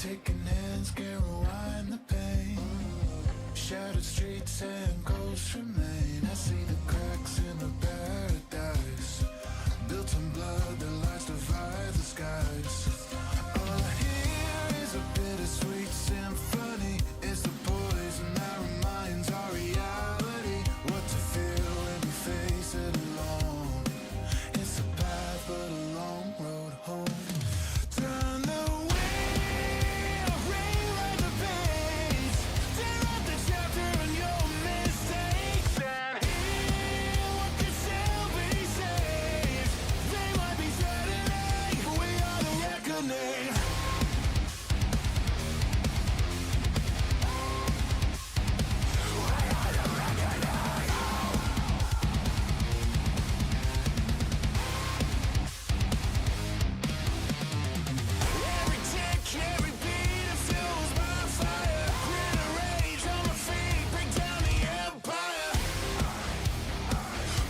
taking hands can't rewind the pain. Shattered streets and ghosts remain. I see the cracks in the paradise, built on blood that lies divide the skies. All I hear is a bittersweet symphony. It's the poison that reminds our reality what to feel when we face it alone. It's a path but a long road home. Turn the wheel, rewrite the page, tear up the chapter on your mistakes, and heal what could still be saved. They might be threatening, we are the reckoning. Every tick, every beat, it fuels my fire. Grit and rage on my feet, break down the empire.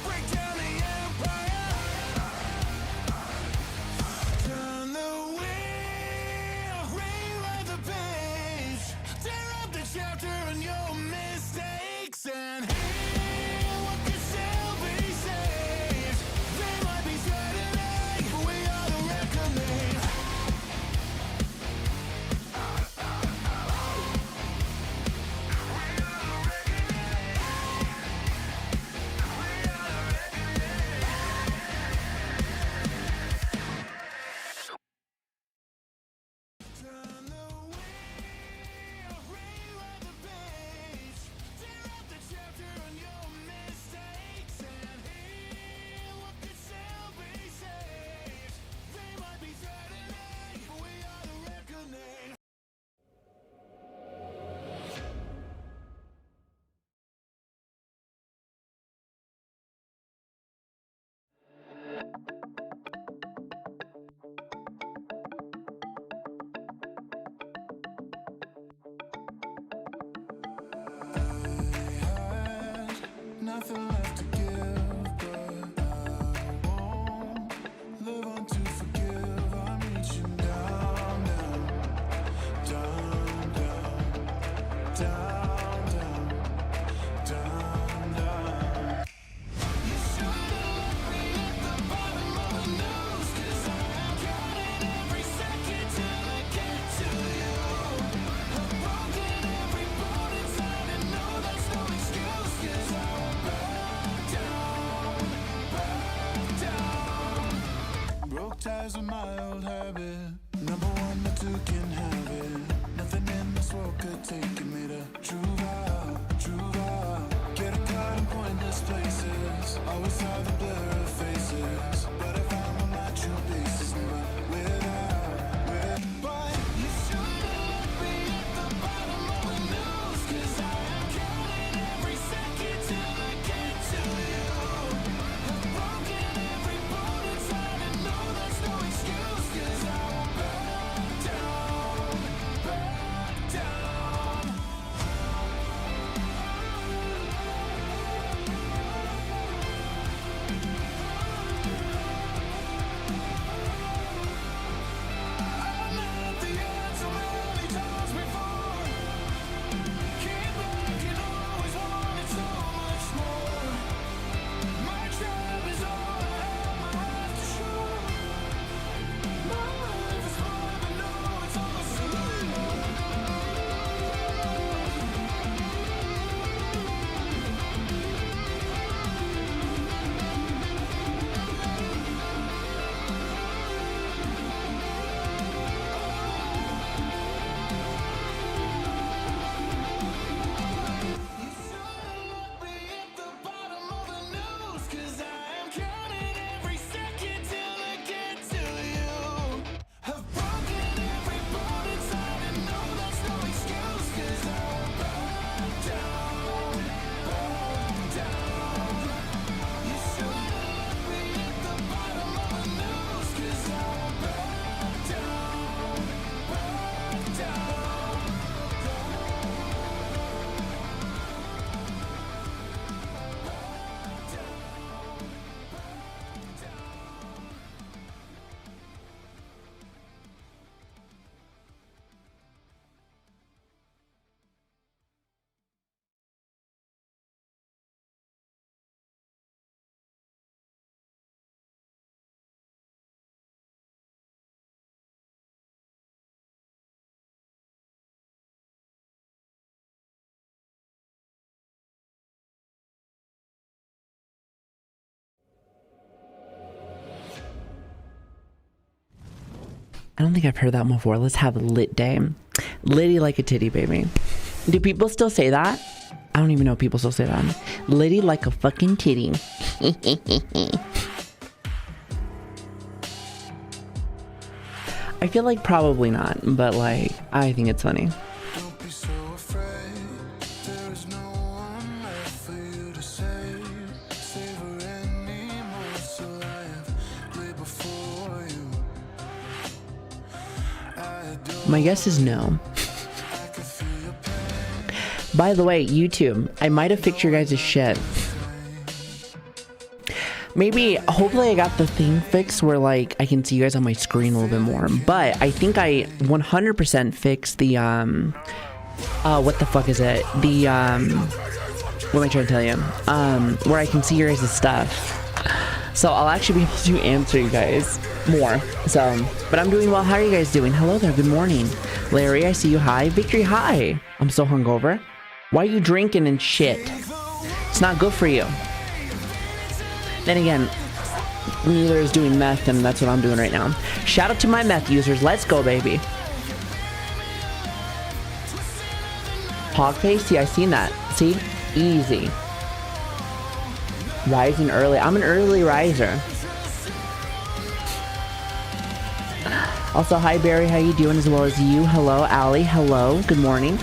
Break down the empire. Turn the wheel, rewrite the page, tear up the chapter on your mistakes, and heal what could still be saved. They might be threatening, we are the reckoning. Turn the wheel, rewrite the page, tear up the chapter on your mistakes, and heal what could still be saved. They might be threatening, we are the reckoning. Nothing left to give, but I won't live on to forgive. I'm reaching down, down, down, down, down, down, down, down. You should've left me at the bottom of the news, 'cause I am counting every second till I get to you. I've broken every bone inside and no, that's no excuse, 'cause I won't back down, back down. Broke ties with my old habit. Number one, the two can have it. Nothing in this world could take me to true vow, true vow. Getting caught in pointless places. Always saw the blur of faces, but I found all my true bases. But but you should've left me at the bottom of the news, 'cause I am counting every second till I get to you. I've broken every bone inside and no, that's no excuse, 'cause I won't back down, back down. I don't think I've heard that before. Let's have a lit day. Litty like a titty, baby. Do people still say that? I don't even know if people still say that. Litty like a fucking titty. I feel like probably not, but like, I think it's funny. Don't be so afraid. There is no one left for you to save. Savor any moments alive. Lay before you. My guess is no. By the way, YouTube, I might have fixed your guys' shit. Maybe, hopefully I got the thing fixed where like I can see you guys on my screen a little bit more. But I think I 100% fixed the, what the fuck is it? The, what am I trying to tell you? Where I can see your guys' stuff. So I'll actually be able to answer you guys more. So, but I'm doing well. How are you guys doing? Hello there. Good morning. Larry, I see you. Hi. Victory, hi. I'm so hungover. Why are you drinking and shit? It's not good for you. Then again, neither is doing meth, and that's what I'm doing right now. Shout out to my meth users. Let's go, baby. Hog face? Yeah, I seen that. See? Easy. Rising early. I'm an early riser. Also, hi Barry, how you doing? As well as you. Hello, Allie. Hello. Good morning.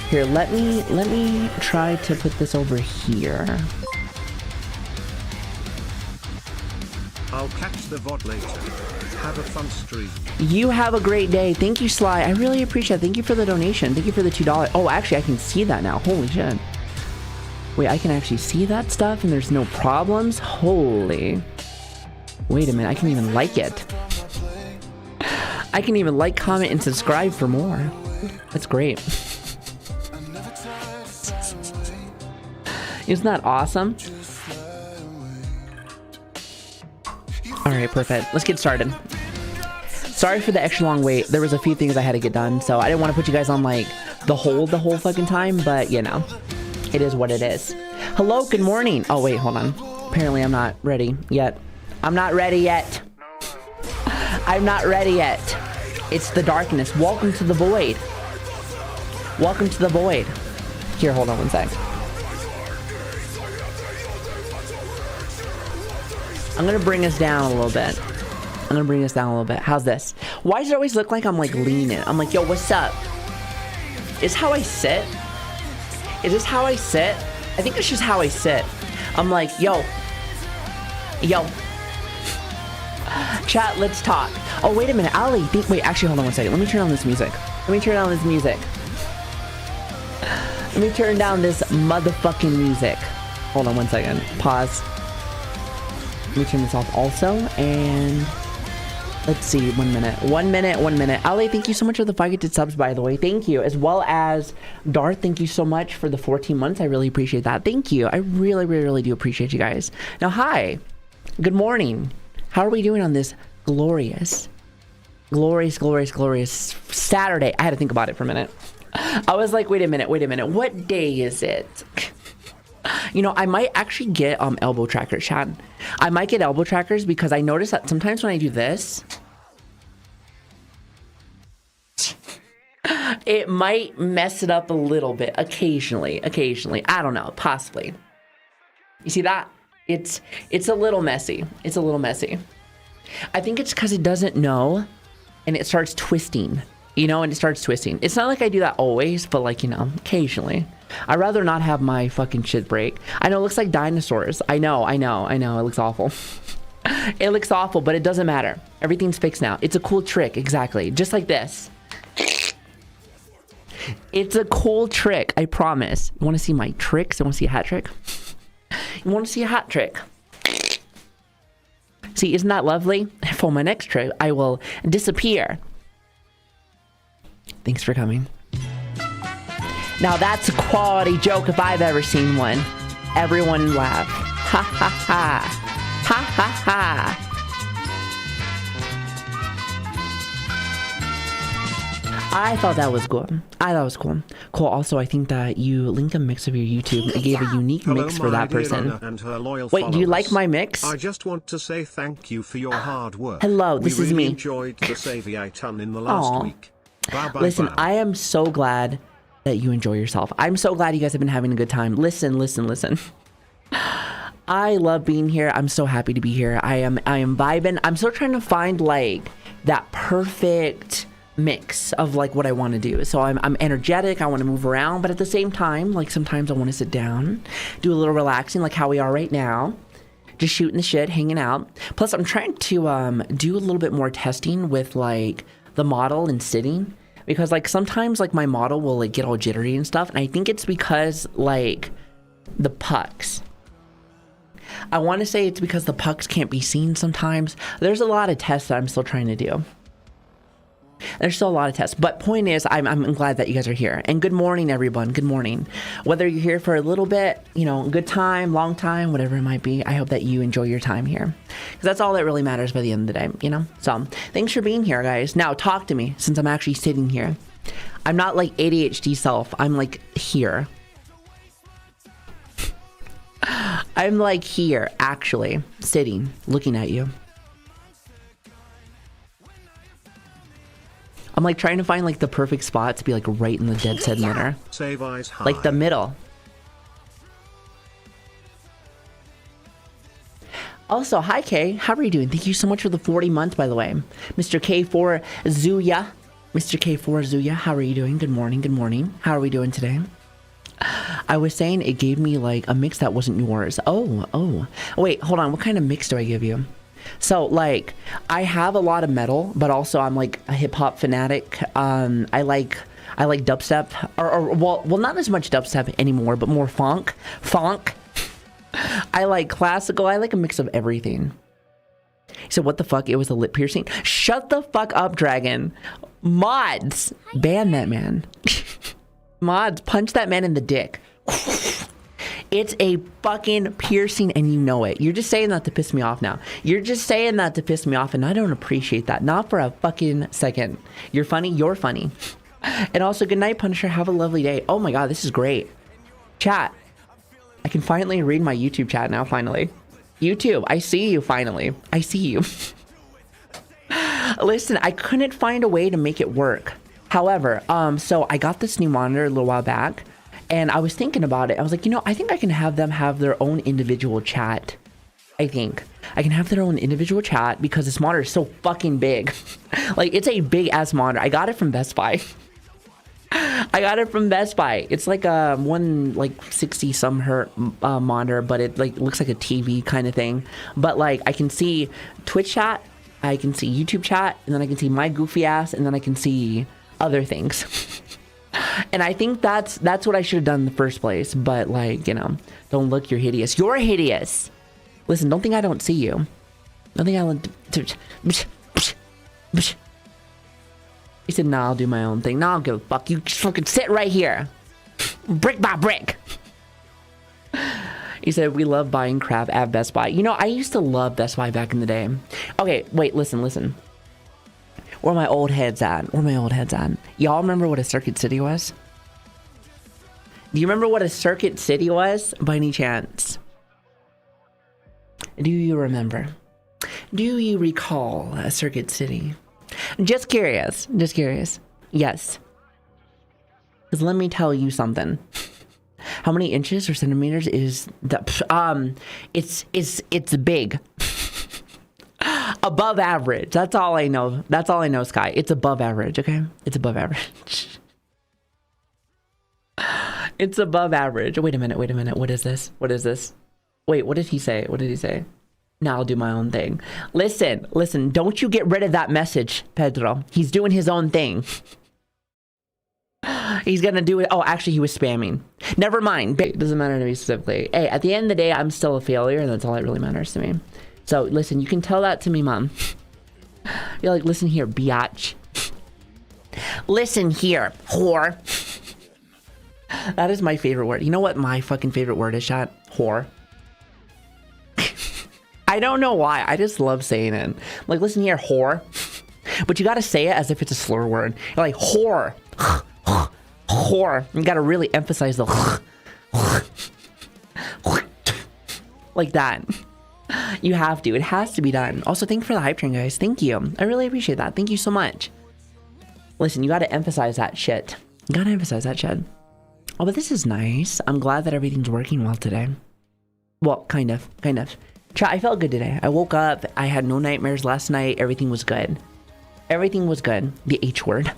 Here, let me try to put this over here. I'll catch the VOD later. Have a fun stream. You have a great day. Thank you, Sly. I really appreciate it. Thank you for the donation. Thank you for the $2. Oh, actually, I can see that now. Holy shit. Wait, I can actually see that stuff and there's no problems? Holy. Wait a minute. I can even like it. I can even like, comment, and subscribe for more. That's great. Isn't that awesome? Alright, perfect. Let's get started. Sorry for the extra long wait. There was a few things I had to get done, so I didn't want to put you guys on like the whole fucking time, but you know, it is what it is. Hello, good morning. Oh wait, hold on. Apparently I'm not ready yet. I'm not ready yet. I'm not ready yet. It's the darkness. Welcome to the void. Welcome to the void. Here, hold on one sec. I'm gonna bring us down a little bit. I'm gonna bring us down a little bit. How's this? Why does it always look like I'm like leaning? I'm like, yo, what's up? Is how I sit? Is this how I sit? I think it's just how I sit. I'm like, yo. Chat, let's talk. Oh, wait a minute, Ali. Wait, actually, hold on one second. Let me turn on this music. Let me turn on this music. Let me turn down this motherfucking music. Hold on one second. Pause. Let me turn this off also, and let's see, 1 minute. 1 minute, 1 minute. Ali, thank you so much for the 5 gifted subs, by the way. Thank you. As well as Darth, thank you so much for the 14 months. I really appreciate that. Thank you. I really, really, really do appreciate you guys. Now, hi. Good morning. How are we doing on this glorious Saturday? I had to think about it for a minute. I was like, wait a minute. What day is it? You know, I might actually get elbow trackers, chat. I might get elbow trackers because I notice that sometimes when I do this, it might mess it up a little bit. Occasionally. I don't know, possibly. You see that? It's a little messy. It's a little messy. I think it's because it doesn't know and it starts twisting. You know, and it starts twisting. It's not like I do that always, but like, you know, occasionally. I'd rather not have my fucking shit break. I know it looks like dinosaurs. I know. It looks awful. It looks awful, but it doesn't matter. Everything's fixed now. It's a cool trick. Exactly. Just like this. It's a cool trick. I promise. You want to see my tricks? You want to see a hat trick? You want to see a hat trick? See, isn't that lovely? For my next trick, I will disappear. Thanks for coming. Now that's a quality joke if I've ever seen one. Everyone laugh. Ha ha ha. Ha ha ha. I thought that was cool. I thought it was cool. Cool. Also, I think that you link a mix of your YouTube. It gave a unique mix for that person. And her loyal Wait, do you like followers. my mix? I just want to say thank you for your hard work. Hello, this is we really me. enjoyed the Savi I ton in the last Aw. week. Bye, bye, Listen, bye. I am so glad that you enjoy yourself. I'm so glad you guys have been having a good time. Listen. I love being here. I'm so happy to be here. I am vibing. I'm still trying to find like that perfect mix of like what I want to do. So I'm energetic. I want to move around, but at the same time, like sometimes I want to sit down, do a little relaxing, like how we are right now. Just shooting the shit, hanging out. Plus, I'm trying to do a little bit more testing with like the model and sitting, because like sometimes like my model will like get all jittery and stuff, and I think it's because like the pucks. I want to say it's because the pucks can't be seen sometimes. There's a lot of tests that I'm still trying to do. There's still a lot of tests, but point is, I'm glad that you guys are here. And good morning, everyone. Good morning. Whether you're here for a little bit, you know, good time, long time, whatever it might be, I hope that you enjoy your time here, because that's all that really matters by the end of the day, you know. So thanks for being here, guys. Now talk to me, since I'm actually sitting here. I'm not like ADHD self. I'm like here. I'm like here, actually sitting, looking at you. I'm like trying to find like the perfect spot to be like right in the dead center. Save eyes high. Like the middle. Also, hi Kay, how are you doing? Thank you so much for the 40 months, by the way. Mr. K4 Zuya. Mr. K4 Zuya, how are you doing? Good morning, good morning. How are we doing today? I was saying it gave me like a mix that wasn't yours. Oh. Wait, hold on. What kind of mix do I give you? So like I have a lot of metal, but also I'm like a hip hop fanatic. I like dubstep, or well not as much dubstep anymore, but more funk. I like classical. I like a mix of everything. So what the fuck? It was a lip piercing. Shut the fuck up, Dragon. Mods, ban that man. Mods, punch that man in the dick. It's a fucking piercing and you know it. You're just saying that to piss me off now. You're just saying that to piss me off, and I don't appreciate that. Not for a fucking second. You're funny. You're funny. And also, good night, Punisher. Have a lovely day. Oh my god, this is great. Chat. I can finally read my YouTube chat now, finally. YouTube, I see you finally. I see you. Listen, I couldn't find a way to make it work. However, so I got this new monitor a little while back, and I was thinking about it. I was like, you know, I think I can have them have their own individual chat. I think I can have their own individual chat because this monitor is so fucking big. Like, it's a big ass monitor. I got it from Best Buy. I got it from Best Buy. It's like a 160 some hertz monitor, but it like looks like a TV kind of thing. But like I can see Twitch chat, I can see YouTube chat, and then I can see my goofy ass, and then I can see other things. And I think that's what I should have done in the first place. But like, you know, don't look, you're hideous. You're hideous. Listen, don't think I don't see you. Don't think I don't. He said, nah, I'll do my own thing. Nah, I don't give a fuck. You just fucking sit right here. Brick by brick. He said, we love buying crap at Best Buy. You know, I used to love Best Buy back in the day. Okay, wait, listen. Where my old heads at? Y'all remember what a Circuit City was? Do you remember what a Circuit City was, by any chance? Do you remember? Do you recall a Circuit City? Just curious. Yes. Because let me tell you something. How many inches or centimeters is that? It's big. Above average. That's all I know. Sky. It's above average, okay? It's above average. It's above average. Wait a minute. What is this? Wait, what did he say? Now I'll do my own thing. Listen, don't you get rid of that message, Pedro. He's doing his own thing. He's gonna do it. Oh, actually, he was spamming. Never mind. It doesn't matter to me specifically. Hey, at the end of the day, I'm still a failure, and that's all that really matters to me. So, listen, you can tell that to me, Mom. You're like, listen here, biatch. Listen here, whore. That is my favorite word. You know what my fucking favorite word is, chat? Whore. I don't know why. I just love saying it. Like, listen here, whore. But you gotta say it as if it's a slur word. You're like, whore. Whore. You gotta really emphasize the like that. You have to. It has to be done. Also, thank you for the hype train, guys. Thank you. I really appreciate that. Thank you so much. Listen, you gotta emphasize that shit. You gotta emphasize that shit. Oh, but this is nice. I'm glad that everything's working well today. Well, kind of. Chat, I felt good today. I woke up. I had no nightmares last night. Everything was good. Everything was good. The H word.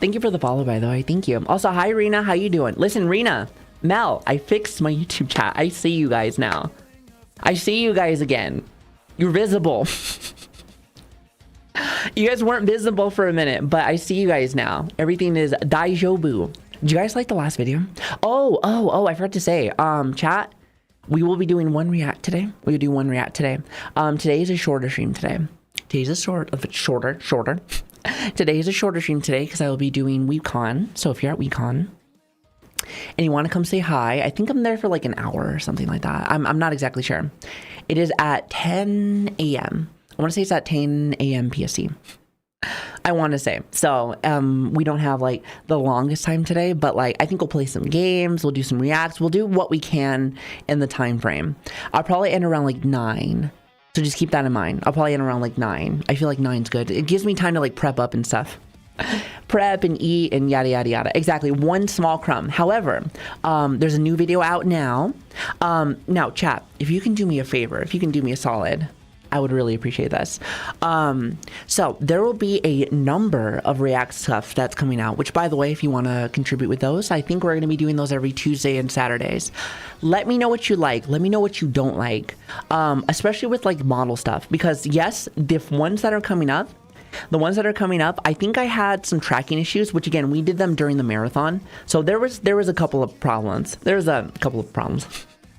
Thank you for the follow, by the way. Thank you. Also, hi, Rena. How you doing? Listen, Rena, Mel, I fixed my YouTube chat. I see you guys now. I see you guys again. You're visible. You guys weren't visible for a minute, but I see you guys now. Everything is daijobu. Did you guys like the last video? Oh, I forgot to say, chat, we will be doing one react today. We'll do one react today. Today is a shorter stream today. Today's a shorter. Today is a shorter stream today because I will be doing WeebCon. So if you're at WeebCon and you want to come say hi, I think I'm there for like an hour or something like that. I'm not exactly sure. It is at 10 a.m. I want to say it's at 10 a.m. PST. I want to say. So we don't have like the longest time today, but like I think we'll play some games, we'll do some reacts, we'll do what we can in the time frame. I'll probably end around like 9. So just keep that in mind. I'll probably end around like 9. I feel like 9's good. It gives me time to like prep up and stuff. Prep and eat and yada yada yada. Exactly. One small crumb. However, there's a new video out now. Now chat, if you can do me a favor, if you can do me a solid, I would really appreciate this. So there will be a number of React stuff that's coming out, which by the way, if you want to contribute with those, I think we're going to be doing those every Tuesday and Saturdays. Let me know what you like. Let me know what you don't like, especially with like model stuff, because yes, the ones that are coming up, I think I had some tracking issues, which again, we did them during the marathon. So there was a couple of problems.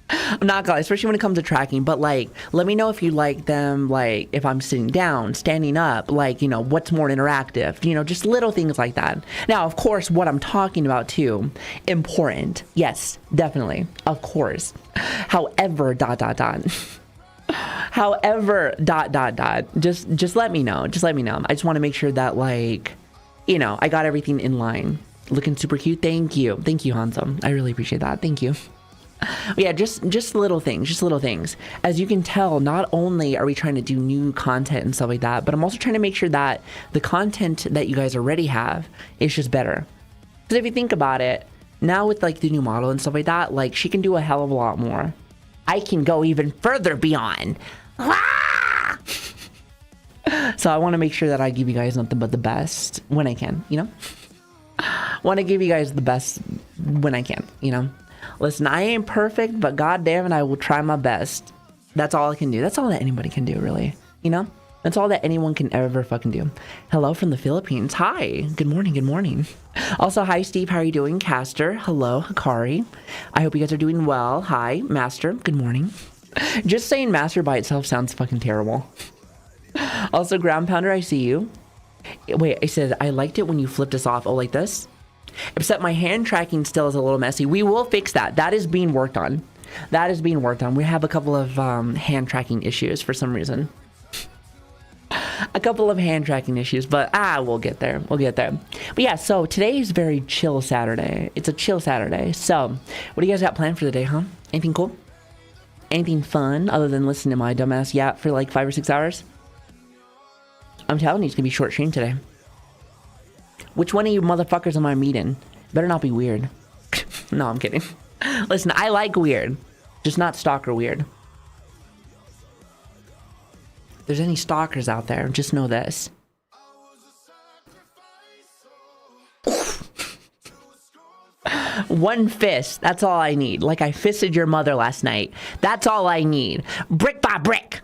I'm not gonna lie, especially when it comes to tracking, but like, let me know if you like them, like if I'm sitting down, standing up, like, you know, what's more interactive, you know, just little things like that. Now, of course, what I'm talking about too, important. Yes, definitely. Of course. However, However, just let me know. Just let me know. I just want to make sure that like, you know, I got everything in line. Looking super cute. Thank you, Hanzo. I really appreciate that. Thank you. Yeah, just little things. As you can tell, not only are we trying to do new content and stuff like that, but I'm also trying to make sure that the content that you guys already have is just better. Because if you think about it, now with like the new model and stuff like that, like she can do a hell of a lot more. I can go even further beyond. So I want to make sure that I give you guys nothing but the best when I can, you know? Want to give you guys the best when I can, you know? Listen, I ain't perfect, but goddamn it, I will try my best. That's all I can do. That's all that anybody can do, really. You know? That's all that anyone can ever fucking do. Hello from the Philippines. Hi. Good morning. Also, hi, Steve. How are you doing? Caster. Hello, Hikari. I hope you guys are doing well. Hi, Master. Good morning. Just saying Master by itself sounds fucking terrible. Also, Ground Pounder, I see you. Wait, I said I liked it when you flipped us off. Oh, like this? Except my hand tracking still is a little messy. We will fix that. That is being worked on. We have a couple of hand tracking issues for some reason. A couple of hand tracking issues, but we'll get there. But yeah, so today is very chill Saturday. It's a chill Saturday. So what do you guys got planned for the day, huh? Anything cool? Anything fun other than listening to my dumbass yap for like 5 or 6 hours? I'm telling you, it's gonna be short stream today. Which one of you motherfuckers am I meeting? Better not be weird. No, I'm kidding. Listen, I like weird. Just not stalker weird. If there's any stalkers out there, just know this. One fist. That's all I need. Like I fisted your mother last night. That's all I need. Brick by brick.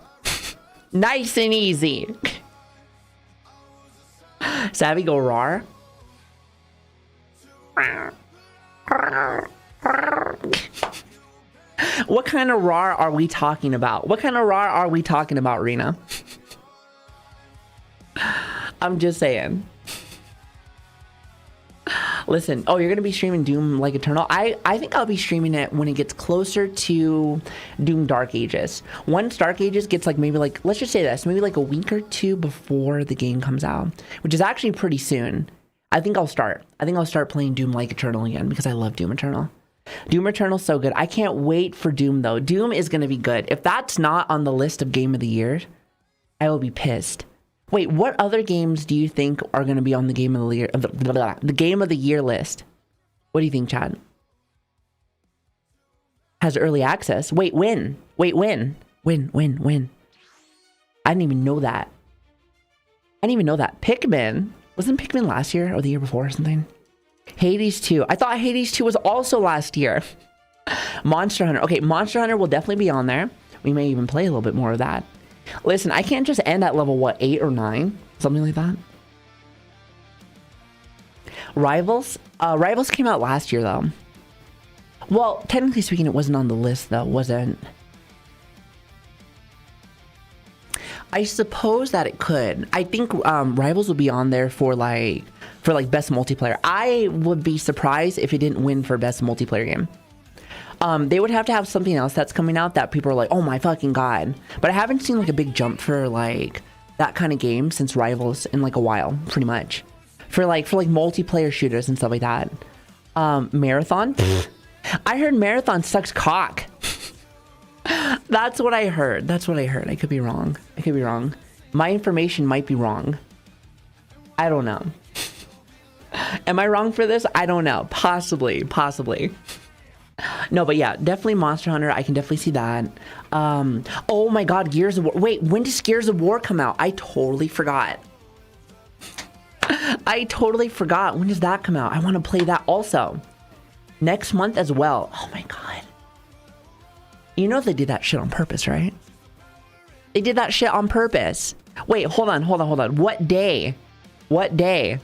Nice and easy. Savi, go roar. What kind of roar are we talking about? Rena? I'm just saying. Listen, oh, you're gonna be streaming Doom like Eternal. I think I'll be streaming it when it gets closer to Doom Dark Ages. Once Dark Ages gets like maybe like, let's just say this, maybe like a week or two before the game comes out, which is actually pretty soon. I think I'll start playing Doom like Eternal again because I love Doom Eternal. Doom Eternal's so good. I can't wait for Doom though. Doom is gonna be good. If that's not on the list of Game of the Year, I will be pissed. Wait, what other games do you think are going to be on the Game of the Year, the Game of the Year list? What do you think, Chad? Has early access. Wait, when? Wait, when? When? I didn't even know that. Pikmin. Wasn't Pikmin last year or the year before or something? Hades 2. I thought Hades 2 was also last year. Monster Hunter. Okay, Monster Hunter will definitely be on there. We may even play a little bit more of that. Listen, I can't just end at level, what, 8 or 9? Something like that. Rivals? Rivals came out last year, though. Well, technically speaking, it wasn't on the list, though, wasn't. I suppose that it could. I think Rivals will be on there for best multiplayer. I would be surprised if it didn't win for best multiplayer game. They would have to have something else that's coming out that people are like, oh my fucking god. But I haven't seen like a big jump for like that kind of game since Rivals in like a while, pretty much. For like multiplayer shooters and stuff like that. Marathon? I heard Marathon sucks cock. That's what I heard. I could be wrong. My information might be wrong. I don't know. Am I wrong for this? I don't know. Possibly. No, but yeah, definitely Monster Hunter. I can definitely see that. Oh my god, Gears of War. Wait, when does Gears of War come out? I totally forgot. When does that come out? I want to play that also. Next month as well. Oh my god. You know they did that shit on purpose, right? They did that shit on purpose. Wait, hold on. What day? What day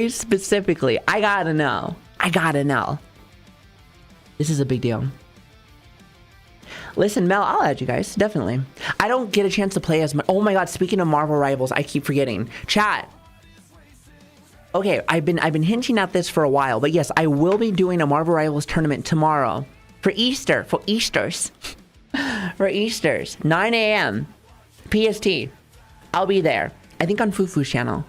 specifically? I gotta know. This is a big deal. Listen, Mel, I'll add you guys, definitely. I don't get a chance to play as much. Oh my god, speaking of Marvel Rivals, I keep forgetting. Chat. Okay, I've been hinting at this for a while, but yes, I will be doing a Marvel Rivals tournament tomorrow for Easters. 9 a.m. PST. I'll be there. I think on Fufu's channel.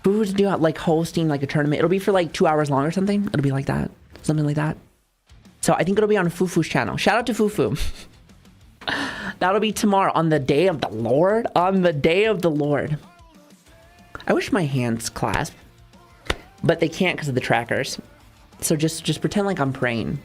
Fufu's doing like hosting like a tournament. It'll be for like 2 hours long or something. It'll be like that. Something like that. So I think it'll be on Fufu's channel. Shout out to Fufu. That'll be tomorrow on the day of the Lord. I wish my hands clasp, but they can't because of the trackers. So just pretend like I'm praying.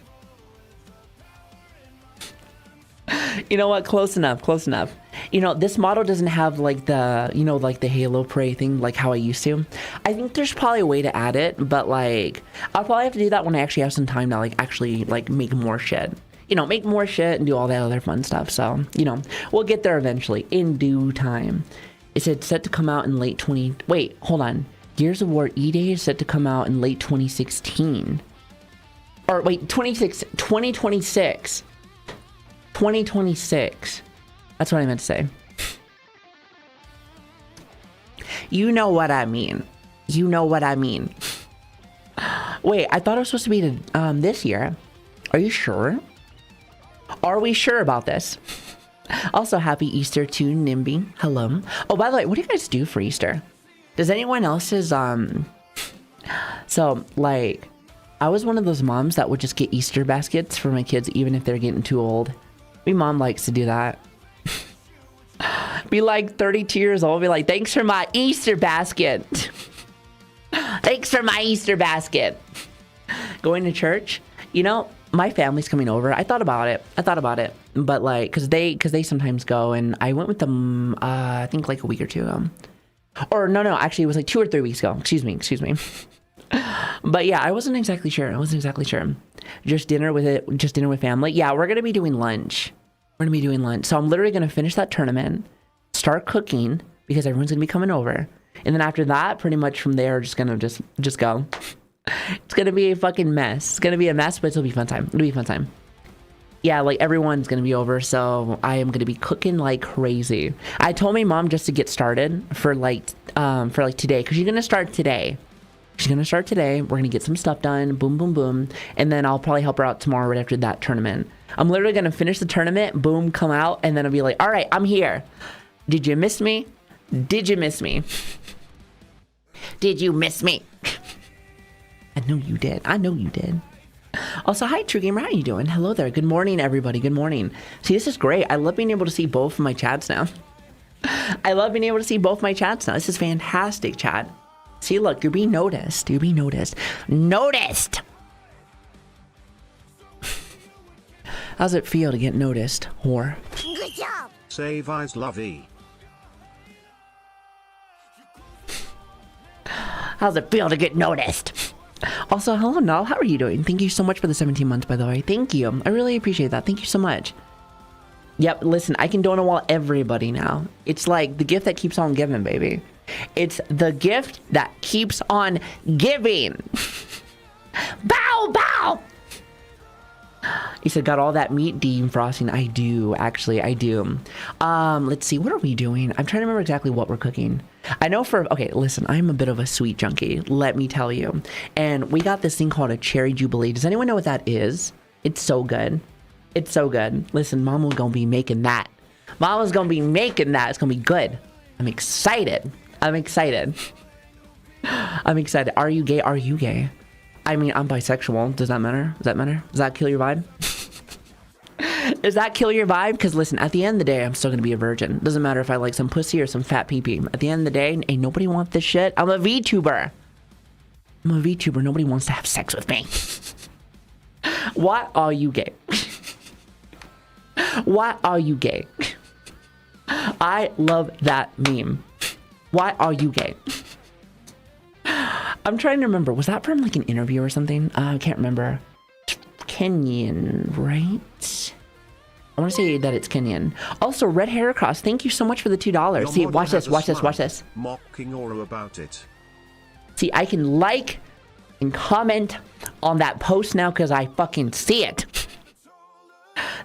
You know what? Close enough. You know, this model doesn't have like the, you know, like the Halo pray thing, like how I used to. I think there's probably a way to add it, but like, I'll probably have to do that when I actually have some time to like actually like make more shit. You know, make more shit and do all that other fun stuff. So, you know, we'll get there eventually in due time. It's set to come out in late 20... Wait, hold on. Gears of War E-Day is set to come out in late 2016. Or wait, 2026. 2026. That's what I meant to say. You know what I mean. Wait, I thought it was supposed to be this year. Are you sure? Are we sure about this? Also, happy Easter to Nimby. Hello. Oh, by the way, what do you guys do for Easter? Does anyone else's, So, like, I was one of those moms that would just get Easter baskets for my kids, even if they're getting too old. My mom likes to do that. Be like 32 years old, be like, thanks for my Easter basket. Thanks for my Easter basket. Going to church, you know, my family's coming over. I thought about it, but like, cause they sometimes go, and I went with them, I think like a week or two ago. Or no, actually it was like 2 or 3 weeks ago. Excuse me. But yeah, I wasn't exactly sure. Just dinner with family. Yeah, we're going to be doing lunch. So I'm literally going to finish that tournament, start cooking because everyone's going to be coming over. And then after that, pretty much from there, just going to just go. It's going to be a fucking mess. It's going to be a mess, but it'll be fun time. Yeah, like everyone's going to be over. So I am going to be cooking like crazy. I told my mom just to get started for like today, because she's going to start today. She's gonna start today. We're gonna get some stuff done. Boom, boom, boom. And then I'll probably help her out tomorrow right after that tournament. I'm literally gonna finish the tournament, boom, come out, and then I'll be like, all right, I'm here. Did you miss me? Did you miss me? Did you miss me? I know you did. I know you did. Also, hi, True Gamer. How you doing? Hello there. Good morning, everybody. Good morning. See, this is great. I love being able to see both of my chats now. I love being able to see both my chats now. This is fantastic, chat. See, look, you're being noticed. You're being noticed. Noticed! How's it feel to get noticed, whore? Good job. Save eyes lovey. How's it feel to get noticed? Also, hello, Null. How are you doing? Thank you so much for the 17 months, by the way. Thank you. I really appreciate that. Thank you so much. Yep, listen, I can donut wall everybody now. It's like the gift that keeps on giving, baby. It's the gift that keeps on giving. Bow, bow. He said, got all that meat defrosting. I do, actually, I do. Let's see, what are we doing? I'm trying to remember exactly what we're cooking. I know okay, listen, I'm a bit of a sweet junkie, let me tell you. And we got this thing called a cherry jubilee. Does anyone know what that is? It's so good. It's so good. Listen, Mama's gonna be making that. Mama's gonna be making that. It's gonna be good. I'm excited. I'm excited. I'm excited. Are you gay? Are you gay? I mean, I'm bisexual. Does that matter? Does that matter? Does that kill your vibe? Does that kill your vibe? Because listen, at the end of the day, I'm still going to be a virgin. Doesn't matter if I like some pussy or some fat pee-pee. At the end of the day, ain't nobody want this shit. I'm a VTuber. I'm a VTuber. Nobody wants to have sex with me. Why are you gay? Why are you gay? I love that meme. Why are you gay? I'm trying to remember. Was that from like an interview or something? I can't remember. Kenyan, right? I want to say that it's Kenyan. Also, Red Hair Across, thank you so much for the $2. See, watch this, watch this, watch this. Mocking Aura about it. See, I can like and comment on that post now because I fucking see it.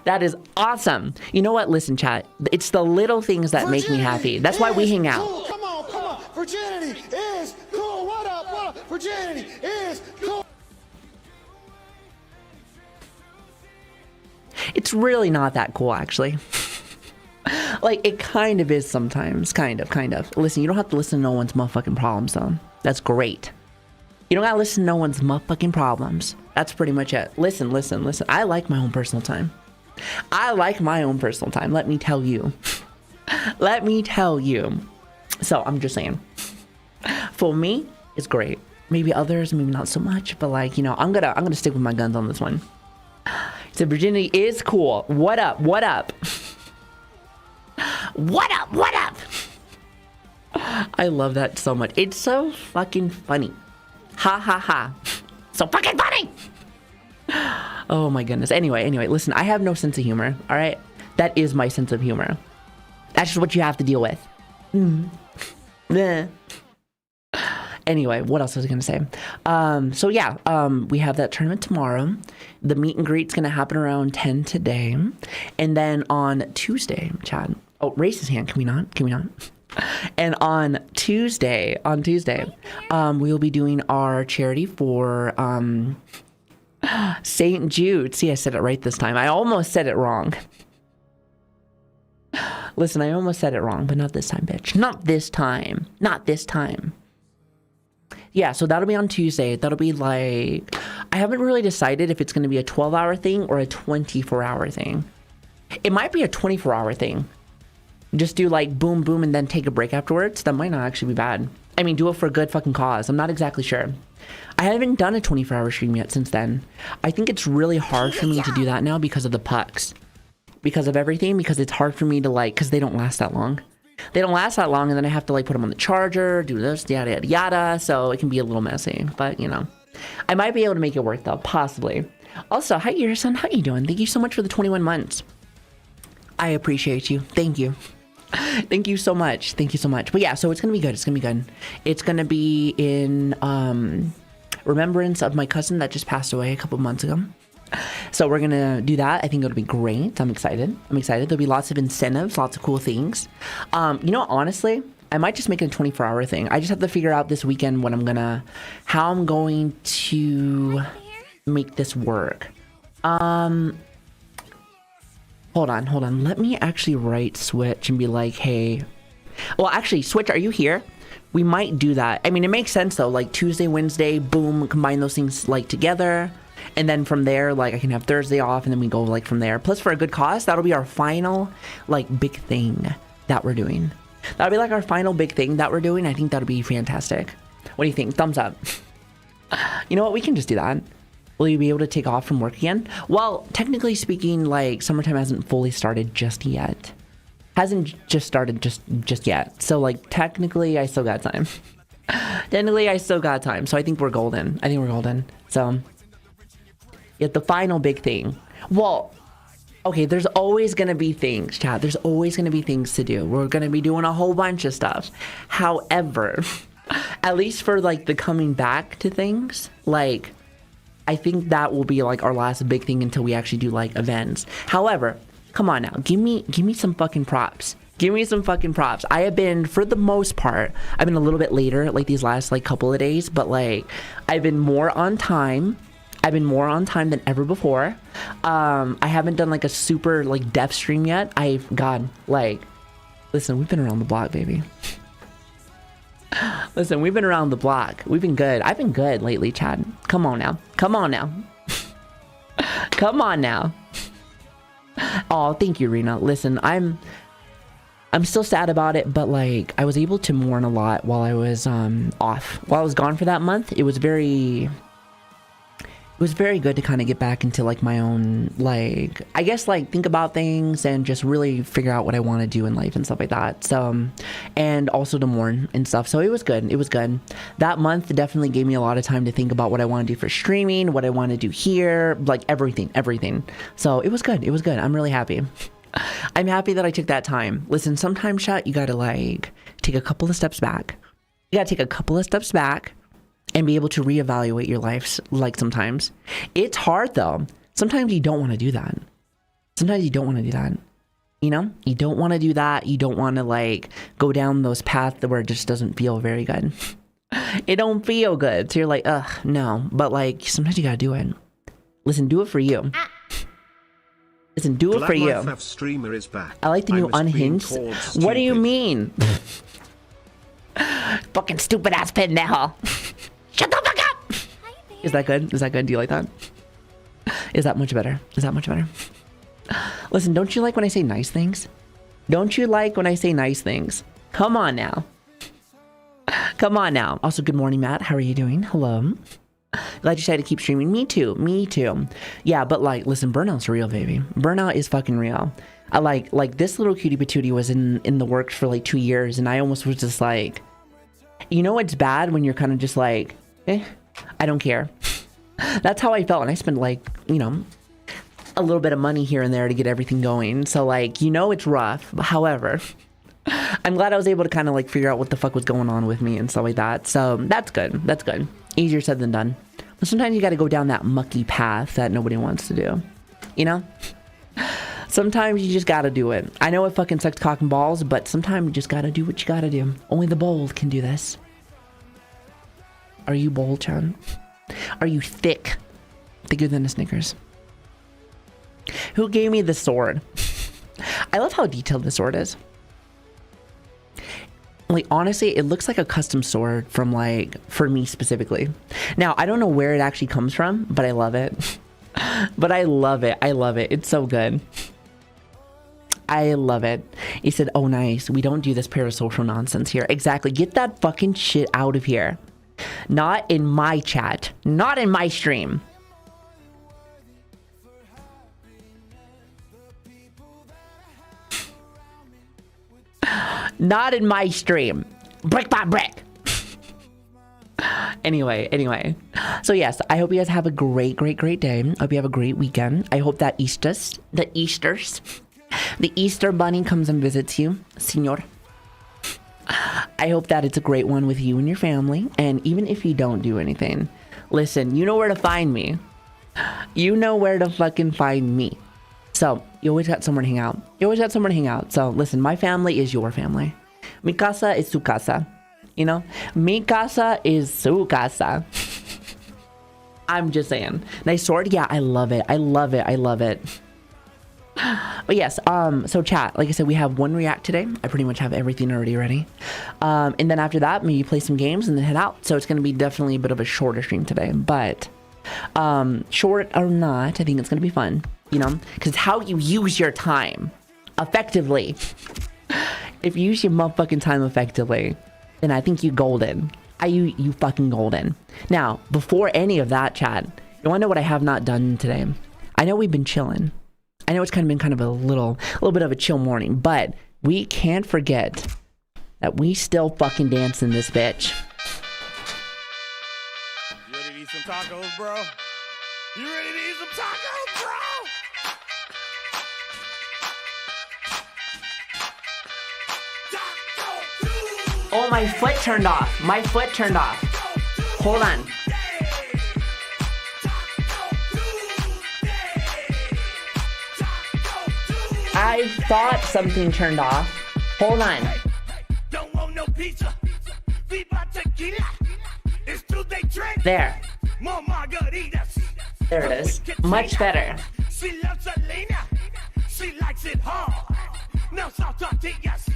That is awesome. You know what? Listen, chat. It's the little things that make me happy. That's why we hang out. Cool. Come on, come on. Virginity is cool. What up? What up? Virginity is cool. It's really not that cool, actually. Like, it kind of is sometimes. Kind of. Listen, you don't have to listen to no one's motherfucking problems, though. That's great. You don't gotta listen to no one's motherfucking problems. That's pretty much it. Listen. I like my own personal time. I like my own personal time, let me tell you. Let me tell you. So, I'm just saying. For me, it's great. Maybe others, maybe not so much, but like, you know, I'm gonna stick with my guns on this one. So virginity is cool. What up? What up? What up? What up? I love that so much. It's so fucking funny. Ha ha ha. So fucking funny. Oh my goodness. Anyway, listen, I have no sense of humor. All right. That is my sense of humor. That's just what you have to deal with. Anyway, what else was I going to say? So yeah, we have that tournament tomorrow. The meet and greet's going to happen around 10 today. And then on Tuesday, Chad. Oh, raise his hand. Can we not? Can we not? And on Tuesday, we will be doing our charity for St. Jude. See, I said it right this time. I almost said it wrong. Listen, I almost said it wrong, but not this time, bitch. Not this time. Not this time. Yeah, so that'll be on Tuesday. That'll be like, I haven't really decided if it's going to be a 12-hour thing or a 24-hour thing. It might be a 24-hour thing. Just do like boom, boom, and then take a break afterwards. That might not actually be bad. I mean, do it for a good fucking cause. I'm not exactly sure. I haven't done a 24-hour stream yet since then. I think it's really hard for me to do that now because of the pucks. Because of everything. Because it's hard for me to like, because they don't last that long. They don't last that long, and then I have to like put them on the charger, do this, yada, yada, yada. So it can be a little messy, but you know. I might be able to make it work though, possibly. Also, hi, your son. How you doing? Thank you so much for the 21 months. I appreciate you. Thank you. Thank you so much. Thank you so much. But yeah, so it's gonna be good. It's gonna be good. It's gonna be in remembrance of my cousin that just passed away a couple months ago. So we're gonna do that. I think it'll be great. I'm excited. There'll be lots of incentives, lots of cool things. You know, honestly, I might just make it a 24-hour thing. I just have to figure out this weekend how I'm going to make this work. Hold on. Let me actually write Switch and be like, hey. Well, actually, Switch, are you here? We might do that. I mean, it makes sense though. Like Tuesday, Wednesday, boom, combine those things like together. And then from there, like I can have Thursday off and then we go like from there. Plus for a good cause, that'll be our final like big thing that we're doing. That'll be like our final big thing that we're doing. I think that'll be fantastic. What do you think? Thumbs up. You know what? We can just do that. Will you be able to take off from work again? Well, technically speaking, like summertime hasn't fully started just yet. Hasn't just started just yet. So like technically I still got time. So I think we're golden. So yeah, the final big thing. Well, okay, there's always gonna be things, chat. There's always gonna be things to do. We're gonna be doing a whole bunch of stuff. However, at least for like the coming back to things, like I think that will be like our last big thing until we actually do like events. However, come on now, give me some fucking props. Give me some fucking props. I have been, for the most part, I've been a little bit later, like these last like couple of days, but like I've been more on time. I've been more on time than ever before. I haven't done like a super like depth stream yet. Listen, we've been around the block, baby. Listen, we've been around the block. We've been good. I've been good lately, Chad. Come on now. Come on now. Oh, thank you, Rena. Listen, I'm still sad about it, but like I was able to mourn a lot while I was off. While I was gone for that month, it was very good to kind of get back into like my own, like I guess like think about things and just really figure out what I want to do in life and stuff like that. So and also to mourn and stuff. So it was good. That month definitely gave me a lot of time to think about what I want to do for streaming, what I want to do here, like everything. So it was good. I'm really happy. I'm happy that I took that time. Listen, sometimes, chat, you gotta like take a couple of steps back. And be able to reevaluate your life. Like sometimes it's hard though. Sometimes you don't want to do that. You know, you don't want to do that. You don't want to like go down those paths where it just doesn't feel very good. It don't feel good. So you're like, ugh, no. But like sometimes you gotta do it. Listen, do it for you. Listen, do it for you. Streamer is back. I like the new unhinged. What do you mean? Fucking stupid ass pendejo. Shut the fuck up! Is that good? Do you like that? Is that much better? Listen, don't you like when I say nice things? Come on now. Also, good morning, Matt. How are you doing? Hello. Glad you decided to keep streaming. Me too. Yeah, but like, listen, burnout's real, baby. Burnout is fucking real. I like this little cutie patootie was in the works for like 2 years, and I almost was just like, you know, it's bad when you're kind of just like, I don't care. That's how I felt. And I spent like, you know, a little bit of money here and there to get everything going. So like, you know, it's rough. However, I'm glad I was able to kind of like figure out what the fuck was going on with me and stuff like that. So that's good. Easier said than done. But sometimes you got to go down that mucky path that nobody wants to do. You know? Sometimes you just got to do it. I know it fucking sucks cock and balls, but sometimes you just got to do what you got to do. Only the bold can do this. Are you bold, Chan? Are you thick? Thicker than a Snickers? Who gave me the sword? I love how detailed the sword is. Like, honestly, it looks like a custom sword from, like, for me specifically. Now, I don't know where it actually comes from, but I love it. I love it. It's so good. I love it. He said, oh, nice. We don't do this parasocial nonsense here. Exactly. Get that fucking shit out of here. Not in my chat. Not in my stream. Not in my stream. Brick by brick. Anyway. So yes, I hope you guys have a great day. I hope you have a great weekend. I hope that the Easter bunny comes and visits you, senor. I hope that it's a great one with you and your family. And even if you don't do anything, listen, you know where to find me. You know where to fucking find me. So you always got somewhere to hang out. So listen, my family is your family. Mi casa is su casa. You know? Mi casa is su casa. I'm just saying. Nice sword? Yeah, I love it. I love it. I love it. But yes, so chat, like I said, we have one react today. I pretty much have everything already ready. And then after that, maybe play some games and then head out. So it's going to be definitely a bit of a shorter stream today. But short or not, I think it's going to be fun, you know, because how you use your time effectively. If you use your motherfucking time effectively, then I think you golden. You fucking golden. Now, before any of that, chat, you want to know what I have not done today? I know we've been chilling. I know it's kind of been a little bit of a chill morning, but we can't forget that we still fucking dance in this bitch. You ready to eat some tacos, bro? You ready to eat some tacos, bro? Oh, my foot turned off. My foot turned off. Hold on. I thought something turned off. Hold on. Don't want no pizza. Viva tequila. It's Tuesday trend. There. More margaritas. There it is. Much better. She loves Selena. She likes it hard. No salt tortillas.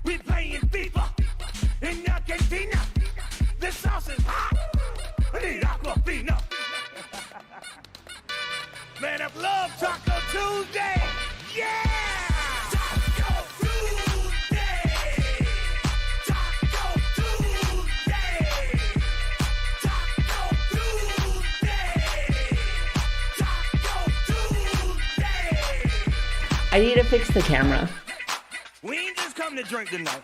We playing FIFA in Argentina. This sauce is hot. I need Aquafina. Man, I love Taco Tuesday. Yeah! Taco Tuesday. Taco Tuesday. Taco Tuesday. Taco Tuesday. I need to fix the camera. We ain't just come to drink tonight.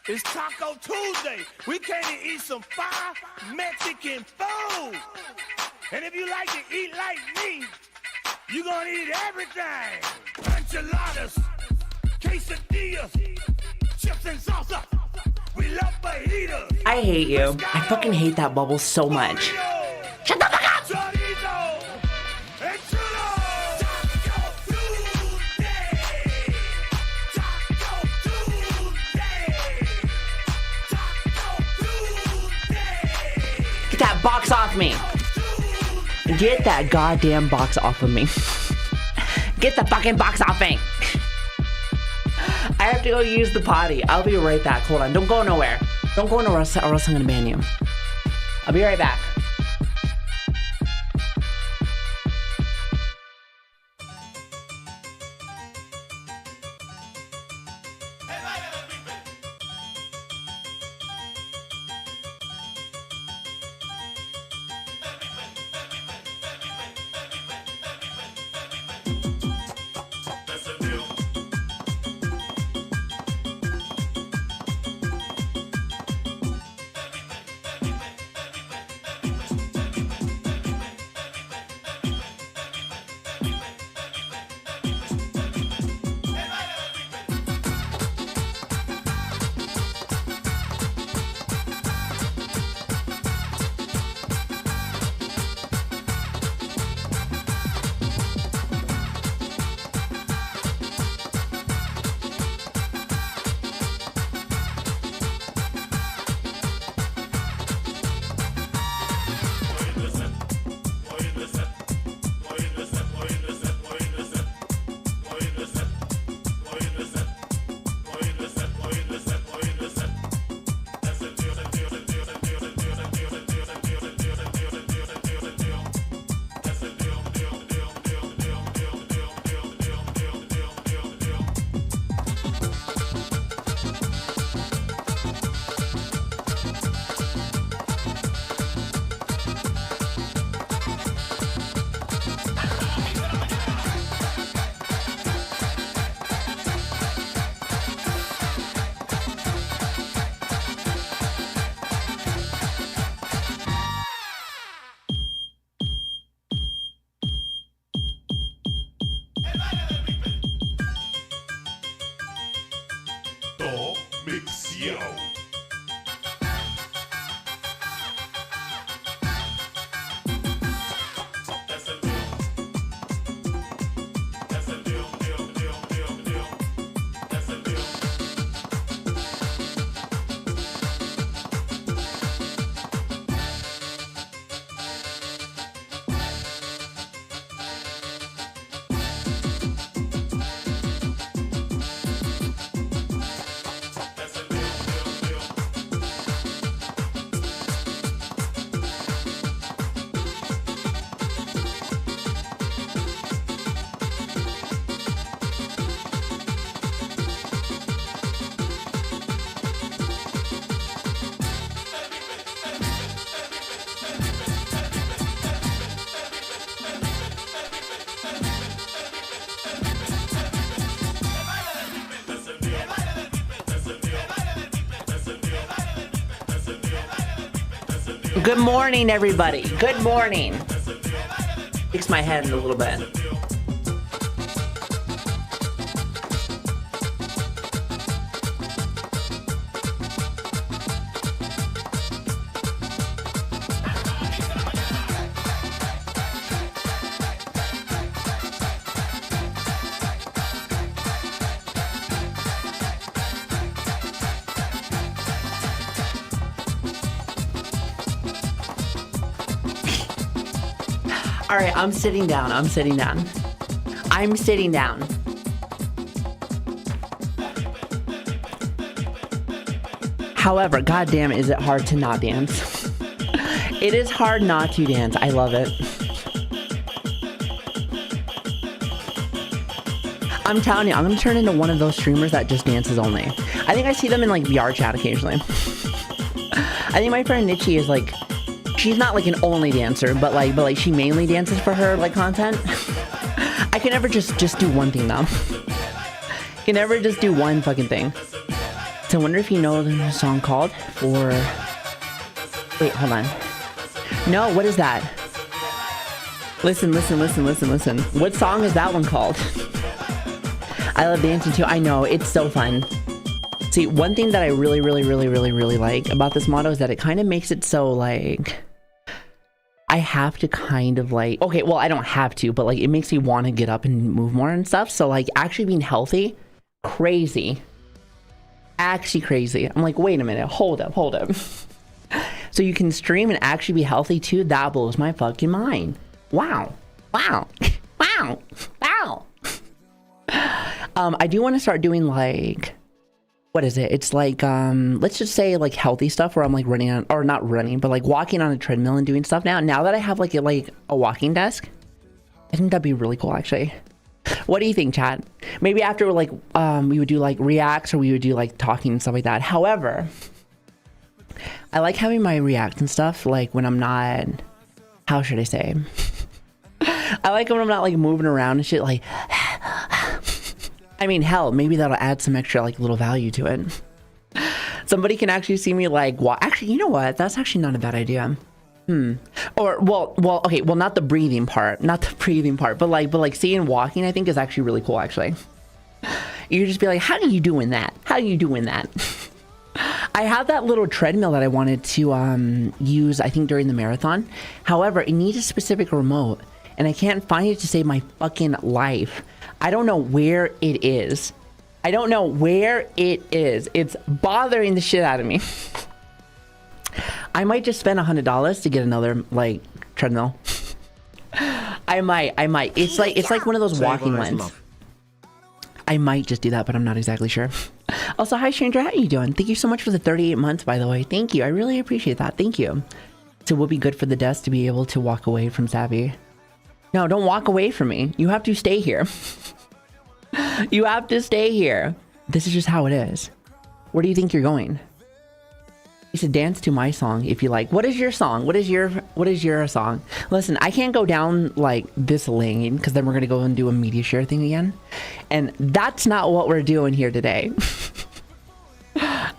It's Taco Tuesday. We came to eat some fire Mexican food. And if you like to eat like me, you gonna eat everything. Enchiladas, quesadillas, chips and salsa. We love fajitas. I hate you. I fucking hate that bubble so much. Shut the fuck up! Chorizo and churros. Taco Tuesday. Taco Tuesday. Taco Tuesday. Get that box off me. Get that goddamn box off of me. Get the fucking box off me. I have to go use the potty. I'll be right back. Hold on. Don't go nowhere. Don't go nowhere or else I'm gonna ban you. I'll be right back. Good morning, everybody. Good morning. Fix my head a little bit. All right, I'm sitting down. I'm sitting down. I'm sitting down. However, goddamn, is it hard to not dance? It is hard not to dance. I love it. I'm telling you, I'm gonna turn into one of those streamers that just dances only. I think I see them in like VR chat occasionally. I think my friend Nichi is like, she's not like an only dancer, but like she mainly dances for her like content. I can never just do one thing though. Can never just do one fucking thing. So I wonder if you know the song called or wait, hold on. No, what is that? Listen. What song is that one called? I love dancing too. I know, it's so fun. See, one thing that I really like about this motto is that it kind of makes it so like I have to kind of like, okay, well, I don't have to, but like it makes me want to get up and move more and stuff. So like actually being healthy, crazy. Actually crazy. I'm like, wait a minute, hold up. So you can stream and actually be healthy too? That blows my fucking mind. Wow. I do want to start doing like, what is it? It's like, let's just say like healthy stuff where I'm like running on, or not running, but like walking on a treadmill and doing stuff now that I have like a walking desk, I think that'd be really cool actually. What do you think, Chad? Maybe after like, we would do like reacts or we would do like talking and stuff like that. However, I like having my reacts and stuff like when I'm not, how should I say? I like when I'm not like moving around and shit like, I mean, hell, maybe that'll add some extra like little value to it. Somebody can actually see me like, actually, you know what? That's actually not a bad idea. Or okay, well, not the breathing part, but like seeing walking, I think is actually really cool. Actually, you just be like, how are you doing that? I have that little treadmill that I wanted to use, I think during the marathon. However, it needs a specific remote and I can't find it to save my fucking life. I don't know where it is. It's bothering the shit out of me. I might just spend $100 to get another like treadmill. I might. It's like one of those walking ones. I might just do that, but I'm not exactly sure. Also, hi stranger, how are you doing? Thank you so much for the 38 months, by the way. Thank you. I really appreciate that. Thank you. So it will be good for the desk to be able to walk away from Savi. No, don't walk away from me. You have to stay here. You have to stay here. This is just how it is. Where do you think you're going? You should dance to my song if you like. What is your song? What is your song? Listen, I can't go down like this lane because then we're gonna go and do a media share thing again. And that's not what we're doing here today.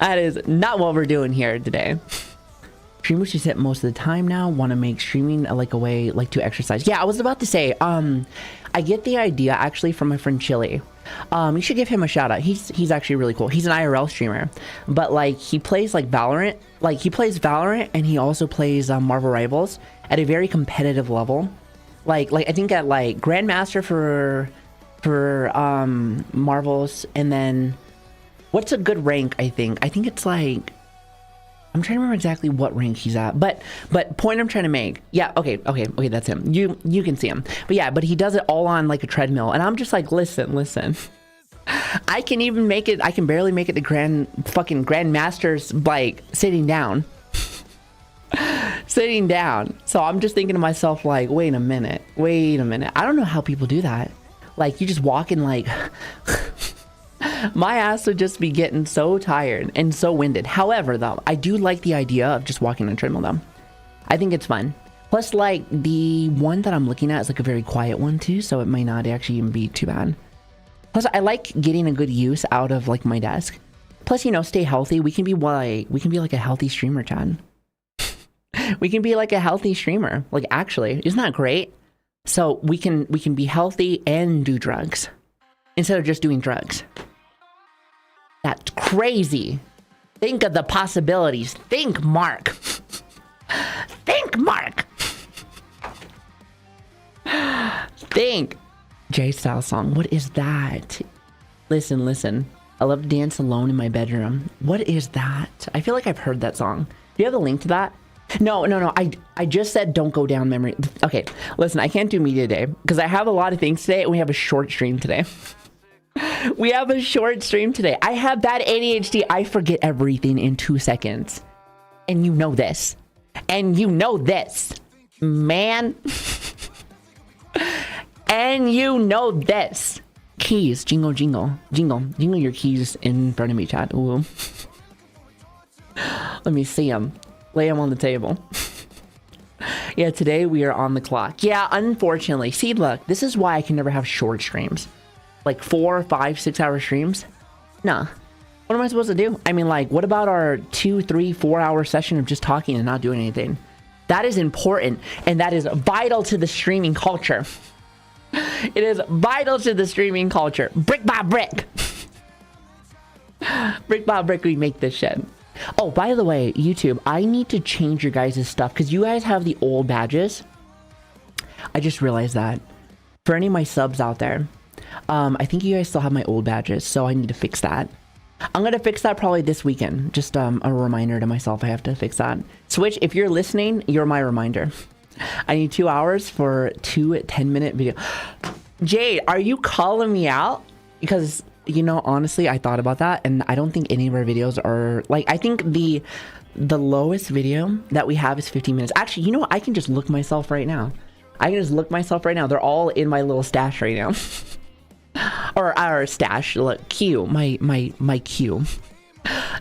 That is not what we're doing here today. Streamers should sit most of the time now. Want to make streaming like a way like to exercise. Yeah, I was about to say, I get the idea actually from my friend Chili. You should give him a shout out. He's actually really cool. He's an IRL streamer, but like he plays like Valorant. Like he plays Valorant and he also plays Marvel Rivals at a very competitive level. Like I think at like Grandmaster for Marvels, and then what's a good rank? I think it's like, I'm trying to remember exactly what rank he's at, but point I'm trying to make. Yeah, okay, that's him. You can see him. But yeah, but he does it all on like a treadmill, and I'm just like, listen. I can even make it. I can barely make it to Grandmasters like sitting down. So I'm just thinking to myself like, wait a minute. I don't know how people do that. Like you just walking like. My ass would just be getting so tired and so winded. However, though, I do like the idea of just walking on a treadmill, though. I think it's fun. Plus, like, the one that I'm looking at is, like, a very quiet one, too, so it might not actually even be too bad. Plus, I like getting a good use out of, like, my desk. Plus, you know, stay healthy. We can be like a healthy streamer, Chad. We can be like a healthy streamer. Like, actually, isn't that great? So we can be healthy and do drugs instead of just doing drugs. That's crazy. Think of the possibilities. Think, Mark. Think, Mark. Think. J-Style song. What is that? Listen, listen. I love to dance alone in my bedroom. What is that? I feel like I've heard that song. Do you have a link to that? No. I just said don't go down memory. Okay, listen, I can't do media today because I have a lot of things today and we have a short stream today. We have a short stream today. I have bad ADHD. I forget everything in 2 seconds. And you know this. And you know this, man. And you know this. Keys, jingle, jingle, jingle, jingle your keys in front of me, chat. Ooh. Let me see them. Lay them on the table. Yeah, today we are on the clock. Yeah, unfortunately. See, look, this is why I can never have short streams. Like 4, 5, 6 hour streams. Nah. What am I supposed to do? I mean, like, what about our 2, 3, 4 hour session of just talking and not doing anything? That is important, and that is vital to the streaming culture. It is vital to the streaming culture. Brick by brick. Brick by brick, we make this shit. Oh, by the way, YouTube, I need to change your guys' stuff because you guys have the old badges. I just realized that. For any of my subs out there, I think you guys still have my old badges, so I need to fix that. I'm going to fix that probably this weekend. Just a reminder to myself, I have to fix that. Switch, if you're listening, you're my reminder. I need 2 hours for 2 10-minute video. Jade, are you calling me out? Because, you know, honestly, I thought about that, and I don't think any of our videos are... Like, I think the lowest video that we have is 15 minutes. Actually, you know what? I can just look myself right now. I can just look myself right now. They're all in my little stash right now. Or our stash. Look, queue. My queue.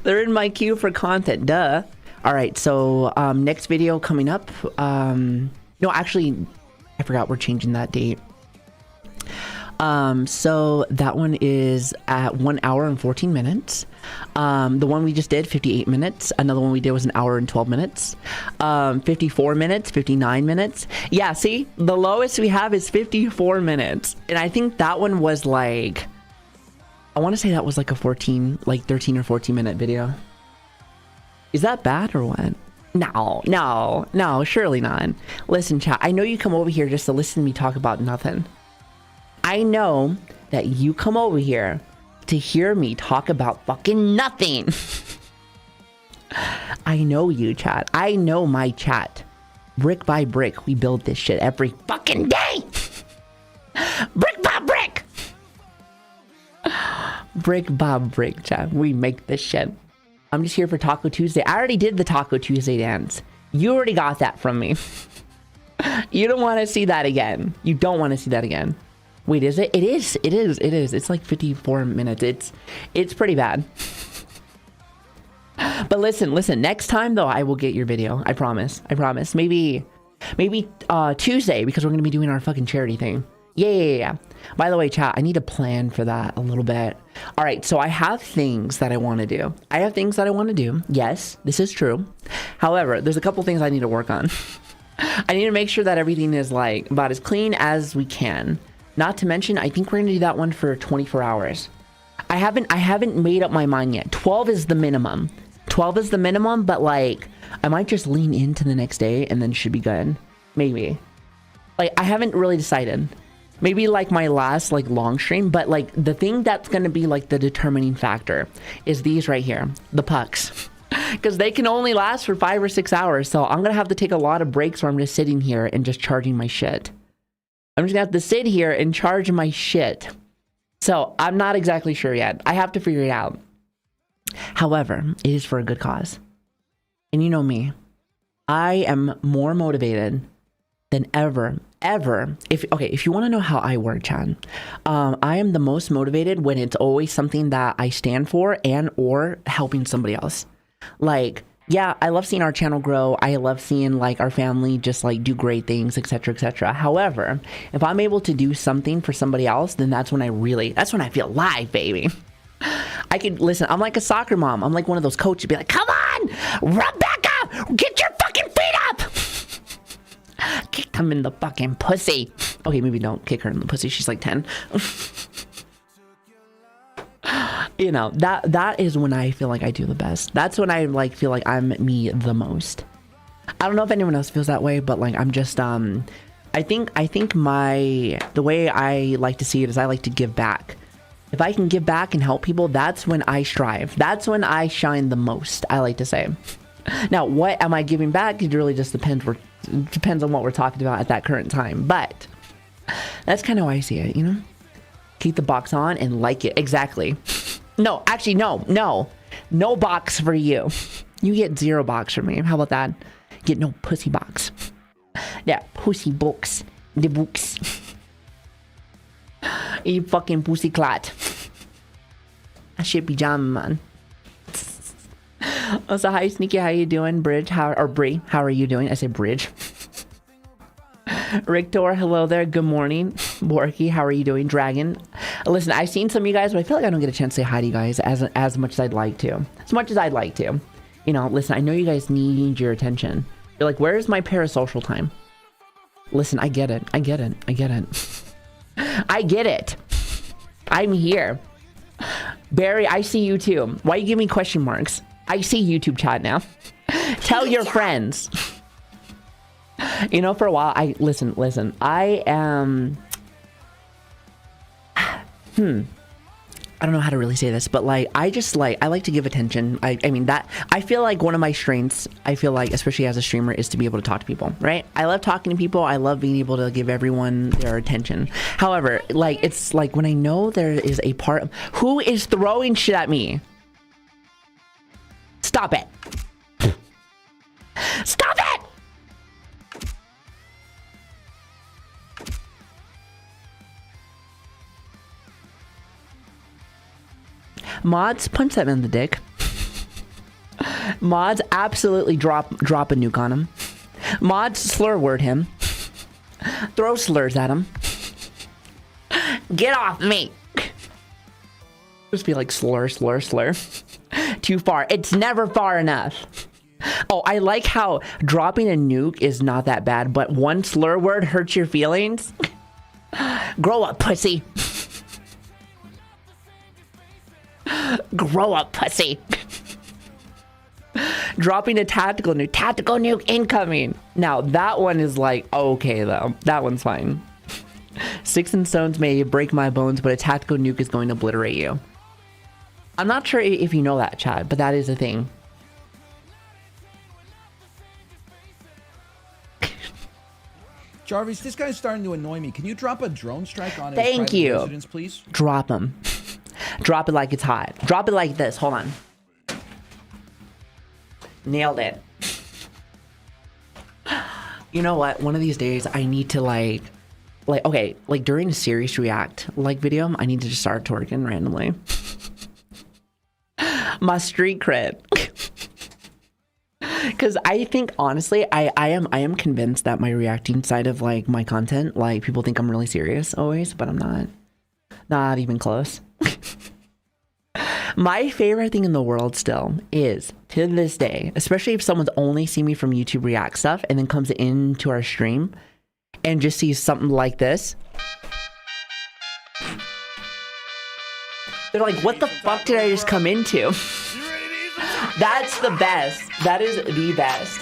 They're in my queue for content. Duh. All right, so next video coming up. No, actually, I forgot we're changing that date. So that one is at 1 hour and 14 minutes. The one we just did, 58 minutes. Another one we did was 1 hour and 12 minutes. 54 minutes, 59 minutes. Yeah, see, the lowest we have is 54 minutes. And I think that one was like, I want to say that was like a 13 or 14 minute video. Is that bad or what? No, surely not. Listen, chat, I know you come over here just to listen to me talk about nothing. I know that you come over here to hear me talk about fucking nothing. I know you, chat. I know my chat. Brick by brick, we build this shit every fucking day. Brick by brick. Brick by brick, chat. We make this shit. I'm just here for Taco Tuesday. I already did the Taco Tuesday dance. You already got that from me. You don't want to see that again. You don't want to see that again. Wait, is it? It is. It's like 54 minutes. It's pretty bad. But listen. Next time though, I will get your video. I promise. Maybe Tuesday, because we're gonna be doing our fucking charity thing. Yeah. By the way, chat, I need a plan for that a little bit. All right, so I have things that I want to do. Yes, this is true. However, there's a couple things I need to work on. I need to make sure that everything is like about as clean as we can. Not to mention, I think we're gonna do that one for 24 hours. I haven't made up my mind yet. 12 is the minimum. 12 is the minimum, but like I might just lean into the next day and then should be good. Maybe. Like I haven't really decided. Maybe like my last like long stream, but like the thing that's gonna be like the determining factor is these right here, the pucks. Because they can only last for 5 or 6 hours, so I'm gonna have to take a lot of breaks where I'm just sitting here and just charging my shit. I'm just gonna have to sit here and charge my shit. So I'm not exactly sure yet. I have to figure it out. However, it is for a good cause. And you know me, I am more motivated than ever. If you want to know how I work, Chan, I am the most motivated when it's always something that I stand for and or helping somebody else. Like, yeah, I love seeing our channel grow. I love seeing like our family just like do great things, etc., etc. However, if I'm able to do something for somebody else, then that's when I feel alive, baby. I could listen. I'm like a soccer mom. I'm like one of those coaches. Be like, come on, Rebecca, get your fucking feet up. Come in the fucking pussy. Okay, maybe don't kick her in the pussy. She's like 10. You know, that is when I feel like I do the best. That's when I like feel like I'm me the most. I don't know if anyone else feels that way, but like I'm just I think the way I like to see it is I like to give back. If I can give back and help people, that's when I strive. That's when I shine the most, I like to say. Now, what am I giving back? It really just depends on what we're talking about at that current time. But that's kind of how I see it, you know? Keep the box on and like it. Exactly. No, actually, no. No box for you. You get 0 box from me. How about that? Get no pussy box. That pussy box. The books. You fucking pussy clot. I should be jamming, man. Also, hi Sneaky, how you doing? Bridge, Bree, how are you doing? I say Bridge. Rictor, hello there. Good morning. Borky, how are you doing? Dragon. Listen, I've seen some of you guys, but I feel like I don't get a chance to say hi to you guys as much as I'd like to. As much as I'd like to. You know, listen, I know you guys need your attention. You're like, where's my parasocial time? Listen, I get it. I get it. I'm here. Barry, I see you too. Why you give me question marks? I see YouTube chat now. Tell your friends. You know, for a while, listen. I am... I don't know how to really say this, but like, I like to give attention. I mean, that, I feel like one of my strengths, I feel like, especially as a streamer, is to be able to talk to people, right? I love talking to people. I love being able to give everyone their attention. However, like, it's like when I know there is a part, who is throwing shit at me? Stop it. Stop it! Mods, punch that man in the dick. Mods, absolutely drop a nuke on him. Mods, slur word him. Throw slurs at him. Get off me. Just be like slur. Too far. It's never far enough. Oh, I like how dropping a nuke is not that bad, but one slur word hurts your feelings. Grow up, pussy. Grow up, pussy. Dropping a tactical nuke incoming. Now that one is like, okay though, that one's fine. Sticks and stones may break my bones, but a tactical nuke is going to obliterate you. I'm not sure if you know that, chat, but that is a thing. Jarvis, this guy's starting to annoy me. Can you drop a drone strike on his Thank private you. residence, please? Drop him. Drop it like it's hot. Drop it like this. Hold on. Nailed it. You know what? One of these days I need to like okay, like during a serious react like video, I need to just start twerking randomly. My street cred. Because I think honestly, I am convinced that my reacting side of like my content, like people think I'm really serious always, but I'm not even close. My favorite thing in the world still is, to this day, especially if someone's only seen me from YouTube React stuff and then comes into our stream and just sees something like this. They're like, what the fuck did I just come into? That's the best. That is the best.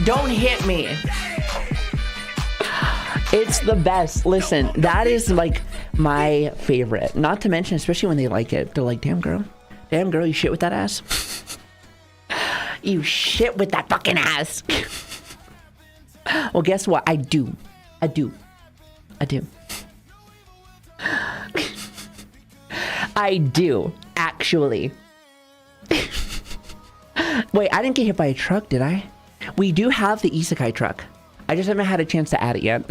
Don't hit me. It's the best. Listen, that is like my favorite. Not to mention, especially when they like it. They're like, damn girl, you shit with that ass. You shit with that fucking ass. Well, guess what? I do. I do, actually. Wait, I didn't get hit by a truck, did I? We do have the isekai truck. I just haven't had a chance to add it yet.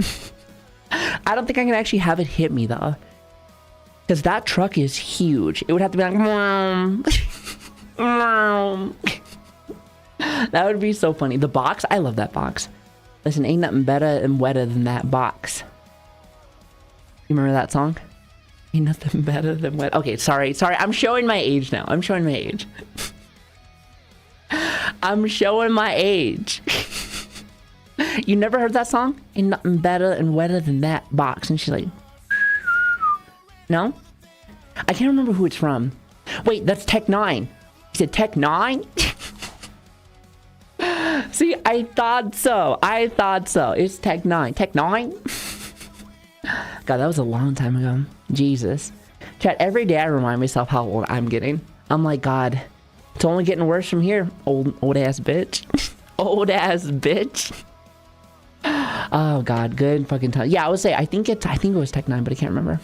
I don't think I can actually have it hit me though. Because that truck is huge. It would have to be like... That would be so funny. The box, I love that box. Listen, ain't nothing better and wetter than that box. You remember that song? Ain't nothing better than wet. Okay, sorry. I'm showing my age now. I'm showing my age. I'm showing my age. You never heard that song? Ain't nothing better and wetter than that box. And she's like, no? I can't remember who it's from. Wait, that's Tech 9. He said Tech 9? See, I thought so. It's Tech 9. Tech 9? God, that was a long time ago. Jesus. Chat, every day I remind myself how old I'm getting. I'm like, God, it's only getting worse from here. Old ass bitch. Old ass bitch. Oh God, good fucking time. Yeah, I would say I think it was Tech 9, but I can't remember.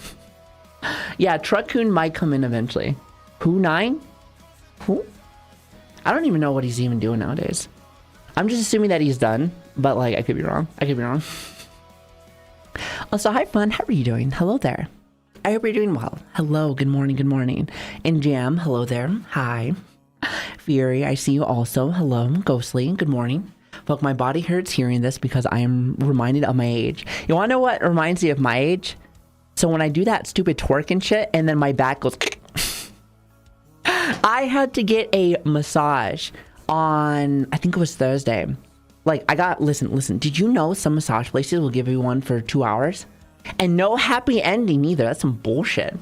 Yeah, Truckcoon might come in eventually. Who 9? Who? I don't even know what he's even doing nowadays. I'm just assuming that he's done, but like I could be wrong. Also, hi Fun, how are you doing? Hello there. I hope you're doing well. Hello, good morning. And Jam, hello there. Hi. Fury, I see you also. Hello. Ghostly, good morning. Fuck, my body hurts hearing this because I am reminded of my age. You wanna know what reminds me of my age? So when I do that stupid twerk and shit, and then my back goes... I had to get a massage on, I think it was Thursday. Like, I got, listen, did you know some massage places will give you one for 2 hours? And no happy ending either. That's some bullshit.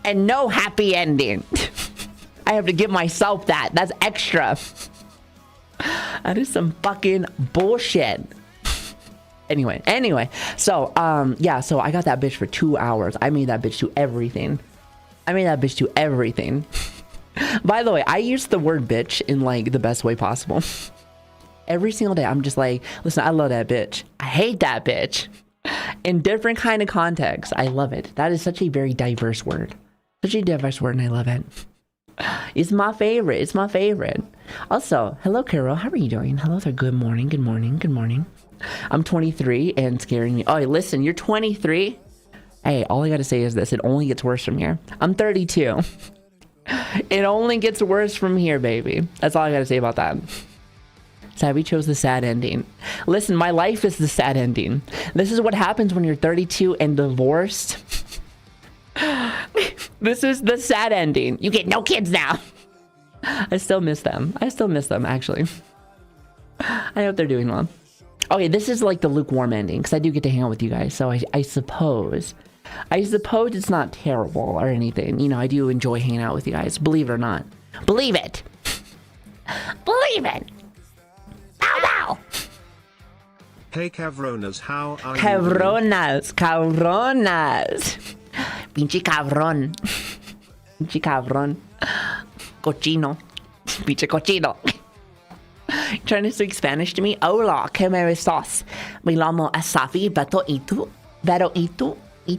And no happy ending. I have to give myself that. That's extra. That is some fucking bullshit. Anyway. So, yeah, so I got that bitch for 2 hours. I made that bitch do everything. By the way, I use the word bitch in like the best way possible. Every single day, I'm just like, listen, I love that bitch. I hate that bitch. In different kind of contexts. I love it. That is such a very diverse word. And I love it. It's my favorite. Also, hello, Carol. How are you doing? Hello there. Good morning. I'm 23 and scaring me. Oh, listen, you're 23? Hey, all I gotta say is this. It only gets worse from here. I'm 32. It only gets worse from here, baby. That's all I gotta say about that. Savi chose the sad ending. Listen, my life is the sad ending. This is what happens when you're 32 and divorced. This is the sad ending. You get no kids now. I still miss them, actually. I hope they're doing well. Okay, this is like the lukewarm ending, because I do get to hang out with you guys, so I suppose it's not terrible or anything. You know, I do enjoy hanging out with you guys, believe it or not. Believe it! Believe it! Ow! Hey Cavronas, how are you? Cabronas! Pinche cabron. Cochino. Pinche cochino. Trying to speak Spanish to me? Hola, ¿qué me estás? Me llamo Savi, ¿y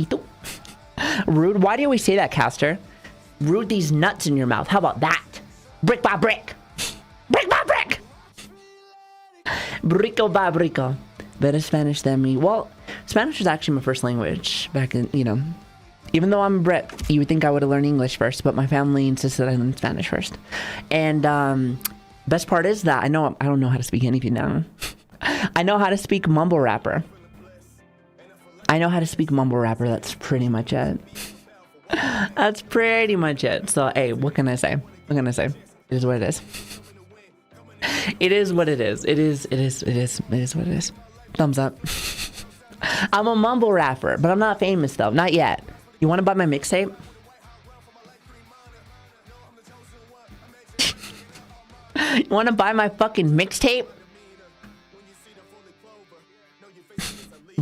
tú? Rude, why do you always say that, Caster? Rude these nuts in your mouth. How about that? Brick by brick. Brick by brick. Brico by brico. Better Spanish than me. Well, Spanish was actually my first language back in, you know. Even though I'm a Brit, you would think I would have learned English first, but my family insisted I learn Spanish first. And best part is that I don't know how to speak anything now. I know how to speak mumble rapper. That's pretty much it. So, hey, what can I say? It is what it is. It is what it is. Thumbs up. I'm a mumble rapper, but I'm not famous though. Not yet. You want to buy my mixtape? You want to buy my fucking mixtape?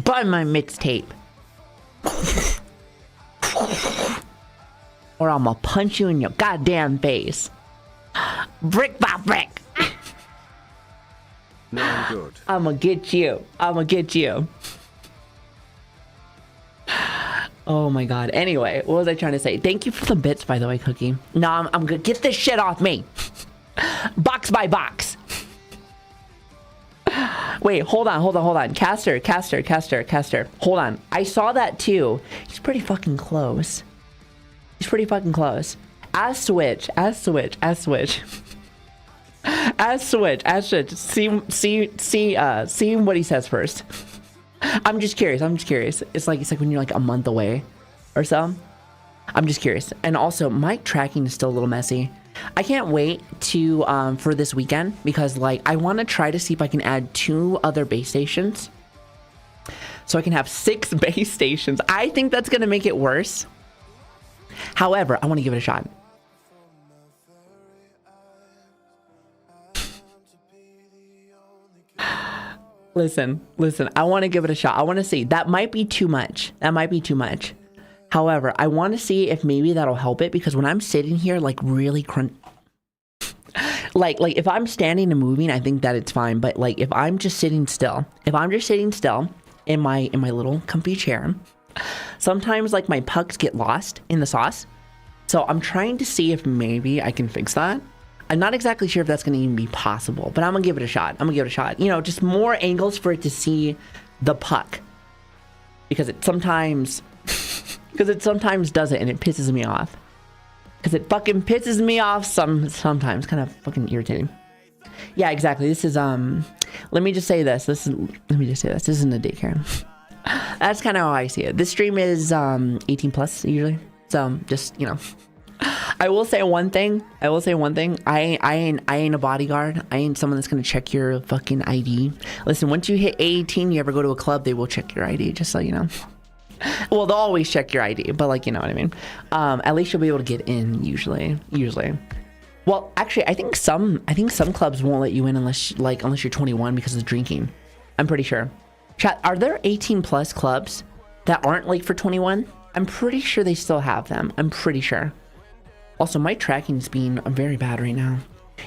Buy my mixtape. Or I'm gonna punch you in your goddamn face. Brick by brick. No, I'm good. I'm gonna get you. Oh my god. Anyway, what was I trying to say? Thank you for the bits, by the way, Cookie. No, I'm gonna get this shit off me. Box by box. Wait, hold on. Caster. Hold on. I saw that too. He's pretty fucking close. He's pretty fucking close. Ask Switch. Ask Switch. Ask Switch. Ask Switch. Ask Switch. See what he says first. I'm just curious. I'm just curious. It's like when you're like a month away or so. I'm just curious. And also, mic tracking is still a little messy. I can't wait to for this weekend because like I want to try to see if I can add 2 other base stations. So I can have 6 base stations. I think that's gonna make it worse. However, I want to give it a shot. Listen, I want to give it a shot. I want to see. That might be too much. That might be too much. However, I want to see if maybe that'll help it because when I'm sitting here like really like if I'm standing and moving, I think that it's fine. But like if I'm just sitting still, in my little comfy chair, sometimes like my pucks get lost in the sauce. So I'm trying to see if maybe I can fix that. I'm not exactly sure if that's going to even be possible, but I'm going to give it a shot. You know, just more angles for it to see the puck. Because it sometimes does it and it pisses me off. Because it fucking pisses me off sometimes. Kind of fucking irritating. Yeah, exactly. This is, let me just say this. This isn't a daycare. That's kind of how I see it. This stream is 18 plus usually. So just, you know. I will say one thing. I ain't a bodyguard. I ain't someone that's gonna check your fucking ID. Listen, once you hit 18, you ever go to a club, they will check your ID, just so you know. Well, they'll always check your ID, but like, you know what I mean. At least you'll be able to get in usually. Well, actually, I think some clubs won't let you in unless you're 21 because of drinking. I'm pretty sure. Chat, are there 18 plus clubs that aren't like for 21? I'm pretty sure they still have them. I'm pretty sure. Also, my tracking's being very bad right now.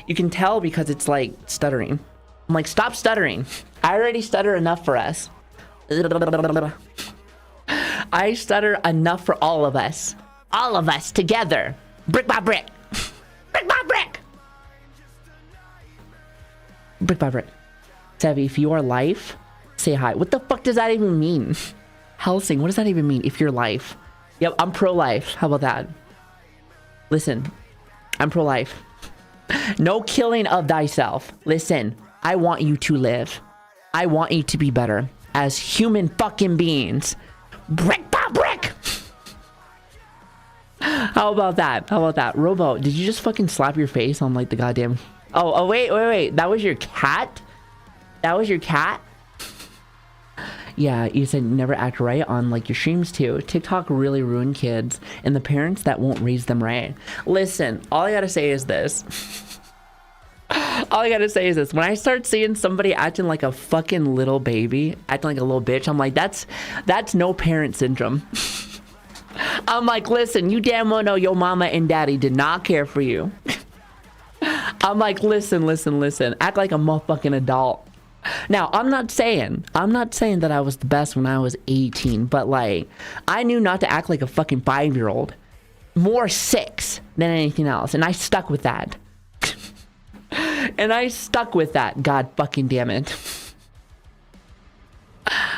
You can tell because it's like stuttering. I'm like, stop stuttering. I already stutter enough for us. I stutter enough for all of us. All of us together. Brick by brick. Brick by brick. Brick by brick. Savi, if you are life, say hi. What the fuck does that even mean? Helsing, what does that even mean? If you're life. Yep, I'm pro-life. How about that? Listen, I'm pro-life. No killing of thyself. Listen, I want you to live. I want you to be better as human fucking beings. Brick by brick. How about that? Robo, did you just fucking slap your face on like the goddamn... Oh, wait. That was your cat? Yeah, you said never act right on like your streams too. TikTok really ruined kids and the parents that won't raise them right. Listen, all I gotta say is this. When I start seeing somebody acting like a fucking little baby, acting like a little bitch, I'm like, that's no parent syndrome. I'm like, listen, you damn well know your mama and daddy did not care for you. I'm like, listen. Act like a motherfucking adult. Now, I'm not saying that I was the best when I was 18, but like, I knew not to act like a fucking 5-year-old. More 6 than anything else. And I stuck with that. God fucking damn it.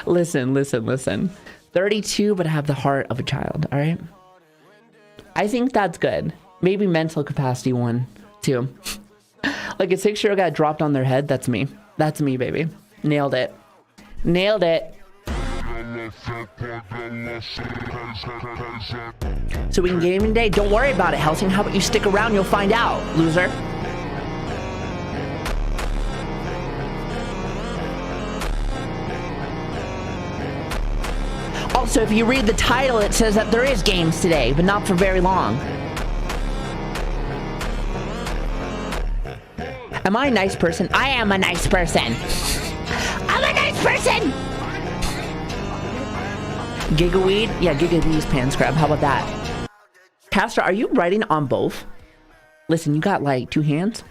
Listen. 32, but I have the heart of a child, all right? I think that's good. Maybe mental capacity 1, 2. Like a 6-year-old got dropped on their head, that's me. That's me, baby. Nailed it. So we can game today? Don't worry about it, Helsing. How about you stick around? You'll find out, loser. Also, if you read the title, it says that there is games today, but not for very long. Am I a nice person? I am a nice person. I'm a nice person. Gigaweed? Yeah, Gigaweed's pants grab. How about that? Castor, are you writing on both? Listen, you got like 2 hands?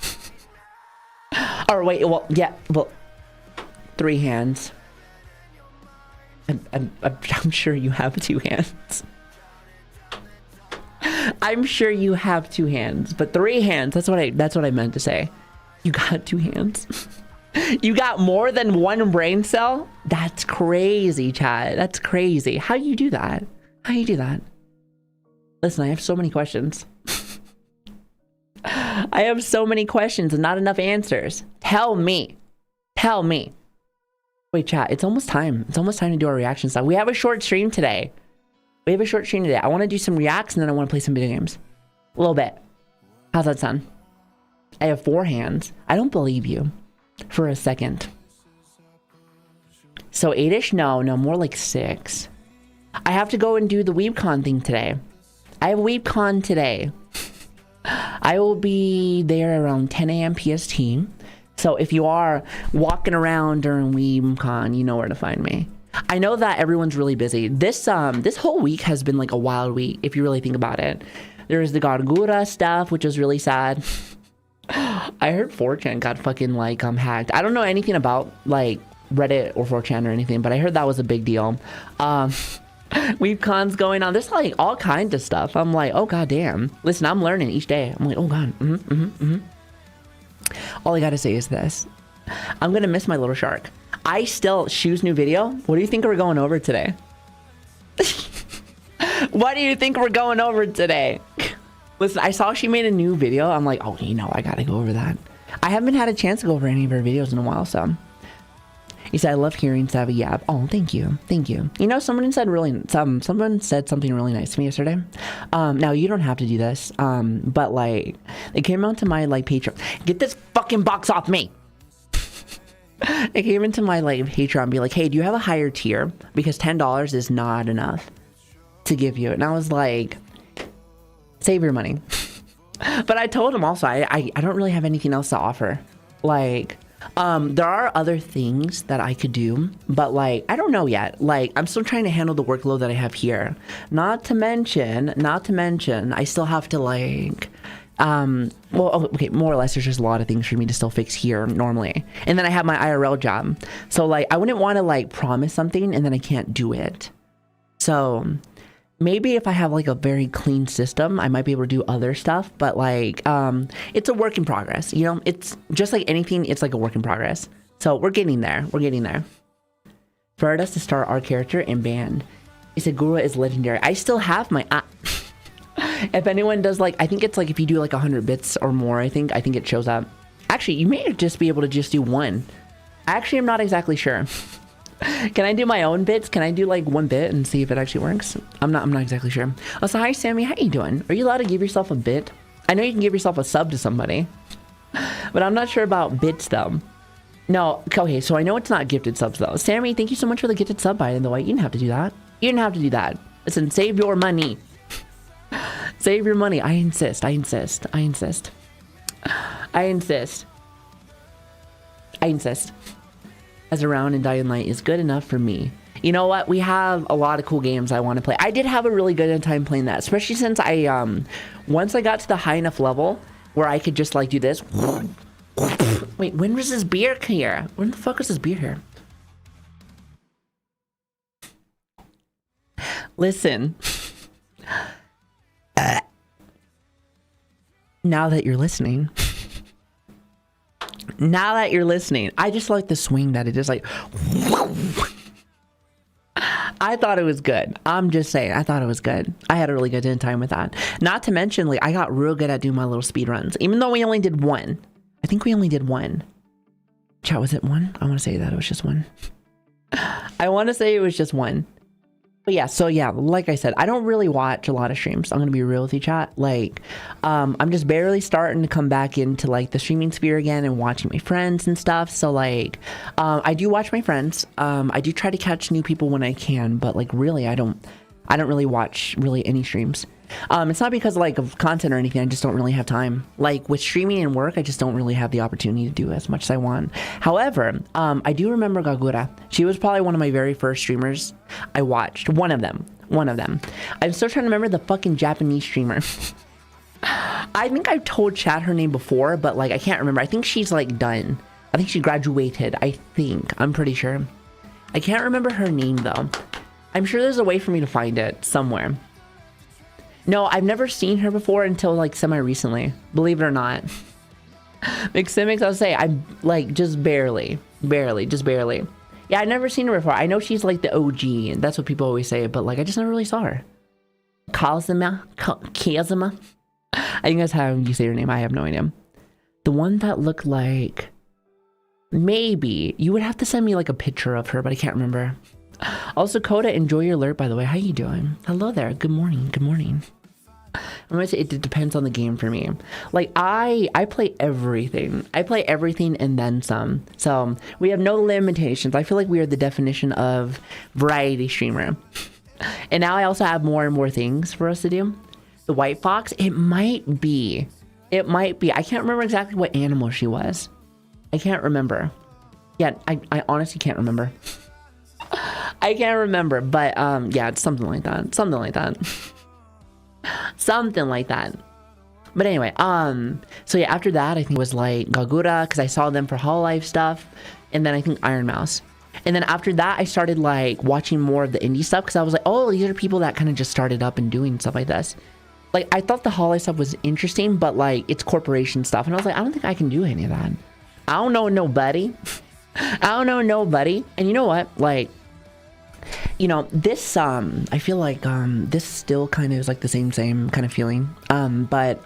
Or wait, well, yeah, well, 3 hands. I'm sure you have 2 hands. I'm sure you have 2 hands, but 3 hands. That's what I meant to say. You got 2 hands. You got more than 1 brain cell? That's crazy, Chad. That's crazy. How do you do that? Listen, I have so many questions. I have so many questions and not enough answers. Tell me. Tell me. Wait, chat, it's almost time. It's almost time to do our reaction stuff. We have a short stream today. We have a short stream today. I want to do some reacts and then I want to play some video games. A little bit. How's that sound? I have 4 hands. I don't believe you for a second. So 8-ish? No, more like 6. I have to go and do the WeebCon thing today. I have WeebCon today. I will be there around 10 a.m. PST. So if you are walking around during WeebCon, you know where to find me. I know that everyone's really busy. This whole week has been like a wild week, if you really think about it. There's the Gargura stuff, which was really sad. I heard 4chan got fucking like hacked. I don't know anything about like Reddit or 4chan or anything, but I heard that was a big deal. WeebCon's going on. There's like all kinds of stuff. I'm like, oh god damn. Listen, I'm learning each day. I'm like, oh god. All I gotta say is this. I'm gonna miss my little shark. Shoe's new video. What do you think we're going over today? What do you think we're going over today? Listen, I saw she made a new video. I'm like, oh, you know, I gotta go over that. I haven't had a chance to go over any of her videos in a while, so. He said, I love hearing Savi yap. Oh, thank you. Thank you. You know, someone said something really nice to me yesterday. Now, you don't have to do this, but, like, it came out to my, like, Patreon. Get this fucking box off me! It came into my, like, Patreon and be like, hey, do you have a higher tier? Because $10 is not enough to give you. And I was like, save your money. But I told him also, I don't really have anything else to offer. Like, there are other things that I could do, but like, I don't know yet. Like, I'm still trying to handle the workload that I have here. Not to mention, I still have to like, well, okay, more or less, there's just a lot of things for me to still fix here normally. And then I have my IRL job. So like, I wouldn't want to like promise something and then I can't do it. So maybe if I have like a very clean system, I might be able to do other stuff, but like, it's a work in progress, you know, it's just like anything. It's like a work in progress. So we're getting there. For us to start our character in band. He said, Gura is legendary. I still have my, if anyone does like, I think it's like, if you do like 100 bits or more, I think it shows up. Actually, you may just be able to just do one. Actually, I'm not exactly sure. Can I do my own bits? Can I do like 1 bit and see if it actually works? I'm not exactly sure. Oh, so hi Sammy, how you doing? Are you allowed to give yourself a bit? I know you can give yourself a sub to somebody, but I'm not sure about bits though. No, okay, so I know it's not gifted subs though. Sammy, thank you so much for the gifted sub, by the way. You didn't have to do that. You didn't have to do that. Listen, save your money. Save your money. I insist. As a round in Dying Light is good enough for me. You know what? We have a lot of cool games I want to play. I did have a really good time playing that, especially since I, once I got to the high enough level where I could just like do this. Wait, when was this beer here? When the fuck was this beer here? Listen. Now that you're listening, I just like the swing that it is like. I thought it was good. I'm just saying, I thought it was good. I had a really good time with that. Not to mention, like, I got real good at doing my little speed runs, even though we only did 1. I think we only did 1. Chat, was it 1? I want to say that it was just 1. I want to say it was just 1. But yeah, so yeah, like I said, I don't really watch a lot of streams. I'm gonna be real with you, chat. Like, I'm just barely starting to come back into like the streaming sphere again and watching my friends and stuff. So like, I do watch my friends. I do try to catch new people when I can, but like really, I don't really watch really any streams. It's not because like of content or anything. I just don't really have time. Like with streaming and work, I just don't really have the opportunity to do as much as I want. However, I do remember Gagura. She was probably one of my very first streamers I watched. One of them. I'm still trying to remember the fucking Japanese streamer. I think I've told chat her name before, but like I can't remember. I think she's like done. I think she graduated. I'm pretty sure. I can't remember her name though. I'm sure there's a way for me to find it somewhere. No, I've never seen her before until like semi-recently, believe it or not. Miximics, I'll say, I'm like just barely. Yeah, I've never seen her before. I know she's like the OG, and that's what people always say, but like I just never really saw her. Kazuma? Kazuma? I think that's how you say her name. I have no idea. The one that looked like... Maybe. You would have to send me like a picture of her, but I can't remember. Also, Coda, enjoy your alert, by the way. How you doing? Hello there. Good morning. Good morning. I'm gonna say it depends on the game for me. Like, I play everything. I play everything and then some. So, we have no limitations. I feel like we are the definition of variety streamer. And now I also have more and more things for us to do. The white fox, it might be. It might be. I can't remember exactly what animal she was. I can't remember. Yeah, I honestly can't remember. I can't remember, but yeah, it's something like that. Something like that. Something like that. But anyway, so yeah, after that, I think it was like Gagura, because I saw them for Hololive stuff, and then I think Iron Mouse. And then after that, I started like watching more of the indie stuff, because I was like, oh, these are people that kind of just started up and doing stuff like this. Like, I thought the Hololive stuff was interesting, but like, it's corporation stuff, and I was like, I don't think I can do any of that. I don't know nobody. I don't know nobody. And you know what? Like, you know, this, I feel like, this still kind of is like the same kind of feeling. But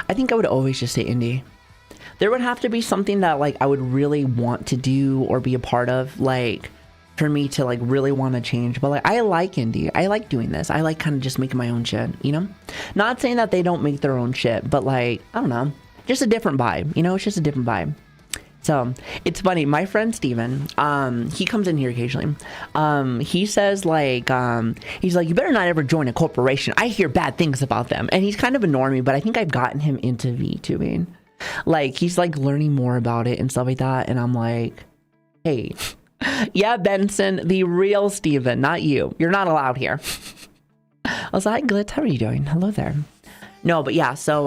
I think I would always just say indie. There would have to be something that like I would really want to do or be a part of, like, for me to like really want to change. But like, I like indie. I like doing this. I like kind of just making my own shit, you know? Not saying that they don't make their own shit, but like, I don't know. Just a different vibe, you know? It's just a different vibe. So it's funny, my friend Steven, he comes in here occasionally. He says like, he's like, you better not ever join a corporation. I hear bad things about them. And he's kind of ignoring me, but I think I've gotten him into VTubing. Like, he's like learning more about it and stuff like that. And I'm like, hey, yeah, Benson, the real Steven, not you. You're not allowed here. I was like, hi, Glitz, how are you doing? Hello there. No, but yeah, so,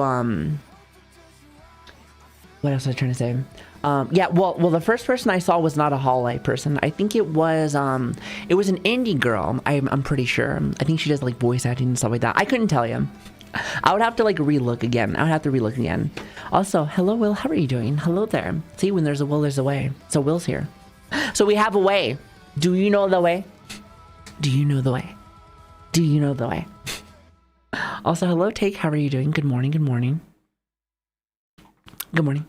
what else was I trying to say? Yeah, well, the first person I saw was not a Hololive person. I think it was an indie girl. I'm pretty sure. I think she does like voice acting and stuff like that. I couldn't tell you. I would have to like relook again. Also, hello, Will. How are you doing? Hello there. See, when there's a will, there's a way. So Will's here. So we have a way. Do you know the way? Do you know the way? Do you know the way? Also, hello, Take. How are you doing? Good morning. Good morning. Good morning.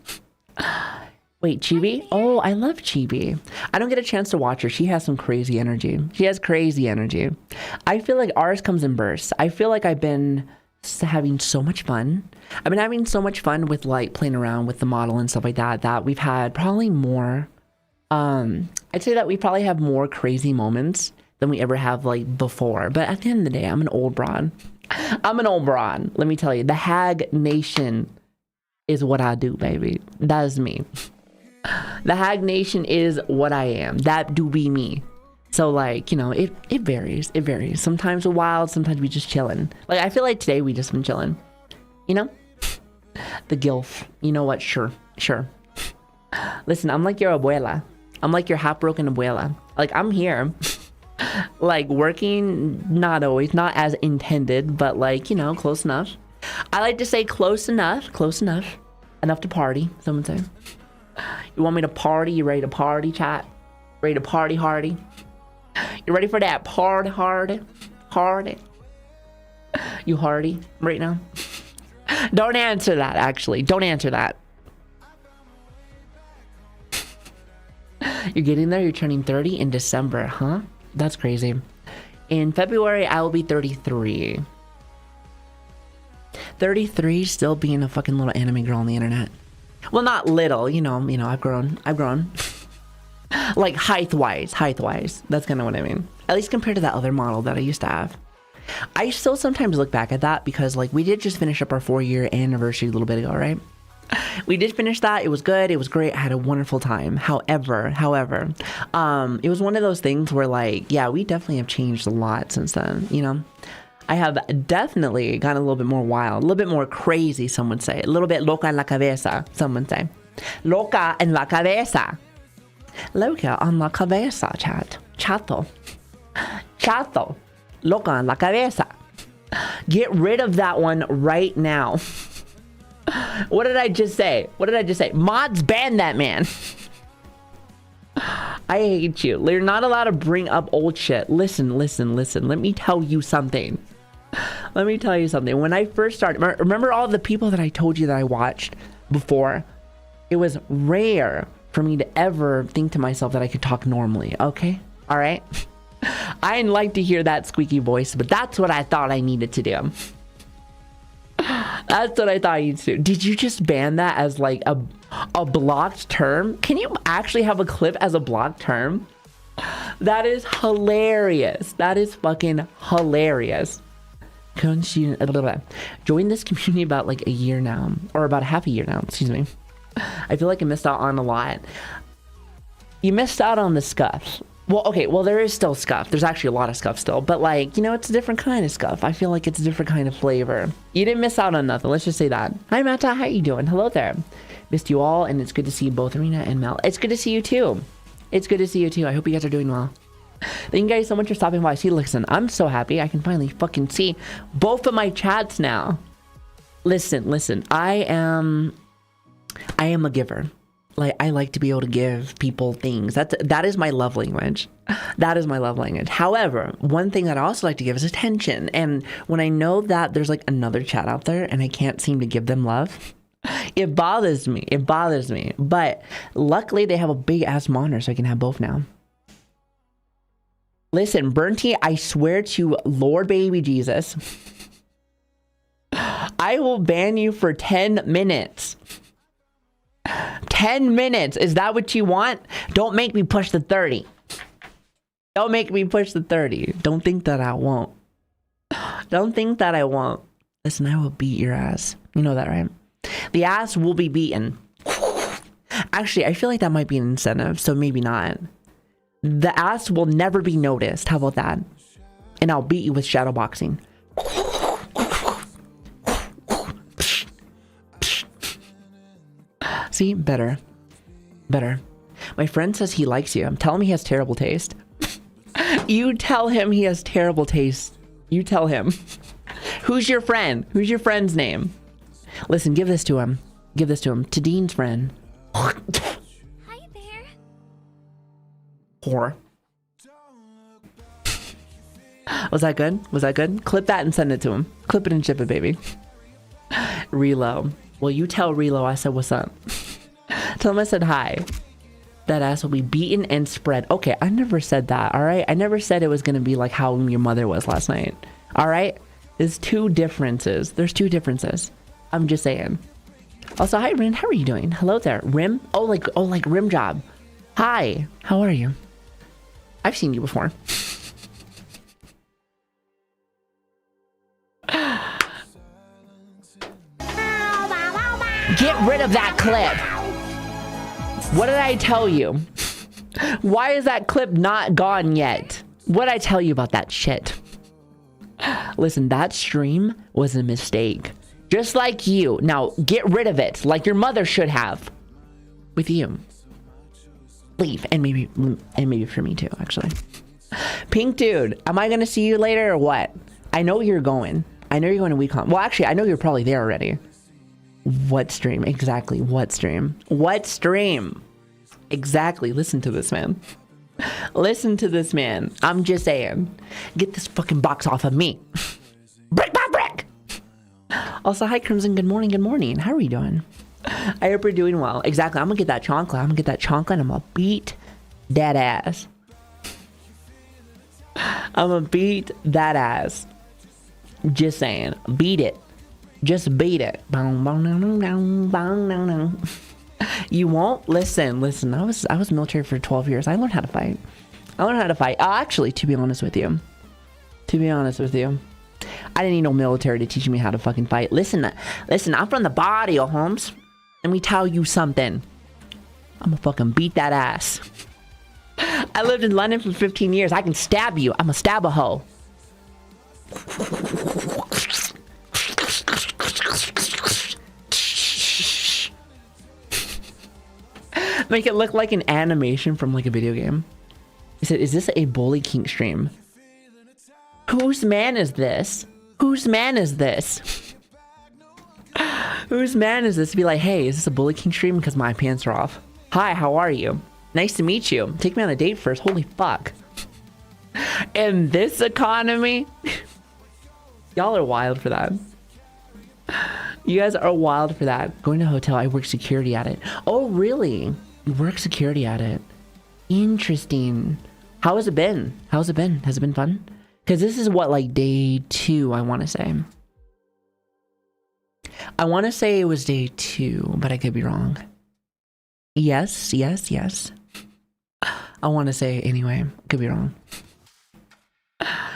Wait, Chibi? Oh, I love Chibi. I don't get a chance to watch her. She has some crazy energy. She has crazy energy. I feel like ours comes in bursts. I feel like I've been having so much fun. I've been having so much fun with like playing around with the model and stuff like that, that we've had probably more, I'd say that we probably have more crazy moments than we ever have like before. But at the end of the day, I'm an old broad. I'm an old broad. Let me tell you, the Hag Nation is what I do, baby. That is me. The Hag Nation is what I am. That do be me. So like, you know, it varies. It varies. Sometimes we're wild, sometimes we just chilling. Like, I feel like today we just been chilling. You know? The gilf. You know what? Sure. Listen, I'm like your abuela. I'm like your half-broken abuela. Like, I'm here. Like, working, not always, not as intended, but like, you know, close enough. I like to say close enough. Enough to party, someone say. You want me to party? You ready to party, chat? Ready to party hardy? You ready for that party hardy? You hardy right now? Don't answer that, actually. Don't answer that. You're getting there? You're turning 30 in December, huh? That's crazy. In February, I will be 33. 33, still being a fucking little anime girl on the internet. Well, not little, you know, I've grown. Like, height-wise. That's kind of what I mean. At least compared to that other model that I used to have. I still sometimes look back at that because, like, we did just finish up our 4-year anniversary a little bit ago, right? We did finish that. It was good. It was great. I had a wonderful time. However, it was one of those things where, like, yeah, we definitely have changed a lot since then, you know? I have definitely gotten a little bit more wild, a little bit more crazy, some would say. A little bit loca en la cabeza, some would say. Loca en la cabeza. Loca en la cabeza, chat. Chato. Loca en la cabeza. Get rid of that one right now. What did I just say? Mods ban that man. I hate you. You're not allowed to bring up old shit. Listen. Let me tell you something. Let me tell you something. When I first started, remember all the people that I told you that I watched before? It was rare for me to ever think to myself that I could talk normally, okay? All right? I didn't like to hear that squeaky voice, but that's what I thought I needed to do. That's what I thought you'd do. Did you just ban that as like a blocked term? Can you actually have a clip as a blocked term? That is hilarious. That is fucking hilarious. Joined this community about like a year now, or about half a year now, excuse me. I feel like I missed out on a lot. You missed out on the scuff. Well, okay, well, there is still scuff. There's actually a lot of scuff still, but like, you know, it's a different kind of scuff. I feel like it's a different kind of flavor. You didn't miss out on nothing. Let's just say that. Hi, Mata. How you doing? Hello there. Missed you all, and it's good to see both Arena and Mel. It's good to see you too. It's good to see you too. I hope you guys are doing well. Thank you guys so much for stopping by. See, listen, I'm so happy I can finally fucking see both of my chats now. Listen, I am a giver. Like, I like to be able to give people things. That is my love language. That is my love language. However, one thing that I also like to give is attention. And when I know that there's like another chat out there and I can't seem to give them love, it bothers me. It bothers me. But luckily they have a big ass monitor so I can have both now. Listen, Burnty, I swear to Lord baby Jesus, I will ban you for 10 minutes. 10 minutes. Is that what you want? Don't make me push the 30. Don't make me push the 30. Don't think that I won't. Don't think that I won't. Listen, I will beat your ass. You know that, right? The ass will be beaten. Actually, I feel like that might be an incentive, so maybe not. The ass will never be noticed. How about that? And I'll beat you with shadow boxing. See? Better. My friend says he likes you. Tell him he has terrible taste. You tell him he has terrible taste. You tell him. Who's your friend? Who's your friend's name? Listen, give this to him. Give this to him. To Dean's friend. Hi there. Whore. Was that good? Was that good? Clip that and send it to him. Clip it and ship it, baby. Relo. Well, you tell Relo I said what's up. Tell him I said hi. That ass will be beaten and spread. Okay, I never said that, all right? I never said it was going to be like how your mother was last night, all right? There's two differences. There's two differences. I'm just saying. Also, hi, Rin. How are you doing? Hello there. Rim? Oh, like Rim Job. Hi. How are you? I've seen you before. Get rid of that clip. What did I tell you? Why is that clip not gone yet? What did I tell you about that shit? Listen, that stream was a mistake. Just like you. Now, get rid of it. Like your mother should have. With you. Leave. And maybe for me too, actually. Pink Dude, am I going to see you later or what? I know you're going. I know you're going to WeCon. Well, actually, I know you're probably there already. What stream? Exactly. What stream? What stream? Exactly. Listen to this, man. Listen to this, man. I'm just saying. Get this fucking box off of me. Brick by brick. Also, hi, Crimson. Good morning. Good morning. How are you doing? I hope you're doing well. Exactly. I'm going to get that chocolate. I'm going to get that chocolate. I'm going to beat that ass. I'm going to beat that ass. Just saying. Beat it. Just beat it. You won't? Listen. I was military for 12 years. I learned how to fight. Actually, to be honest with you. I didn't need no military to teach me how to fucking fight. Listen, I'm from the body, Holmes. Let me tell you something. I'm gonna fucking beat that ass. I lived in London for 15 years. I can stab you. I'm a stab a hoe. Make it look like an animation from like a video game. He said, is this a Bully Kink stream? Whose man is this? Whose man is this? Whose man is this to be like, hey, is this a Bully King stream? Because my pants are off. Hi, how are you? Nice to meet you. Take me on a date first. Holy fuck. In this economy? Y'all are wild for that. You guys are wild for that. Going to a hotel, I work security at it. Oh, really? You work security at it. Interesting. How has it been? How's it been? Has it been fun? Because this is what, like day 2, I want to say. I want to say it was day 2, but I could be wrong. Yes. I want to say anyway. Could be wrong.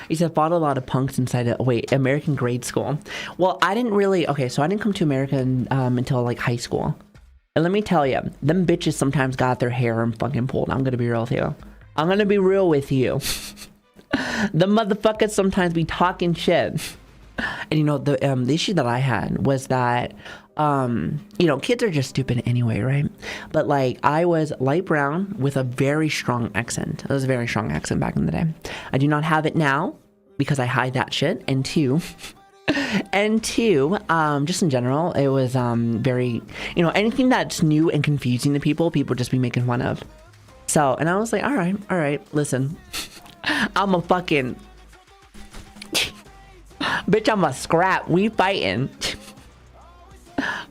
He said, fought a lot of punks inside of, wait, American grade school. Well, I didn't really, okay, so I didn't come to America until like high school. And let me tell you, them bitches sometimes got their hair and fucking pulled. I'm gonna be real with you. I'm gonna be real with you. The motherfuckers sometimes be talking shit. And you know, the issue that I had was that, you know, kids are just stupid anyway, right? But like, I was light brown with a very strong accent. It was a very strong accent back in the day. I do not have it now because I hide that shit. And two, just in general, it was very, you know, anything that's new and confusing to people just be making fun of. So, and I was like, all right, listen, I'm a fucking bitch, I'm a scrap. We fighting.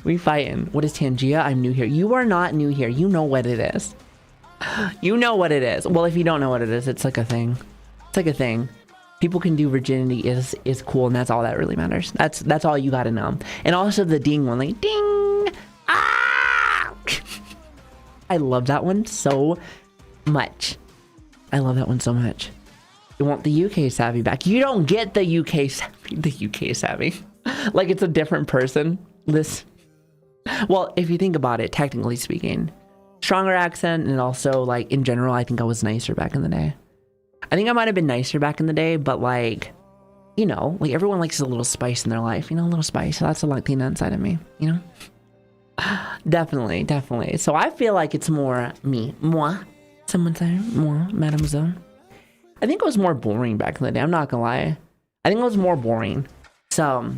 We fighting. What is Tangia? I'm new here. You are not new here. You know what it is. You know what it is. Well, if you don't know what it is, it's like a thing. It's like a thing. People can do virginity is cool, and that's all that really matters. That's all you gotta know. And also the ding one, like ding. Ah! I love that one so much. I love that one so much. You want the UK Savi back. You don't get the UK Savi. The UK Savi. Like it's a different person. This. Well, if you think about it, technically speaking, stronger accent, and also like in general, I think I was nicer back in the day. I think I might have been nicer back in the day, but like, you know, like everyone likes a little spice in their life, you know, a little spice. So that's a Latina inside of me, you know? Definitely. So I feel like it's more me. Moi. Someone say moi, mademoiselle. I think it was more boring back in the day. I'm not gonna lie. I think it was more boring. So,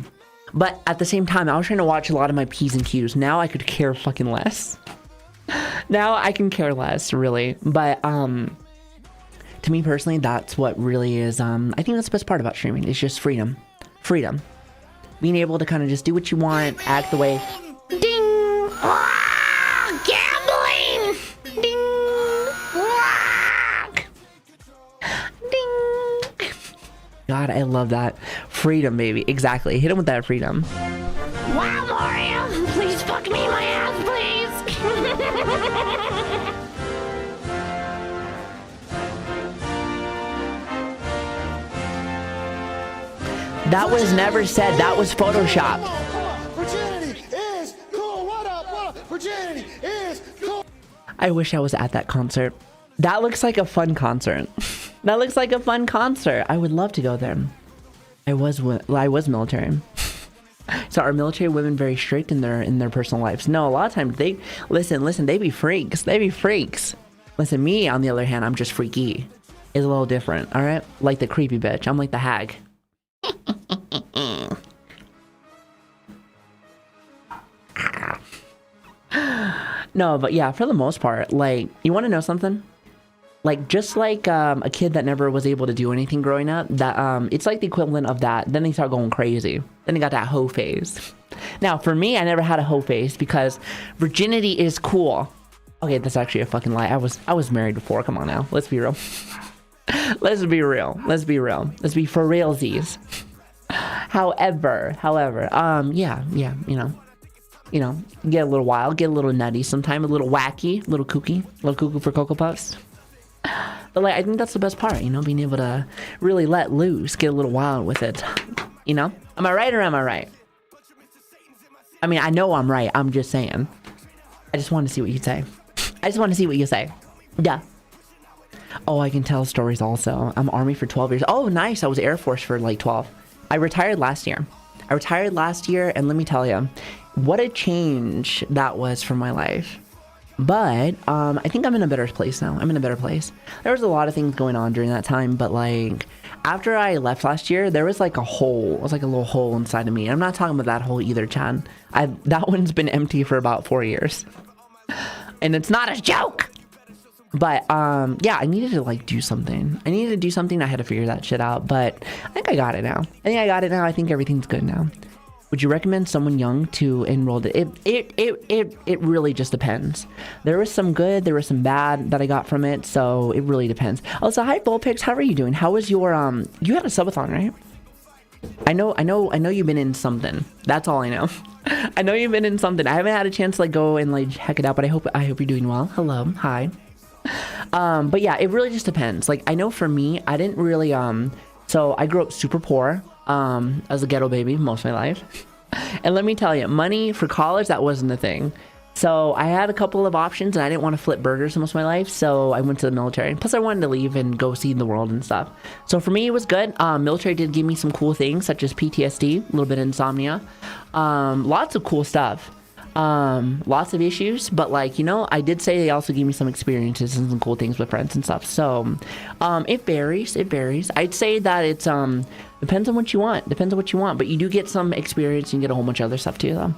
but at the same time, I was trying to watch a lot of my P's and Q's. Now I could care fucking less. Now I can care less, really. But, to me personally, that's what really is, I think that's the best part about streaming. It's just freedom. Freedom. Being able to kind of just do what you want, act the way. Ding! Ah, gambling! Ding! Rock! Ding! God, I love that. Freedom, baby. Exactly. Hit him with that freedom. Wow, Mario! Please fuck me in my ass, please! That was never said. That was Photoshop. Virginity is cool. What up? Virginity is cool. I wish I was at that concert. That looks like a fun concert. That looks like a fun concert. I would love to go there. I was military. So are military women very strict in their personal lives? No, a lot of times they listen, they be freaks. They be freaks. Listen, me on the other hand, I'm just freaky. It's a little different, all right? Like the creepy bitch. I'm like the hag. No, but yeah, for the most part, like, you want to know something? Like, just like a kid that never was able to do anything growing up, that it's like the equivalent of that. Then they start going crazy. Then they got that hoe phase. Now, for me, I never had a hoe phase because virginity is cool. Okay, that's actually a fucking lie. I was married before. Come on now, let's be real. Let's be real. Let's be real. Let's be for realsies. However, yeah, you know, get a little wild, get a little nutty, sometime a little wacky, a little cuckoo for Cocoa Puffs. But like, I think that's the best part, you know, being able to really let loose, get a little wild with it. You know, am I right or am I right? I mean, I know I'm right. I'm just saying. I just want to see what you say. Yeah. Oh, I can tell stories also. I'm Army for 12 years. Oh, nice. I was Air Force for like 12. I retired last year. And let me tell you, what a change that was for my life. But I think I'm in a better place now. There was a lot of things going on during that time, but like after I left last year, there was like a hole. It was like a little hole inside of me. I'm not talking about that hole either, Chan. That one's been empty for about 4 years. And it's not a joke. But yeah, I needed to like do something. I had to figure that shit out, but I think I got it now. I think everything's good now. Would you recommend someone young to enroll? It really just depends. There was some good, there was some bad that I got from it, so it really depends. Also, hi Bullpix, how are you doing? How was your you had a subathon, right? I know you've been in something. That's all I know. I know you've been in something. I haven't had a chance to like go and like check it out, but I hope you're doing well. Hello, hi. But yeah, it really just depends. Like I know for me, I didn't really so I grew up super poor as a ghetto baby most of my life. And let me tell you, money for college, that wasn't the thing. So I had a couple of options and I didn't want to flip burgers most of my life, so I went to the military. Plus I wanted to leave and go see the world and stuff. So for me it was good. Military did give me some cool things such as PTSD, a little bit of insomnia, lots of cool stuff, lots of issues, but like, you know, I did say they also gave me some experiences and some cool things with friends and stuff. So it varies. I'd say that it's depends on what you want, but you do get some experience and you get a whole bunch of other stuff too though.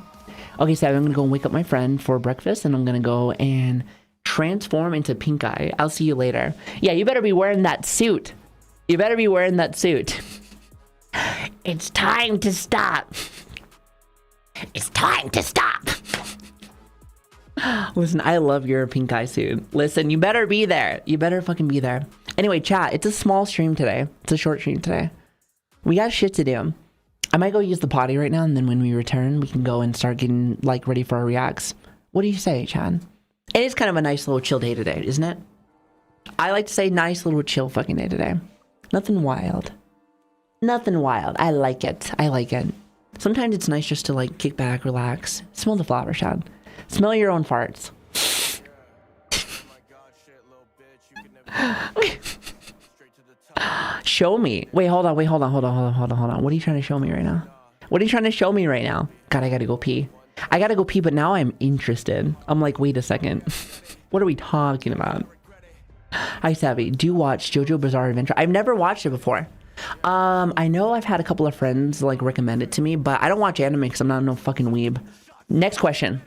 Okay, so I'm gonna go and wake up my friend for breakfast, and I'm gonna go and transform into Pink Eye. I'll see you later. Yeah, you better be wearing that suit. It's time to stop. Listen, I love your Pink Eye suit. Listen, you better be there. You better fucking be there. Anyway, chat, it's a small stream today. It's a short stream today. We got shit to do. I might go use the potty right now, and then when we return, we can go and start getting like ready for our reacts. What do you say, Chad? It is kind of a nice little chill day today, isn't it? I like to say nice little chill fucking day today. Nothing wild. I like it. Sometimes it's nice just to like kick back, relax. Smell the flowers, Chad. Smell your own farts. Show me. Wait, hold on. What are you trying to show me right now? God, I gotta go pee. But now I'm interested. I'm like, wait a second. What are we talking about? Hi, Savi. Do you watch JoJo Bizarre Adventure? I've never watched it before. I know I've had a couple of friends like recommend it to me, but I don't watch anime because I'm not no fucking weeb. Next question.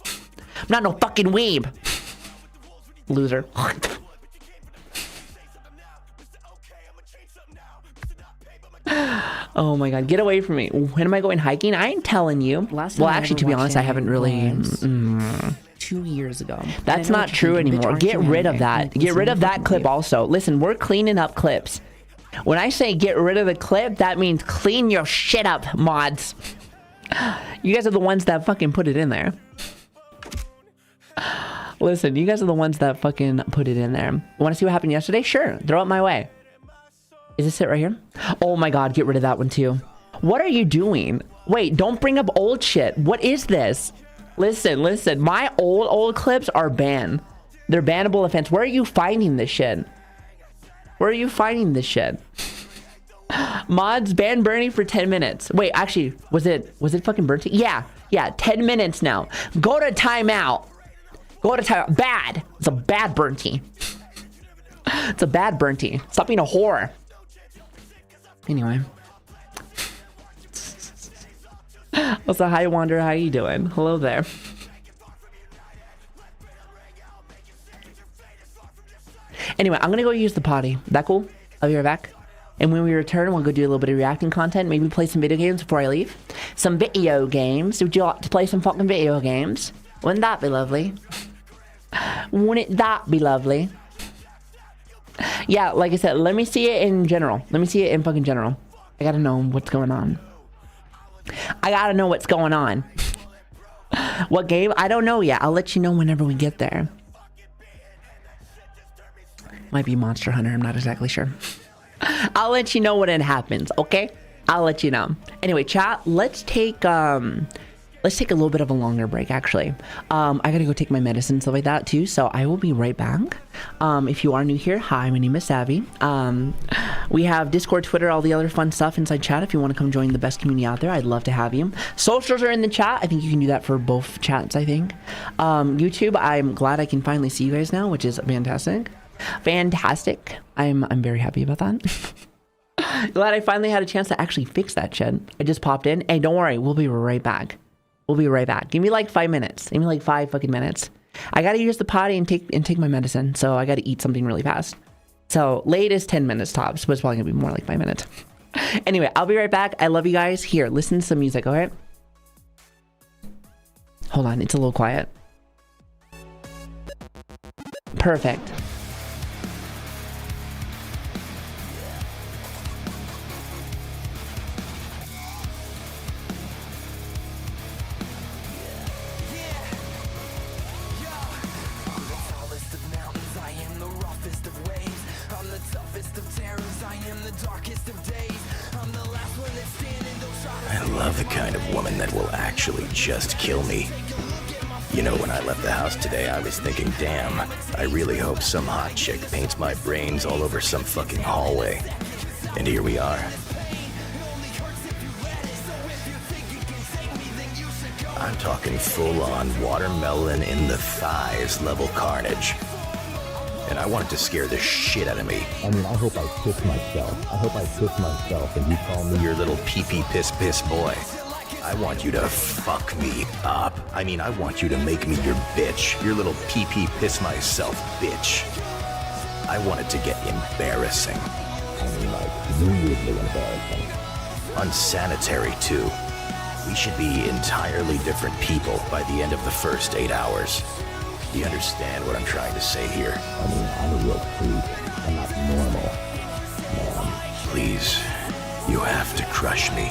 I'm not no fucking weeb. Loser. Oh my god, get away from me. When am I going hiking? I ain't telling you. Well, actually, to be honest, I haven't really 2 years ago. That's not true anymore. Get rid of that. Get rid of that clip also. Listen, we're cleaning up clips. When I say get rid of the clip, that means clean your shit up, mods. You guys are the ones that fucking put it in there. Listen, you guys are the ones that fucking put it in there. Want to see what happened yesterday? Sure, throw it my way. Is this it right here? Oh my god, get rid of that one too. What are you doing? Wait, don't bring up old shit. What is this? Listen. My old clips are banned. They're bannable offense. Where are you finding this shit? Mods ban Bernie for 10 minutes. Wait, actually, was it fucking Bernie? Yeah, 10 minutes now. Go to timeout. Bad. It's a bad Bernie. Stop being a whore. Anyway. Also, hi Wander, how you doing? Hello there. Anyway, I'm gonna go use the potty. That cool? I'll be right back. And when we return, we'll go do a little bit of reacting content. Maybe play some video games before I leave. Some video games. Would you like to play some fucking video games? Wouldn't that be lovely? Yeah, like I said, let me see it in general. Fucking general. I gotta know what's going on. What game? I don't know yet. I'll let you know whenever we get there. Might be Monster Hunter. I'm not exactly sure. I'll let you know when it happens, okay? I'll let you know. Anyway, chat, let's take a little bit of a longer break, actually. I gotta go take my medicine and stuff like that, too, so I will be right back. If you are new here, hi, my name is Savi. We have Discord, Twitter, all the other fun stuff inside chat. If you want to come join the best community out there, I'd love to have you. Socials are in the chat. I think you can do that for both chats, I think. YouTube, I'm glad I can finally see you guys now, which is fantastic. I'm very happy about that. Glad I finally had a chance to actually fix that shit. I just popped in. Hey, don't worry, we'll be right back. Give me like 5 minutes. Give me like 5 fucking minutes. I gotta use the potty and take my medicine, so I gotta eat something really fast. So late is 10 minutes tops, but it's probably gonna be more like 5 minutes. Anyway, I'll be right back. I love you guys. Here, listen to some music, all right? Hold on, it's a little quiet. Perfect. I love the kind of woman that will actually just kill me. You know, when I left the house today, I was thinking, damn, I really hope some hot chick paints my brains all over some fucking hallway. And here we are. I'm talking full-on watermelon in the thighs level carnage. And I wanted to scare the shit out of me. I mean, I hope I piss myself. I hope I piss myself and you call me Your little pee-pee piss boy. I want you to fuck me up. I mean, I want you to make me your bitch. Your little pee-pee piss myself bitch. I want it to get embarrassing. I mean, like, weirdly embarrassing. Unsanitary, too. We should be entirely different people by the end of the first 8 hours. Do you understand what I'm trying to say here? I mean, I'm a real freak. I'm not normal. Man. Please, you have to crush me.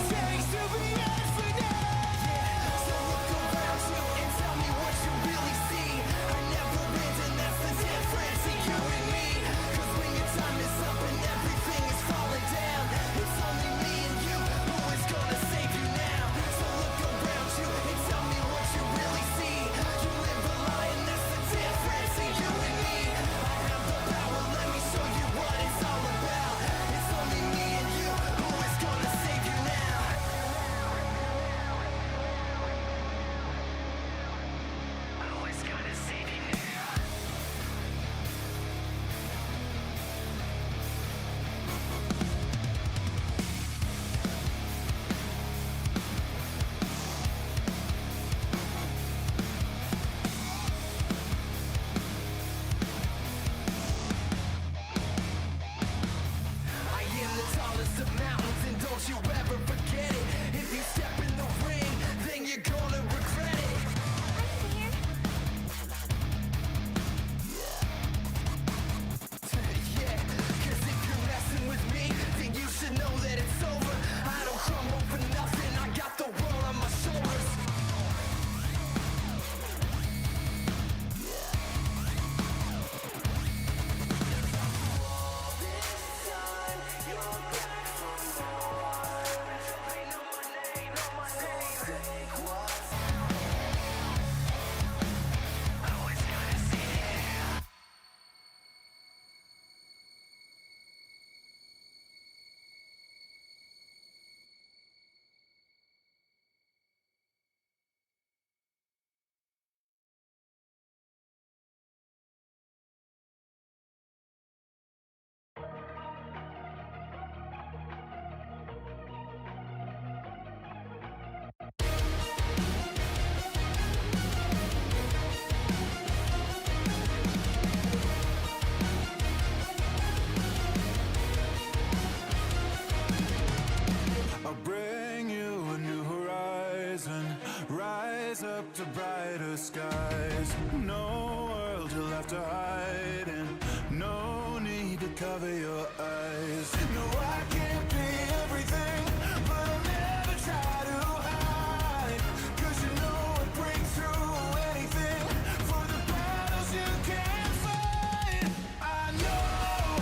Up to brighter skies. No world you'll have to hide in. No need to cover your eyes. No, I can't be everything, but I'll never try to hide. 'Cause you know it breaks through anything for the battles you can't fight. I know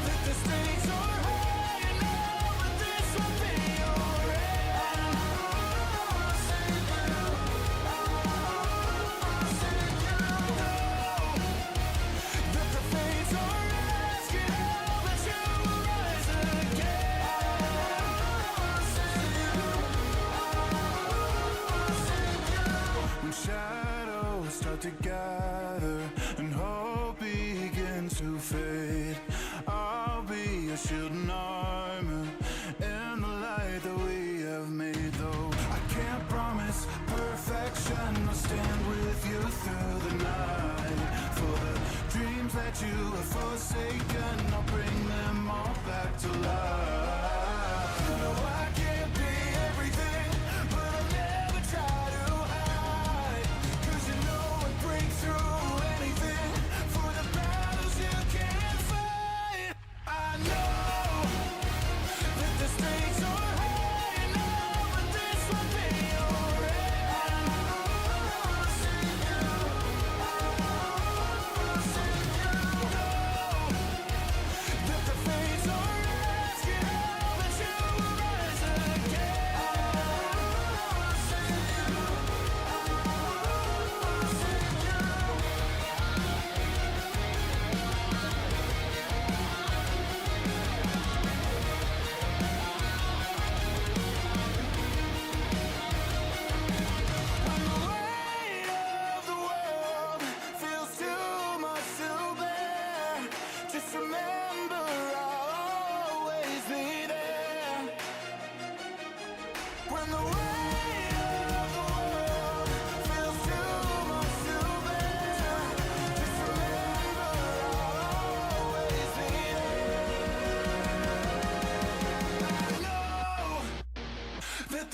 that the stakes are high. I know that this will be alright. That the fates are asking all that you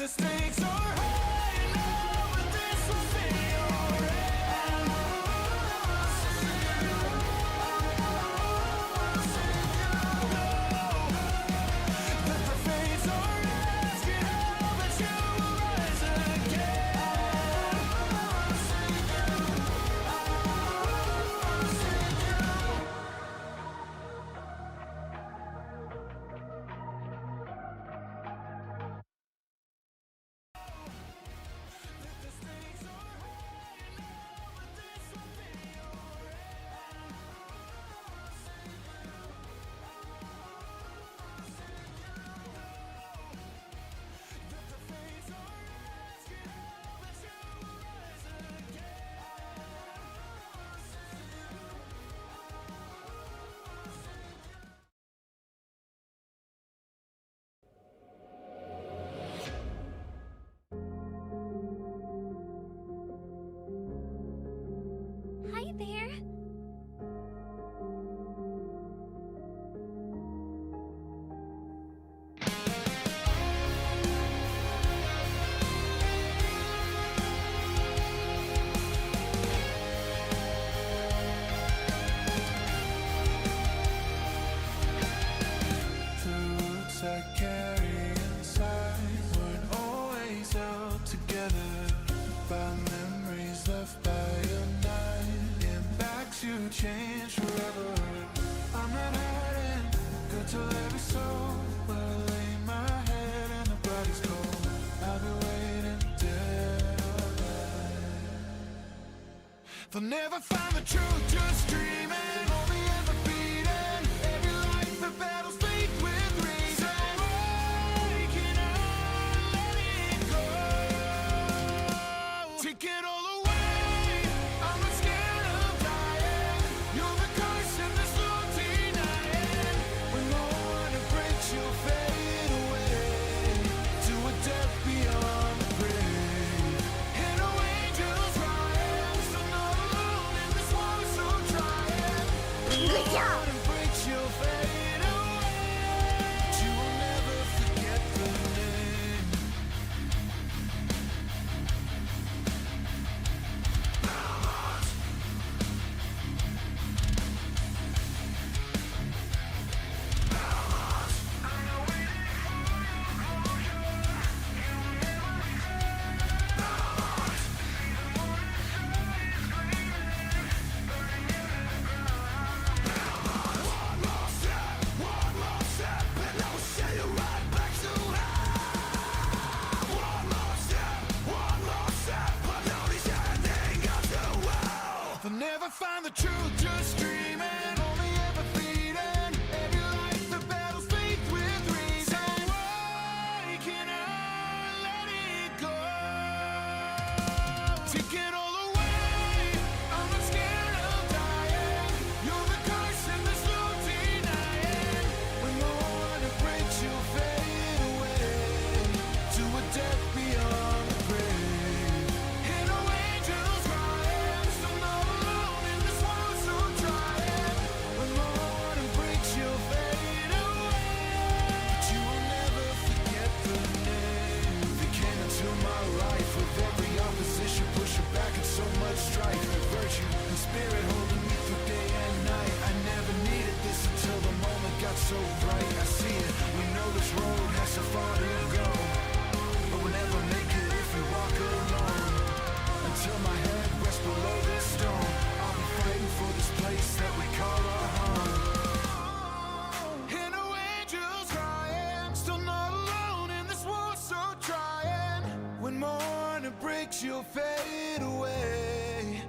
the stakes are high now, but this will be that the fates are asking how, but you will rise again. Hi there. The roots I carry inside weren't always held together by memories left by a night. Impacts you change forever. I'm not hiding, good till every soul. Where I lay my head and the body's cold. I'll be waiting till they'll never find the truth, just dreaming. Only ever beating. Every life the battle's fate with reason. Why can I let it go? Take it all away. I'm not scared of dying. You're the curse and there's no denying. When no one breaks, you'll fade away to a death beyond the grave. And no angels rise, still not alone in this war, so trying. Good job. When breaks, you'll fade away, but you will never forget the name. They'll never find the truth, just dreaming. Only ever feeding. Every life the battle's faith with reason. Why can I let it go? Take it all away. I'm not scared of dying. You're the curse and there's no denying. When the water breaks, you'll fade away to a death beyond the grave. And no angels rise, still not alone in this world, so trying. When the water breaks, you'll fade away, but you will never forget the name. They came into my life with every opposition, pushing back and so much strife. The virtue and spirit holding me through day and night. I never needed this until the moment got so bright. I see it, we know this road has so far to go, but we'll never make it if we walk alone. Until my head rests below this stone, I'll be fighting for this place that we call our home. And no angels crying, still not alone in this war, so trying. When morning breaks, you'll fade away.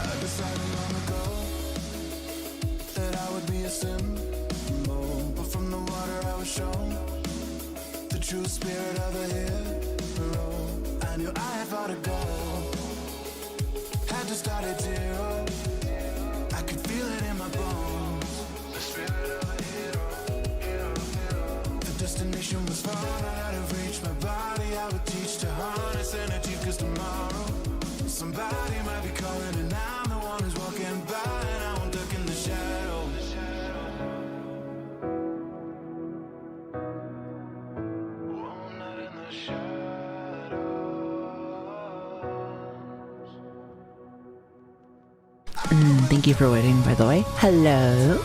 I decided long ago that I would be a symbol, but from the water I was shown the true spirit of a hero. I knew I had far to go, had to start at zero. I could feel it in my bones, the spirit of a hero. The destination was far, out of reach. My body I would teach to harness energy, cause tomorrow somebody might be calling, and I'm the one who's walking by, and I won't duck in the shadows. Oh, I'm not in the shadows. Thank you for waiting, by the way. Hello.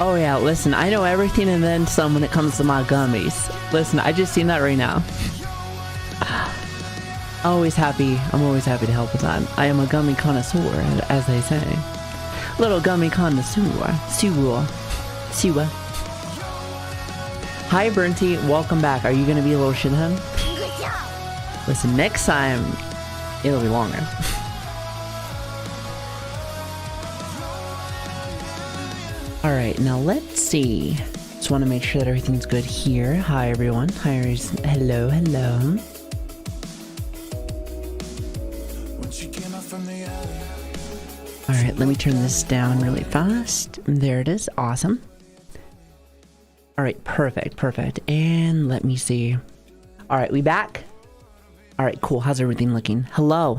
Oh yeah, listen, I know everything and then some when it comes to my gummies. Listen, I just seen that right now. I'm always happy to help with that. I am a gummy connoisseur, as they say. Little gummy connoisseur. Sewer. Hi Burnty, welcome back. Are you gonna be a little shithead? Good job. Listen, next time, it'll be longer. Alright, now let's see. Just want to make sure that everything's good here. Hi everyone. Hi, hello. When she came out from the alley, Alright, let me turn this down really fast. There it is. Awesome. Alright, perfect. And let me see. Alright, we back? Alright, cool. How's everything looking? Hello.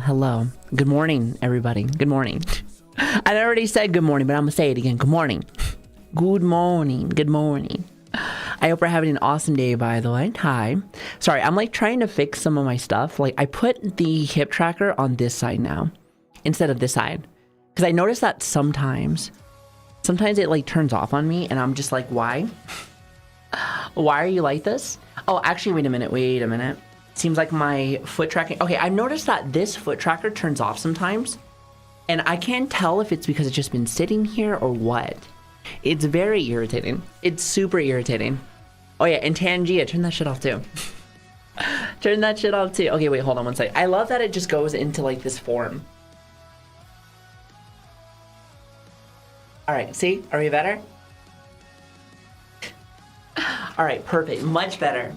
Good morning, everybody. Good morning. I already said good morning, but I'm gonna say it again. Good morning. Good morning. I hope we're having an awesome day, by the way. Hi. Sorry, I'm like trying to fix some of my stuff. Like I put the hip tracker on this side now instead of this side. Because I noticed that sometimes it like turns off on me and I'm just like, why? Why are you like this? Oh, actually, wait a minute. Seems like my foot tracking. Okay, I've noticed that this foot tracker turns off sometimes. And I can't tell if it's because it's just been sitting here or what. It's very irritating. It's super irritating. Oh yeah, and Tangia, turn that shit off too. Okay, wait, hold on one second. I love that it just goes into like this form. All right, see? Are we better? All right, perfect. Much better.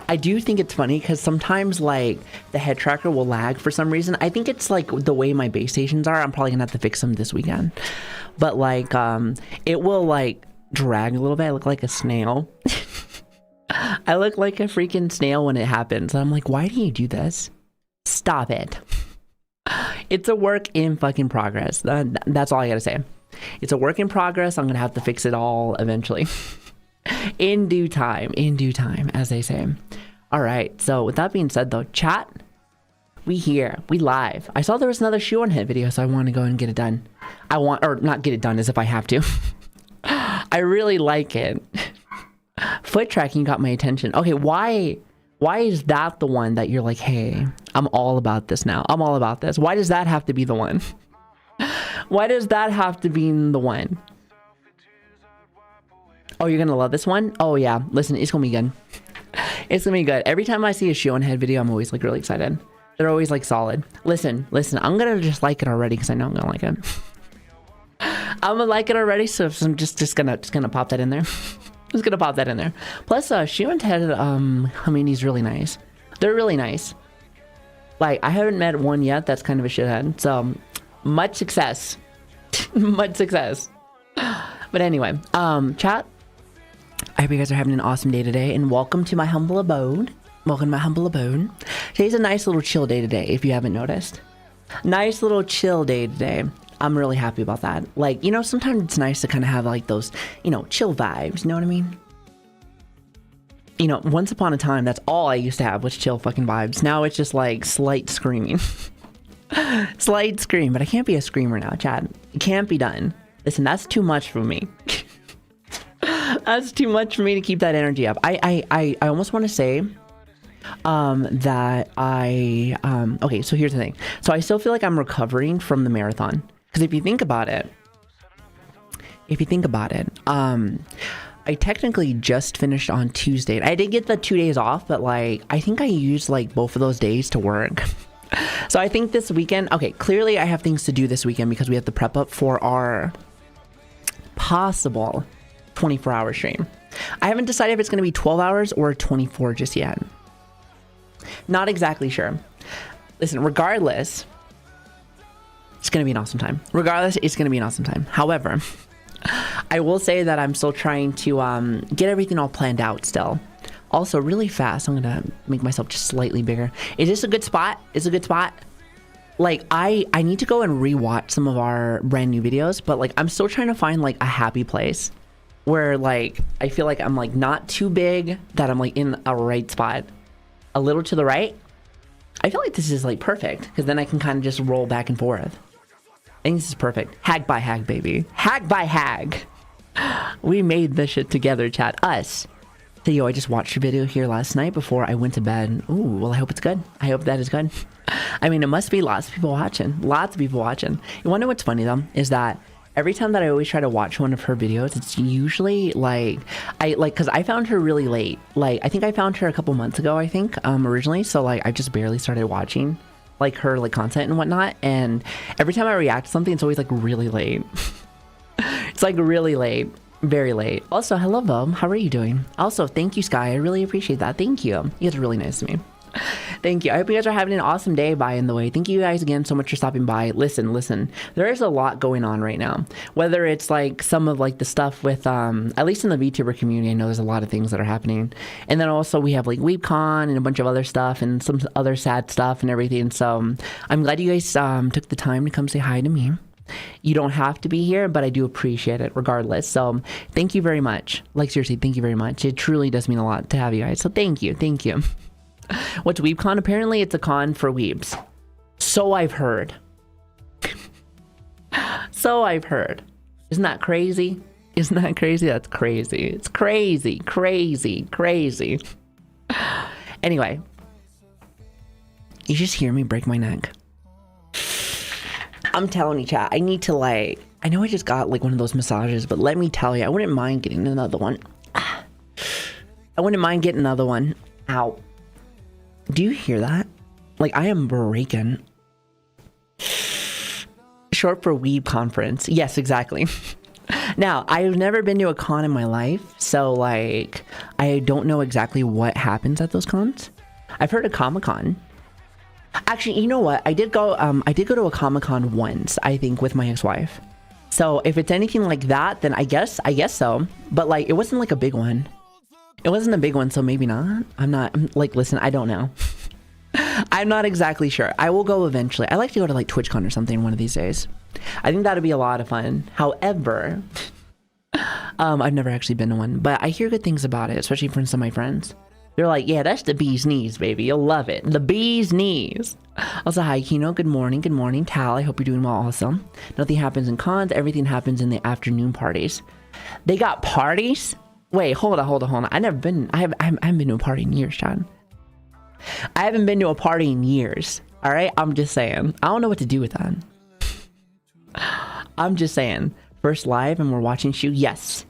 I do think it's funny because sometimes like the head tracker will lag for some reason. I think it's like the way my base stations are. I'm probably gonna have to fix them this weekend. But like it will like drag a little bit. I look like a snail. I look like a freaking snail when it happens. And I'm like, why do you do this? Stop it. It's a work in fucking progress. That's all I gotta say. It's a work in progress. I'm gonna have to fix it all eventually. In due time, as they say. All right, so with that being said though, chat, we here, we live. I saw there was another shoe on head video, so I want to go and get it done. Or not get it done as if I have to. I really like it. Foot tracking got my attention. Okay, why is that the one that you're like, hey, I'm all about this now. I'm all about this. Why does that have to be the one? Why does that have to be the one? Oh, you're gonna love this one? Oh yeah, listen, it's gonna be good. It's gonna be good. Every time I see a shoe on head video, I'm always like really excited. They're always like solid. Listen, I'm gonna just like it already because I know I'm gonna like it. I'm gonna like it already, so I'm just gonna pop that in there. Just gonna pop that in there. Plus, shoe and head, I mean, he's really nice. They're really nice. Like, I haven't met one yet that's kind of a shithead. So, much success. Much success. But anyway, chat. I hope you guys are having an awesome day today, and welcome to my humble abode. Today's a nice little chill day today, if you haven't noticed. Nice little chill day today. I'm really happy about that. Like, you know, sometimes it's nice to kind of have like those, you know, chill vibes. You know what I mean? you know, once upon a time, that's all I used to have was chill fucking vibes. Now it's just like slight screaming. Slight scream, but I can't be a screamer now, Chad. It can't be done. Listen, that's too much for me. That's too much for me to keep that energy up. I almost want to say that okay, so here's the thing. So I still feel like I'm recovering from the marathon. Because if you think about it, I technically just finished on Tuesday. I did get the 2 days off, but like, I think I used like both of those days to work. So I think this weekend, okay, clearly I have things to do this weekend because we have to prep up for our possible 24-hour stream. I haven't decided if it's going to be 12 hours or 24 just yet. Not exactly sure. Listen, regardless, it's going to be an awesome time. Regardless, it's going to be an awesome time. However, I will say that I'm still trying to get everything all planned out still. Also, really fast, I'm going to make myself just slightly bigger. Is this a good spot? Is it a good spot? Like, I need to go and rewatch some of our brand new videos, but like, I'm still trying to find like a happy place where like, I feel like I'm like not too big, that I'm like in a right spot. A little to the right. I feel like this is like perfect because then I can kind of just roll back and forth. I think this is perfect. Hag by hag, baby. Hag by hag. We made this shit together, chat. Us. So, yo, I just watched your video here last night before I went to bed. Ooh, well, I hope it's good. I hope that is good. I mean, it must be lots of people watching. Lots of people watching. You wanna know what's funny, though? Is that every time that I always try to watch one of her videos, it's usually like, because I found her really late. Like, I think I found her a couple months ago, I think, originally. So, like, I just barely started watching, like, her, like, content and whatnot. And every time I react to something, it's always, like, really late. It's, like, really late. Very late. Also, hello, Bob. How are you doing? Also, thank you, Sky. I really appreciate that. Thank you. You guys are really nice to me. Thank you. I hope you guys are having an awesome day, by the way. Thank you guys again so much for stopping by. Listen. There is a lot going on right now. Whether it's like some of like the stuff with, at least in the VTuber community, I know there's a lot of things that are happening. And then also we have like WeebCon and a bunch of other stuff and some other sad stuff and everything. So I'm glad you guys took the time to come say hi to me. You don't have to be here, but I do appreciate it regardless. So thank you very much. Like, seriously, thank you very much. It truly does mean a lot to have you guys. So thank you. Thank you. What's WeebCon? Apparently it's a con for weebs. So I've heard. So I've heard. Isn't that crazy? Isn't that crazy? That's crazy. It's crazy, crazy, crazy. Anyway. You just hear me break my neck. I'm telling you, chat, I need to like, I know I just got like one of those massages, but let me tell you, I wouldn't mind getting another one. I wouldn't mind getting another one. Ow. Do you hear that? Like, I am breaking. Short for Weeb Conference. Yes, exactly. Now, I've never been to a con in my life, so like, I don't know exactly what happens at those cons. I've heard of Comic-Con. Actually, you know what? I did go to a Comic-Con once, I think, with my ex-wife. So if it's anything like that, then I guess so. But like, it wasn't like a big one. It wasn't a big one, so maybe not. I'm like, listen, I don't know. I'm not exactly sure. I will go eventually. I like to go to like TwitchCon or something one of these days. I think that'd be a lot of fun. However, I've never actually been to one, but I hear good things about it, especially from some of my friends. They're like, yeah, that's the bee's knees, baby. You'll love it. The bee's knees. Also, hi, Kino. Good morning. Good morning. Tal, I hope you're doing well also. Nothing happens in cons. Everything happens in the afternoon parties. They got parties? Wait, hold on. I haven't been to a party in years, John. I haven't been to a party in years. All right? I'm just saying. I don't know what to do with that. I'm just saying. First live and we're watching Shu. Yes.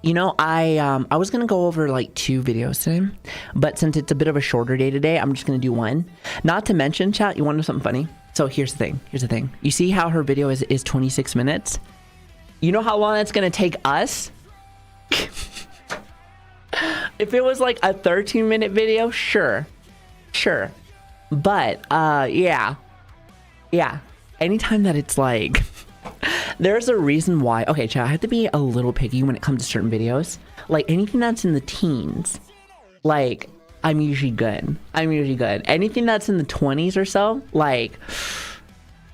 You know, I was gonna go over like 2 videos today, but since it's a bit of a shorter day today, I'm just gonna do one. Not to mention, chat, you want to know something funny? So here's the thing. You see how her video is 26 minutes? You know how long that's gonna take us? If it was like a 13-minute video, sure. But yeah. Anytime that it's like, there's a reason why. Okay, chat, I have to be a little picky when it comes to certain videos. Like anything that's in the teens, like I'm usually good. Anything that's in the 20s or so, like,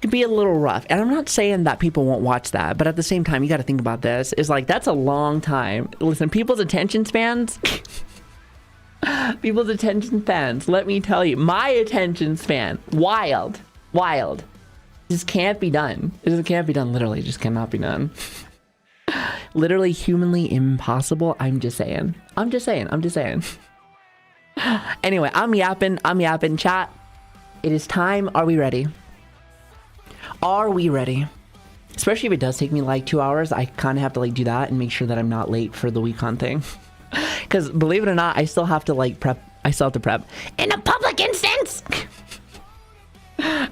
could be a little rough. And I'm not saying that people won't watch that, but at the same time, you got to think about this. It's like, that's a long time. Listen, people's attention spans People's attention spans, let me tell you, my attention span, wild. Just can't be done. It just can't be done. Literally, just cannot be done. Literally, humanly impossible. I'm just saying. Anyway, I'm yapping. Chat, it is time. Are we ready? Especially if it does take me like 2 hours, I kind of have to like do that and make sure that I'm not late for the WeCon thing. Because believe it or not, I still have to like prep. In a public instance.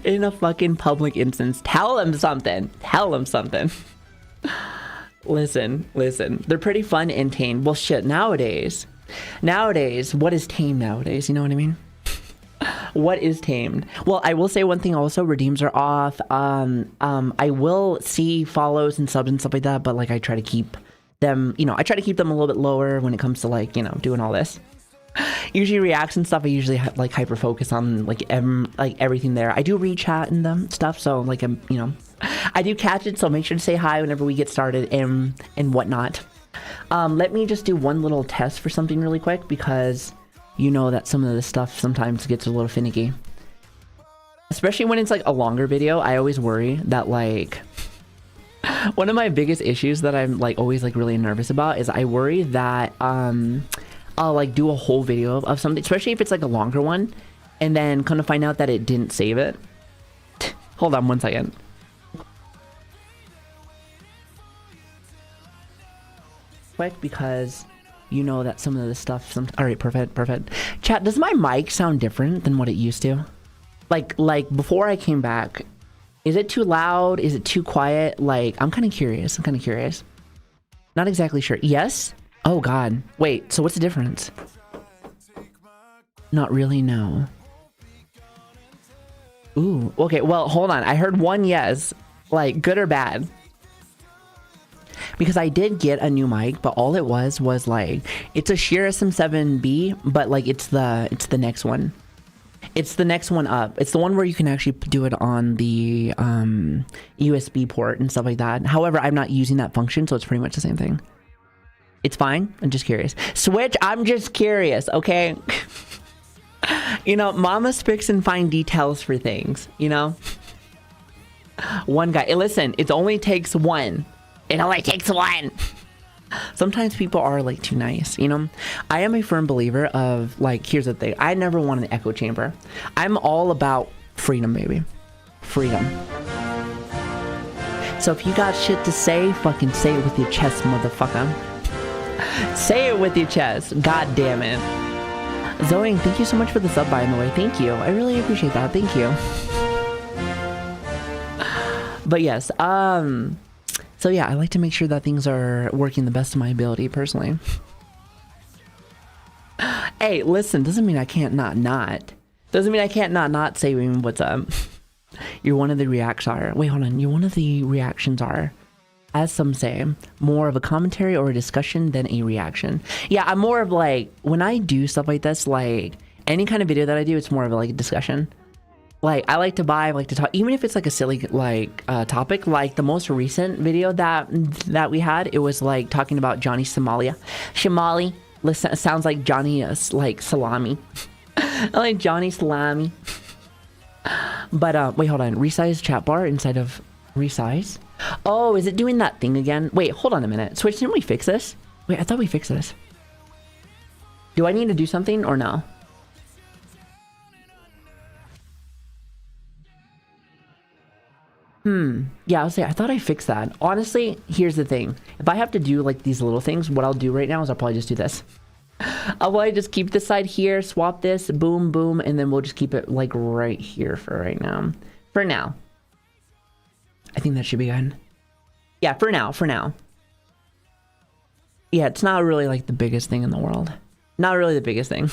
In a fucking public instance. Tell them something. Listen. They're pretty fun and tame. Well, shit, nowadays, what is tame nowadays? You know what I mean? What is tamed? Well, I will say one thing also, redeems are off. I will see follows and subs and stuff like that, but like I try to keep them, a little bit lower when it comes to like, doing all this. Usually reacts and stuff, I usually like hyper focus on like everything there. I do read chat and them stuff, so like I do catch it, so make sure to say hi whenever we get started and whatnot. Let me just do one little test for something really quick, because you know that some of this stuff sometimes gets a little finicky. Especially when it's like a longer video, I always worry that like... One of my biggest issues that I'm like always like really nervous about is I worry that I'll like do a whole video of something, especially if it's like a longer one, and then kind of find out that it didn't save it. Hold on one second. Quick, because you know that some of the stuff all right, perfect. Chat, does my mic sound different than what it used to? Like before I came back, is it too loud? Is it too quiet? Like, I'm kind of curious. Not exactly sure. Yes? Oh god. Wait, so what's the difference? Not really, no. Ooh, okay, well, hold on. I heard one yes. Like, good or bad? Because I did get a new mic, but all it was like, it's a Shure SM7B, but like it's the next one. It's the next one up. It's the one where you can actually do it on the USB port and stuff like that. However, I'm not using that function, so it's pretty much the same thing. It's fine. I'm just curious. Switch, I'm just curious, okay? Mama's fixing fine details for things, One guy. Listen, it only takes one. Sometimes people are like too nice, I am a firm believer of like, here's the thing, I never want an echo chamber. I'm all about freedom, baby. Freedom. So if you got shit to say, fucking say it with your chest, motherfucker. Say it with your chest. God damn it. Zoe, thank you so much for the sub, by the way. Thank you. I really appreciate that. Thank you. But yes, so yeah, I like to make sure that things are working the best of my ability, personally. Hey, listen, doesn't mean I can't not. Doesn't mean I can't not say what's up. You're one of the reactions are, as some say, more of a commentary or a discussion than a reaction. Yeah, I'm more of like, when I do stuff like this, like any kind of video that I do, it's more of like a discussion. Like, I like to vibe, I like to talk, even if it's like a silly like topic. Like the most recent video that we had, it was like talking about Johnny Shamali. Listen, sounds like Johnny like salami. I like Johnny salami. But wait, hold on. Resize chat bar inside of resize. Oh, is it doing that thing again? Wait, hold on a minute. Switch, didn't we fix this? Wait, I thought we fixed this. Do I need to do something or no? Yeah, I'll say, I thought I fixed that. Honestly, here's the thing. If I have to do like these little things, what I'll do right now is I'll probably just do this. I'll probably just keep this side here, swap this, boom, boom, and then we'll just keep it like right here for right now. For now. I think that should be good. Yeah, for now. Yeah, it's not really like the biggest thing in the world. Not really the biggest thing.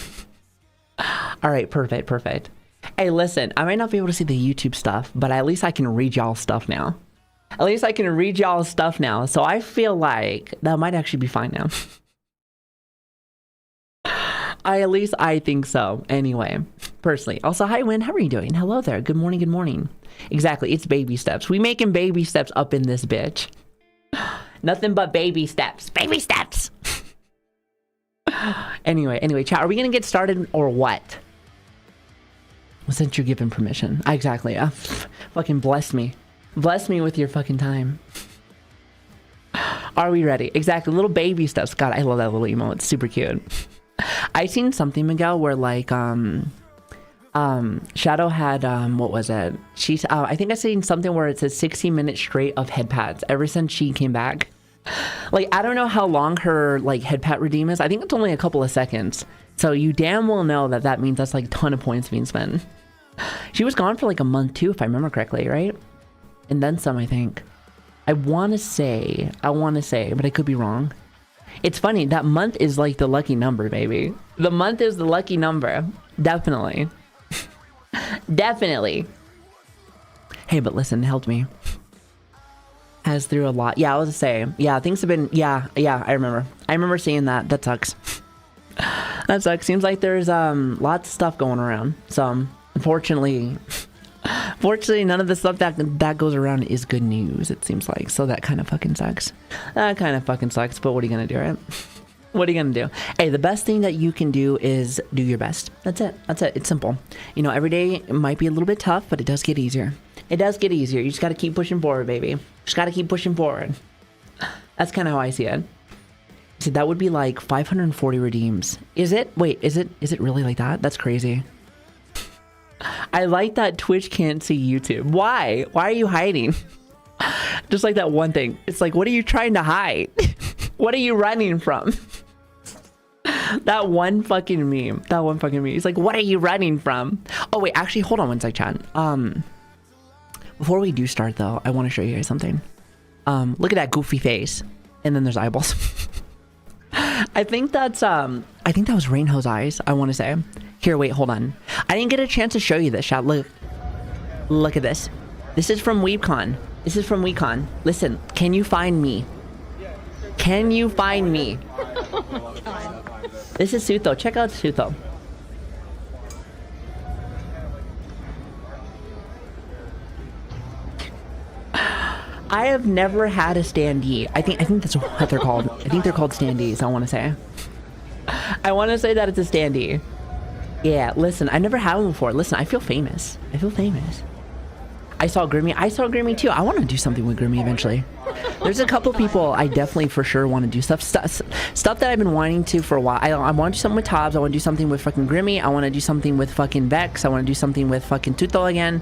All right, perfect. Hey, listen, I might not be able to see the YouTube stuff, but at least I can read y'all stuff now. So I feel like that might actually be fine now. At least I think so. Anyway, personally. Also, hi, Win. How are you doing? Hello there. Good morning. Exactly. It's baby steps. We making baby steps up in this bitch. Nothing but baby steps. Anyway, chat, are we gonna get started or what? Well, since you're given permission. Exactly, yeah. Fucking bless me. Bless me with your fucking time. Are we ready? Exactly, little baby steps. God, I love that little emote. It's super cute. I seen something, Miguel, where like, Shadow had, what was it? She's, I think I seen something where it says 60 minutes straight of head pats ever since she came back. Like, I don't know how long her, like, head pat redeem is. I think it's only a couple of seconds. So you damn well know that that means that's, like, a ton of points being spent. She was gone for, like, a month, too, if I remember correctly, right? And then some, I think. I want to say, but I could be wrong. It's funny, that month is, like, the lucky number, baby. The month is the lucky number. Definitely. Definitely. Hey, but listen, it helped me. Has through a lot. Yeah, I was to say. Yeah, things have been. Yeah. I remember seeing that. That sucks. That sucks. Seems like there's lots of stuff going around. So unfortunately, none of the stuff that goes around is good news. It seems like. So that kind of fucking sucks. That kind of fucking sucks. But what are you gonna do, right? What are you gonna do? Hey, the best thing that you can do is do your best. That's it. It's simple. You know, every day it might be a little bit tough, but it does get easier. It does get easier. You just got to keep pushing forward, baby. Just got to keep pushing forward. That's kind of how I see it. So that would be like 540 redeems. Is it? Wait, is it really like that? That's crazy. I like that Twitch can't see YouTube. Why? Why are you hiding? Just like that one thing. It's like, what are you trying to hide? What are you running from? That one fucking meme. He's like, what are you running from? Oh, wait, actually, hold on one sec, chat. Before we do start, though, I want to show you guys something. Look at that goofy face. And then there's eyeballs. I think that was Rainhow's eyes, I want to say. Here, wait, hold on. I didn't get a chance to show you this, chat. Look at this. This is from WeebCon. Listen, can you find me? Can you find me? This is Sutho. Check out Sutho. I have never had a standee. I think that's what they're called. I think they're called standees, I want to say. I want to say that it's a standee. Yeah, listen, I've never had one before. Listen, I feel famous. I saw Grimmy too. I want to do something with Grimmy eventually. There's a couple people I definitely for sure want to do stuff that I've been wanting to for a while. I want to do something with Tobbs. I want to do something with fucking Grimmy. I want to do something with fucking Vex. I want to do something with fucking Tuto again.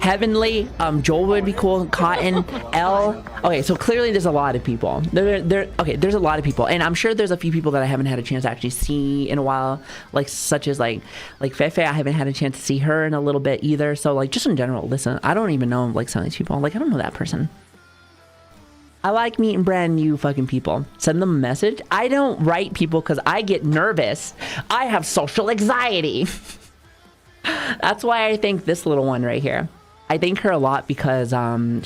Heavenly, Joel would be cool. Cotton, L. Okay, so clearly there's a lot of people. There's a lot of people, and I'm sure there's a few people that I haven't had a chance to actually see in a while, like such as like Fefe. I haven't had a chance to see her in a little bit either. So like just in general, listen, I don't even know like some of these people. Like I don't know that person. I like meeting brand new fucking people. Send them a message. I don't write people because I get nervous. I have social anxiety. That's why I thank this little one right here. I thank her a lot because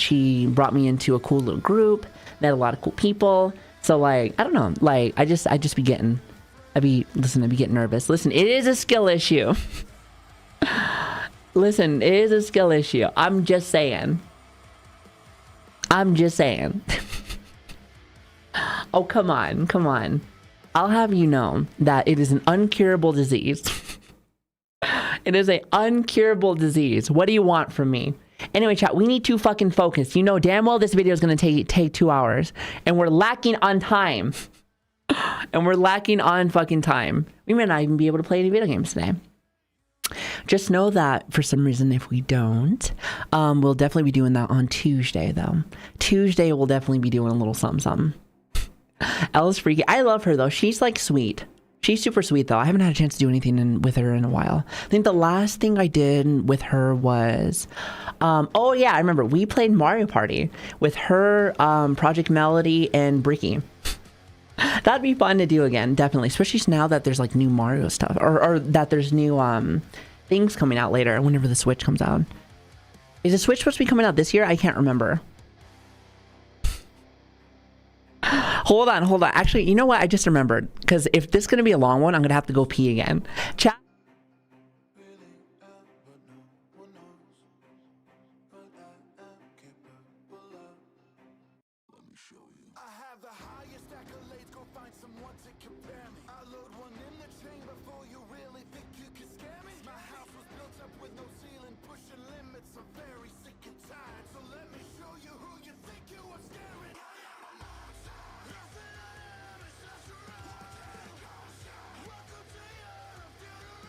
she brought me into a cool little group. Met a lot of cool people. So like, I don't know. Like I just be getting nervous. Listen, it is a skill issue. Listen, it is a skill issue. I'm just saying. Oh, come on. I'll have you know that it is an uncurable disease. It is an uncurable disease. What do you want from me? Anyway, chat, we need to fucking focus. You know damn well this video is going to take 2 hours. And we're lacking on time. And we're lacking on fucking time. We may not even be able to play any video games today. Just know that for some reason, if we don't, we'll definitely be doing that on Tuesday, though. Tuesday, we'll definitely be doing a little something. Ella's freaky. I love her, though. She's, like, sweet. She's super sweet, though. I haven't had a chance to do anything with her in a while. I think the last thing I did with her was... oh, yeah, I remember. We played Mario Party with her, Project Melody, and Bricky. That'd be fun to do again, definitely. Especially now that there's, like, new Mario stuff. Or that there's new, things coming out later whenever the Switch comes out. Is the Switch supposed to be coming out this year? I can't remember. Hold on. Actually, you know what? I just remembered. Because if this is going to be a long one, I'm going to have to go pee again. Chat. find someone to compare me. I load one in the chain before you really think you can scare me. My house was built up with no ceiling, pushing limits. I'm very sick and tired, so let me show you who you think you are scaring. I am a monster. Nothing I am is just a ride. Welcome to your funeral.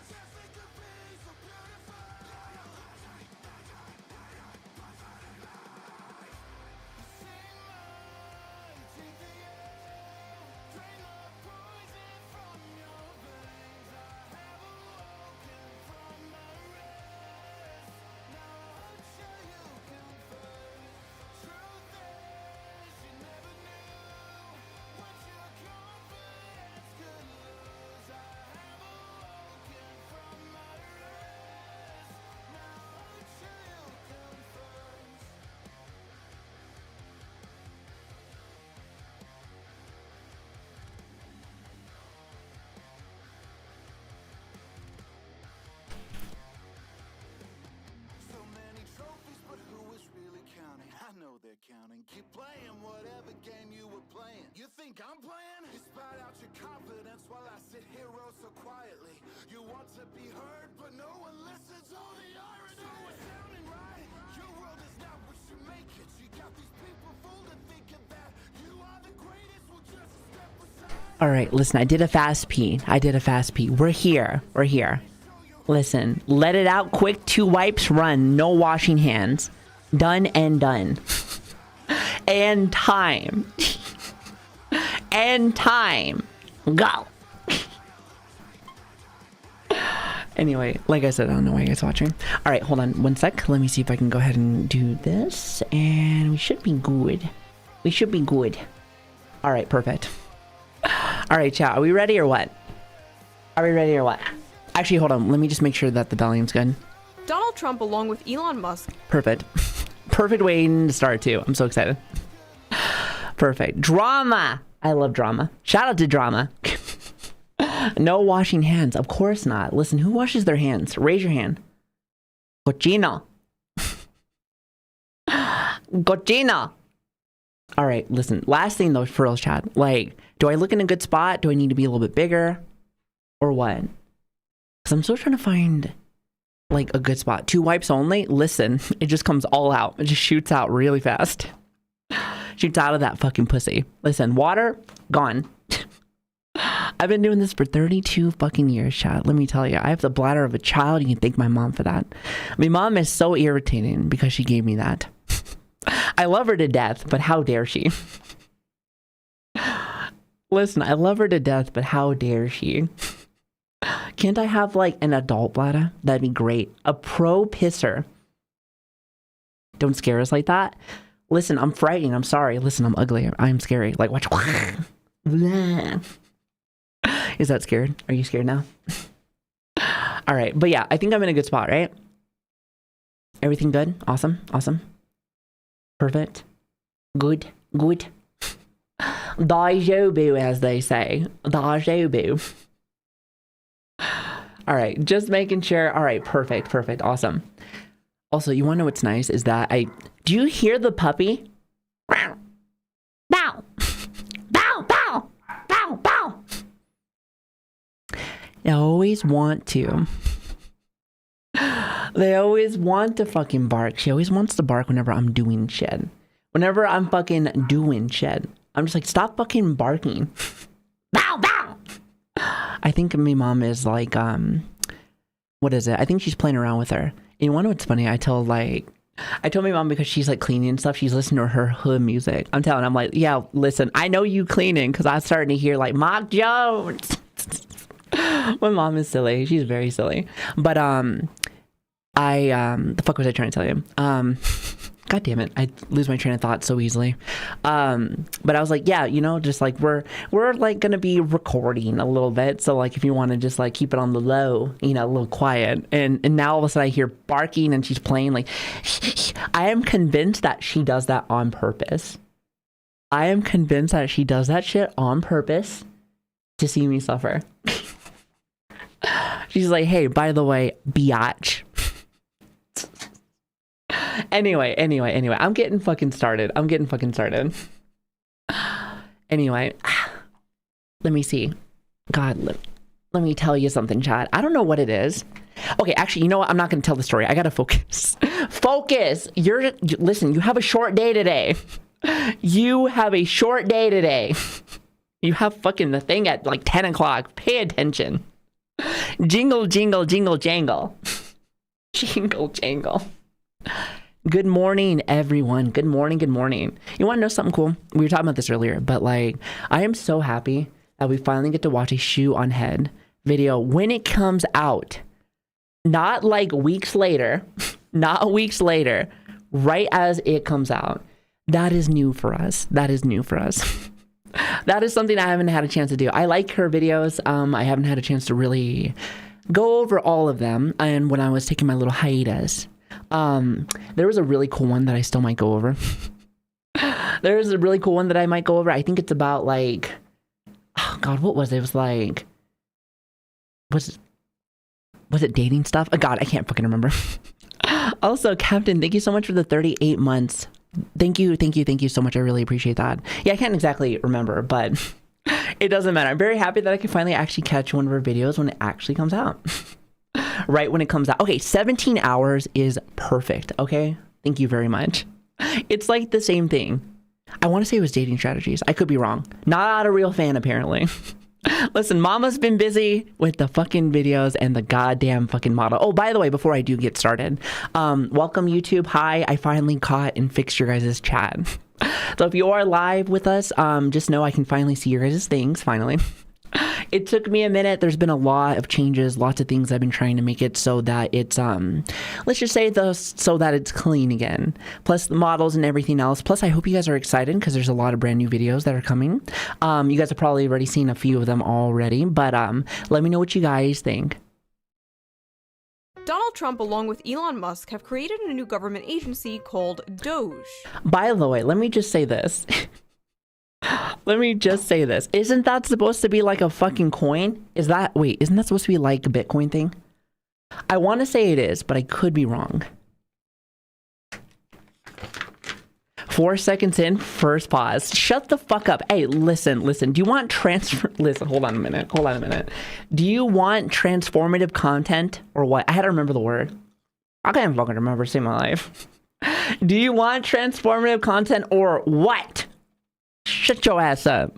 Just think of me so beautiful. So many trophies, but who is really counting? I know they're counting. Keep playing whatever game you were playing. You think I'm playing? You spout out your confidence while I sit here oh so quietly. You want to be heard, but no one listens. Oh, the irony. So it's sounding right. Your world is not what you make it. You got these people fooled and thinking that you are the greatest. Well, just step aside. All right, listen, I did a fast pee. We're here. Listen, let it out quick. 2 wipes, run. No washing hands. Done and done. And time. And time. Go. Anyway, like I said, I don't know why you guys are watching. All right, hold on 1 sec. Let me see if I can go ahead and do this. And we should be good. All right, perfect. All right, chat. Are we ready or what? Actually, hold on. Let me just make sure that the volume's good. Donald Trump along with Elon Musk. Perfect. Perfect way to start, too. I'm so excited. Perfect. Drama. I love drama. Shout out to drama. No washing hands. Of course not. Listen, who washes their hands? Raise your hand. Cochino. Cochino. All right, listen. Last thing, though, for real, chat. Like, do I look in a good spot? Do I need to be a little bit bigger? Or what? Because I'm still trying to find, like, a good spot. 2 wipes only? Listen, it just comes all out. It just shoots out really fast. Shoots out of that fucking pussy. Listen, water, gone. I've been doing this for 32 fucking years, chat. Let me tell you, I have the bladder of a child. You can thank my mom for that. My mom is so irritating because she gave me that. I love her to death, but how dare she? Listen, I love her to death, but how dare she? Can't I have like an adult bladder? That'd be great. A pro pisser. Don't scare us like that. Listen, I'm frightened. I'm sorry. Listen, I'm ugly. I'm scary. Like, watch. Is that scared? Are you scared now? All right. But yeah, I think I'm in a good spot, right? Everything good? Awesome. Perfect. Good. Daijoubu, as they say. Daijoubu. All right. Just making sure. All right. Perfect. Awesome. Also, you want to know what's nice is that do you hear the puppy? Bow. Bow. Bow. Bow. Bow. They always want to. They always want to fucking bark. She always wants to bark whenever I'm doing shit. Whenever I'm fucking doing shit. I'm just like, stop fucking barking. Bow. Bow. I think my mom is like, what is it? I think she's playing around with her. And you want to know what's funny? I told my mom, because she's like cleaning and stuff, she's listening to her hood music. I'm telling her, I'm like, yeah, listen, I know you cleaning because I'm starting to hear like Mark Jones. My mom is silly. She's very silly. But the fuck was I trying to tell you? God damn it, I lose my train of thought so easily. But I was like, yeah, just like we're like gonna be recording a little bit, so like if you want to just like keep it on the low, a little quiet. And now all of a sudden I hear barking and she's playing like. I am convinced that she does that on purpose. I am convinced that she does that shit on purpose to see me suffer. She's like, hey, by the way, biatch. Anyway, I'm getting fucking started. Anyway, let me see. God, let me tell you something, chat. I don't know what it is. Okay, actually, you know what? I'm not going to tell the story. I got to focus. Focus. Listen, you have a short day today. You have a short day today. You have fucking the thing at like 10 o'clock. Pay attention. Jingle, jingle, jingle, jangle. Jingle, jangle. Good morning, everyone. Good morning, good morning. You want to know something cool? We were talking about this earlier, but like, I am so happy that we finally get to watch a shoe on head video when it comes out. Not like weeks later, not weeks later, right as it comes out. That is new for us. That is new for us. That is something I haven't had a chance to do. I like her videos. I haven't had a chance to really go over all of them. And when I was taking my little hiatus, there was a really cool one that I still might go over. There's a really cool one that I might go over. I think it's about like, oh God, what was it? It was like, was it dating stuff? Oh God, I can't fucking remember. Also, Captain, thank you so much for the 38 months. Thank you so much. I really appreciate that. Yeah, I can't exactly remember, but it doesn't matter. I'm very happy that I can finally actually catch one of her videos when it actually comes out. Right when it comes out. Okay, 17 hours is perfect, okay? Thank you very much. It's like the same thing. I want to say it was dating strategies. I could be wrong. Not a real fan, apparently. Listen, mama's been busy with the fucking videos and the goddamn fucking model. Oh, by the way, before I do get started, welcome YouTube. Hi, I finally caught and fixed your guys' chat. So if you are live with us, just know I can finally see your guys' things, finally. It took me a minute. There's been a lot of changes, lots of things I've been trying to make it so that it's, let's just say so that it's clean again. Plus the models and everything else. Plus I hope you guys are excited because there's a lot of brand new videos that are coming. You guys have probably already seen a few of them already, but let me know what you guys think. Donald Trump, along with Elon Musk, have created a new government agency called Doge. By the way, let me just say this. Let me just say this. Isn't that supposed to be like a fucking coin? Isn't that supposed to be like a Bitcoin thing? I want to say it is, but I could be wrong. 4 seconds in, first pause. Shut the fuck up. Hey, listen. Do you want listen, hold on a minute. Do you want transformative content or what? I had to remember the word. I can't fucking remember, save my life. Do you want transformative content or what? Shut your ass up.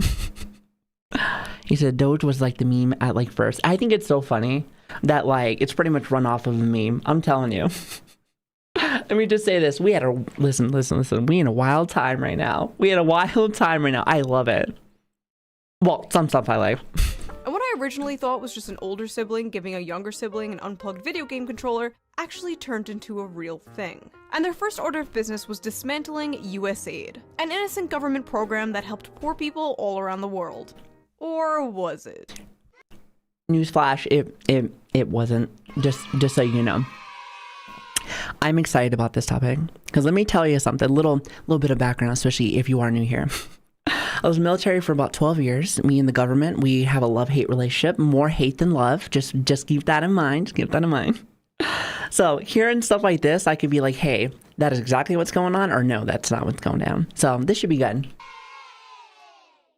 He said Doge was like the meme at like first. I think it's so funny that like it's pretty much run off of a meme. I'm telling you. Let me just say this. We had a listen. We in a wild time right now. I love it. Well, some stuff I like. And what I originally thought was just an older sibling giving a younger sibling an unplugged video game controller actually turned into a real thing. And their first order of business was dismantling USAID, an innocent government program that helped poor people all around the world. Or was it? Newsflash, it wasn't. Just so you know. I'm excited about this topic because let me tell you something. Little bit of background, especially if you are new here. I was military for about 12 years. Me and the government, we have a love-hate relationship. More hate than love. Just keep that in mind. So hearing stuff like this, I could be like, hey, that is exactly what's going on, or no, that's not what's going down. So this should be good.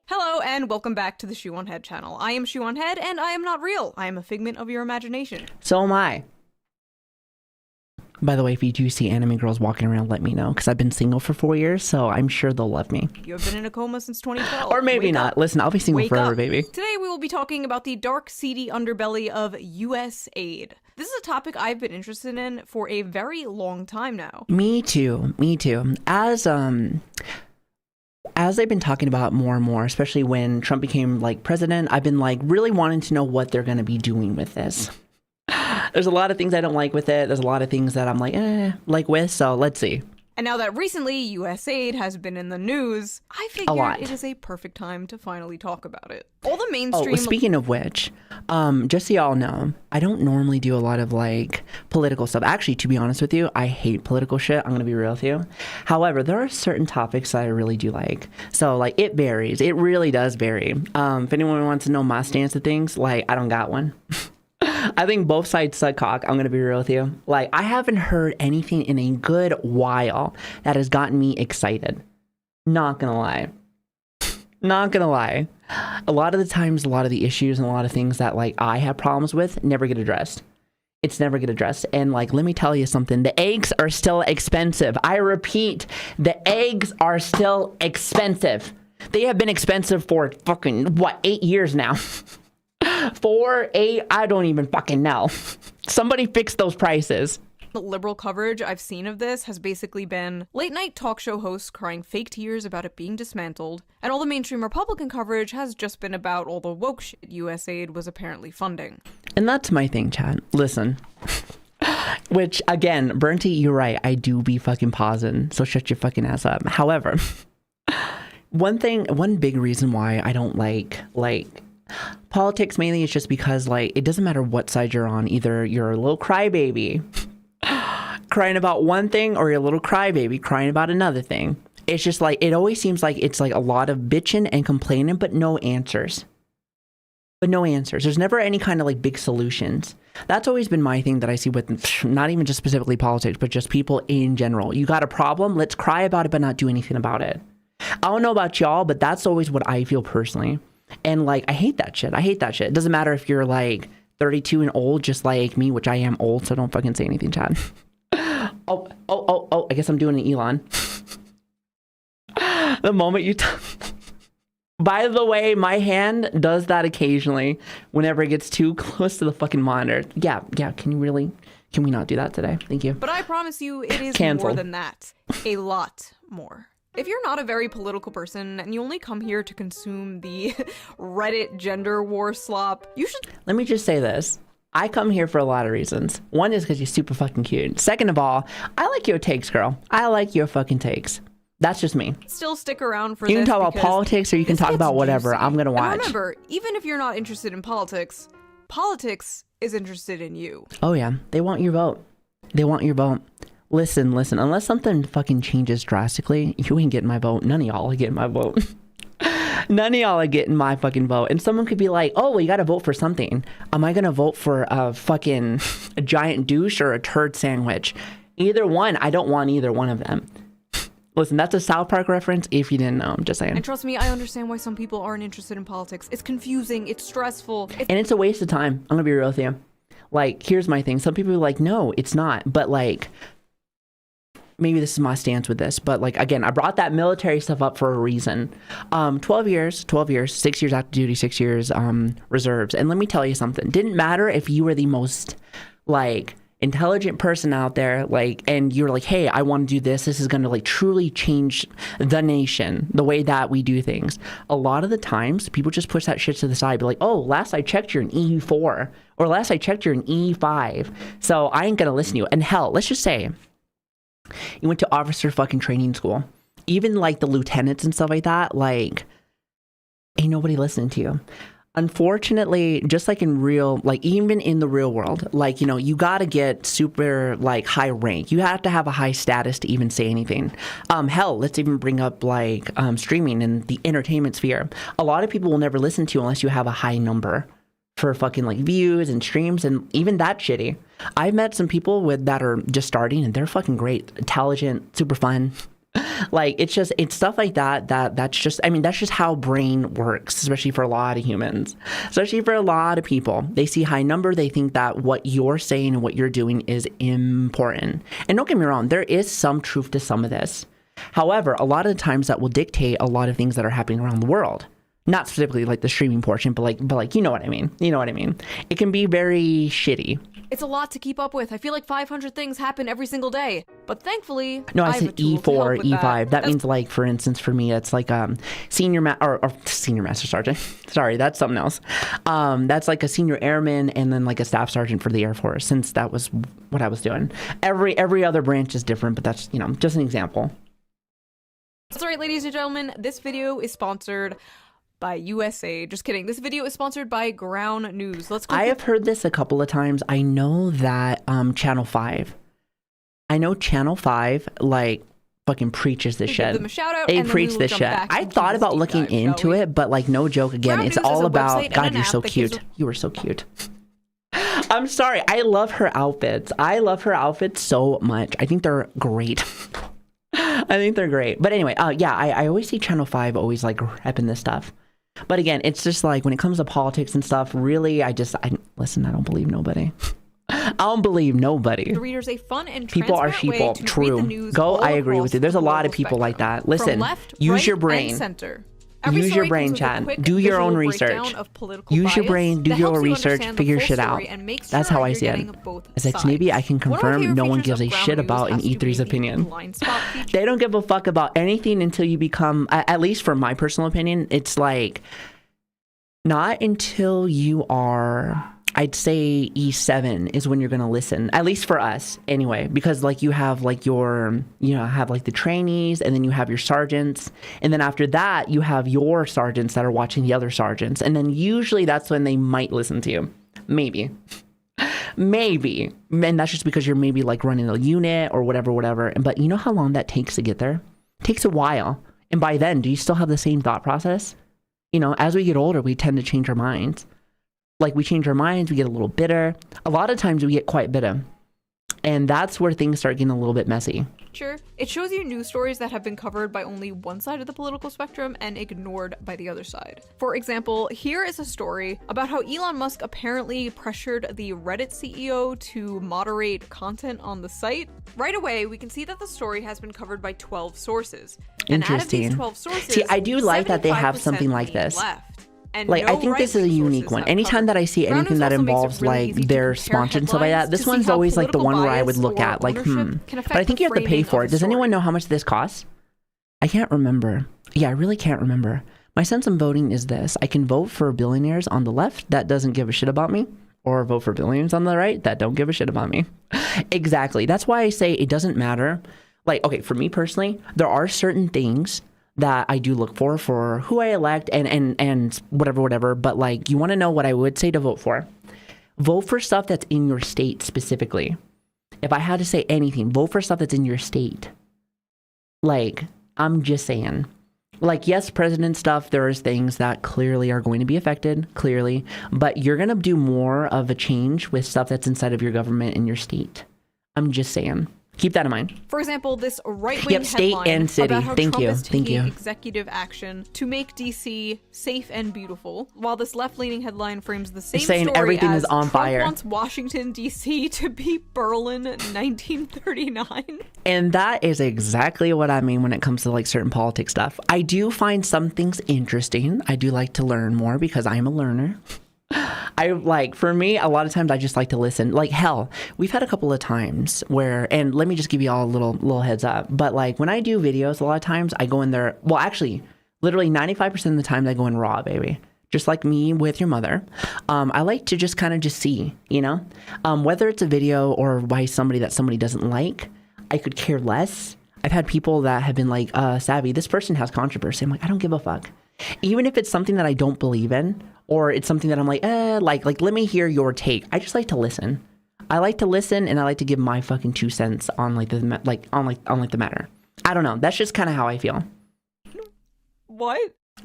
Hello and welcome back to the Shoe on Head channel. I am Shoe on Head and I am not real. I am a figment of your imagination. So am I. By the way, if you do see anime girls walking around, let me know, because I've been single for 4 years, so I'm sure they'll love me. You have been in a coma since 2012. Or maybe Wake not. up. Listen, I'll be single forever, Up. baby. Today we will be talking about the dark, seedy underbelly of USAID. This is a topic I've been interested in for a very long time now. Me too. As I've been talking about more and more, especially when Trump became like president, I've been like really wanting to know what they're going to be doing with this. There's a lot of things I don't like with it. There's a lot of things that I'm like with, so let's see. And now that recently USAID has been in the news, I figured it is a perfect time to finally talk about it. All the mainstream... Oh, speaking of which, just so y'all know, I don't normally do a lot of like political stuff. Actually, to be honest with you, I hate political shit. I'm gonna be real with you. However, there are certain topics that I really do like. So like it varies. It really does vary. If anyone wants to know my stance of things, like I don't got one. I think both sides suck cock. I'm going to be real with you. Like, I haven't heard anything in a good while that has gotten me excited. Not going to lie. Not gonna lie. A lot of the times, a lot of the issues and a lot of things that like I have problems with never get addressed. It's never get addressed. And like, let me tell you something. The eggs are still expensive. I repeat, the eggs are still expensive. They have been expensive for fucking, what, 8 years now? 4, 8, I don't even fucking know. Somebody fix those prices. The liberal coverage I've seen of this has basically been late night talk show hosts crying fake tears about it being dismantled, and all the mainstream Republican coverage has just been about all the woke shit USAID was apparently funding. And that's my thing, Chad. Listen. Which, again, Burnty, you're right. I do be fucking pausing, so shut your fucking ass up. However, one big reason why I don't like politics mainly is just because, like, it doesn't matter what side you're on. Either you're a little crybaby crying about one thing, or you're a little crybaby crying about another thing. It's just like, it always seems like it's like a lot of bitching and complaining, but no answers. There's never any kind of like big solutions. That's always been my thing that I see with not even just specifically politics, but just people in general. You got a problem, let's cry about it, but not do anything about it. I don't know about y'all, but that's always what I feel personally. And like, I hate that shit. It doesn't matter if you're like 32 and old, just like me, which I am old, so don't fucking say anything, Chad. Oh, I guess I'm doing an Elon. The moment you by the way, my hand does that occasionally whenever it gets too close to the fucking monitor. Yeah, can we not do that today? Thank you. But I promise you, it is Canceled. more than that. A lot more. If you're not a very political person and you only come here to consume the Reddit gender war slop, you should... Let me just say this. I come here for a lot of reasons. One is because you're super fucking cute. Second of all, I like your takes, girl. I like your fucking takes. That's just me. still stick around for You can this talk about politics or you can talk about whatever. juicy. I'm going to watch. And remember, even if you're not interested in politics, politics is interested in you. Oh, yeah. They want your vote. Listen. Unless something fucking changes drastically, you ain't getting my vote. None of y'all are getting my vote. None of y'all are getting my fucking vote. And someone could be like, oh, well, you got to vote for something. Am I going to vote for a giant douche or a turd sandwich? Either one. I don't want either one of them. Listen, that's a South Park reference if you didn't know. I'm just saying. And trust me, I understand why some people aren't interested in politics. It's confusing. It's stressful. And it's a waste of time. I'm going to be real with you. Like, here's my thing. Some people are like, no, it's not. But like, maybe this is my stance with this. But like, again, I brought that military stuff up for a reason. 12 years, 6 years active duty, 6 years reserves. And let me tell you something. Didn't matter if you were the most like intelligent person out there, like, and you're like, hey, I want to do this is going to like truly change the nation, the way that we do things. A lot of the times people just push that shit to the side, be like, oh, last I checked you're an E4, or last I checked you're an E5, so I ain't gonna listen to you. And hell, let's just say you went to officer fucking training school, even like the lieutenants and stuff like that, like, ain't nobody listening to you. Unfortunately, just like in real, like even in the real world, like, you know, you got to get super like high rank. You have to have a high status to even say anything. Hell, let's even bring up like streaming and the entertainment sphere. A lot of people will never listen to you unless you have a high number for fucking like views and streams, and even that shitty. I've met some people that are just starting and they're fucking great, intelligent, super fun. Like, it's stuff like that's just how brain works, especially for a lot of humans, especially for a lot of people. They see high number, they think that what you're saying and what you're doing is important. And don't get me wrong, there is some truth to some of this. However, a lot of the times that will dictate a lot of things that are happening around the world. Not specifically like the streaming portion, but like you know what I mean. It can be very shitty. It's a lot to keep up with. I feel like 500 things happen every single day. But thankfully, no, I have said a tool to help E4, with E5. That means like, for instance, for me, it's like senior master sergeant. Sorry, that's something else. That's like a senior airman and then like a staff sergeant for the Air Force, since that was what I was doing. Every other branch is different, but that's, you know, just an example. That's right, ladies and gentlemen. This video is sponsored by USA. Just kidding. This video is sponsored by Ground News. Let's go. I have heard this a couple of times. I know that Channel 5. I know Channel 5 like fucking preaches this shit. Give them a shout out. They preach this shit. I thought about looking into it, but like, no joke. Again, Ground it's News is all a about website God. and an You're so app that cute. gives You were so cute. I'm sorry. I love her outfits. I love her outfits so much. I think they're great. I think they're great. But anyway, yeah, I always see Channel 5 always like repping this stuff. But again, it's just like when it comes to politics and stuff, really, listen, I don't believe nobody. I don't believe nobody. The readers a fun and people are transparent sheeple. way to True. read the news Go. all I agree across with you. There's a the lot of political people like spectrum, that. Listen, from left, use right, your and brain. center. Every Use your story brain, comes with a Chad. quick Do your own visual research. breakdown of political Use your bias brain. Do that your helps own you research. understand the Figure full shit out. story and make That's sure how I you're see it. getting both As like sides. maybe I can One of my confirm favorite no one features gives a of shit Ground about an News has to E3's be the opinion. blind spot feature. They don't give a fuck about anything until you become, at least from my personal opinion, it's like not until you are, I'd say E7 is when you're going to listen, at least for us anyway, because like you have like your, have like the trainees, and then you have your sergeants, and then after that you have your sergeants that are watching the other sergeants, and then usually that's when they might listen to you. Maybe, and that's just because you're maybe like running a unit or whatever. But you know how long that takes to get there? It takes a while. And by then, do you still have the same thought process? As we get older, we tend to change our minds. Like we change our minds, we get a little bitter. A lot of times we get quite bitter. And that's where things start getting a little bit messy. Sure. It shows you news stories that have been covered by only one side of the political spectrum and ignored by the other side. For example, here is a story about how Elon Musk apparently pressured the Reddit CEO to moderate content on the site. Right away, we can see that the story has been covered by 12 sources. And out of these Interesting. 12 sources, See, I do like that they have 75% something like remain this. left. And Like, I no think this is a right-wing unique sources one. have Anytime covered. that I see Ground anything News that also makes it involves really like easy to their compare sponsor and stuff like that, headlines this to see one's how always like the political one where I would bias look or at like, ownership can But affect I think the you have to pay framing for of it. the Does anyone story. know how much this costs? I can't remember. Yeah, I really can't remember. My sense of voting is this. I can vote for billionaires on the left that doesn't give a shit about me, or vote for billionaires on the right that don't give a shit about me. Exactly. That's why I say it doesn't matter. Like, okay, for me personally, there are certain things that I do look for who I elect and whatever. But like, you want to know what I would say to vote for? Vote for stuff that's in your state specifically. If I had to say anything, vote for stuff that's in your state. Like, I'm just saying. Like, yes, president stuff, there is things that clearly are going to be affected, clearly. But you're going to do more of a change with stuff that's inside of your government in your state. I'm just saying. Keep that in mind. For example, this right-wing Yep, state headline and city. about how Thank Trump you. is Thank taking you. executive action to make DC safe and beautiful, while this left-leaning headline frames the same saying story everything as is on Trump fire. wants Washington DC to be Berlin 1939. And that is exactly what I mean when it comes to like certain politics stuff. I do find some things interesting. I do like to learn more because I'm a learner. For me, a lot of times I just like to listen. Like, hell, we've had a couple of times where, and let me just give you all a little heads up. But like when I do videos, a lot of times I go in there. Well, actually, literally 95% of the time I go in raw, baby. Just like me with your mother. I like to just kind of just see, whether it's a video or by somebody that somebody doesn't like, I could care less. I've had people that have been like, Savi, this person has controversy. I'm like, I don't give a fuck. Even if it's something that I don't believe in, or it's something that I'm like, let me hear your take. I just like to listen. I like to listen, and I like to give my fucking 2 cents on the matter. I don't know. That's just kind of how I feel. What?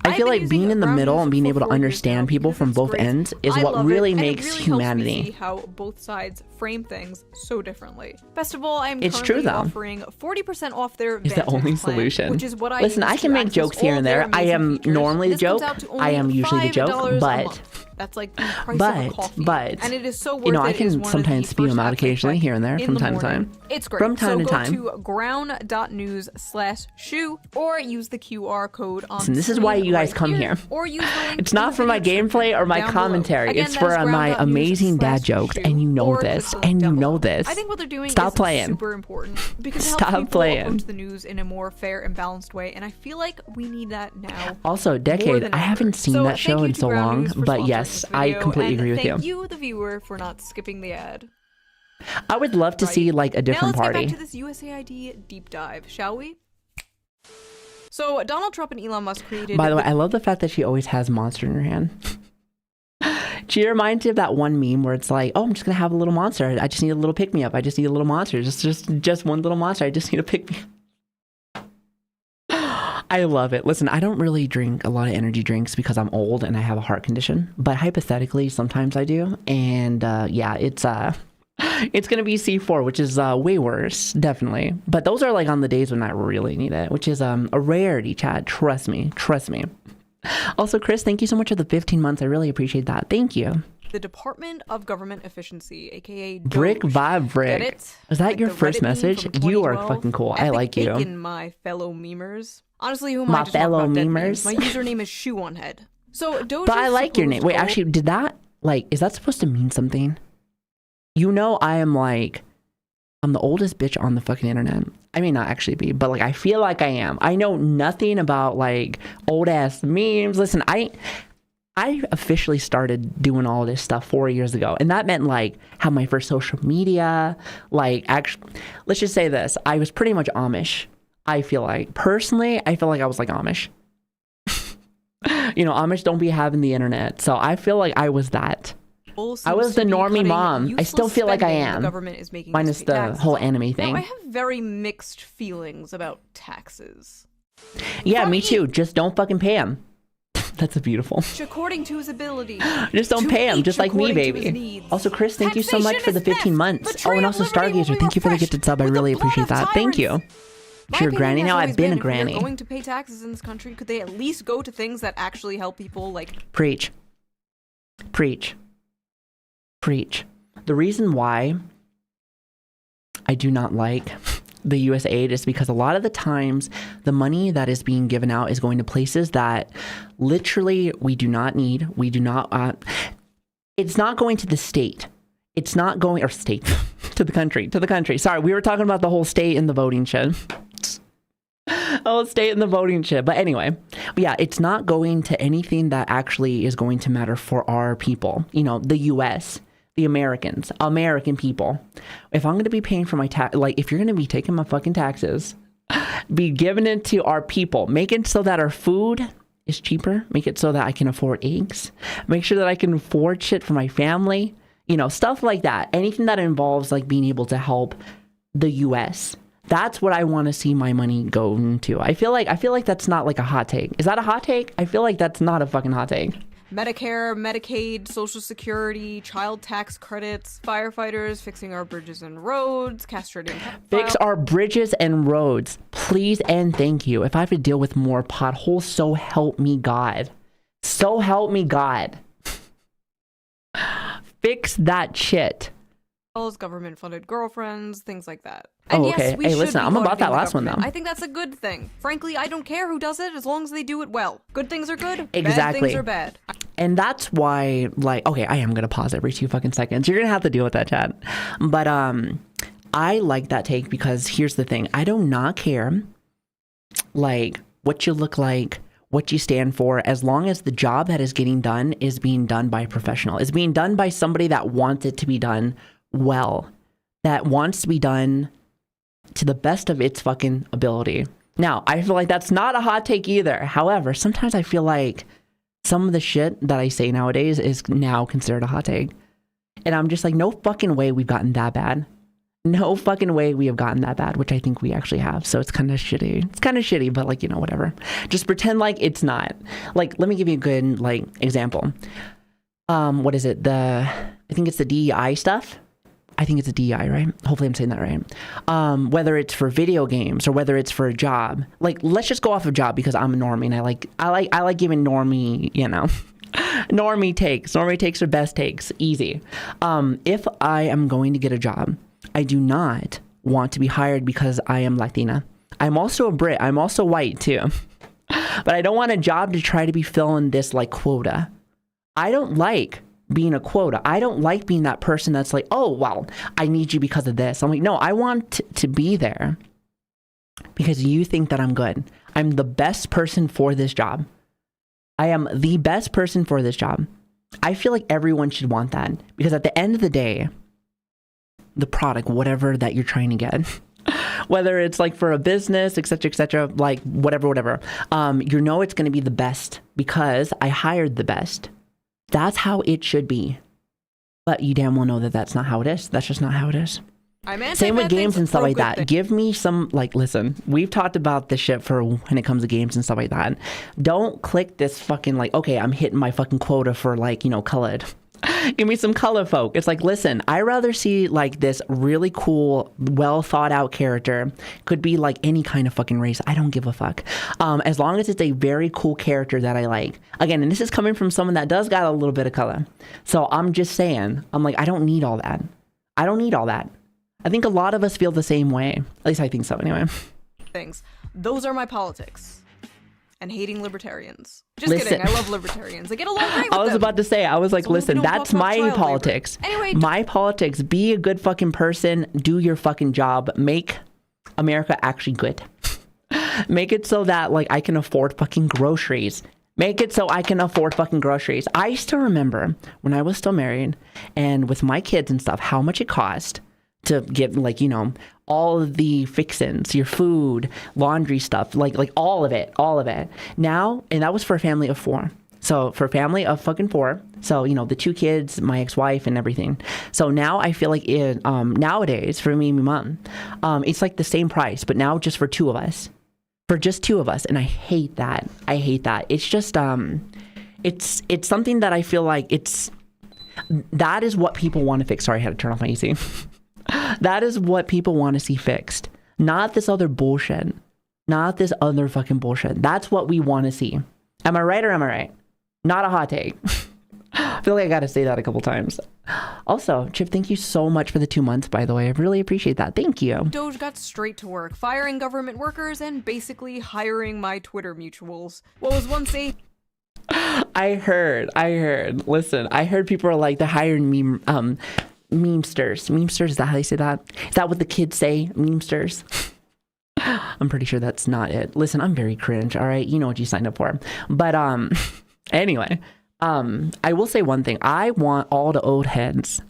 I feel like being in the Ground middle News and being for able to 4 years understand now people because from it's both great. ends is I what love really it, and it makes really humanity. helps me see how both sides frame things so differently. Best of all, I'm It's true, currently though. offering 40% off their Is the Banter only plan, solution. which is what I Listen, use I can to make access jokes here all and their there. I amazing am features. normally the This comes joke. out to I am only usually the joke, $5 a but month. That's like the price of a coffee. but and it is so worth I it. It is can one of sometimes the spew first them out apps I occasionally click here and there in from the time to morning. time. It's great. From time so to time. go to ground.news/shoe or use the QR code on Listen, this is why you guys right come here. Or use the link It's in not the for my video description gameplay or my down below. commentary. Again, It's that for is my amazing dad ground.news/shoe, jokes, and you know or click this, the link and you down know below. this. I think what they're doing Stop is playing. super important because it Stop helps people playing. approach the news in a more fair and balanced way, and I feel like we need that now. Also, more Decade. than I ever. haven't seen So that thank show you in to so Ground long, News for but sponsoring yes, this I video, completely and agree with you. Thank you, the viewer, for not skipping the ad. I would love to see like a different now let's party. get back to this USAID deep dive, shall we? So Donald Trump and Elon Musk created. By the way, I love the fact that she always has Monster in her hand. She reminds me of that one meme where it's like, oh, I'm just gonna have a little monster. I just need a little pick me up. I just need a little monster. Just one little monster. I just need a pick me up. I love it. Listen, I don't really drink a lot of energy drinks because I'm old and I have a heart condition. But hypothetically, sometimes I do. And yeah, it's It's gonna be C4, which is way worse, definitely. But those are like on the days when I really need it, which is a rarity, Chad. Trust me. Also, Chris, thank you so much for the 15 months. I really appreciate that. Thank you. The Department of Government Efficiency, aka Brick Doge. Vibe Brick. Get it? Is that Like your the first Reddit meme message? from You are 2012? fucking cool. I Epic like you. bacon, my fellow memers. Honestly, who am My I to talk fellow about dead memers? memes? My username is Shoe on Head. So Doge. But I like your name. Wait, actually, did that, like, is that supposed to mean something? You know, I'm the oldest bitch on the fucking internet. I may not actually be, but like, I feel like I am. I know nothing about like old ass memes. Listen, I officially started doing all this stuff 4 years ago. And that meant like have my first social media, like actually, let's just say this. I was pretty much Amish. I feel like, personally, I feel like I was like Amish. You know, Amish don't be having the internet. So I feel like I was that. I was the normie mom. I still feel like I am. The government is making minus the taxes. whole anime thing. Now, I have very mixed feelings about taxes. Yeah, me too. Just don't fucking pay him. That's beautiful. According to his ability. Just don't pay him, just like me, according to his baby. needs. Also, Chris, thank you so much for the Taxation is 15 theft. months. Oh, Betrayal and of also liberty will Stargazer, be thank you for the refreshed gifted sub. I with the really blood appreciate of that. Thank you. tyrants. If you're a My granny opinion now, has I've always been a if they're granny. going to pay taxes in this country, could they at least go to things that actually help people, like Preach. Preach. Preach. The reason why I do not like the US aid is because a lot of the times the money that is being given out is going to places that literally we do not need. We do not, it's not going to the state. It's not going, or state, to the country. Sorry, we were talking about the whole state in the voting shit. Oh, stay in the voting shit. But anyway, yeah, it's not going to anything that actually is going to matter for our people. You know, the US, the American people. If I'm going to be paying for my tax, like if you're going to be taking my fucking taxes, be giving it to our people. Make it so that our food is cheaper. Make it so that I can afford eggs. Make sure that I can afford shit for my family. You know, stuff like that. Anything that involves like being able to help the US. That's what I want to see my money go into. I feel like that's not like a hot take. Is that a hot take? I feel like that's not a fucking hot take. Medicare, Medicaid, Social Security, child tax credits, firefighters, fixing our bridges and roads, castrating Fix our bridges and roads, please and thank you. If I have to deal with more potholes, so help me God. So help me God. Fix that shit. Government-funded girlfriends, things like that. And Oh, okay. yes, we Hey, should listen, be I'm about auditing that the last one, government. though. I think that's a good thing. Frankly, I don't care who does it as long as they do it well. Good things are good, bad Exactly. things are bad. And that's why, like, okay, I am gonna pause every 2 fucking seconds. You're gonna have to deal with that, chat. But I like that take because here's the thing. I do not care, like, what you look like, what you stand for, as long as the job that is getting done is being done by a professional. It's being done by somebody that wants it to be done well, that wants to be done to the best of its fucking ability. Now, I feel like that's not a hot take either. However, sometimes I feel like some of the shit that I say nowadays is now considered a hot take. And I'm just like, no fucking way we've gotten that bad. No fucking way we have gotten that bad, which I think we actually have. So it's kind of shitty. It's kind of shitty, but like, you know, whatever. Just pretend like it's not. Like, let me give you a good, like, example. What is it? I think it's the DEI stuff. I think it's a DEI, right? Hopefully I'm saying that right. Whether it's for video games or whether it's for a job, like let's just go off of job because I'm a normie and I like giving normie, you know, normie takes are best takes, easy. If I am going to get a job, I do not want to be hired because I am Latina. I'm also a Brit. I'm also white too, but I don't want a job to try to be filling this like quota. I don't like being a quota. I don't like being that person that's like, oh, well, I need you because of this. I'm like, no, I want to be there because you think that I'm good. I'm the best person for this job. I am the best person for this job. I feel like everyone should want that because at the end of the day, the product, whatever that you're trying to get, whether it's like for a business, etc., like whatever, you know it's going to be the best because I hired the best. That's how it should be. But you damn well know that that's not how it is. That's just not how it is. Same with games and stuff like that. Give me some, like, listen, we've talked about this shit for when it comes to games and stuff like that. Don't click this fucking, like, okay, I'm hitting my fucking quota for, like, you know, colored. Give me some color folk. It's like, listen, I rather see like this really cool, well thought out character. Could be like any kind of fucking race. I don't give a fuck. As long as it's a very cool character that I like. Again, and this is coming from someone that does got a little bit of color. So I'm just saying, I'm like, I don't need all that. I don't need all that. I think a lot of us feel the same way. At least I think so anyway. Things. Those are my politics. And hating libertarians. Just Listen. kidding. I love libertarians. I get along great with I was them. about to say, I was like, As long as we listen, don't that's talk about my child labor. politics. Anyway, my politics. Be a good fucking person. Do your fucking job. Make America actually good. Make it so that like I can afford fucking groceries. Make it so I can afford fucking groceries. I still remember when I was still married and with my kids and stuff, how much it cost to get like, you know, all of the fixins, your food, laundry stuff, like all of it. Now, and that was for a family of 4. So for a family of fucking 4, so, you know, the 2 kids, my ex-wife and everything. So now I feel like it, nowadays for me and my mom, it's like the same price, but now just for 2 of us. For just 2 of us. And I hate that. It's just, it's something that I feel like that is what people want to fix. Sorry, I had to turn off my AC. That is what people want to see fixed. Not this other bullshit. Not this other fucking bullshit. That's what we want to see. Am I right or am I right? Not a hot take. I feel like I got to say that a couple times. Also, Chip, thank you so much for the 2 months, by the way. I really appreciate that. Thank you. Doge got straight to work, firing government workers and basically hiring my Twitter mutuals. What was once a... I heard. Listen, I heard people are like, they're hiring me, memesters, is that how they say that? Is that what the kids say? Memesters? I'm pretty sure that's not it. Listen, I'm very cringe, all right? You know what you signed up for. But anyway, I will say one thing. I want all the old heads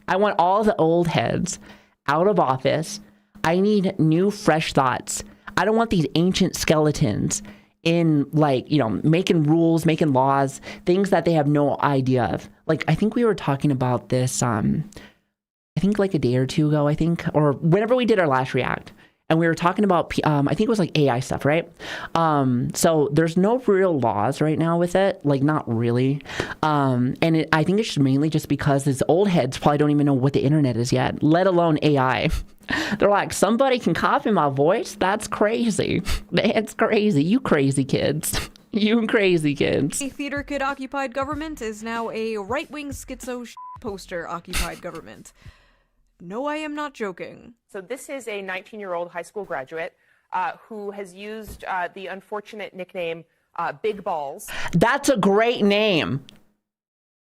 out of office. I need new, fresh thoughts. I don't want these ancient skeletons in, like, you know, making rules, making laws, things that they have no idea of. Like, I think we were talking about this, I think like a day or 2 ago, or whenever we did our last react, and we were talking about, I think it was like AI stuff, right? So there's no real laws right now with it, like not really. And I think it's just mainly just because these old heads probably don't even know what the internet is yet, let alone AI. They're like, somebody can copy my voice? That's crazy. That's crazy. You crazy kids. You crazy kids. A theater kid occupied government is now a right-wing schizo poster occupied government. No, I am not joking. So this is a 19-year-old high school graduate who has used the unfortunate nickname Big Balls. That's a great name.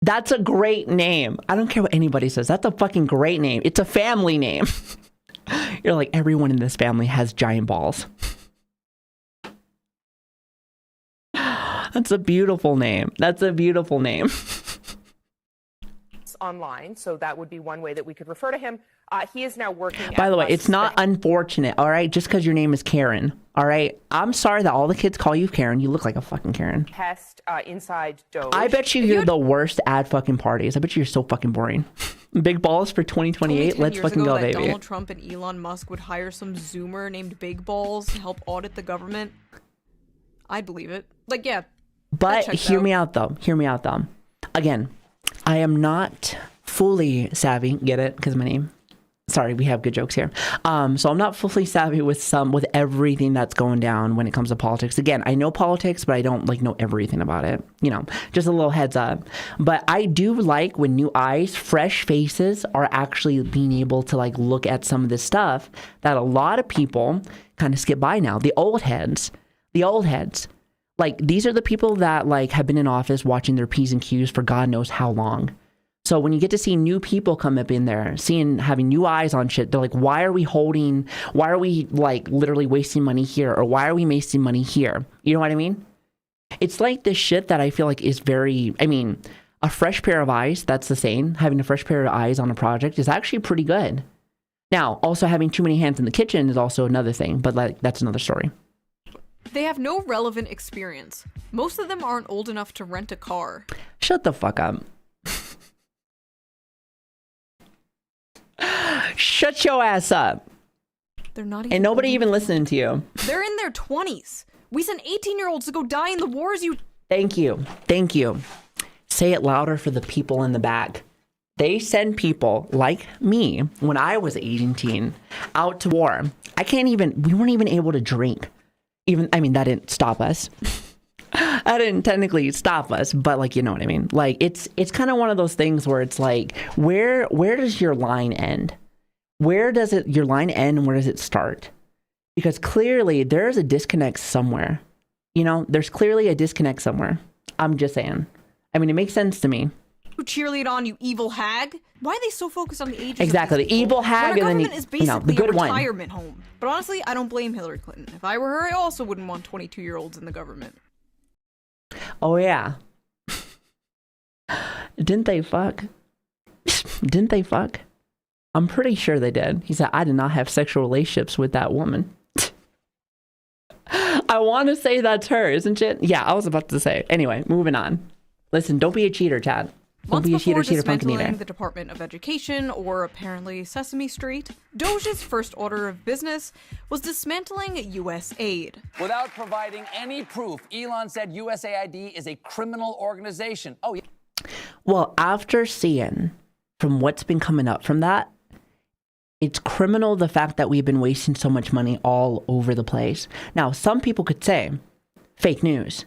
That's a great name. I don't care what anybody says. That's a fucking great name. It's a family name. You're like, everyone in this family has giant balls. That's a beautiful name. That's a beautiful name. Online, so that would be one way that we could refer to him. He is now working. By the way, it's not unfortunate, all right? Just because your name is Karen, all right? I'm sorry that all the kids call you Karen. You look like a fucking Karen. Test inside Doge. I bet you're the worst at fucking parties. I bet you're so fucking boring. Big balls for 2028. Let's fucking go, baby. Donald Trump and Elon Musk would hire some Zoomer named Big Balls to help audit the government. I'd believe it. Like, yeah. But hear me out, though. Again, I am not fully savvy. Get it? Because my name. Sorry, we have good jokes here. So I'm not fully savvy with everything that's going down when it comes to politics. Again, I know politics, but I don't like know everything about it. You know, just a little heads up. But I do like when new eyes, fresh faces are actually being able to like look at some of this stuff that a lot of people kind of skip by now. The old heads. Like, these are the people that like have been in office watching their P's and Q's for God knows how long. So when you get to see new people come up in there, having new eyes on shit, they're like, why are we like literally wasting money here? Or why are we wasting money here? You know what I mean? It's like this shit that I feel like is a fresh pair of eyes, that's the saying. Having a fresh pair of eyes on a project is actually pretty good. Now, also having too many hands in the kitchen is also another thing, but like that's another story. They have no relevant experience. Most of them aren't old enough to rent a car. Shut the fuck up. Shut your ass up. They're not even. And nobody even listening to you. They're in their 20s. We sent 18-year-olds to go die in the wars. Thank you. Say it louder for the people in the back. They send people like me when I was 18 out to war. We weren't even able to drink. That didn't stop us. That didn't technically stop us, but like, you know what I mean? Like, it's kind of one of those things where it's like, where does your line end? Where does your line end and where does it start? Because clearly there's a disconnect somewhere. You know, there's clearly a disconnect somewhere. I'm just saying. I mean, it makes sense to me. Who cheerlead on, you evil hag? Why are they so focused on the ages Exactly, of the evil hag, when and then is basically the good a one. retirement home. But honestly, I don't blame Hillary Clinton. If I were her, I also wouldn't want 22-year-olds in the government. Oh yeah. Didn't they fuck? Didn't they fuck? I'm pretty sure they did. He said, I did not have sexual relationships with that woman. I want to say that's her, isn't it? Yeah, I was about to say. Anyway, moving on. Listen, don't be a cheater, Chad. Don't Months be a before cheater, pumpkin dismantling either. the Department of Education, or apparently Sesame Street, Doge's first order of business was dismantling U.S. aid. Without providing any proof, Elon said USAID is a criminal organization. Oh, yeah. Well, after seeing from what's been coming up from that, it's criminal the fact that we've been wasting so much money all over the place. Now, some people could say fake news.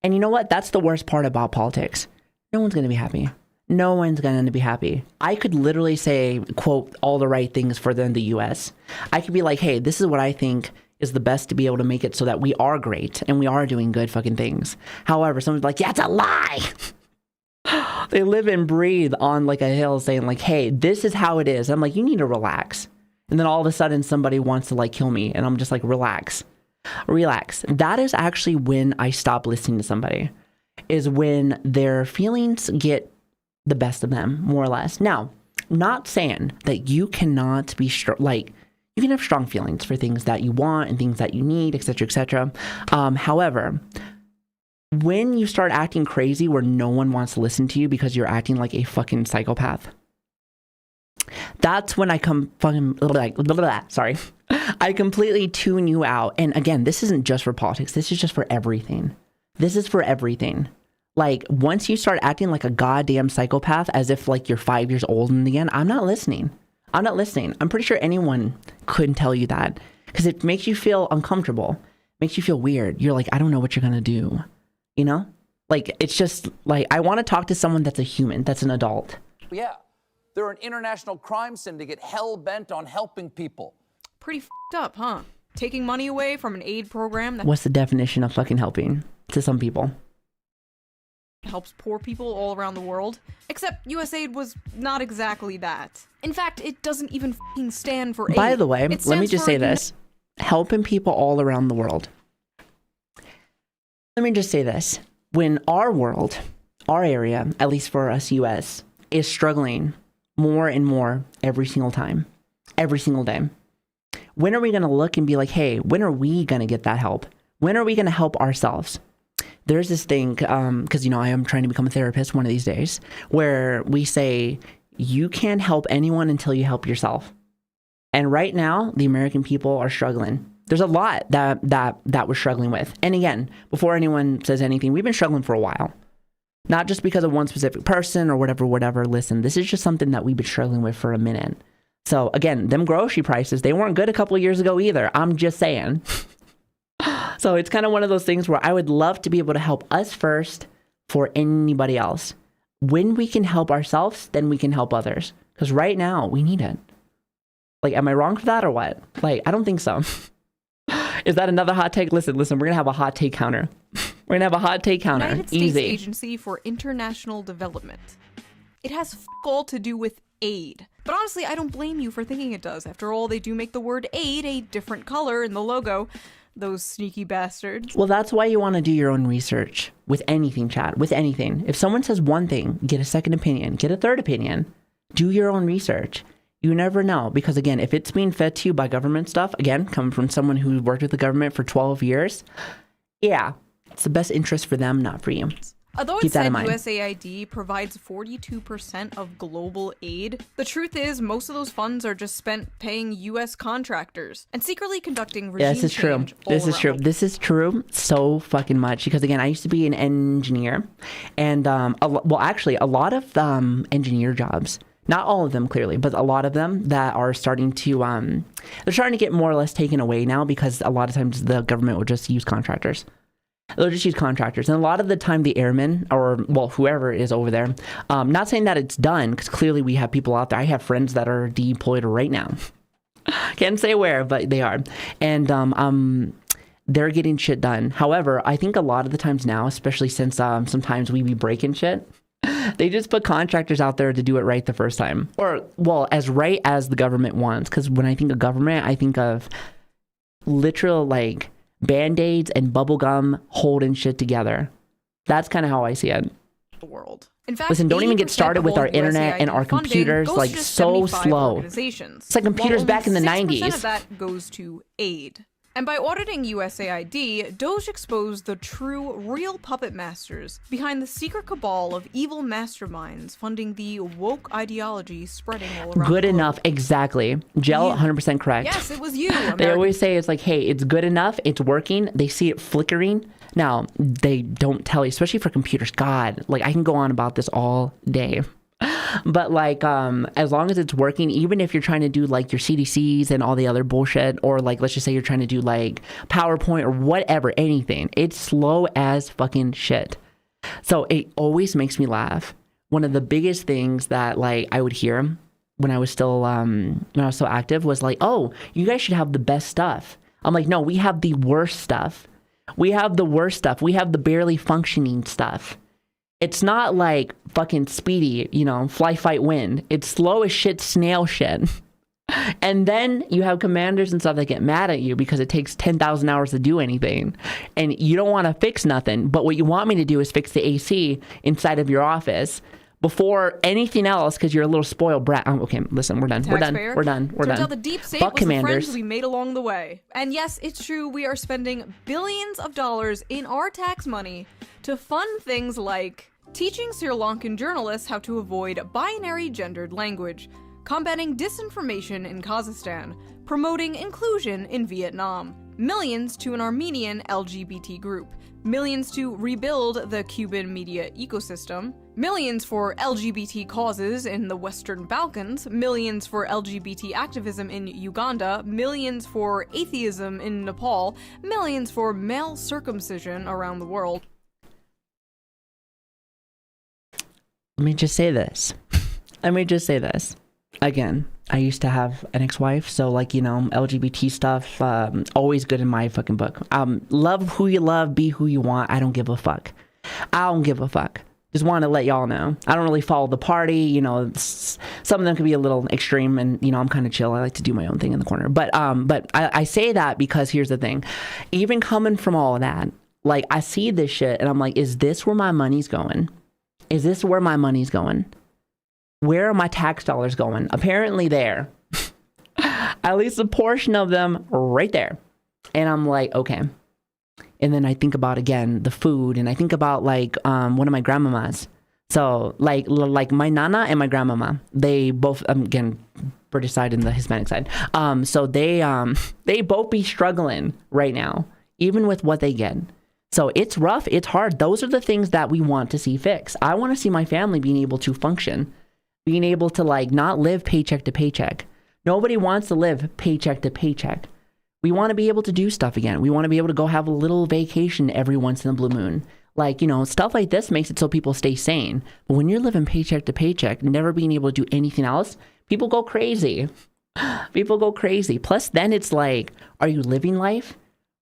And you know what? That's the worst part about politics. No one's going to be happy. No one's going to be happy. I could literally say, quote, all the right things for the U.S. I could be like, hey, this is what I think is the best to be able to make it so that we are great and we are doing good fucking things. However, someone's like, yeah, it's a lie. They live and breathe on like a hill saying like, hey, this is how it is. I'm like, you need to relax. And then all of a sudden somebody wants to like kill me. And I'm just like, relax. That is actually when I stop listening to somebody, is when their feelings get the best of them, more or less. Now, not saying that you cannot be you can have strong feelings for things that you want and things that you need, etc., etc. However, when you start acting crazy where no one wants to listen to you because you're acting like a fucking psychopath, that's when I I completely tune you out. And again, this isn't just for politics. This is just for everything. This is for everything. Like, once you start acting like a goddamn psychopath as if like you're 5 years old and again, I'm not listening. I'm pretty sure anyone couldn't tell you that, because it makes you feel uncomfortable, makes you feel weird. You're like, I don't know what you're going to do. You know, like, it's just like, I want to talk to someone that's a human, that's an adult. Yeah, they're an international crime syndicate hell-bent on helping people. Pretty f***ed up, huh? Taking money away from an aid program that What's the definition of fucking helping to some people? helps poor people all around the world. Except USAID was not exactly that. In fact, it doesn't even f***ing stand for aid. By the way, It let me stands just for say this. Helping people all around the world. Let me just say this. When our world, our area, at least for us US, is struggling more and more every single time, every single day, when are we going to look and be like, hey, when are we going to get that help? When are we going to help ourselves? There's this thing, because, you know, I am trying to become a therapist one of these days, where we say, you can't help anyone until you help yourself. And right now, the American people are struggling. There's a lot that we're struggling with. And again, before anyone says anything, we've been struggling for a while. Not just because of one specific person or whatever. Listen, this is just something that we've been struggling with for a minute. So again, them grocery prices, they weren't good a couple of years ago either. I'm just saying. So it's kind of one of those things where I would love to be able to help us first for anybody else. When we can help ourselves, then we can help others. Because right now, we need it. Like, am I wrong for that or what? Like, I don't think so. Is that another hot take? Listen, we're going to have a hot take counter. We're going to have a hot take counter. United States Easy. Agency for International Development. It has f*** all to do with aid. But honestly, I don't blame you for thinking it does. After all, they do make the word aid a different color in the logo. Those sneaky bastards. Well, that's why you want to do your own research with anything, Chad, with anything. If someone says one thing, get a second opinion, get a third opinion, do your own research. You never know, because again, if it's being fed to you by government stuff, again, coming from someone who worked with the government for 12 years, yeah, it's the best interest for them, not for you. Although Keep it that said in mind. USAID provides 42% of global aid, the truth is most of those funds are just spent paying US contractors and secretly conducting regime Yeah, this is true. change all This is around true. the This is true so fucking much, because again, I used to be an engineer, and actually, a lot of engineer jobs Not all of them, clearly, but a lot of them that are starting to, they're starting to get more or less taken away now because a lot of times the government will just use contractors. They'll just use contractors. And a lot of the time the airmen or, well, whoever is over there, not saying that it's done because clearly we have people out there. I have friends that are deployed right now. Can't say where, but they are. And they're getting shit done. However, I think a lot of the times now, especially since sometimes we be breaking shit, they just put contractors out there to do it right the first time. Or, well, as right as the government wants. Because when I think of government, I think of literal, like, Band-Aids and bubblegum holding shit together. That's kind of how I see it. The world. In fact, listen, don't even get started with our internet and our computers. Like, so slow. It's like computers back in the 90s. 6% of that goes to aid. And by auditing USAID, Doge exposed the true, real puppet masters behind the secret cabal of evil masterminds funding the woke ideology spreading all around Good the globe. enough, exactly. Gel, 100% correct. Yes, it was you, They American. always say it's like, hey, it's good enough, it's working. They see it flickering. Now, they don't tell you, especially for computers. God, like I can go on about this all day. But like, as long as it's working, even if you're trying to do like your CDCs and all the other bullshit, or like, let's just say you're trying to do like PowerPoint or whatever, anything, it's slow as fucking shit. So it always makes me laugh. One of the biggest things that like I would hear when I was still active was like, oh, you guys should have the best stuff. I'm like, no, we have the worst stuff. We have the worst stuff. We have the barely functioning stuff. It's not like fucking speedy, you know, fly, fight, win. It's slow as shit, snail shit. And then you have commanders and stuff that get mad at you because it takes 10,000 hours to do anything. And you don't want to fix nothing. But what you want me to do is fix the AC inside of your office before anything else because you're a little spoiled brat. Okay, listen, we're done. We're done. Taxpayer. We're done. We're Turns done. out the deep state Fuck was commanders. the friends we made along the way. And yes, it's true, we are spending billions of dollars in our tax money to fund things like teaching Sri Lankan journalists how to avoid binary gendered language, combating disinformation in Kazakhstan, promoting inclusion in Vietnam, millions to an Armenian LGBT group, millions to rebuild the Cuban media ecosystem, millions for LGBT causes in the Western Balkans, millions for LGBT activism in Uganda, millions for atheism in Nepal, millions for male circumcision around the world. Let me just say this. Again, I used to have an ex-wife, so like, you know, LGBT stuff, always good in my fucking book. Love who you love, be who you want. I don't give a fuck. Just want to let y'all know. I don't really follow the party, you know, some of them can be a little extreme and, you know, I'm kind of chill. I like to do my own thing in the corner. But I say that because here's the thing. Even coming from all of that, like I see this shit and I'm like, is this where my money's going? Is this where my money's going? Where are my tax dollars going? Apparently there. At least a portion of them right there. And I'm like, okay. And then I think about, again, the food. And I think about, like, one of my grandmamas. So, like my nana and my grandmama. They both, again, British side and the Hispanic side. So they both be struggling right now. Even with what they get. So it's rough, it's hard. Those are the things that we want to see fixed. I want to see my family being able to function, being able to like not live paycheck to paycheck. Nobody wants to live paycheck to paycheck. We want to be able to do stuff again. We want to be able to go have a little vacation every once in a blue moon. Like, you know, stuff like this makes it so people stay sane. But when you're living paycheck to paycheck, never being able to do anything else, people go crazy. People go crazy. Plus then it's like, are you living life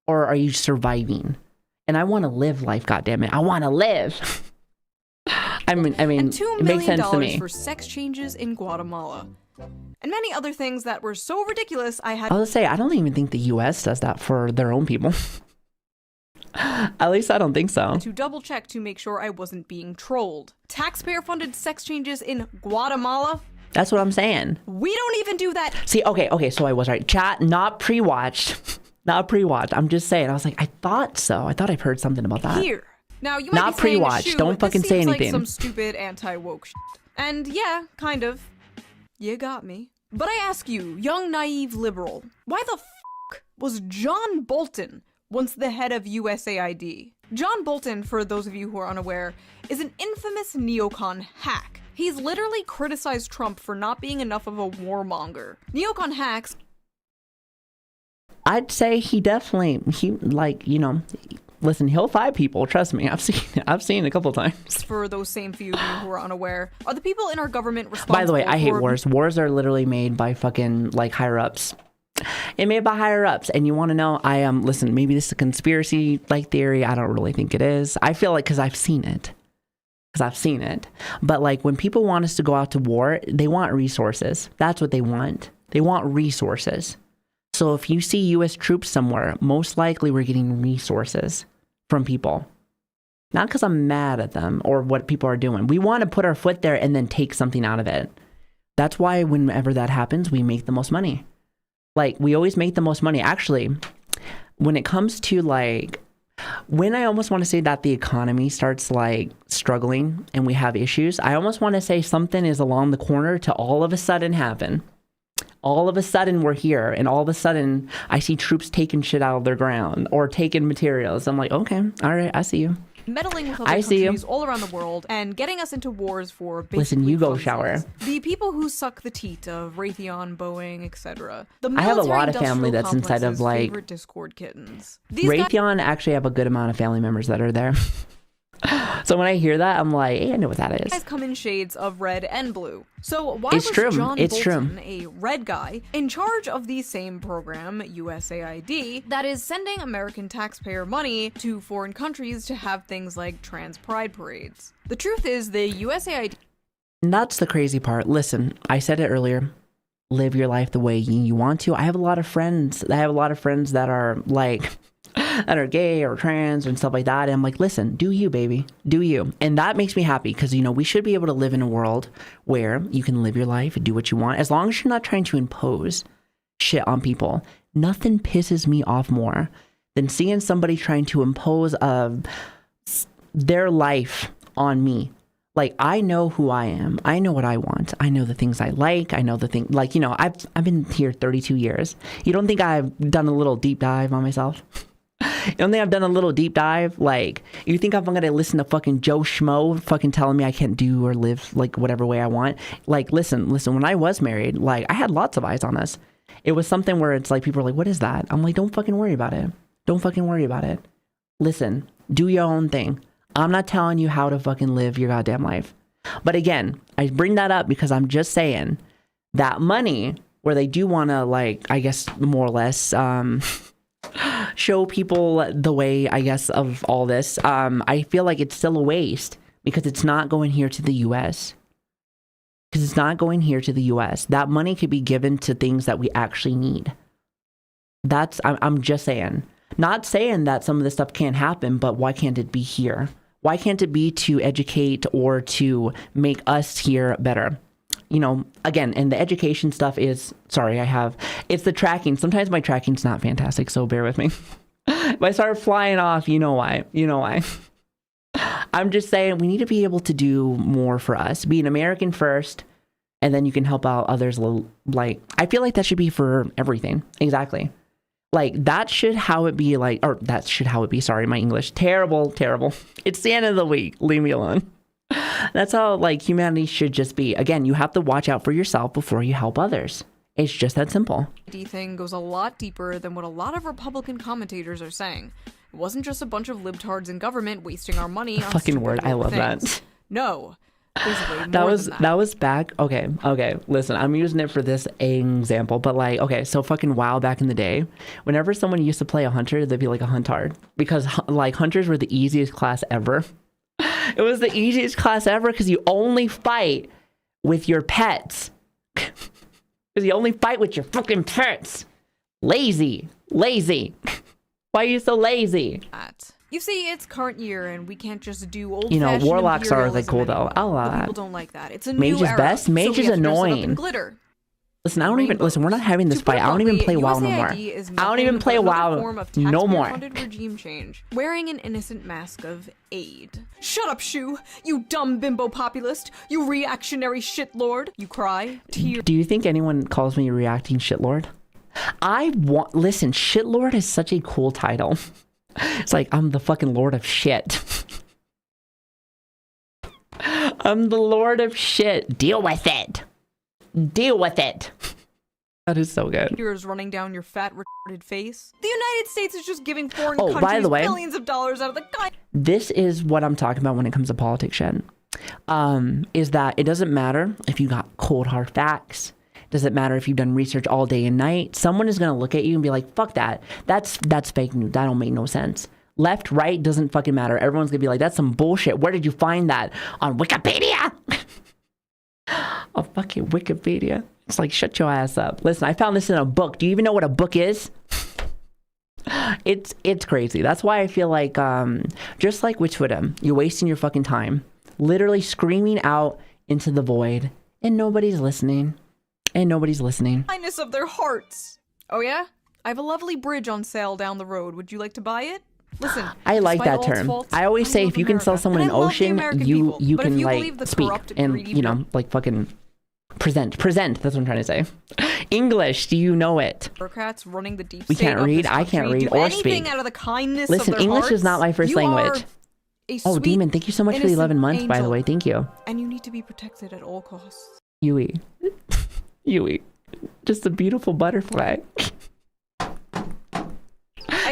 or are you surviving? And I want to live life, goddammit. I want to live. I mean, and $2 it makes sense to million me. for sex changes in Guatemala. And many other things that were so ridiculous, I had I'll say, I don't even think the U.S. does that for their own people. At least I don't think so. to double check to make sure I wasn't being trolled. Taxpayer-funded sex changes in Guatemala? That's what I'm saying. We don't even do that. See, okay, so I was right. Chat, not pre-watched. Not pre-watched. I'm just saying. I was like, I thought so. I thought I've heard something about that. Here. Now, you might Not be saying, pre-watched. "Shoot, Don't fucking this say seems anything." Like some stupid anti-woke shit. And yeah, kind of. You got me. But I ask you, young naive liberal, why the fuck was John Bolton once the head of USAID? John Bolton, for those of you who are unaware, is an infamous neocon hack He's literally criticized Trump for not being enough of a warmonger. Neocon hacks. I'd say he like, you know, listen, he'll fight people. Trust me, I've seen it a couple times. For those same few of you who are unaware, are the people in our government responsible? By the way, I hate for... wars. Wars are literally made by fucking like higher ups. It made by higher ups, and you want to know? I am. Listen, maybe this is a conspiracy like theory. I don't really think it is. I feel like because I've seen it. But like when people want us to go out to war, they want resources. That's what they want. They want resources. So if you see U.S. troops somewhere, most likely we're getting resources from people. Not because I'm mad at them or what people are doing. We want to put our foot there and then take something out of it. That's why whenever that happens, we make the most money. Like, we always make the most money. Actually, when it comes to like, when I almost want to say that the economy starts like struggling and we have issues, I almost want to say something is along the corner to all of a sudden happen. All of a sudden we're here, and all of a sudden I see troops taking shit out of their ground or taking materials. I'm like, okay, all right, I see you. Meddling with other countries all around the world and getting us into wars for basically listen, you go funsies. shower. The people who suck the teat of Raytheon, Boeing, etc. I have a lot of family that's inside of like Discord kittens. Raytheon. Actually have a good amount of family members that are there. So when I hear that, I'm like, hey, I know what that is. Guys come in shades of red and blue. So why it's was true. John it's Bolton, true. a red guy, in charge of the same program, USAID, that is sending American taxpayer money to foreign countries to have things like trans pride parades? The truth is, the USAID... And that's the crazy part. Listen, I said it earlier. Live your life the way you want to. I have a lot of friends. That are like... that are gay or trans and stuff like that. And I'm like, listen, do you, baby, do you. And that makes me happy because, you know, we should be able to live in a world where you can live your life and do what you want, as long as you're not trying to impose shit on people. Nothing pisses me off more than seeing somebody trying to impose their life on me. Like, I know who I am. I know what I want. I know the things I like. I know the thing, like, you know, I've been here 32 years. You don't think I've done a little deep dive on myself? You don't think I've done a little deep dive? Like, you think I'm gonna listen to fucking Joe Schmo fucking telling me I can't do or live like whatever way I want? Like, listen, when I was married, like, I had lots of eyes on this. It was something where it's like, people are like, what is that? I'm like, don't fucking worry about it. Don't fucking worry about it. Listen, do your own thing. I'm not telling you how to fucking live your goddamn life. But again, I bring that up because I'm just saying that money where they do want to, like, I guess more or less, show people the way, I guess, of all this. I feel like it's still a waste because it's not going here to the U.S. That money could be given to things that we actually need. I'm just saying. Not saying that some of this stuff can't happen, but why can't it be here? Why can't it be to educate or to make us here better? You know, again, and the education stuff is, it's the tracking. Sometimes my tracking's not fantastic, so bear with me. If I start flying off, you know why. I'm just saying we need to be able to do more for us. Be an American first, and then you can help out others. Like, I feel like that should be for everything. Exactly. Like, that should how it be, sorry, my English. Terrible. It's the end of the week. Leave me alone. That's how, like, humanity should just be. Again, you have to watch out for yourself before you help others. It's just that simple. The thing goes a lot deeper than what a lot of Republican commentators are saying. It wasn't just a bunch of libtards in government wasting our money on fucking word. I love things. that. No. Basically, that was back. Okay. Listen, I'm using it for this example, but like, okay, so fucking while back in the day, whenever someone used to play a hunter, they'd be like a huntard because like hunters were the easiest class ever. It was the easiest class ever because you only fight with your pets. Because you only fight with your fucking pets. Lazy. Why are you so lazy? You see, it's current year, and we can't just do old. You know, warlocks are like cool though. I'll allow that. People don't like that. It's a Mage new is era, best. Mage so is annoying. Glitter. Listen, I don't even listen. We're not having this fight. I don't even play WoW no more. I don't even play WoW no more. Regime change, wearing an innocent mask of aid. Shut up, Shu! You dumb bimbo populist! You reactionary shitlord! You cry. Do you think anyone calls me a reacting shitlord? Listen, shitlord is such a cool title. It's like I'm the fucking lord of shit. I'm the Lord of shit. Deal with it. Deal with it. That is so good. Tears running down your fat, retarded face. The United States is just giving foreign by countries the way, billions of dollars out of the kind. This is what I'm talking about when it comes to politics shit. Is that it doesn't matter if you got cold hard facts. Doesn't matter if you've done research all day and night. Someone is gonna look at you and be like, "Fuck that. That's fake news. That don't make no sense." Left, right, doesn't fucking matter. Everyone's gonna be like, "That's some bullshit. Where did you find that? On Wikipedia?" Oh, fucking Wikipedia. It's like, shut your ass up. Listen, I found this in a book. Do you even know what a book is? It's crazy. That's why I feel like, just like with Twitter, you're wasting your fucking time. Literally screaming out into the void, and nobody's listening. And nobody's listening. Kindness of their hearts. Oh yeah? I have a lovely bridge on sale down the road. Would you like to buy it? Listen, I like despite that all its term. faults, I always say if you can sell someone an ocean, you But if can you like believe the speak corrupt, and greedy like fucking present. That's what I'm trying to say. English, do you know it? bureaucrats running the deep We state can't of read. this I can't country read do or anything speak. out of the kindness Listen, of their English hearts. is not my first You language. are a Oh, sweet, Demon, thank you so much for the innocent 11 months, by the angel, way. Thank you. And you need to be protected at all costs. Yui. Yui. Just a beautiful butterfly.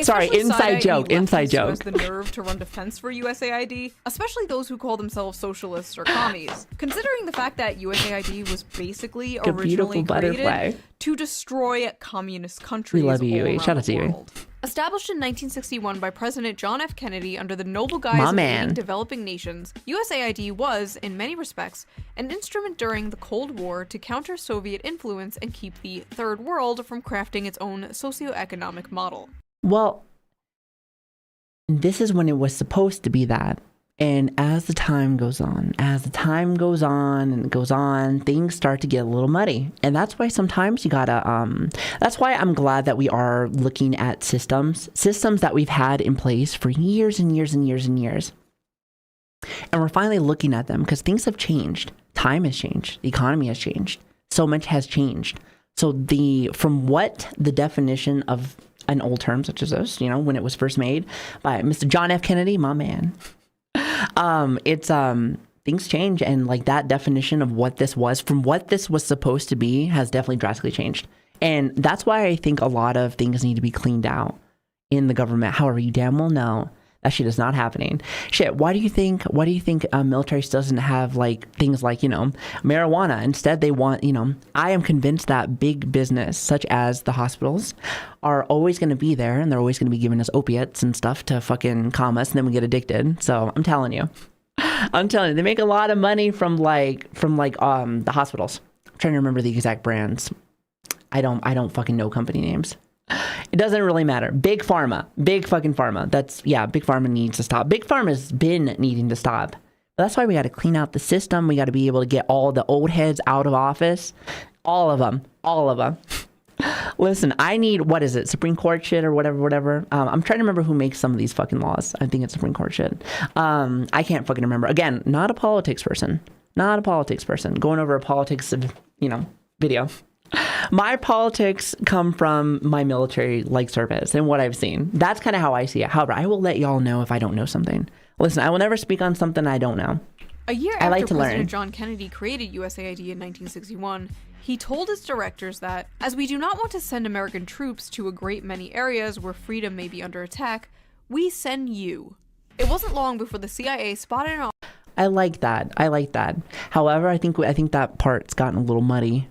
Sorry, especially inside side-eye joke, any inside leftists who has joke. the nerve to run defense for USAID, especially those who call themselves socialists or commies. Considering the fact that USAID was basically A beautiful originally butterfly. created to destroy communist countries. We love you, all Yui. around Shout out the to Yui. world. Established in 1961 by President John F. Kennedy under the noble guise My of man. aiding developing nations, USAID was, in many respects, an instrument during the Cold War to counter Soviet influence and keep the Third World from crafting its own socioeconomic model. Well, this is when it was supposed to be that. And as the time goes on, things start to get a little muddy. And that's why sometimes you gotta, that's why I'm glad that we are looking at systems that we've had in place for years and years and years and years. And we're finally looking at them because things have changed. Time has changed. The economy has changed. So much has changed. So from what the definition of an old term such as this, when it was first made by Mr. John F. Kennedy, my man, things change, and like that definition of what this was from what this was supposed to be has definitely drastically changed. And that's why I think a lot of things need to be cleaned out in the government. However, you damn well know that shit is not happening. Shit, why do you think military still doesn't have like things like, marijuana? Instead, they want, I am convinced that big business such as the hospitals are always going to be there, and they're always going to be giving us opiates and stuff to fucking calm us, and then we get addicted. So I'm telling you, they make a lot of money from the hospitals. I'm trying to remember the exact brands. I don't fucking know company names. It doesn't really matter. Big fucking pharma. Big pharma needs to stop. Big pharma's been needing to stop. But that's why we got to clean out the system. We got to be able to get all the old heads out of office. All of them. Listen, I need, what is it? Supreme Court shit or whatever. I'm trying to remember who makes some of these fucking laws. I think it's Supreme Court shit. I can't fucking remember. Again, not a politics person. Going over a politics, video. My politics come from my military service and what I've seen. That's kind of how I see it. However, I will let y'all know if I don't know something. Listen, I will never speak on something I don't know. A year I after like to President learn. John Kennedy created USAID in 1961, he told its directors that, as we do not want to send American troops to a great many areas where freedom may be under attack, we send you. It wasn't long before the CIA spotted an... I like that. However, I think that part's gotten a little muddy.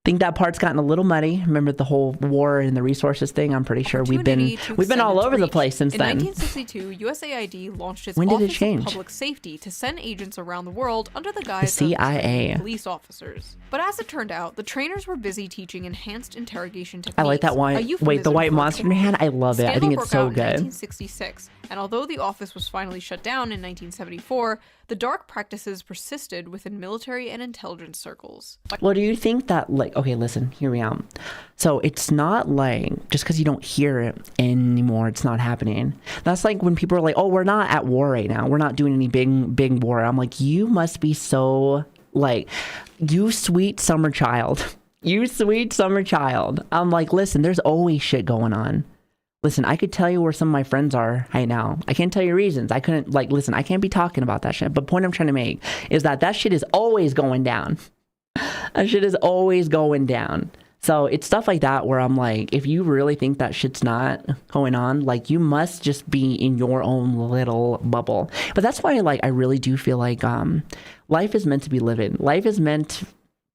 Remember the whole war and the resources thing? I'm pretty sure we've been all over the place since then. In 1962, USAID launched its When did it Office change? of Public Safety to send agents around the world under the guise The of training CIA. police officers. But as it turned out, the trainers were busy teaching enhanced interrogation techniques. I like that a one. Wait, the euphemism white for monster man? I love it. I think Scandal it's so broke out in good. 1966, and although the office was finally shut down in 1974, the dark practices persisted within military and intelligence circles. Well, do you think that, okay, listen, hear me out. So it's not like, just because you don't hear it anymore, it's not happening. That's like when people are like, oh, we're not at war right now. We're not doing any big war. I'm like, you must be so, you sweet summer child. I'm like, listen, there's always shit going on. Listen, I could tell you where some of my friends are right now. I can't tell you reasons. I couldn't, like, listen, I can't be talking about that shit. But point I'm trying to make is that shit is always going down. That shit is always going down. So it's stuff like that where I'm like, if you really think that shit's not going on, like, you must just be in your own little bubble. But that's why, like, I really do feel like life is meant to be living. Life is meant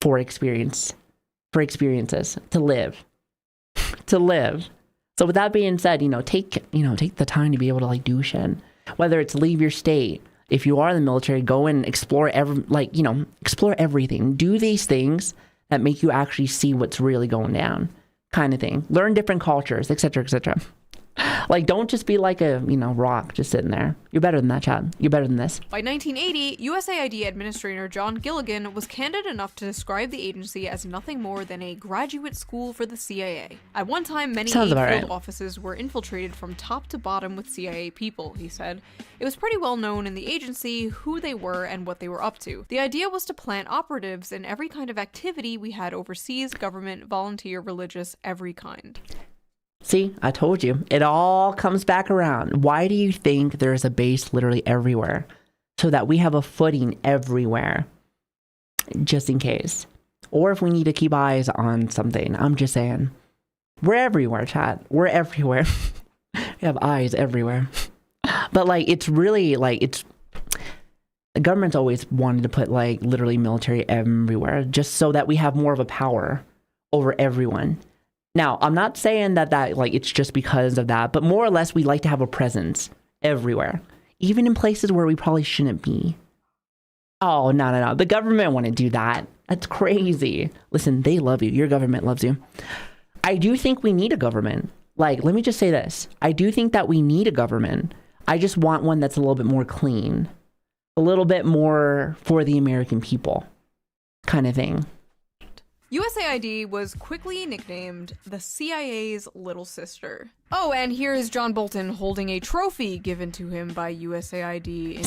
for experiences, to live. To live. So with that being said, take the time to be able to, like, do shit. Whether it's leave your state. If you are in the military, go and explore explore everything. Do these things that make you actually see what's really going down, kind of thing. Learn different cultures, etc., etc. Like, don't just be like a, rock just sitting there. You're better than that, Chad. You're better than this. By 1980, USAID Administrator John Gilligan was candid enough to describe the agency as nothing more than a graduate school for the CIA. At one time, many field offices were infiltrated from top to bottom with CIA people, he said. It was pretty well known in the agency who they were and what they were up to. The idea was to plant operatives in every kind of activity we had overseas, government, volunteer, religious, every kind. See, I told you. It all comes back around. Why do you think there's a base literally everywhere? So that we have a footing everywhere. Just in case. Or if we need to keep eyes on something. I'm just saying. We're everywhere, chat. We're everywhere. We have eyes everywhere. But, like, it's really, like, the government's always wanted to put, like, literally military everywhere. Just so that we have more of a power over everyone. Now, I'm not saying that like, it's just because of that, but more or less, we like to have a presence everywhere, even in places where we probably shouldn't be. Oh, no. The government wouldn't do that. That's crazy. Listen, they love you. Your government loves you. I do think we need a government. Like, let me just say this. I do think that we need a government. I just want one that's a little bit more clean, a little bit more for the American people kind of thing. USAID was quickly nicknamed the CIA's little sister. Oh, and here is John Bolton holding a trophy given to him by USAID in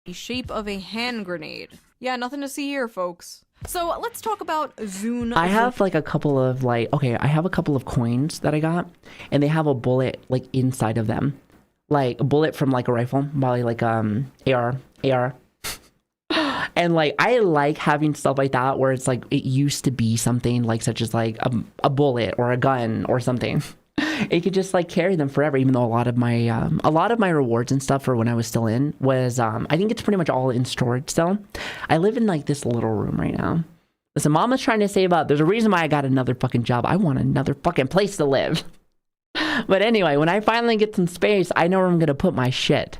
the shape of a hand grenade. Yeah, nothing to see here, folks. So let's talk about Zune. I have like a couple of I have a couple of coins that I got, and they have a bullet like inside of them, like a bullet from like a rifle, probably like AR. And like, I like having stuff like that where it's like, it used to be something like such as like a bullet or a gun or something. It could just like carry them forever, even though a lot of my rewards and stuff for when I was still in was, I think it's pretty much all in storage still. I live in like this little room right now. Listen, Mama's trying to save up. There's a reason why I got another fucking job. I want another fucking place to live. But anyway, when I finally get some space, I know where I'm going to put my shit.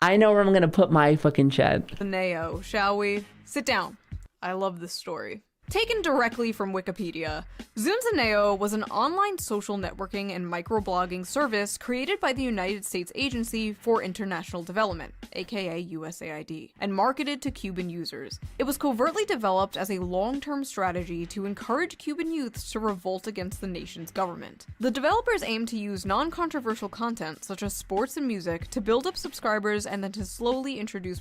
I know where I'm gonna put my fucking shit. Neo, shall we? Sit down. I love this story. Taken directly from Wikipedia, Zunzaneo was an online social networking and microblogging service created by the United States Agency for International Development, aka USAID, and marketed to Cuban users. It was covertly developed as a long-term strategy to encourage Cuban youths to revolt against the nation's government. The developers aimed to use non-controversial content, such as sports and music, to build up subscribers and then to slowly introduce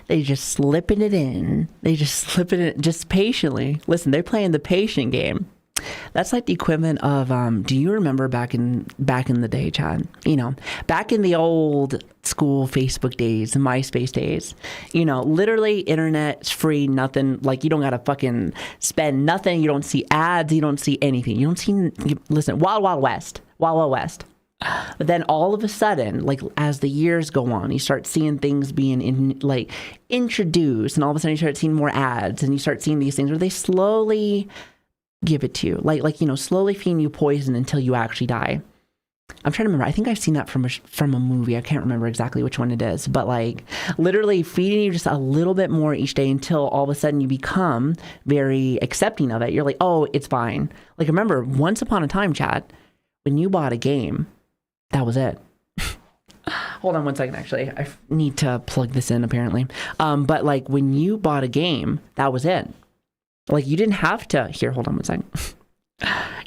They just slipping it in. They just slipping it just patiently. Listen, they're playing the patient game. That's like the equivalent of do you remember back in the day, Chad? Back in the old school Facebook days, MySpace days. Literally internet's free, nothing, like you don't gotta fucking spend nothing, you don't see ads, you don't see anything. You don't see listen, Wild Wild West. Wild Wild West. But then all of a sudden, like as the years go on, you start seeing things being introduced, and all of a sudden you start seeing more ads, and you start seeing these things where they slowly give it to you, like slowly feeding you poison until you actually die. I'm trying to remember. I think I've seen that from a movie. I can't remember exactly which one it is, but like literally feeding you just a little bit more each day until all of a sudden you become very accepting of it. You're like, oh, it's fine. Like remember, once upon a time, chat, when you bought a game. That was it. Hold on one second, actually. I need to plug this in, apparently. But, like, when you bought a game, that was it. Like, you didn't have to... Here, hold on one second.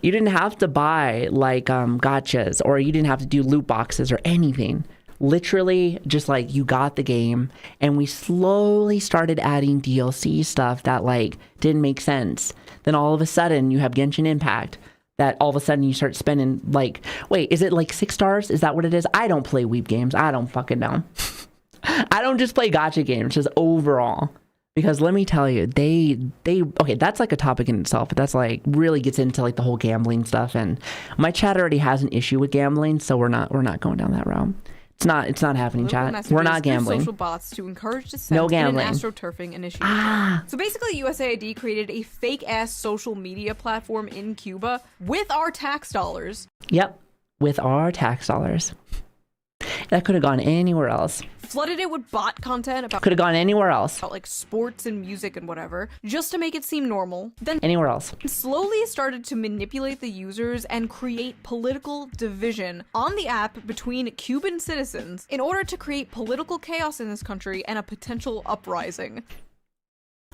You didn't have to buy, like, gotchas, or you didn't have to do loot boxes or anything. Literally, just, like, you got the game, and we slowly started adding DLC stuff that, like, didn't make sense. Then all of a sudden you have Genshin Impact. That all of a sudden you start spending like, wait, is it like 6 stars? Is that what it is? I don't play weeb games. I don't fucking know. I don't just play gacha games, just overall. Because let me tell you, they okay, that's like a topic in itself, but that's like really gets into like the whole gambling stuff. And my chat already has an issue with gambling, so we're not going down that route. It's not happening, chat. We're not gambling. Social bots to encourage dissent no gambling. in an astroturfing initiative. So basically, USAID created a fake-ass social media platform in Cuba with our tax dollars. Yep, with our tax dollars. That could have gone anywhere else. Flooded it with bot content about could have gone anywhere else. About like sports and music and whatever, just to make it seem normal. Then anywhere else. Slowly started to manipulate the users and create political division on the app between Cuban citizens in order to create political chaos in this country and a potential uprising.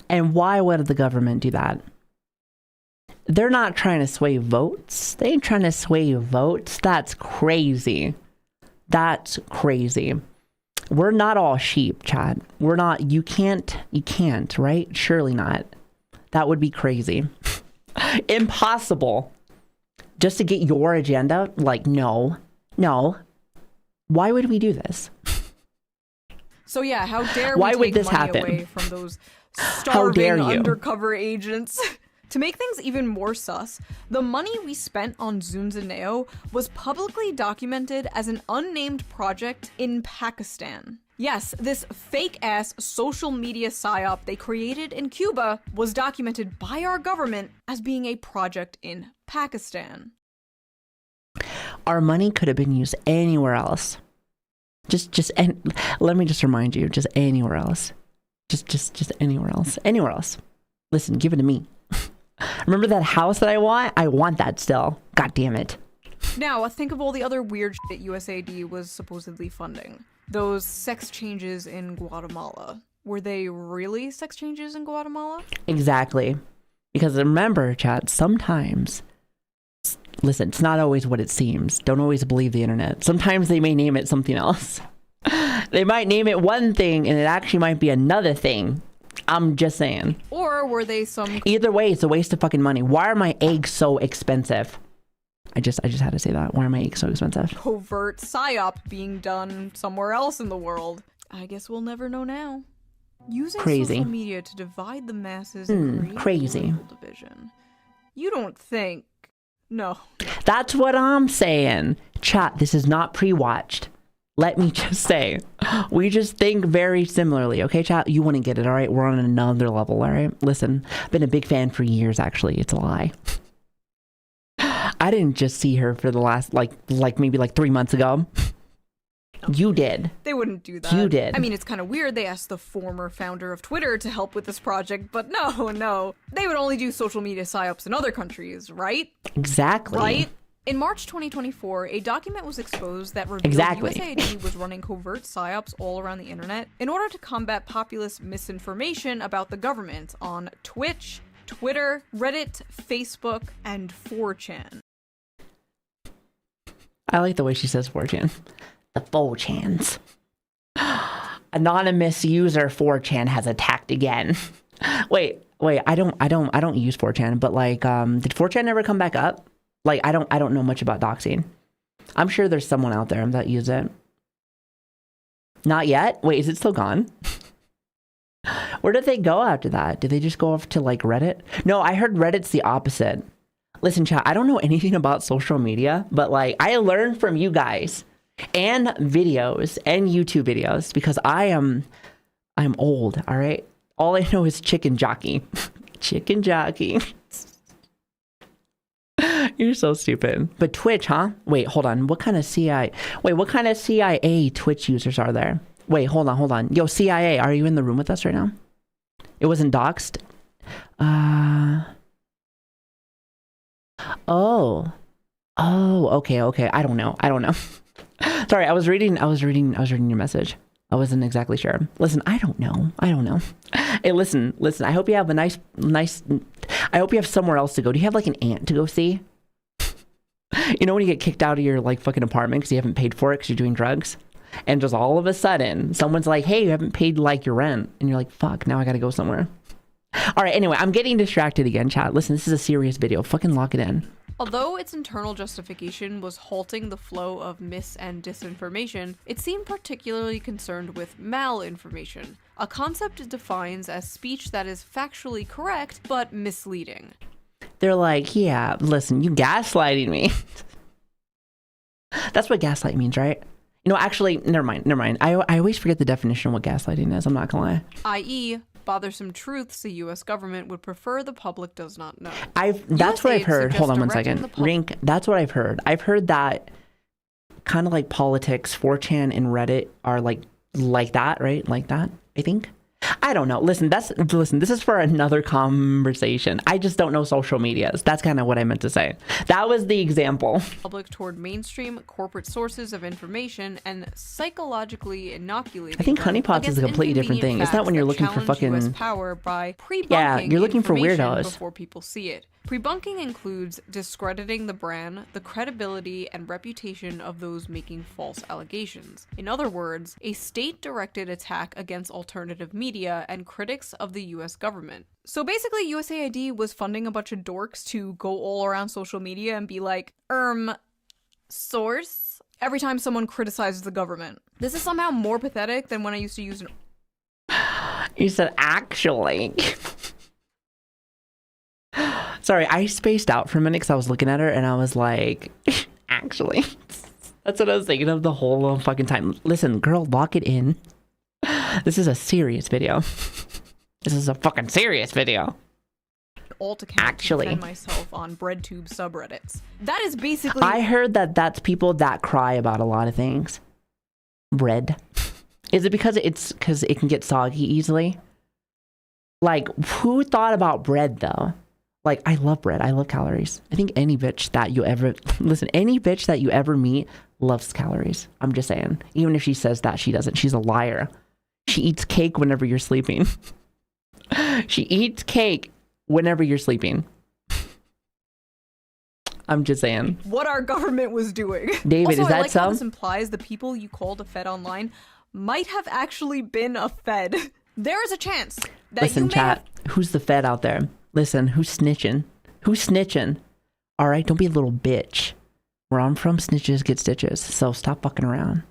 And why would the government do that? They're not trying to sway votes. They ain't trying to sway votes. That's crazy. That's crazy. We're not all sheep, Chad. We're not. You can't, right? Surely not. That would be crazy. Impossible. Just to get your agenda? Like, no. Why would we do this? So yeah, how dare Why we would take this money happen? away from those How dare starving you? undercover agents? To make things even more sus, the money we spent on Zunzaneo was publicly documented as an unnamed project in Pakistan. Yes, this fake-ass social media psyop they created in Cuba was documented by our government as being a project in Pakistan. Our money could have been used anywhere else. And let me just remind you, just anywhere else. Just anywhere else. Anywhere else. Listen, give it to me. Remember that house that I want? I want that still. God damn it. Now, think of all the other weird shit USAID was supposedly funding. Those sex changes in Guatemala. Were they really sex changes in Guatemala? Exactly. Because remember, chat, sometimes, listen, it's not always what it seems. Don't always believe the internet. Sometimes they may name it something else. They might name it one thing and it actually might be another thing. I'm just saying. Or were they some... Either way, it's a waste of fucking money. Why are my eggs so expensive? I just had to say that. Why are my eggs so expensive? Covert psyop being done somewhere else in the world? I guess we'll never know now. Using social media to divide the masses and create crazy division. You don't think... No. That's what I'm saying. Chat, this is not pre-watched. Let me just say, we just think very similarly, okay, chat? You wouldn't get it, all right? We're on another level, all right? Listen, I've been a big fan for years, actually. It's a lie. I didn't just see her for the last, maybe 3 months ago. You did. They wouldn't do that. You did. I mean, it's kind of weird they asked the former founder of Twitter to help with this project, but no. They would only do social media psyops in other countries, right? Exactly. Right? In March 2024, a document was exposed that revealed USAID was running covert psyops all around the internet in order to combat populist misinformation about the government on Twitch, Twitter, Reddit, Facebook, and 4chan. I like the way she says 4chan. The 4chans. Anonymous user 4chan has attacked again. Wait, I don't use 4chan, but did 4chan ever come back up? I don't know much about doxing. I'm sure there's someone out there that uses it. Not yet? Wait, is it still gone? Where did they go after that? Did they just go off to Reddit? No, I heard Reddit's the opposite. Listen, chat, I don't know anything about social media, but I learned from you guys and videos and YouTube videos because I'm old, all right? All I know is chicken jockey. Chicken jockey. You're so stupid. But Twitch, huh? Wait, hold on. What kind of CIA Twitch users are there? Wait, hold on. Yo, CIA, are you in the room with us right now? It wasn't doxed? Oh, okay. I don't know. Sorry, I was reading your message. I wasn't exactly sure. Listen, I don't know. Hey, listen. I hope you have a nice, I hope you have somewhere else to go. Do you have an aunt to go see? You know when you get kicked out of your fucking apartment because you haven't paid for it because you're doing drugs? And just all of a sudden, someone's like, hey, you haven't paid your rent. And you're like, fuck, now I gotta go somewhere. All right, anyway, I'm getting distracted again, chat. Listen, this is a serious video. Fucking lock it in. Although its internal justification was halting the flow of mis- and disinformation, it seemed particularly concerned with malinformation, a concept it defines as speech that is factually correct but misleading. They're like, yeah, listen, you gaslighting me. That's what gaslight means, right? You know, actually, never mind. I always forget the definition of what gaslighting is. I'm not gonna lie. I.e., bothersome truths the U.S. government would prefer the public does not know. That's what I've heard. Hold on one directing second. Rink, that's what I've heard. I've heard that kind of like politics, 4chan and Reddit are like that, right? Like that, I think. I don't know. Listen, this is for another conversation. I just don't know social medias. That's kind of what I meant to say. That was the example. Public toward mainstream corporate sources of information and psychologically inoculating. I think honeypots is a completely different thing. It's not when you're looking for fucking US power by pre-bunking yeah, you're looking for information weirdos before people see it. Pre-bunking includes discrediting the brand, the credibility, and reputation of those making false allegations. In other words, a state-directed attack against alternative media and critics of the US government. So basically, USAID was funding a bunch of dorks to go all around social media and be like, source? Every time someone criticizes the government. This is somehow more pathetic than when I used to use an... You said actually. Sorry, I spaced out for a minute because I was looking at her and I was like, actually. That's what I was thinking of the whole fucking time. Listen, girl, lock it in. This is a serious video. This is a fucking serious video. Alt account to defend myself on BreadTube subreddits. That is basically... I heard that that's people that cry about a lot of things. Bread. Is it because it can get soggy easily? Like, who thought about bread though? Like, I love bread. I love calories. I think any bitch that you ever... Listen, any bitch that you ever meet loves calories. I'm just saying. Even if she says that, she doesn't. She's a liar. She eats cake whenever you're sleeping. She eats cake whenever you're sleeping. I'm just saying. What our government was doing. David, also, is that I like so? how this implies the people you called a Fed online might have actually been a Fed. There is a chance that Listen, you may chat. have... Who's the Fed out there? Listen, who's snitching? Who's snitching? All right, don't be a little bitch. Where I'm from, snitches get stitches. So stop fucking around.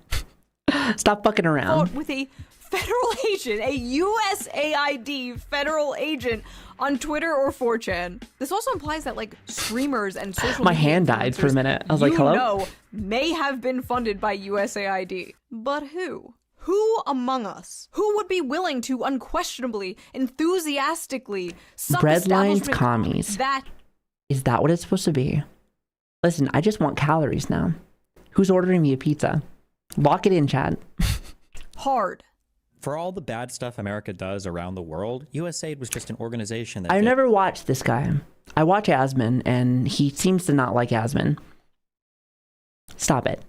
Stop fucking around. With a federal agent, a USAID federal agent on Twitter or 4chan. This also implies that like streamers and social My media hand died for a minute. I was like, you hello? know, may have been funded by USAID. But who? Who among us? Who would be willing to unquestionably, enthusiastically suck Breadlines establishment commies. that... Is that what it's supposed to be? Listen, I just want calories now. Who's ordering me a pizza? Lock it in, chat. hard. For all the bad stuff America does around the world, USAID was just an organization that... I've never watched this guy. I watch Asman, and he seems to not like Asman. Stop it.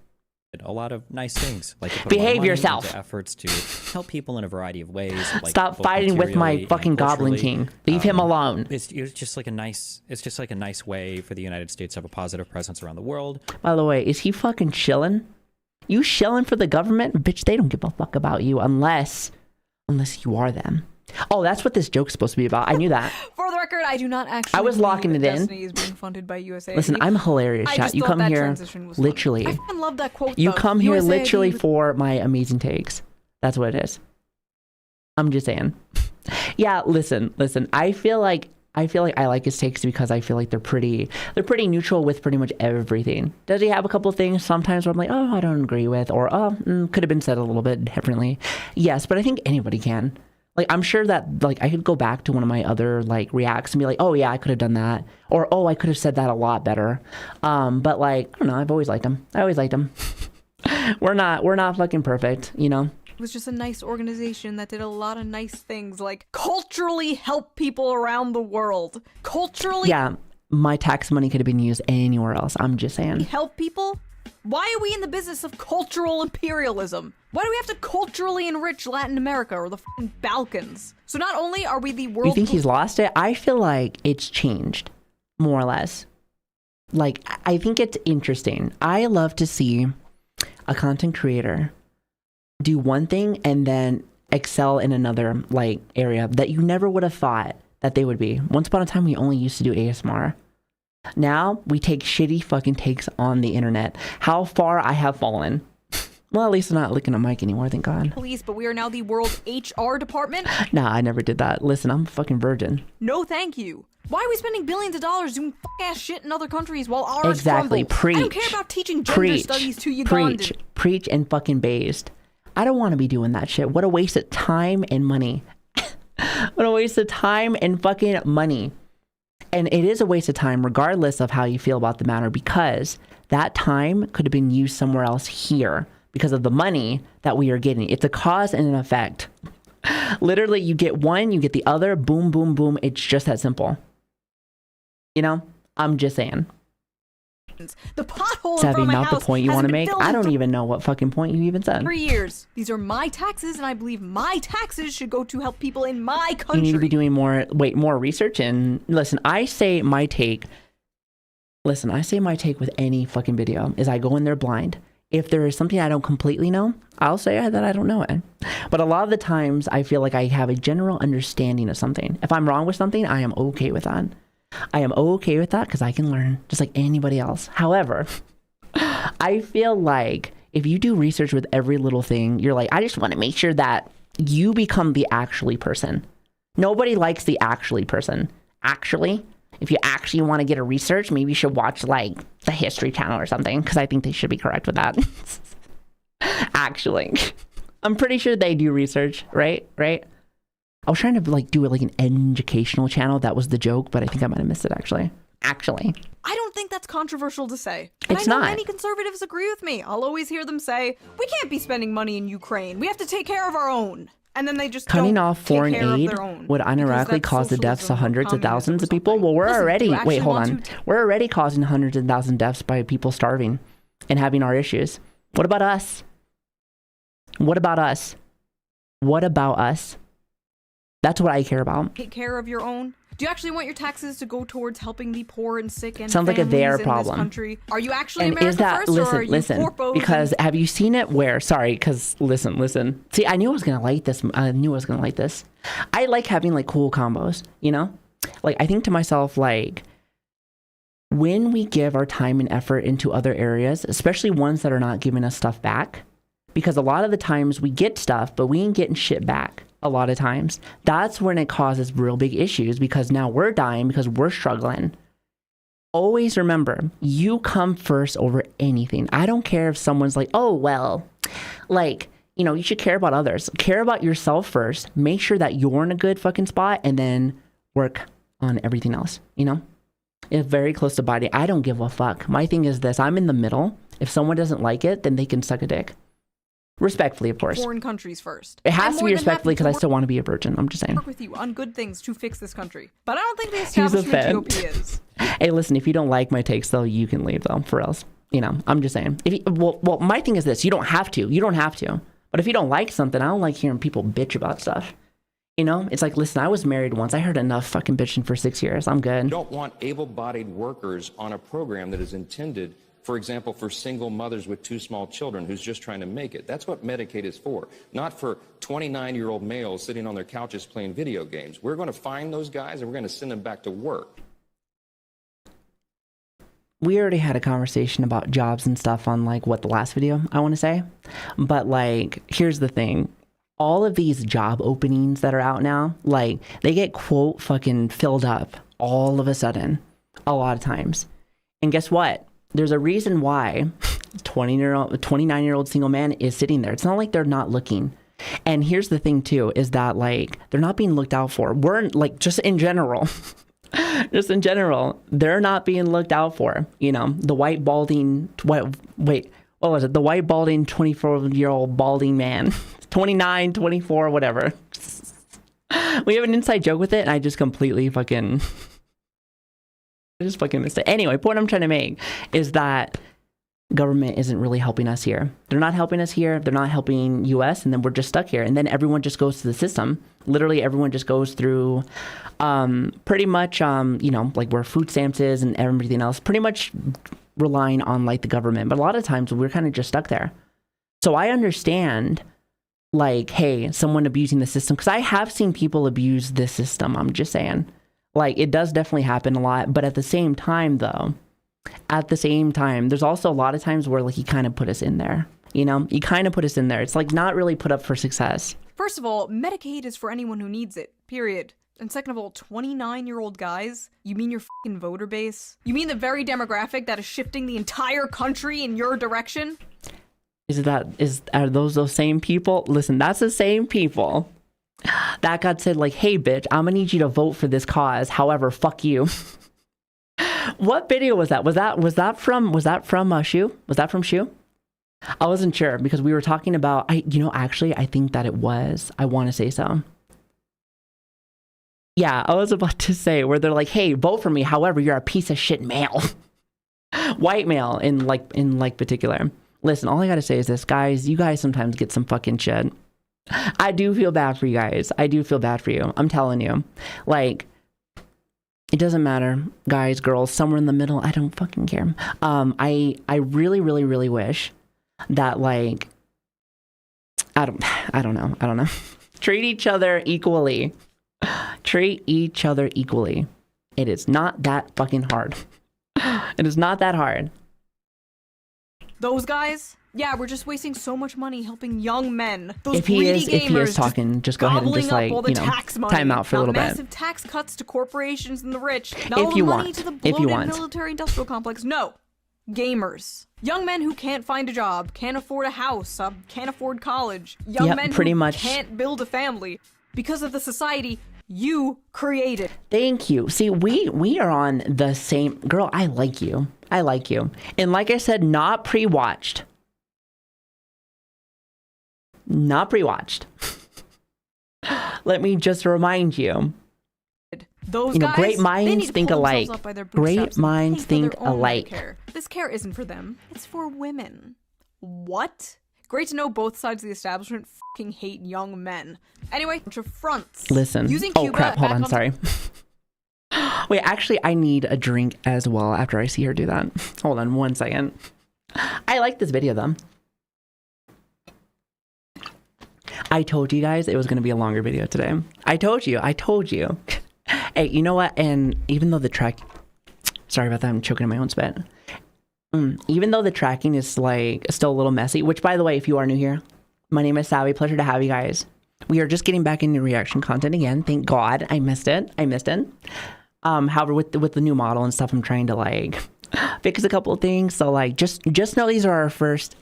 A lot of nice things, like to put Behave money yourself. into efforts to help people in a variety of ways. Like Stop both fighting with my materially fucking and Goblin culturally. King. Leave him alone. It's just like a nice way for the United States to have a positive presence around the world. By the way, is he fucking chilling? You chilling for the government? Bitch, they don't give a fuck about you unless you are them. Oh, that's what this joke's supposed to be about. I knew that. For the record, I do not actually. I was locking it in. Destiny is being funded by USAID. Listen, I'm hilarious, I chat. just You thought come that here transition was literally. funny. I fucking love that quote. You though. come here USAID literally was- for my amazing takes. That's what it is. I'm just saying. Yeah, listen. I feel like I like his takes because I feel like they're pretty neutral with pretty much everything. Does he have a couple things sometimes where I'm like, oh, I don't agree with, or could have been said a little bit differently? Yes, but I think anybody can. Like, I'm sure that, like, I could go back to one of my other, like, reacts and be like, oh, yeah, I could have done that. Or, oh, I could have said that a lot better. But, like, I don't know. I've always liked him. We're not fucking perfect, you know? It was just a nice organization that did a lot of nice things, like culturally help people around the world. Culturally Yeah, my tax money could have been used anywhere else. I'm just saying. help people? Why are we in the business of cultural imperialism? Why do we have to culturally enrich Latin America or the f***ing Balkans? So not only are we the world... You think he's lost it? I feel like it's changed, more or less. Like, I think it's interesting. I love to see a content creator do one thing and then excel in another, like, area that you never would have thought that they would be. Once upon a time, we only used to do ASMR. Now we take shitty fucking takes on the internet. How far I have fallen. Well, at least I'm not licking a mic anymore, thank God. Police, but we are now the world's HR department? Nah, I never did that. Listen, I'm a fucking virgin. No, thank you. Why are we spending billions of dollars doing fuck-ass shit in other countries while ours Exactly. crumbles? Preach. I don't care about teaching gender studies to Ugandans. Preach and fucking based. I don't want to be doing that shit. What a waste of time and money. What a waste of time and fucking money. And it is a waste of time regardless of how you feel about the matter, because that time could have been used somewhere else here because of the money that we are getting. It's a cause and an effect. Literally, you get one, you get the other, boom, boom, boom. It's just that simple. You know, I'm just saying. The pothole in front Savi, of my not the house point you want to hasn't been make. filled I in don't even know what fucking point you even said. 3 years. These are my taxes, and I believe my taxes should go to help people in my You country. need to be doing more research. And listen, I say my take with any fucking video is I go in there blind. If there is something I don't completely know, I'll say that I don't know it. But a lot of the times I feel like I have a general understanding of something. If I'm wrong with something, I am okay with that. I am okay with that because I can learn just like anybody else. However, I feel like if you do research with every little thing, you're like, I just want to make sure that you become the actually person. Nobody likes the actually person. Actually, if you actually want to get a research, maybe you should watch like the History Channel or something, because I think they should be correct with that. Actually, I'm pretty sure they do research, right? I was trying to like do it like an educational channel. That was the joke, but I think I might have missed it actually. I don't think that's controversial to say. And It's I know not. many conservatives agree with me. I'll always hear them say, we can't be spending money in Ukraine. We have to take care of our own. And then they just Cutting don't off take foreign care of aid their own, would because unironically that's cause the deaths of socialism or hundreds of communism thousands or of people. something. Well, we're Listen, do already, you wait, actually hold want on. to- We're already causing hundreds of thousands of deaths by people starving and having our issues. What about us? What about us? What about us? That's what I care about. Take care of your own? Do you actually want your taxes to go towards helping the poor and sick and Sounds like a families their in problem. this country? Are you actually And America is that, first, or are you listen, corpos because and- have you seen it where, sorry, because listen. See, I knew I was going to like this. I like having like cool combos, you know? Like, I think to myself, like, when we give our time and effort into other areas, especially ones that are not giving us stuff back, because a lot of the times we get stuff, but we ain't getting shit back. A lot of times, that's when it causes real big issues, because now we're dying because we're struggling. Always remember, you come first over anything. I don't care if someone's like, oh, well, like, you know, you should care about others. Care about yourself first. Make sure that you're in a good fucking spot, and then work on everything else, you know? It's very close to body. I don't give a fuck. My thing is this. I'm in the middle. If someone doesn't like it, then they can suck a dick. Respectfully, of course. foreign countries first? It has I'm to more be than respectfully happy because I to still want to be a virgin. I'm just saying. work with you on good things to fix this country. But I don't think the He's a establishment fan. GOP is. Hey, listen, if you don't like my takes, though, you can leave, though, for else. You know, I'm just saying. If you, well, my thing is this. You don't have to. But if you don't like something, I don't like hearing people bitch about stuff. You know, it's like, listen, I was married once. I heard enough fucking bitching for 6 years. I'm good. You don't want able-bodied workers on a program that is intended, for example, for single mothers with 2 small children who's just trying to make it. That's what Medicaid is for, not for 29-year-old males sitting on their couches playing video games. We're going to find those guys and we're going to send them back to work. We already had a conversation about jobs and stuff on like what the last video, I want to say. But like, here's the thing. All of these job openings that are out now, like they get quote fucking filled up all of a sudden, a lot of times. And guess what? There's a reason why 29-year-old single man is sitting there. It's not like they're not looking. And here's the thing too, is that like they're not being looked out for. We're like, just in general, they're not being looked out for. You know, the white balding, what was it? The white balding 24-year-old balding man, 29, 24, whatever. We have an inside joke with it, and I just completely fucking missed it. Anyway, point I'm trying to make is that government isn't really helping us here. They're not helping us here. They're not helping US, and then we're just stuck here. And then everyone just goes to the system. Literally, everyone just goes through pretty much, you know, like where food stamps is and everything else, pretty much relying on like the government. But a lot of times we're kind of just stuck there. So I understand like, hey, someone abusing the system, because I have seen people abuse this system. I'm just saying, like, it does definitely happen a lot. But at the same time, though, there's also a lot of times where like he kind of put us in there. You know, he kind of put us in there. It's like not really put up for success. First of all, Medicaid is for anyone who needs it, period. And second of all, 29-year-old guys? You mean your fucking voter base? You mean the very demographic that is shifting the entire country in your direction? Are those same people? Listen, that's the same people that got said like, hey bitch, I'm gonna need you to vote for this cause. However, fuck you. What video was that? Was that from Shu? Was that from Shu? I wasn't sure because we were talking about, actually, I think that it was. I want to say so. Yeah, I was about to say where they're like, hey, vote for me. However, you're a piece of shit male. White male in particular. Listen, all I got to say is this, guys, you guys sometimes get some fucking shit. I do feel bad for you guys. I do feel bad for you. I'm telling you. Like, it doesn't matter, guys, girls, somewhere in the middle. I don't fucking care. I really, really, really wish that, like, I don't know. Treat each other equally. Treat each other equally. It is not that fucking hard. It is not that hard. Those guys? Yeah, we're just wasting so much money helping young men. Those if he is talking, just go ahead and just like, time out for a little bit. Massive tax cuts to corporations and the rich. Not all the money to the bloated military industrial complex. No. Gamers. Young men who can't find a job, can't afford a house, can't afford college. Young men who can't build a family because of the society you created. Thank you. See, we are on the same... Girl, I like you. I like you. And like I said, not pre-watched. Not pre-watched. Let me just remind you. Those guys, great minds think alike. Great minds think alike. This care isn't for them. It's for women. What? Great to know both sides of the establishment fucking hate young men. Anyway, bunch of fronts. Listen. Oh crap, hold on, sorry. Wait, actually, I need a drink as well after I see her do that. Hold on 1 second. I like this video though. I told you guys it was going to be a longer video today. I told you. Hey, you know what? And even though the track... Sorry about that, I'm choking on my own spit. Even though the tracking is like still a little messy, which by the way, if you are new here, my name is Savi. Pleasure to have you guys. We are just getting back into reaction content again. Thank God. I missed it. However, with the new model and stuff, I'm trying to like fix a couple of things. So like, just know these are our first...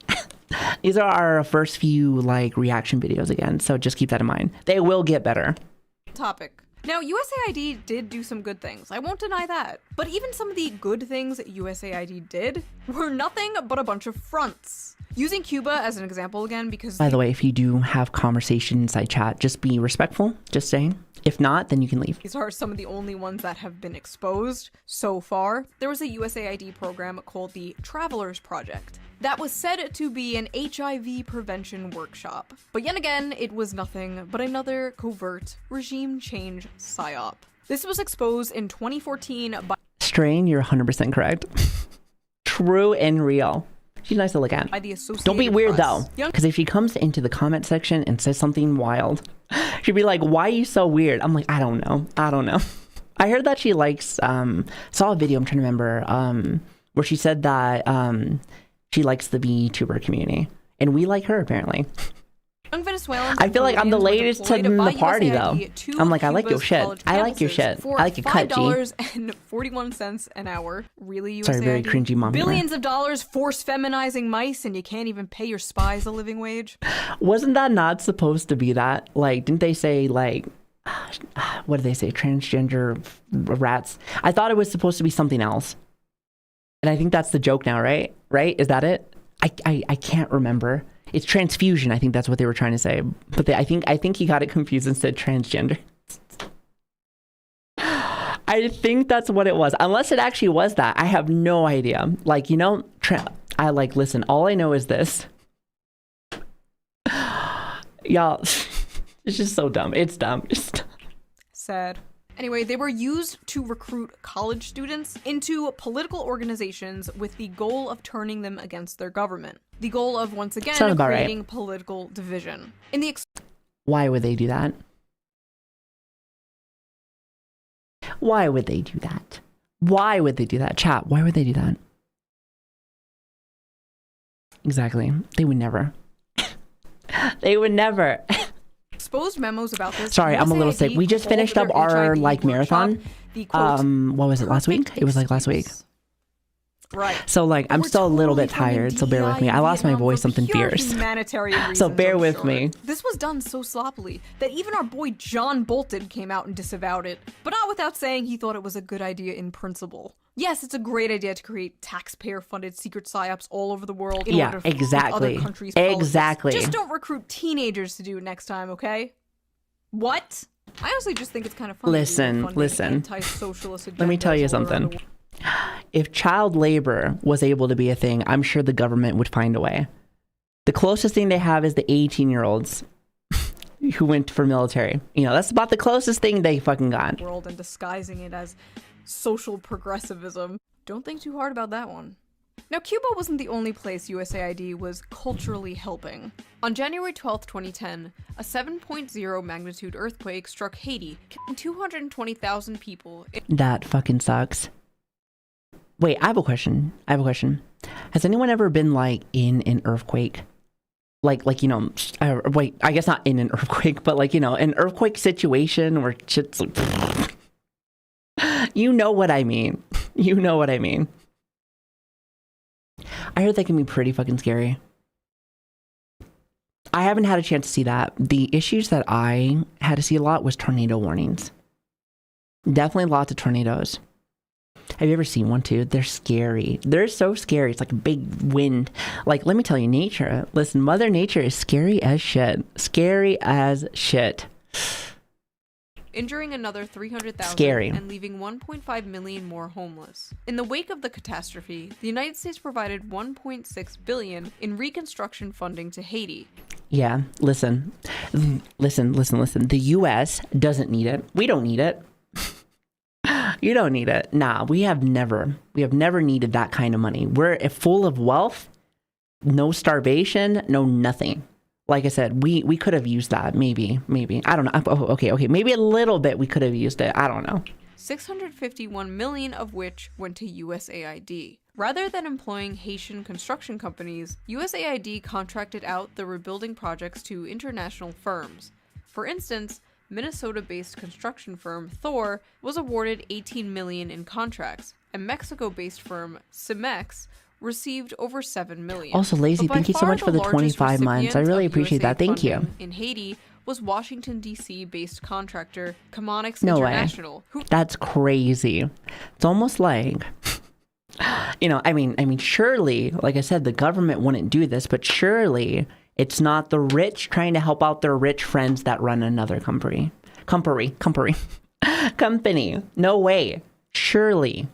These are our first few like reaction videos again, so just keep that in mind. They will get better. Topic. Now, USAID did do some good things. I won't deny that. But even some of the good things that USAID did were nothing but a bunch of fronts. Using Cuba as an example again because... By the way, if you do have conversation inside chat, just be respectful. Just saying. If not, then you can leave. These are some of the only ones that have been exposed so far. There was a USAID program called the Travelers Project that was said to be an HIV prevention workshop. But yet again, it was nothing but another covert regime change psyop. This was exposed in 2014 by... Strain, you're 100% correct. True and real. She's nice to look at. By the Associated Don't be weird Press. though, because if she comes into the comment section and says something wild, she'd be like, why are you so weird? I'm like, I don't know. I heard that she likes, saw a video, I'm trying to remember, where she said that she likes the VTuber community, and we like her apparently. Young Venezuelans I feel like I'm the latest to the party though. I'm like, I like your shit. I like your shit. I like your cut, G. $5.41 an hour. Really, USAID? Sorry, very cringy mom. Billions of dollars force feminizing mice, and you can't even pay your spies a living wage. Wasn't that not supposed to be that? Like, didn't they say like, what did they say? Transgender rats? I thought it was supposed to be something else. And I think that's the joke now, right? Right? Is that it? I can't remember. It's transfusion. I think that's what they were trying to say. But I think he got it confused and said transgender. I think that's what it was. Unless it actually was that. I have no idea. Like, you know, I like, listen, all I know is this. Y'all, it's just so dumb. It's dumb. Sad. Anyway, they were used to recruit college students into political organizations with the goal of turning them against their government. The goal of, once again, creating political division. In the Why would they do that? Why would they do that? Why would they do that? Chat, why would they do that? Exactly. They would never. They would never. Exposed memos about this. Sorry, I'm a little sick. We just finished up our like marathon. What was it, last week? It was like last week. Right. So like I'm still a little bit tired, so bear with me. I lost my voice something fierce. So bear with me. This was done so sloppily that even our boy John Bolton came out and disavowed it, but not without saying he thought it was a good idea in principle. Yes, it's a great idea to create taxpayer-funded secret psyops all over the world in order to exactly. other countries' policies. Exactly. Just don't recruit teenagers to do it next time, okay? What? I honestly just think it's kind of fun. Listen. Let me tell you something. If child labor was able to be a thing, I'm sure the government would find a way. The closest thing they have is the 18-year-olds who went for military. You know, that's about the closest thing they fucking got. World and disguising it as social progressivism. Don't think too hard about that one. Now, Cuba wasn't the only place USAID was culturally helping. On January 12, 2010, a 7.0 magnitude earthquake struck Haiti, killing 220,000 people. That fucking sucks. Wait, I have a question. Has anyone ever been like in an earthquake? Like you know, wait, I guess not in an earthquake, but like, you know, an earthquake situation where shit's like, you know what I mean. You know what I mean. I heard that can be pretty fucking scary. I haven't had a chance to see that. The issues that I had to see a lot was tornado warnings. Definitely lots of tornadoes. Have you ever seen one too? They're scary. They're so scary. It's like a big wind. Like, let me tell you, nature. Listen, Mother Nature is scary as shit. Scary as shit. Injuring another 300,000 Scary. and leaving 1.5 million more homeless. In the wake of the catastrophe, the United States provided $1.6 billion in reconstruction funding to Haiti. Yeah, listen. The U.S. doesn't need it. We don't need it. You don't need it. Nah, we have never needed that kind of money. We're full of wealth, no starvation, no nothing. Like I said, we could have used that. Maybe. I don't know. Okay. Maybe a little bit we could have used it. I don't know. 651 million of which went to USAID. Rather than employing Haitian construction companies, USAID contracted out the rebuilding projects to international firms. For instance, Minnesota-based construction firm Thor was awarded $18 million in contracts, and Mexico-based firm Cemex received over $7 million. Also, Lazy, thank you so much for the 25 months. I really appreciate that. Thank you. In Haiti was Washington, D.C. based contractor Chemonics No International. way. That's crazy. It's almost like, you know, I mean, surely, like I said, the government wouldn't do this, but surely it's not the rich trying to help out their rich friends that run another company. No way. Surely.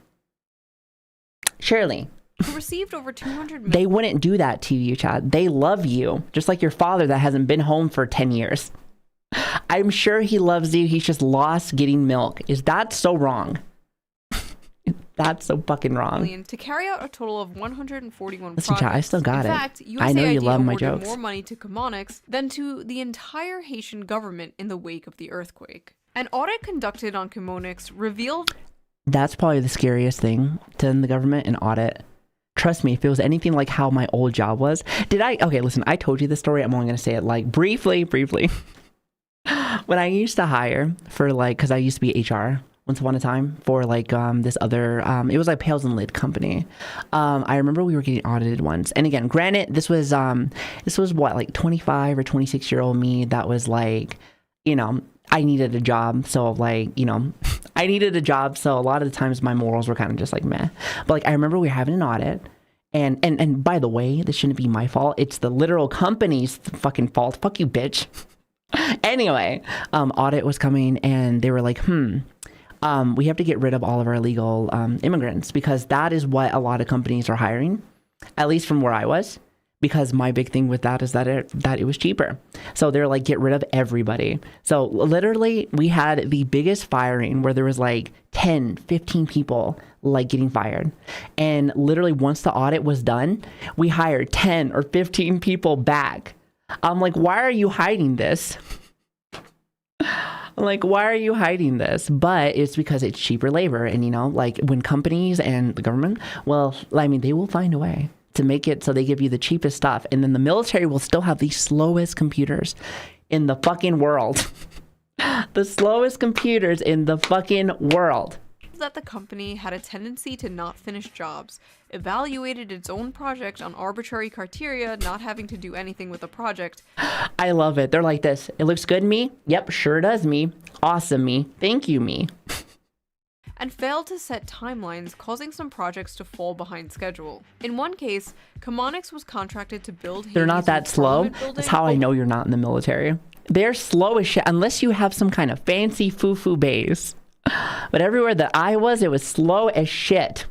Who received over 200 million. They wouldn't do that to you, Chad. They love you, just like your father that hasn't been home for 10 years. I'm sure he loves you. He's just lost getting milk. Is that so wrong? That's so fucking wrong. To carry out a total of 141 Listen, projects. Chad, I still got In it. fact, USAID I know you love my awarded jokes. more money to Chemonics than to the entire Haitian government in the wake of the earthquake. An audit conducted on Chemonics revealed... That's probably the scariest thing to the government, an audit. Trust me, if it was anything like how my old job was. Okay, listen, I told you this story. I'm only going to say it like briefly. When I used to hire for like, because I used to be HR once upon a time for like this other, it was like Pails and Lid company. I remember we were getting audited once. And again, granted, this was what, like 25 or 26-year-old me that was like, you know, I needed a job. So like, you know, I needed a job. So a lot of the times my morals were kind of just like meh. But like, I remember we were having an audit. And by the way, this shouldn't be my fault. It's the literal company's fucking fault. Fuck you, bitch. Anyway, audit was coming and they were like, we have to get rid of all of our illegal immigrants because that is what a lot of companies are hiring, at least from where I was. because my big thing with that is that it was cheaper. So they're like, get rid of everybody. So literally we had the biggest firing where there was like 10, 15 people like getting fired. And literally once the audit was done, we hired 10 or 15 people back. I'm like, why are you hiding this? Like, why are you hiding this? But it's because it's cheaper labor. And, you know, like when companies and the government, well, I mean, they will find a way to make it so they give you the cheapest stuff. And then the military will still have the slowest computers in the fucking world. The slowest computers in the fucking world. That the company had a tendency to not finish jobs, evaluated its own project on arbitrary criteria, not having to do anything with the project. I love it. They're like this. It looks good, me? Yep, sure does, me. Awesome, me. Thank you, me. And failed to set timelines, causing some projects to fall behind schedule. In one case, Chemonics was contracted to build They're not that slow. That's how I know you're not in the military. They're slow as shit, unless you have some kind of fancy foo-foo base. But everywhere that I was, it was slow as shit.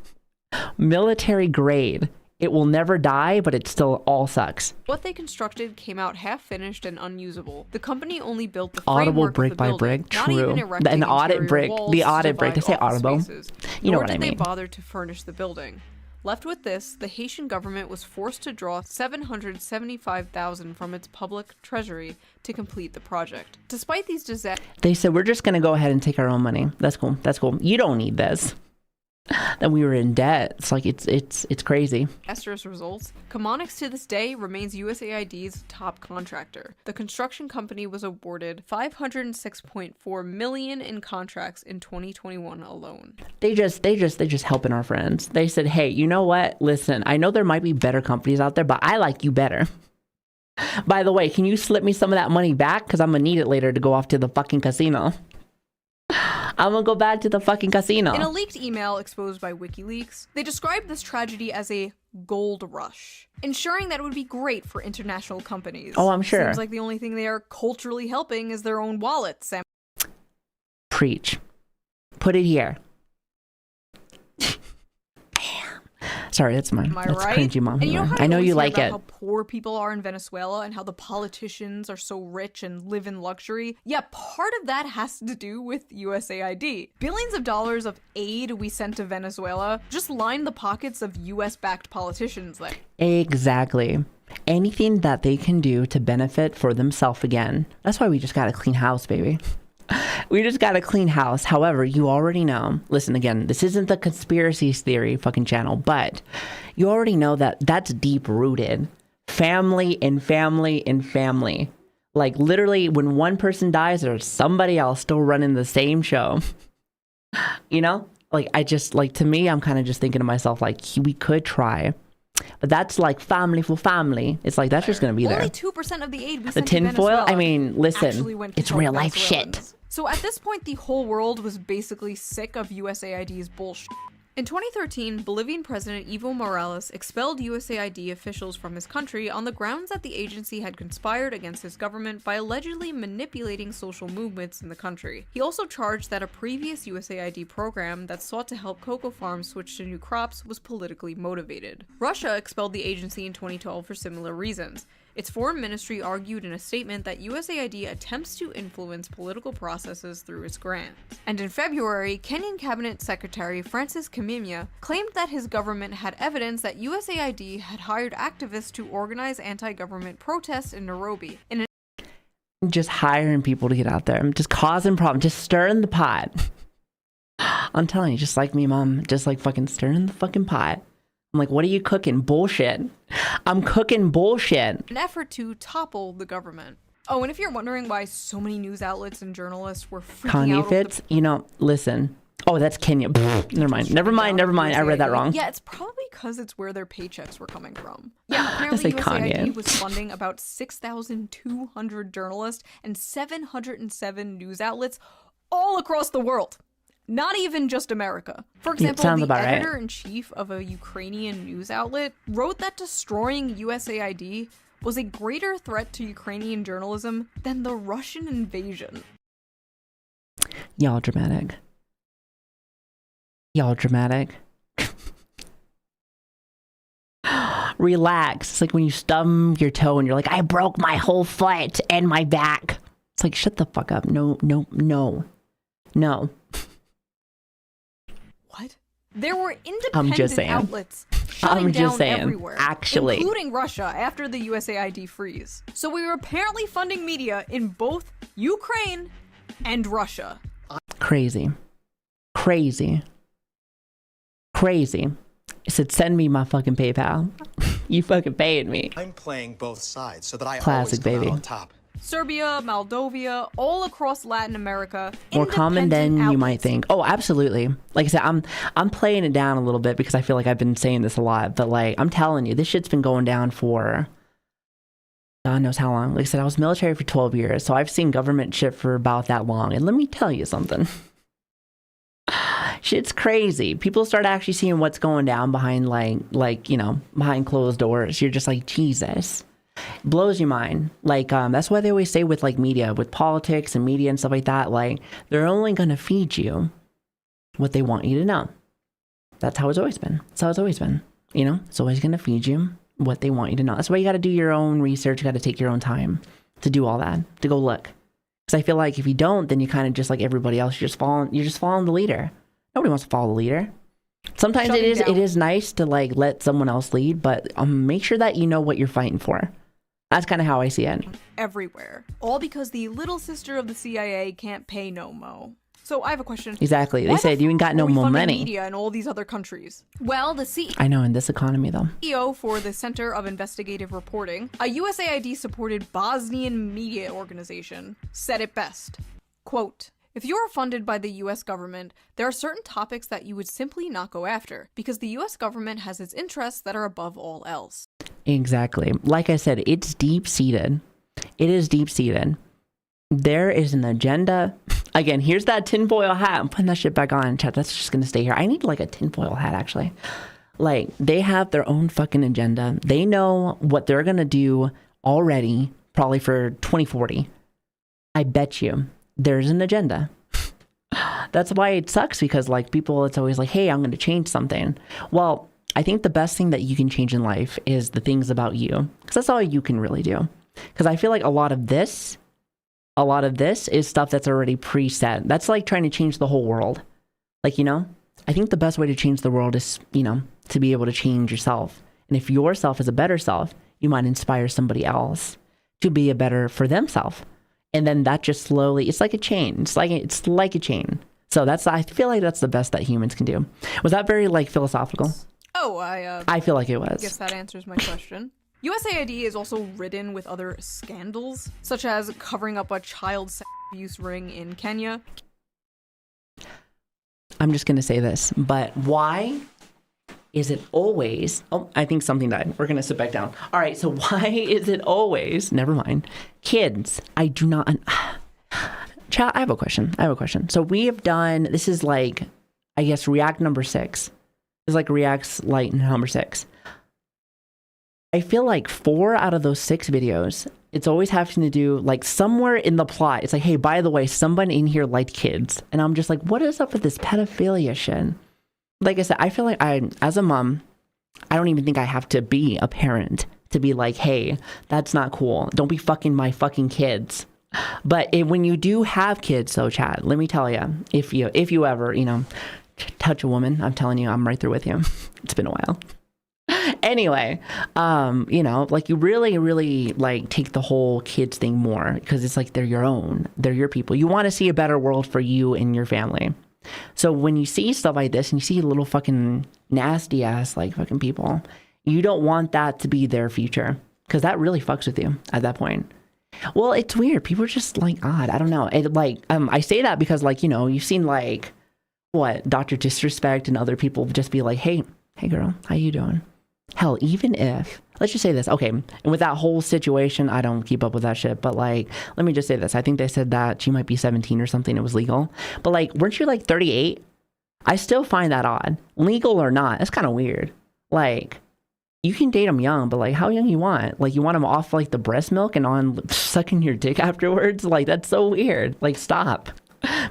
Military grade. It will never die, but it still all sucks. What they constructed came out half-finished and unusable. The company only built the Audible framework brick of the by building, brick. not True. even erecting An audit interior brick. walls The to audit brick. They divide say office Audible. spaces. You know Nor what I did mean. they bother to furnish the building. Left with this, the Haitian government was forced to draw $775,000 from its public treasury to complete the project. Despite these disasters, they said, we're just going to go ahead and take our own money. That's cool. That's cool. You don't need this. Then we were in debt. It's like, it's crazy. Results, Chemonics to this day remains USAID's top contractor. The construction company was awarded $506.4 million in contracts in 2021 alone. They just helping our friends. They said, hey, you know what? Listen, I know there might be better companies out there, but I like you better. By the way, can you slip me some of that money back? Because I'm going to need it later to go off to the fucking casino. I'm gonna go back to the fucking casino. In a leaked email exposed by WikiLeaks, they described this tragedy as a gold rush, ensuring that it would be great for international companies. Oh, I'm sure. Seems like the only thing they are culturally helping is their own wallets. Preach. Put it here. Sorry, that's mine. Am I that's right? cringy mom And you know humor. how I know always you hear like about it. how poor people are in Venezuela and how the politicians are so rich and live in luxury? Yeah, part of that has to do with USAID. Billions of dollars of aid we sent to Venezuela just line the pockets of US-backed politicians there. Exactly. Anything that they can do to benefit for themselves again. That's why we just got a clean house, baby. We just got a clean house. However, you already know, listen, again, this isn't the conspiracy theory fucking channel, but you already know that that's deep rooted. Family and family and family. Like literally when one person dies, there's somebody else still running the same show. You know, like to me, I'm kind of just thinking to myself, like we could try. But that's like family for family. It's like, that's just going to be there. Only 2% of the aid we The sent to tinfoil, Venezuela I mean, listen, actually went to it's help real life Venezuelans. shit. So at this point, the whole world was basically sick of USAID's bullshit. In 2013, Bolivian President Evo Morales expelled USAID officials from his country on the grounds that the agency had conspired against his government by allegedly manipulating social movements in the country. He also charged that a previous USAID program that sought to help cocoa farms switch to new crops was politically motivated. Russia expelled the agency in 2012 for similar reasons. Its foreign ministry argued in a statement that USAID attempts to influence political processes through its grants. And in February, Kenyan Cabinet Secretary Francis Kimimya claimed that his government had evidence that USAID had hired activists to organize anti-government protests in Nairobi. Just hiring people to get out there, just causing problems, just stirring the pot. I'm telling you, just like me, mom, just like fucking stirring the fucking pot. I'm like, what are you cooking? Bullshit. I'm cooking bullshit. An effort to topple the government. Oh, and if you're wondering why so many news outlets and journalists were freaking Kanye out fits, you know, listen. Oh, that's Kenya. Never mind. I read that wrong. Yeah, it's probably because it's where their paychecks were coming from. Yeah, apparently USAID was funding about 6,200 journalists and 707 news outlets all across the world. Not even just America. For example, the editor-in-chief of a Ukrainian news outlet wrote that destroying USAID was a greater threat to Ukrainian journalism than the Russian invasion. Y'all dramatic. Relax. It's like when you stub your toe and you're like, I broke my whole foot and my back. It's like, shut the fuck up. No. What? There were independent outlets shutting down everywhere, actually, including Russia after the USAID freeze. So we were apparently funding media in both Ukraine and Russia. Crazy. I said, send me my fucking PayPal. You fucking paid me. I'm playing both sides so that I Classic, always come baby. out on top. Serbia, Moldova, all across Latin America. More common than independent you might outlets. think. Oh, absolutely. Like I said, I'm playing it down a little bit because I feel like I've been saying this a lot. But like, I'm telling you, this shit's been going down for God knows how long. Like I said, I was military for 12 years, so I've seen government shit for about that long. And let me tell you something. Shit's crazy. People start actually seeing what's going down behind like behind closed doors. You're just like, Jesus. Blows your mind. Like that's why they always say with like media, with politics and media and stuff like that, like they're only gonna feed you what they want you to know. That's how it's always been. It's always gonna feed you what they want you to know. That's why you got to do your own research. You got to take your own time to do all that, to go look. Because I feel like if you don't, then you kind of just like everybody else. You're just following the leader. Nobody wants to follow the leader. Sometimes it is nice to like let someone else lead, but make sure that you know what you're fighting for. That's kind of how I see it. Everywhere. All because the little sister of the CIA can't pay no mo. So I have a question. Exactly. They said you ain't got no more money. Media in all these other countries. Well, the CEO. I know, in this economy though. CEO for the Center of Investigative Reporting, a USAID-supported Bosnian media organization, said it best. Quote, if you are funded by the US government, there are certain topics that you would simply not go after because the US government has its interests that are above all else. Exactly. Like I said, it's deep-seated. It is deep-seated. There is an agenda. Again, here's that tinfoil hat. I'm putting that shit back on, chat. That's just going to stay here. I need like a tinfoil hat, actually. Like, they have their own fucking agenda. They know what they're going to do already, probably for 2040. I bet you there's an agenda. That's why it sucks, because like people, it's always like, hey, I'm going to change something. Well, I think the best thing that you can change in life is the things about you, because that's all you can really do. Because I feel like a lot of this is stuff that's already preset. That's like trying to change the whole world. Like, I think the best way to change the world is, to be able to change yourself. And if yourself is a better self, you might inspire somebody else to be a better for themselves. And then that just slowly, it's like a chain. It's like a chain. So I feel like that's the best that humans can do. Was that very like philosophical? Oh, I feel like it was. I guess that answers my question. USAID is also ridden with other scandals, such as covering up a child sex abuse ring in Kenya. I'm just going to say this, but why is it always... Oh, I think something died. We're going to sit back down. All right, so why is it always... Never mind. Kids, I do not... Chat, I have a question. So we have done... This is like, I guess, React number 6. It's like React's like number 6. I feel like 4 out of those 6 videos, it's always having to do, like, somewhere in the plot. It's like, hey, by the way, somebody in here liked kids. And I'm just like, what is up with this pedophilia shit? Like I said, I feel like as a mom, I don't even think I have to be a parent to be like, hey, that's not cool. Don't be fucking my fucking kids. But when you do have kids, though, chat, let me tell you, if you ever, touch a woman, I'm telling you, I'm right there with you. It's been a while. Anyway, like you really, really like take the whole kids thing more, because it's like they're your own, they're your people. You want to see a better world for you and your family. So when you see stuff like this and you see little fucking nasty ass like fucking people, you don't want that to be their future, because that really fucks with you at that point. Well, it's weird. People are just like odd. I don't know. I say that because like, you've seen like what Dr. Disrespect and other people just be like, hey girl, how you doing? Hell, even if, let's just say this, okay, and with that whole situation, I don't keep up with that shit, but like, let me just say this. I think they said that she might be 17 or something. It was legal. But like, weren't you like 38? I still find that odd. Legal or not, it's kind of weird. Like, you can date them young, but like, how young you want? Like, you want them off like the breast milk and on sucking your dick afterwards? Like, that's so weird. Like, stop.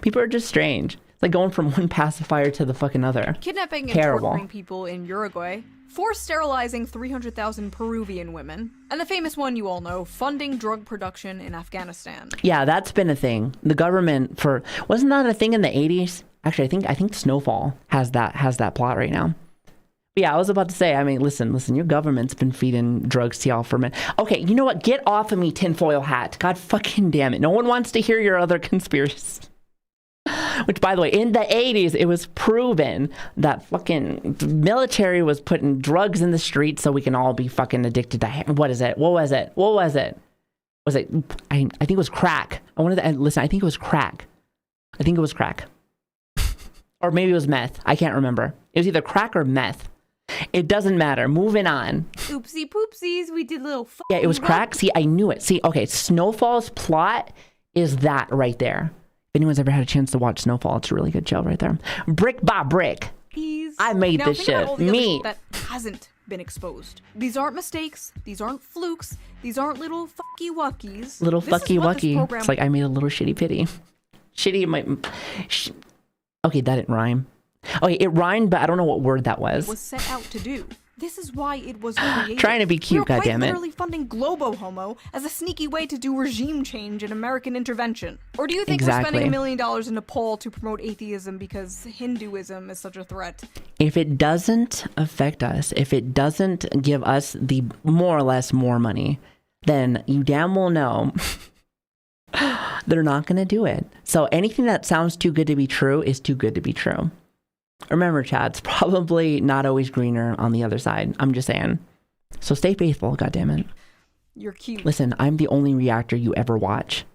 People are just strange. Like going from one pacifier to the fucking other. Kidnapping and Terrible. torturing people in Uruguay. for sterilizing 300,000 Peruvian women, and the famous one you all know, funding drug production in Afghanistan. Yeah, that's been a thing. The government wasn't that a thing in the 80s? Actually, I think Snowfall has that plot right now. But yeah, I was about to say, I mean, listen, your government's been feeding drugs to y'all for a minute. Okay, you know what? Get off of me, tinfoil hat. God fucking damn it. No one wants to hear your other conspiracies. Which, by the way, in the 80s, it was proven that fucking military was putting drugs in the streets so we can all be fucking addicted to what is it? What was it? Was it? I think it was crack. Listen, I think it was crack. Or maybe it was meth. I can't remember. It was either crack or meth. It doesn't matter. Moving on. Oopsie poopsies, we did a little Yeah, it was crack. See, I knew it. See, okay, Snowfall's plot is that right there. If anyone's ever had a chance to watch Snowfall, it's a really good show right there. Brick by brick. I made now, this think shit. about all the other Me. shit that hasn't been exposed. These aren't mistakes. These aren't flukes. These aren't little fucky wuckies. Little This is fucky what this wucky. program It's like I made a little shitty pity. Shitty might... Okay, that didn't rhyme. Okay, it rhymed, but I don't know what word that was. set out to do. This is why it was created. Trying to be cute, We're quite goddammit. literally funding Globo Homo as a sneaky way to do regime change and American intervention. Or do you think we're spending $1 million in Nepal to promote atheism because Hinduism is such a threat? If it doesn't affect us, if it doesn't give us the more or less more money, then you damn well know they're not going to do it. So anything that sounds too good to be true is too good to be true. Remember, Chad, it's probably not always greener on the other side. I'm just saying. So stay faithful, goddammit. You're cute. Listen, I'm the only reactor you ever watch.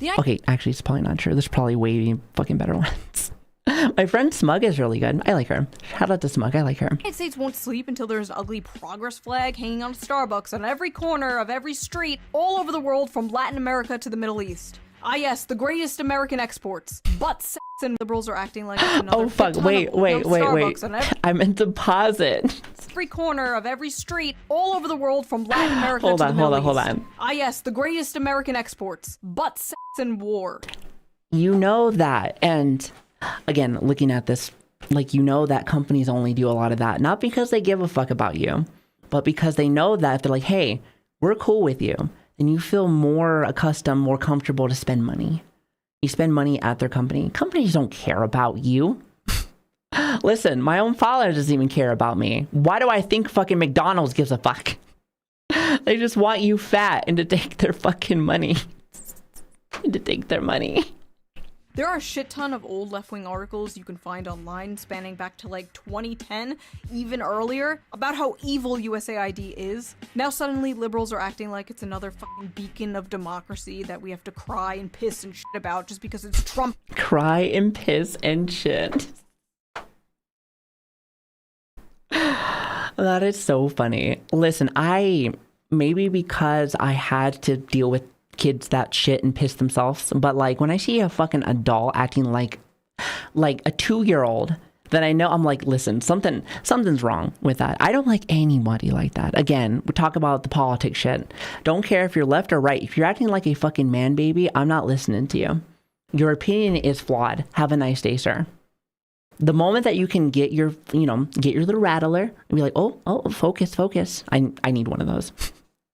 Okay, actually, it's probably not true. There's probably way fucking better ones. My friend Smug is really good. I like her. Shout out to Smug. I like her. The United States won't sleep until there's an ugly progress flag hanging on Starbucks on every corner of every street all over the world from Latin America to the Middle East. Ah yes, the greatest American exports. But sex and liberals are acting like it's another Oh fuck, wait. Starbucks on I meant to pause it. every corner of every street all over the world from Latin America to the Middle East. Hold on. Ah yes, the greatest American exports. But sex and war. You know that. And again, looking at this, like, you know that companies only do a lot of that. Not because they give a fuck about you, but because they know that they're like, hey, we're cool with you. And you feel more accustomed, more comfortable to spend money. You spend money at their company. Companies don't care about you. Listen, my own father doesn't even care about me. Why do I think fucking McDonald's gives a fuck? They just want you fat and to take their fucking money. And to take their money. There are a shit ton of old left-wing articles you can find online spanning back to like 2010, even earlier, about how evil USAID is. Now suddenly liberals are acting like it's another fucking beacon of democracy that we have to cry and piss and shit about just because it's Trump. Cry and piss and shit. That is so funny. Listen, maybe because I had to deal with kids that shit and piss themselves, but like when I see a fucking adult acting like a 2-year-old, then I know, I'm like, listen, something's wrong with that. I don't like anybody like that. Again, we talk about the politics shit. Don't care if you're left or right. If you're acting like a fucking man baby, I'm not listening to you. Your opinion is flawed. Have a nice day, sir. The moment that you can get your little rattler and be like, oh, focus. I need one of those.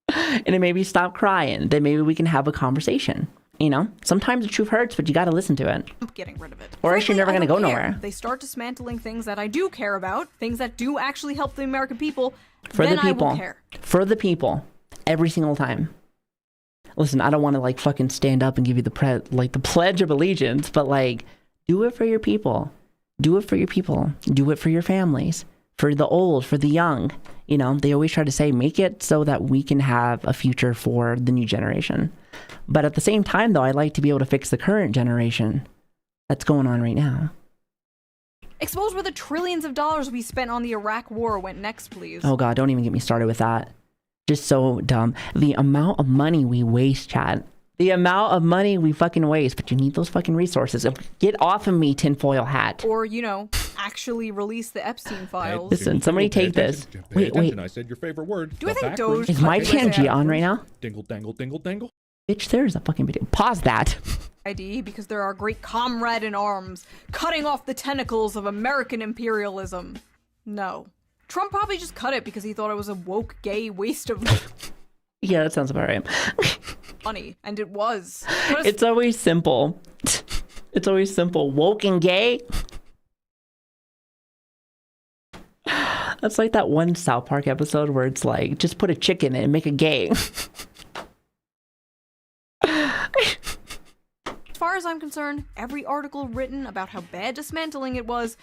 And then maybe stop crying. Then maybe we can have a conversation. You know, sometimes the truth hurts, but you got to listen to it. I'm getting rid of it. Or else you're never going to go care. nowhere. They start dismantling things that I do care about, things that do actually help the American people. For then the people. I will care. For the people. Every single time. Listen, I don't want to like fucking stand up and give you the pledge of allegiance, but like, do it for your people. Do it for your people. Do it for your families. For the old, for the young. You know, they always try to say, make it so that we can have a future for the new generation. But at the same time, though, I like to be able to fix the current generation that's going on right now. Expose where the trillions of dollars we spent on the Iraq war went next, please. Oh, God, don't even get me started with that. Just so dumb. The amount of money we waste, Chad. The amount of money we fucking waste, but you need those fucking resources. Get off of me, tinfoil hat. Or, you know, actually release the Epstein files. Listen, somebody take this. Wait. I said your favorite word. Do I think Doge... Is my Tangy on right now? Dingle, dangle, dingle, dangle. Bitch, there's a fucking video. Pause that. ID because they're our great comrade in arms, cutting off the tentacles of American imperialism. No. Trump probably just cut it because he thought it was a woke gay waste of Yeah, that sounds about right. money, and it was. It's always simple. It's always simple. Woke and gay. That's like that one South Park episode where it's like, just put a chick in it and make it gay. As far as I'm concerned, every article written about how bad dismantling it was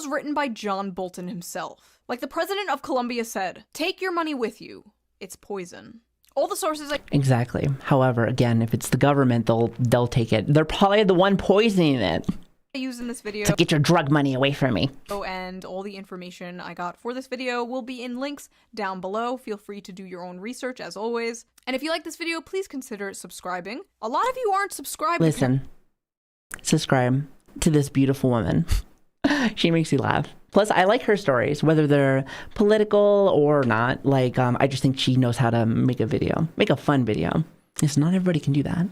written by John Bolton himself. Like the president of Colombia said, take your money with you. It's poison. All the sources Exactly. However, again, if it's the government, they'll take it. They're probably the one poisoning it. I use in this video To get your drug money away from me. and all the information I got for this video will be in links down below. Feel free to do your own research as always. And if you like this video, please consider subscribing. A lot of you aren't subscribed. Listen, subscribe to this beautiful woman. She makes you laugh. Plus, I like her stories, whether they're political or not. Like, I just think she knows how to make a video, make a fun video. Yes, not everybody can do that.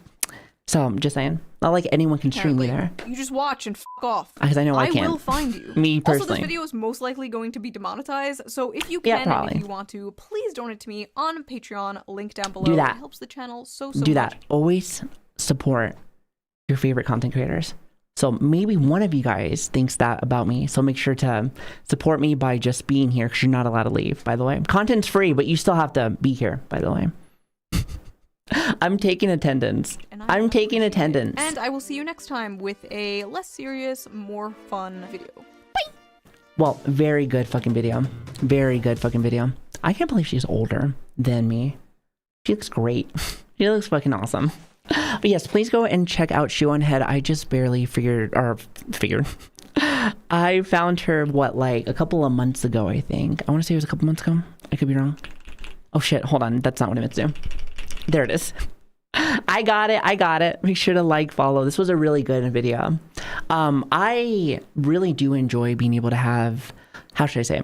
So I'm just saying, not like anyone can stream me there. You just watch and fuck off. Because I know I can't. will find you. Me personally. Also, this video is most likely going to be demonetized, so if you can and if you want to, please donate to me on Patreon. Link down below. Do that. It helps the channel so Do much. that. Always support your favorite content creators. So maybe one of you guys thinks that about me. So make sure to support me by just being here, because you're not allowed to leave, by the way. Content's free, but you still have to be here, by the way. I'm taking attendance. I'm taking attendance. And I will see you next time with a less serious, more fun video. Well, very good fucking video. Very good fucking video. I can't believe she's older than me. She looks great. She looks fucking awesome. But yes, please go and check out Shoe on Head. I just barely figured. I found her, what, like a couple of months ago, I think. I want to say it was a couple months ago. I could be wrong. Oh shit, hold on. That's not what I meant to do. There it is. I got it. Make sure to like, follow. This was a really good video. I really do enjoy being able to have, how should I say?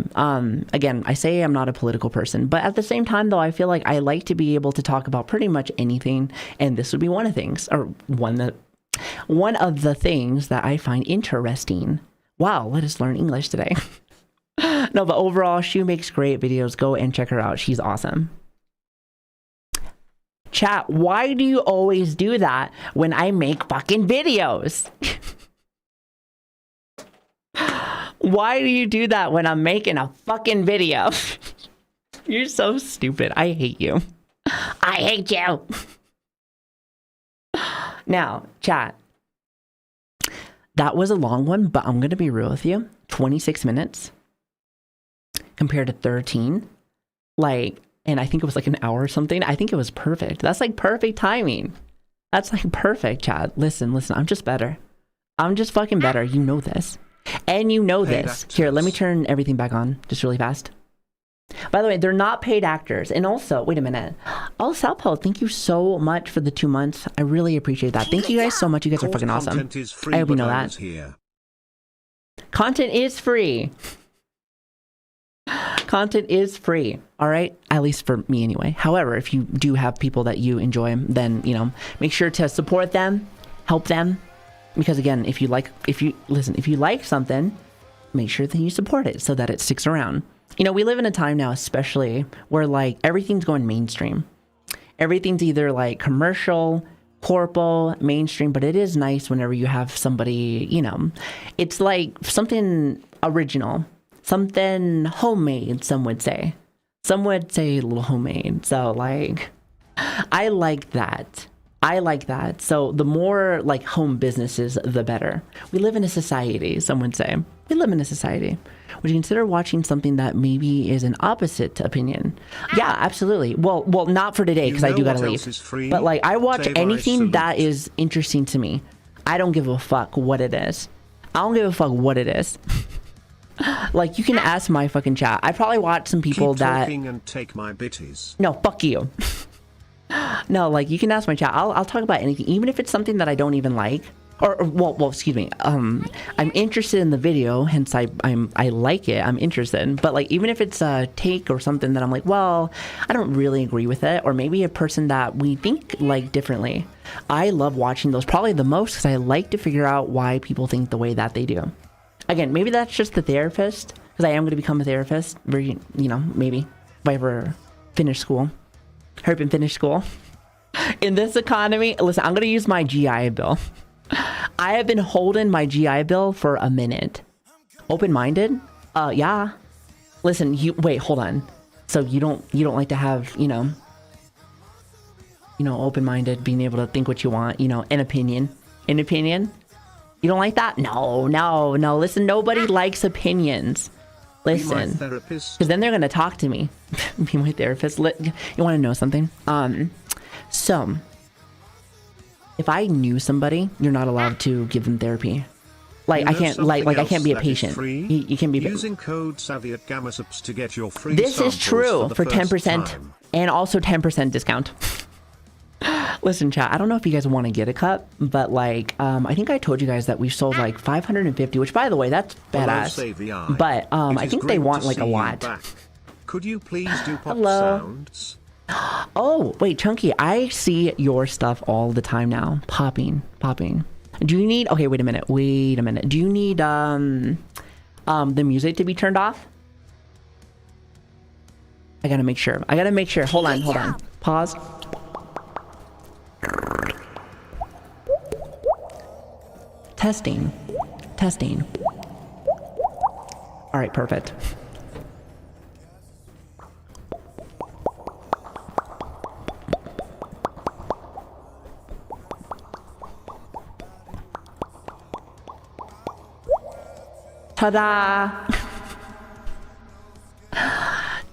Again, I say I'm not a political person, but at the same time though, I feel like I like to be able to talk about pretty much anything. And this would be one of the things, or one of the things that I find interesting. Wow, let us learn English today. No, but overall, she makes great videos. Go and check her out. She's awesome. Chat, why do you always do that when I make fucking videos? Why do you do that when I'm making a fucking video? You're so stupid. I hate you. I hate you. Now, chat. That was a long one, but I'm going to be real with you. 26 minutes compared to 13. Like, and I think it was like an hour or something. I think it was perfect. That's like perfect timing. That's like perfect, chat. Listen, I'm just better. I'm just fucking better. You know this. And you know this. Here, let me turn everything back on just really fast. By the way, they're not paid actors. And also, wait a minute. Oh, Salpo, thank you so much for the 2 months. I really appreciate that. Thank you guys so much. You guys are fucking awesome. I hope you know that. Content is free. Content is free, all right? At least for me anyway. However, if you do have people that you enjoy, then, you know, make sure to support them, help them. Because again, if you like something, make sure that you support it so that it sticks around. You know, we live in a time now, especially where like everything's going mainstream. Everything's either like commercial, corpo, mainstream, but it is nice whenever you have somebody, you know, it's like something original. Something homemade, some would say. Some would say a little homemade. So, like, I like that. So, the more, like, home businesses, the better. We live in a society, some would say. We live in a society. Would you consider watching something that maybe is an opposite opinion? Yeah, absolutely. Well, not for today, because I do gotta leave. But, like, I watch anything that is interesting to me. I don't give a fuck what it is. Like, you can ask my fucking chat. I probably watch some people that... and take my bitties. No, fuck you. No, like, you can ask my chat. I'll talk about anything, even if it's something that I don't even like. Well, excuse me. I'm interested in the video, hence I like it. I'm interested. But, like, even if it's a take or something that I'm like, well, I don't really agree with it, or maybe a person that we think, like, differently. I love watching those probably the most because I like to figure out why people think the way that they do. Again, maybe that's just the therapist, because I am going to become a therapist. Very, you know, maybe if I ever finish school. Hurry up and finish school. In this economy, listen, I'm going to use my GI Bill. I have been holding my GI Bill for a minute. Open-minded? Yeah. Listen, wait, hold on. So you don't like to have, you know, open-minded, being able to think what you want, you know, an opinion. An opinion? You don't like that? No. Listen, nobody likes opinions. Listen, because then they're going to talk to me. Be my therapist. You want to know something? So, if I knew somebody, you're not allowed to give them therapy. Like, I can't, I can't be a patient. You can't be using code Savi at Gamasups to get your free This is true for 10% time. and also 10% discount. Listen, chat, I don't know if you guys want to get a cut, but like, I think I told you guys that we've sold like 550, which by the way, that's badass. But I think they want like a lot. Could you please do pop sounds? Oh, wait, Chunky, I see your stuff all the time now. Popping. Do you need, okay, wait a minute. Do you need the music to be turned off? I gotta make sure. Hold on. Pause. Testing. All right, perfect. Ta-da!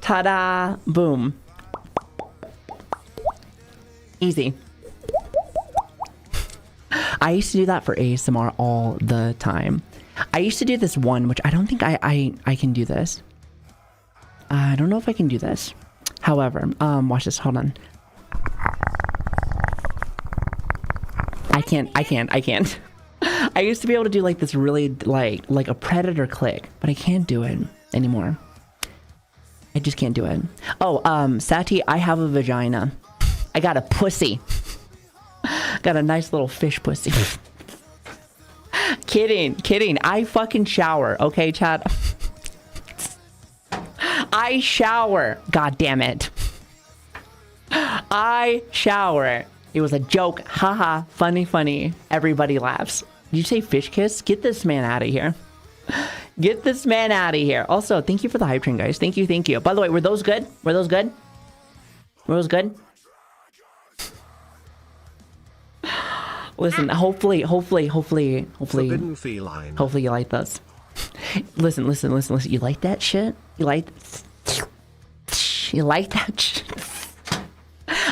Ta-da! Boom. Easy. I used to do that for ASMR all the time. I used to do this one, which I don't think I can do this. I don't know if I can do this. However, watch this. Hold on. I can't. I used to be able to do like this really like a predator click, but I can't do it anymore. I just can't do it. Oh, Sati, I have a vagina. I got a pussy. Got a nice little fish pussy. Kidding. I fucking shower. Okay, chat. I shower. God damn it. I shower. It was a joke. Haha. Funny. Everybody laughs. Did you say fish kiss? Get this man out of here. Get this man out of here. Also, thank you for the hype train, guys. Thank you. By the way, were those good? Listen, hopefully you like those. Listen. You like that shit? You like that shit?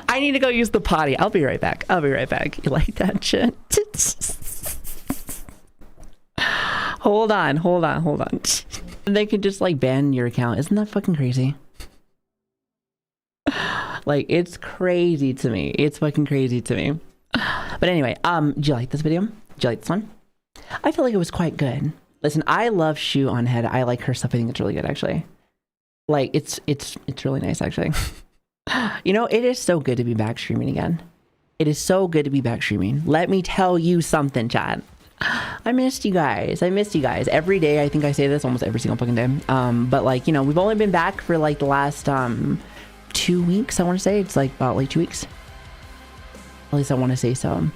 I need to go use the potty. I'll be right back. You like that shit? Hold on. They could just like ban your account. Isn't that fucking crazy? Like, it's crazy to me. It's fucking crazy to me. But anyway, did you like this video? Did you like this one? I feel like it was quite good. Listen, I love Shoe on Head. I like her stuff. I think it's really good, actually. Like, it's really nice, actually. You know, it is so good to be back streaming again. It is so good to be back streaming. Let me tell you something, chat. I missed you guys. Every day, I think I say this almost every single fucking day. But like, you know, we've only been back for like the last 2 weeks, I want to say. It's like about like 2 weeks. At least I want to say so.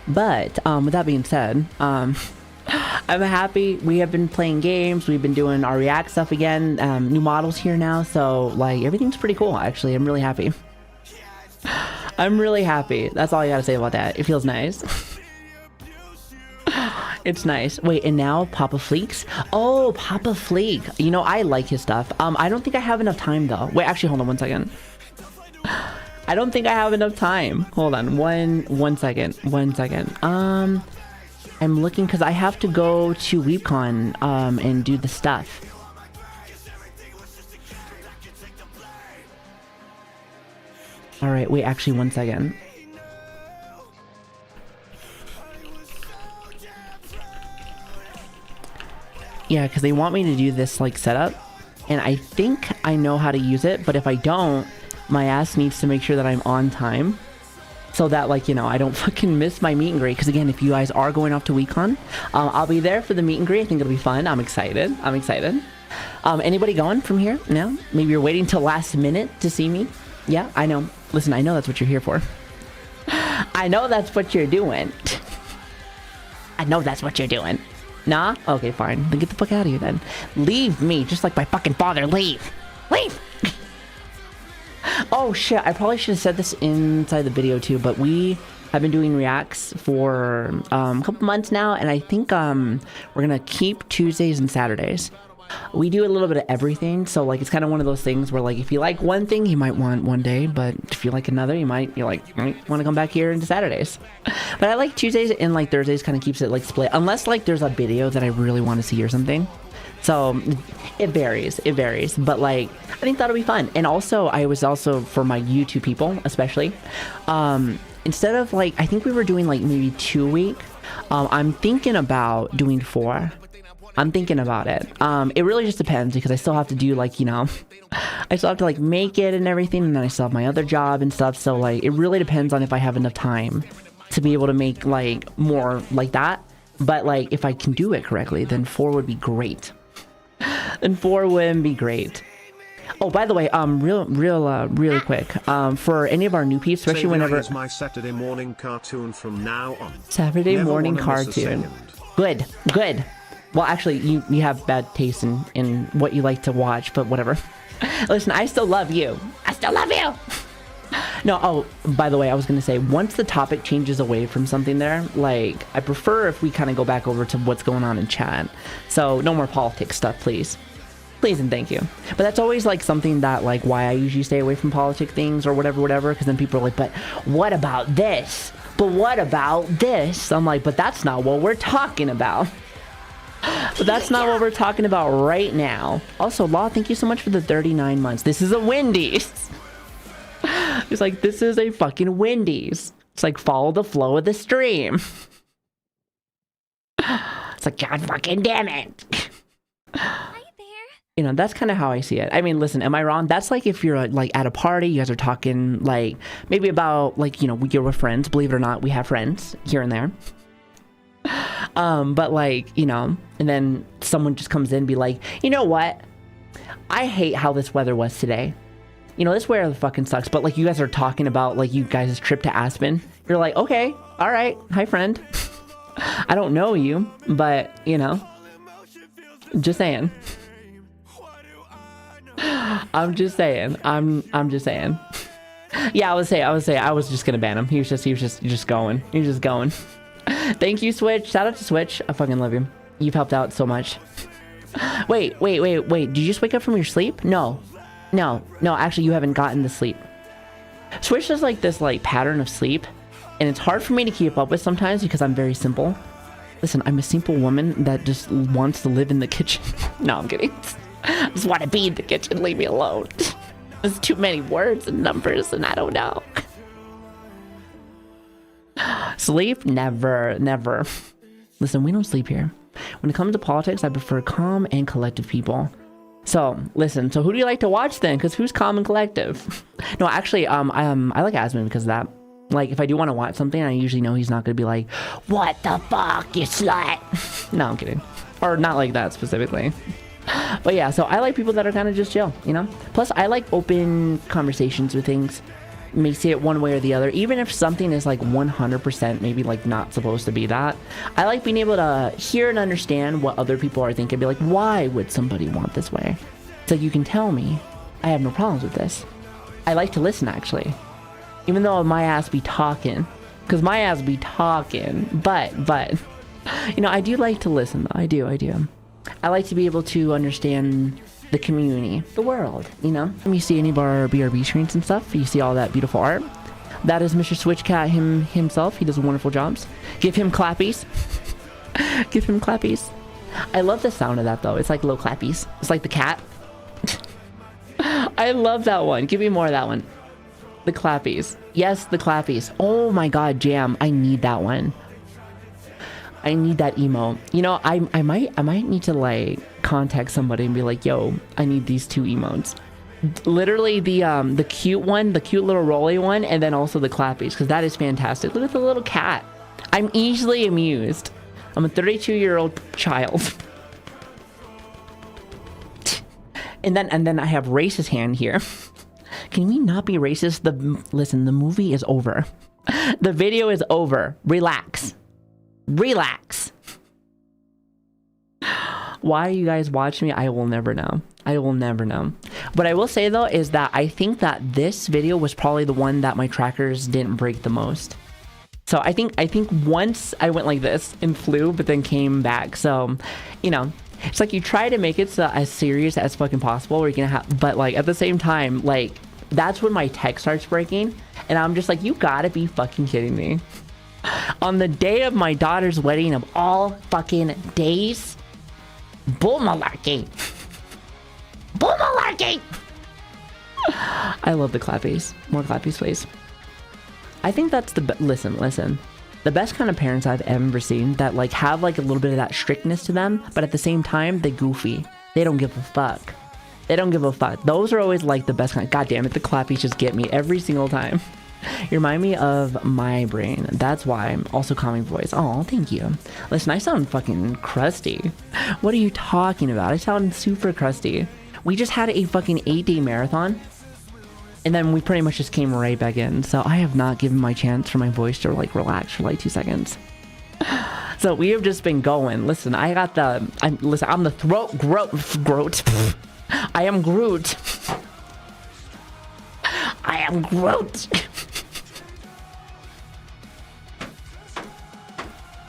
But with that being said, I'm happy. We have been playing games. We've been doing our React stuff again. New models here now. So like everything's pretty cool, actually. I'm really happy. That's all I gotta say about that. It feels nice. It's nice. Wait, and now Papa Fleeks? Oh, Papa Fleek. You know, I like his stuff. I don't think I have enough time though. Wait, actually, hold on 1 second. I don't think I have enough time. Hold on, one second. I'm looking because I have to go to WeebCon and do the stuff. All right, wait, actually 1 second. Yeah, because they want me to do this like setup, and I think I know how to use it, but if I don't, my ass needs to make sure that I'm on time so that, like, you know, I don't fucking miss my meet and greet. Because again, if you guys are going off to WeCon, I'll be there for the meet and greet. I think it'll be fun. I'm excited. Anybody going from here? No? Maybe you're waiting till last minute to see me? Yeah, I know. Listen, I know that's what you're here for. I know that's what you're doing. I know that's what you're doing. Nah? Okay, fine. Then get the fuck out of here then. Leave me, just like my fucking father. Leave! Leave! Oh shit, I probably should have said this inside the video too, but we have been doing reacts for a couple months now, and I think we're gonna keep Tuesdays and Saturdays. We do a little bit of everything, so like it's kind of one of those things where like if you like one thing, you might want one day, but if you like another, you might want to come back here into Saturdays. But I like Tuesdays, and like Thursdays kind of keeps it like split, unless like there's a video that I really want to see or something. So it varies, but like I think that'll be fun. And also I was also, for my YouTube people especially, instead of like, I think we were doing like maybe 2 a week, I'm thinking about doing 4. I'm thinking about it. It really just depends, because I still have to do like, you know, I still have to like make it and everything, and then I still have my other job and stuff. So like it really depends on if I have enough time to be able to make like more like that. But like if I can do it correctly, then 4 would be great. And 4 would be great. Oh, by the way, really quick, for any of our new peeps, especially whenever is my Saturday morning cartoon from now on. Saturday Never morning wanna miss a cartoon. second. Good. Well, actually, you have bad taste in what you like to watch, but whatever. Listen, I still love you. I still love you. No, oh, by the way, I was going to say, once the topic changes away from something there, like, I prefer if we kind of go back over to what's going on in chat. So, no more politics stuff, please. Please and thank you. But that's always, like, something that, like, why I usually stay away from politic things or whatever, because then people are like, but what about this? But what about this? I'm like, but that's not what we're talking about. But that's not what we're talking about right now. Also, Law, thank you so much for the 39 months. This is a Wendy's. It's like, this is a fucking Wendy's. It's like, follow the flow of the stream. It's like, God fucking damn it. Hi there. You know, that's kind of how I see it. I mean, listen, am I wrong? That's like if you're like at a party, you guys are talking like maybe about like, you know, you're with friends. Believe it or not, we have friends here and there. But like, you know, and then someone just comes in and be like, you know what? I hate how this weather was today. You know, this weather fucking sucks. But like, you guys are talking about like you guys' trip to Aspen. You're like, okay, all right. Hi, friend. I don't know you, but you know, just saying. I'm just saying. I'm just saying. Yeah, I was just gonna ban him. He was just going. He was just going. Thank you, Switch. Shout out to Switch. I fucking love you. You've helped out so much. Wait. Did you just wake up from your sleep? No. Actually, you haven't gotten the sleep. Switch does like this like pattern of sleep, and it's hard for me to keep up with sometimes because I'm very simple. Listen, I'm a simple woman that just wants to live in the kitchen. No, I'm kidding. I just want to be in the kitchen. Leave me alone. There's too many words and numbers, and I don't know. Sleep? Never. Listen, we don't sleep here. When it comes to politics, I prefer calm and collective people. So, listen, so who do you like to watch then? Because who's calm and collective? No, actually, I like Asmund because of that. Like, if I do want to watch something, I usually know he's not going to be like, what the fuck, you slut? No, I'm kidding. Or not like that specifically. But yeah, so I like people that are kind of just chill, you know? Plus, I like open conversations with things. May say it one way or the other, even if something is like 100% maybe like not supposed to be that. I like being able to hear and understand what other people are thinking. Be like, why would somebody want this way? So you can tell me. I have no problems with this. I like to listen, actually, even though my ass be talking, because my ass be talking. But you know, I do like to listen though. I do. I like to be able to understand the community, the world, you know? When you see any of our BRB screens and stuff, you see all that beautiful art. That is Mr. Switchcat himself. He does wonderful jobs. Give him clappies. Give him clappies. I love the sound of that though. It's like low clappies. It's like the cat. I love that one. Give me more of that one. The clappies. Yes, the clappies. Oh my god, Jam. I need that one. I need that emo. You know, I might need to like contact somebody and be like, yo, I need these 2 emotes. Literally the cute one, the cute little rolly one, and then also the clappies, because that is fantastic. Look at the little cat. I'm easily amused. I'm a 32-year-old child. And then I have racist hand here. Can we not be racist? Listen, the movie is over. The video is over. Relax. Relax. Why you guys watch me? I will never know. I will never know. What I will say though is that I think that this video was probably the one that my trackers didn't break the most. So I think once I went like this and flew, but then came back. So, you know, it's like you try to make it so as serious as fucking possible where you can have, but like at the same time, like that's when my tech starts breaking. And I'm just like, you gotta be fucking kidding me. On the day of my daughter's wedding of all fucking days, bull malarkey. Bull malarkey. I love the clappies. More clappies, please. I think that's the listen. The best kind of parents I've ever seen that like have like a little bit of that strictness to them, but at the same time, they goofy. They don't give a fuck. They don't give a fuck. Those are always like the best kind. God damn it, the clappies just get me every single time. You remind me of my brain. That's why I'm also calming voice. Oh, thank you. Listen, I sound fucking crusty. What are you talking about? I sound super crusty. We just had a fucking 8-day marathon. And then we pretty much just came right back in. So I have not given my chance for my voice to like relax for like 2 seconds. So we have just been going. Listen, I got the... I'm the throat... Groot. I am Groot. I am Groot.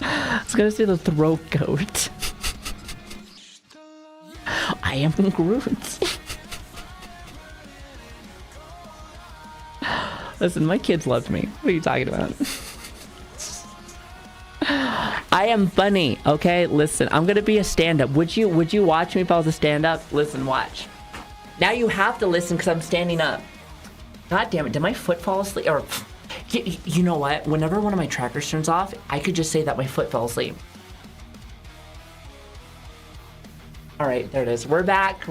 I was gonna say the throat goat. I am Groot. Listen, my kids loved me. What are you talking about? I am funny, okay? Listen, I'm gonna be a stand-up. Would you watch me if I was a stand-up? Listen, watch. Now you have to listen because I'm standing up. God damn it, did my foot fall asleep? Or, you know what? Whenever one of my trackers turns off, I could just say that my foot fell asleep. All right, there it is. We're back.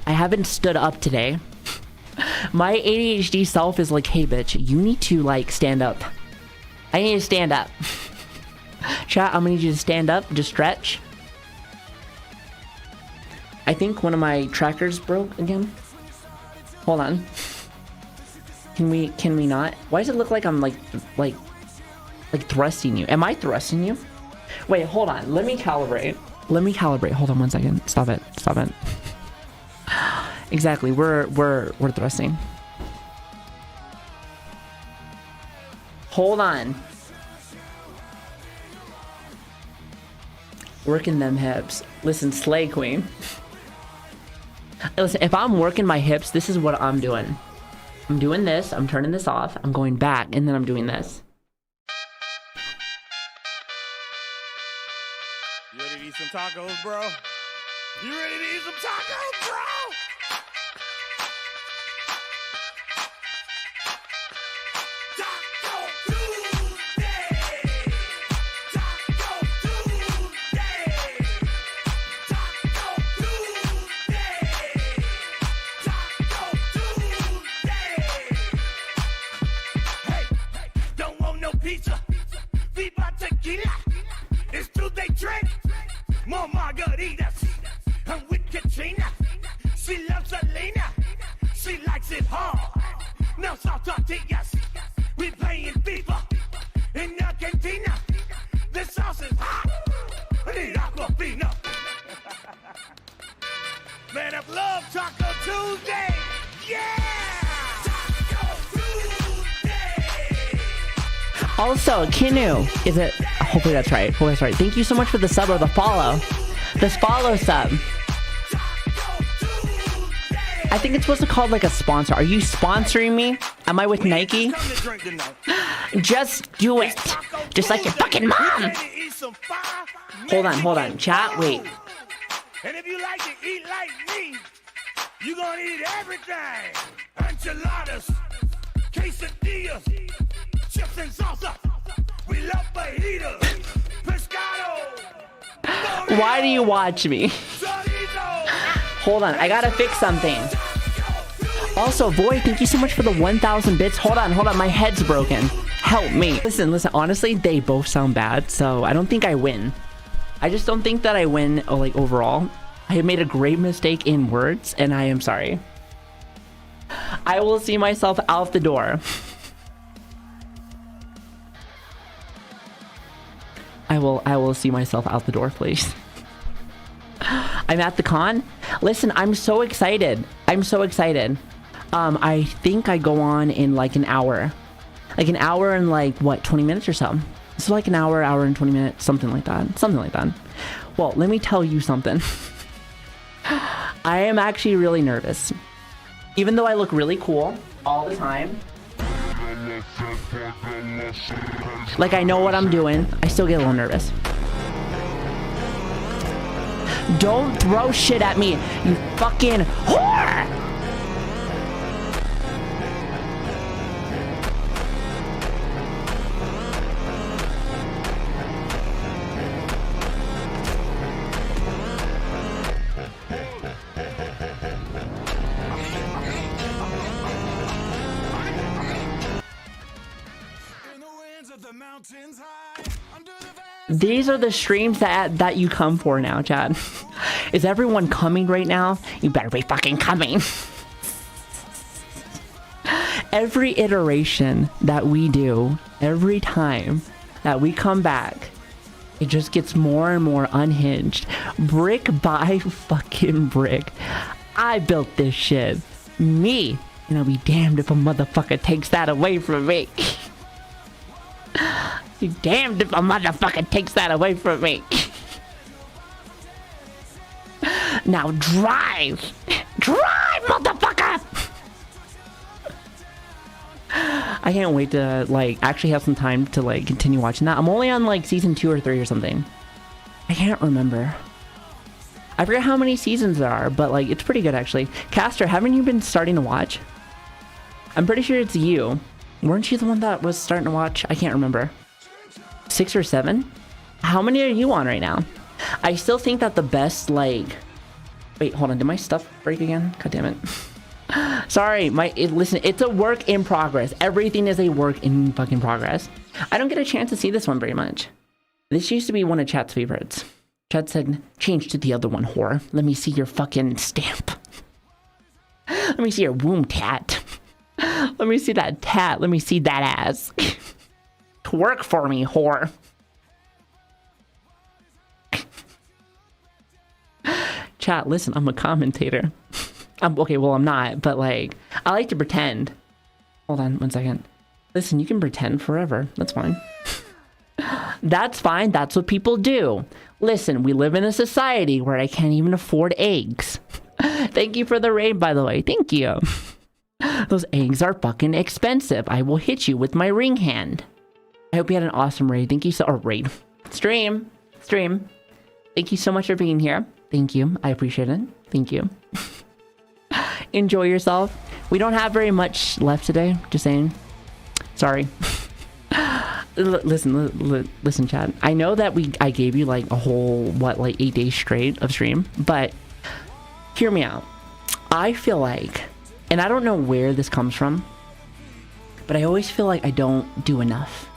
I haven't stood up today. My ADHD self is like, hey bitch, you need to like stand up. I need to stand up. Chat, I'm gonna need you to stand up, just stretch. I think one of my trackers broke again. Hold on. Can we not? Why does it look like I'm like thrusting you? Am I thrusting you? Wait, hold on. Let me calibrate. Hold on 1 second. Stop it. Exactly. We're thrusting. Hold on. Working them hips. Listen, slay queen. Listen, if I'm working my hips, this is what I'm doing. I'm doing this. I'm turning this off. I'm going back, and then I'm doing this. You ready to eat some tacos, bro? You ready to eat some tacos, bro? Pizza, viva tequila. It's true they drink more margaritas. I'm with Katrina. She loves Selena. She likes it hard. No salt tortillas. We playing FIFA in Argentina. The sauce is hot. I need Aquafina. Man, I love Taco Tuesday. Yeah. Also, Kinu, is it? Hopefully that's right. Thank you so much for the sub or the follow. This follow sub. I think it's supposed to call like a sponsor. Are you sponsoring me? Am I with Nike? Just do it. Just like your fucking mom. Hold on. Chat, wait. And if you like to eat like me, you're gonna eat everything. Enchiladas, quesadillas, chips and salsa. We love fajitas, pescado. Why do you watch me? Hold on, I gotta fix something. Also, Void, thank you so much for the 1,000 bits. Hold on, my head's broken. Help me. Listen, honestly, they both sound bad, so I don't think I win. I just don't think that I win, like, overall. I have made a great mistake in words, and I am sorry. I will see myself out the door. I will see myself out the door, please. I'm at the con. Listen, I'm so excited. I'm so excited. I think I go on in like an hour. Like an hour and like, what, 20 minutes or so? So like an hour and 20 minutes, something like that. Something like that. Well, let me tell you something. I am actually really nervous. Even though I look really cool all the time. Like I know what I'm doing, I still get a little nervous. Don't throw shit at me, you fucking whore! These are the streams that you come for now, Chad. Is everyone coming right now? You better be fucking coming. Every iteration that we do, every time that we come back, it just gets more and more unhinged. Brick by fucking brick. I built this shit. Me. And I'll be damned if a motherfucker takes that away from me. Be damned if a motherfucker takes that away from me. Now drive! Drive, motherfucker! I can't wait to, like, actually have some time to, like, continue watching that. I'm only on, like, season 2 or 3 or something. I can't remember. I forget how many seasons there are, but, like, it's pretty good, actually. Caster, haven't you been starting to watch? I'm pretty sure it's you. Weren't you the one that was starting to watch? I can't remember. 6 or 7? How many are you on right now? I still think that the best, like... Wait, hold on. Did my stuff break again? God damn it. Sorry, listen, it's a work in progress. Everything is a work in fucking progress. I don't get a chance to see this one very much. This used to be one of Chat's favorites. Chat said, change to the other one, whore. Let me see your fucking stamp. Let me see your womb tat. Let me see that tat. Let me see that ass. Twerk for me, whore. Chat, listen, I'm a commentator. Okay, well, I'm not, but like, I like to pretend. Hold on 1 second. Listen, you can pretend forever. That's fine. That's fine. That's what people do. Listen, we live in a society where I can't even afford eggs. Thank you for the raid, by the way. Thank you. Those eggs are fucking expensive. I will hit you with my ring hand. I hope you had an awesome raid. Thank you so... Or raid. Stream. Thank you so much for being here. Thank you. I appreciate it. Thank you. Enjoy yourself. We don't have very much left today. Just saying. Sorry. Listen, Chad. I know that I gave you like a whole, what, like 8 days straight of stream. But hear me out. I feel like... And I don't know where this comes from, but I always feel like I don't do enough.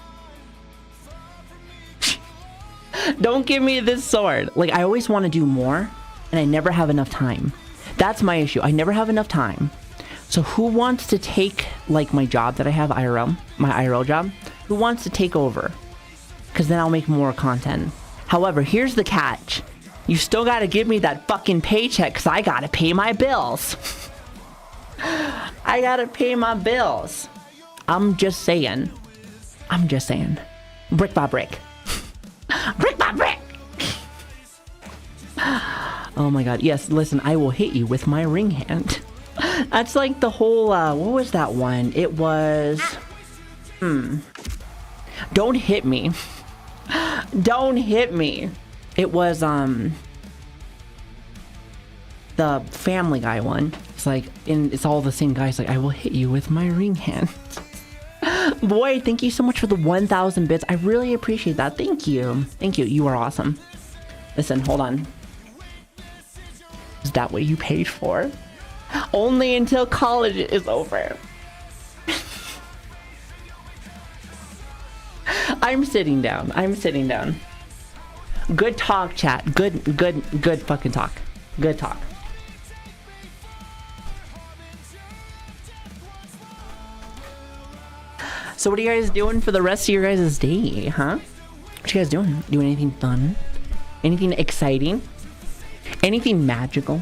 Don't give me this sword. Like, I always want to do more, and I never have enough time. That's my issue. I never have enough time. So who wants to take, like, my job that I have, IRL, my IRL job? Who wants to take over? Because then I'll make more content. However, here's the catch. You still got to give me that fucking paycheck, because I got to pay my bills. I gotta pay my bills. I'm just saying. Brick by brick. Brick by brick. Oh my god. Yes, listen, I will hit you with my ring hand. That's like the whole, what was that one? It was... Don't hit me. Don't hit me. It was, the Family Guy one. It's like, and it's all the same guys. Like, I will hit you with my ring hand. Boy, thank you so much for the 1,000 bits. I really appreciate that. Thank you. Thank you. You are awesome. Listen, hold on. Is that what you paid for? Only until college is over. I'm sitting down. Good talk, chat. Good fucking talk. Good talk. So what are you guys doing for the rest of your guys' day, huh? What you guys doing? Doing anything fun? Anything exciting? Anything magical?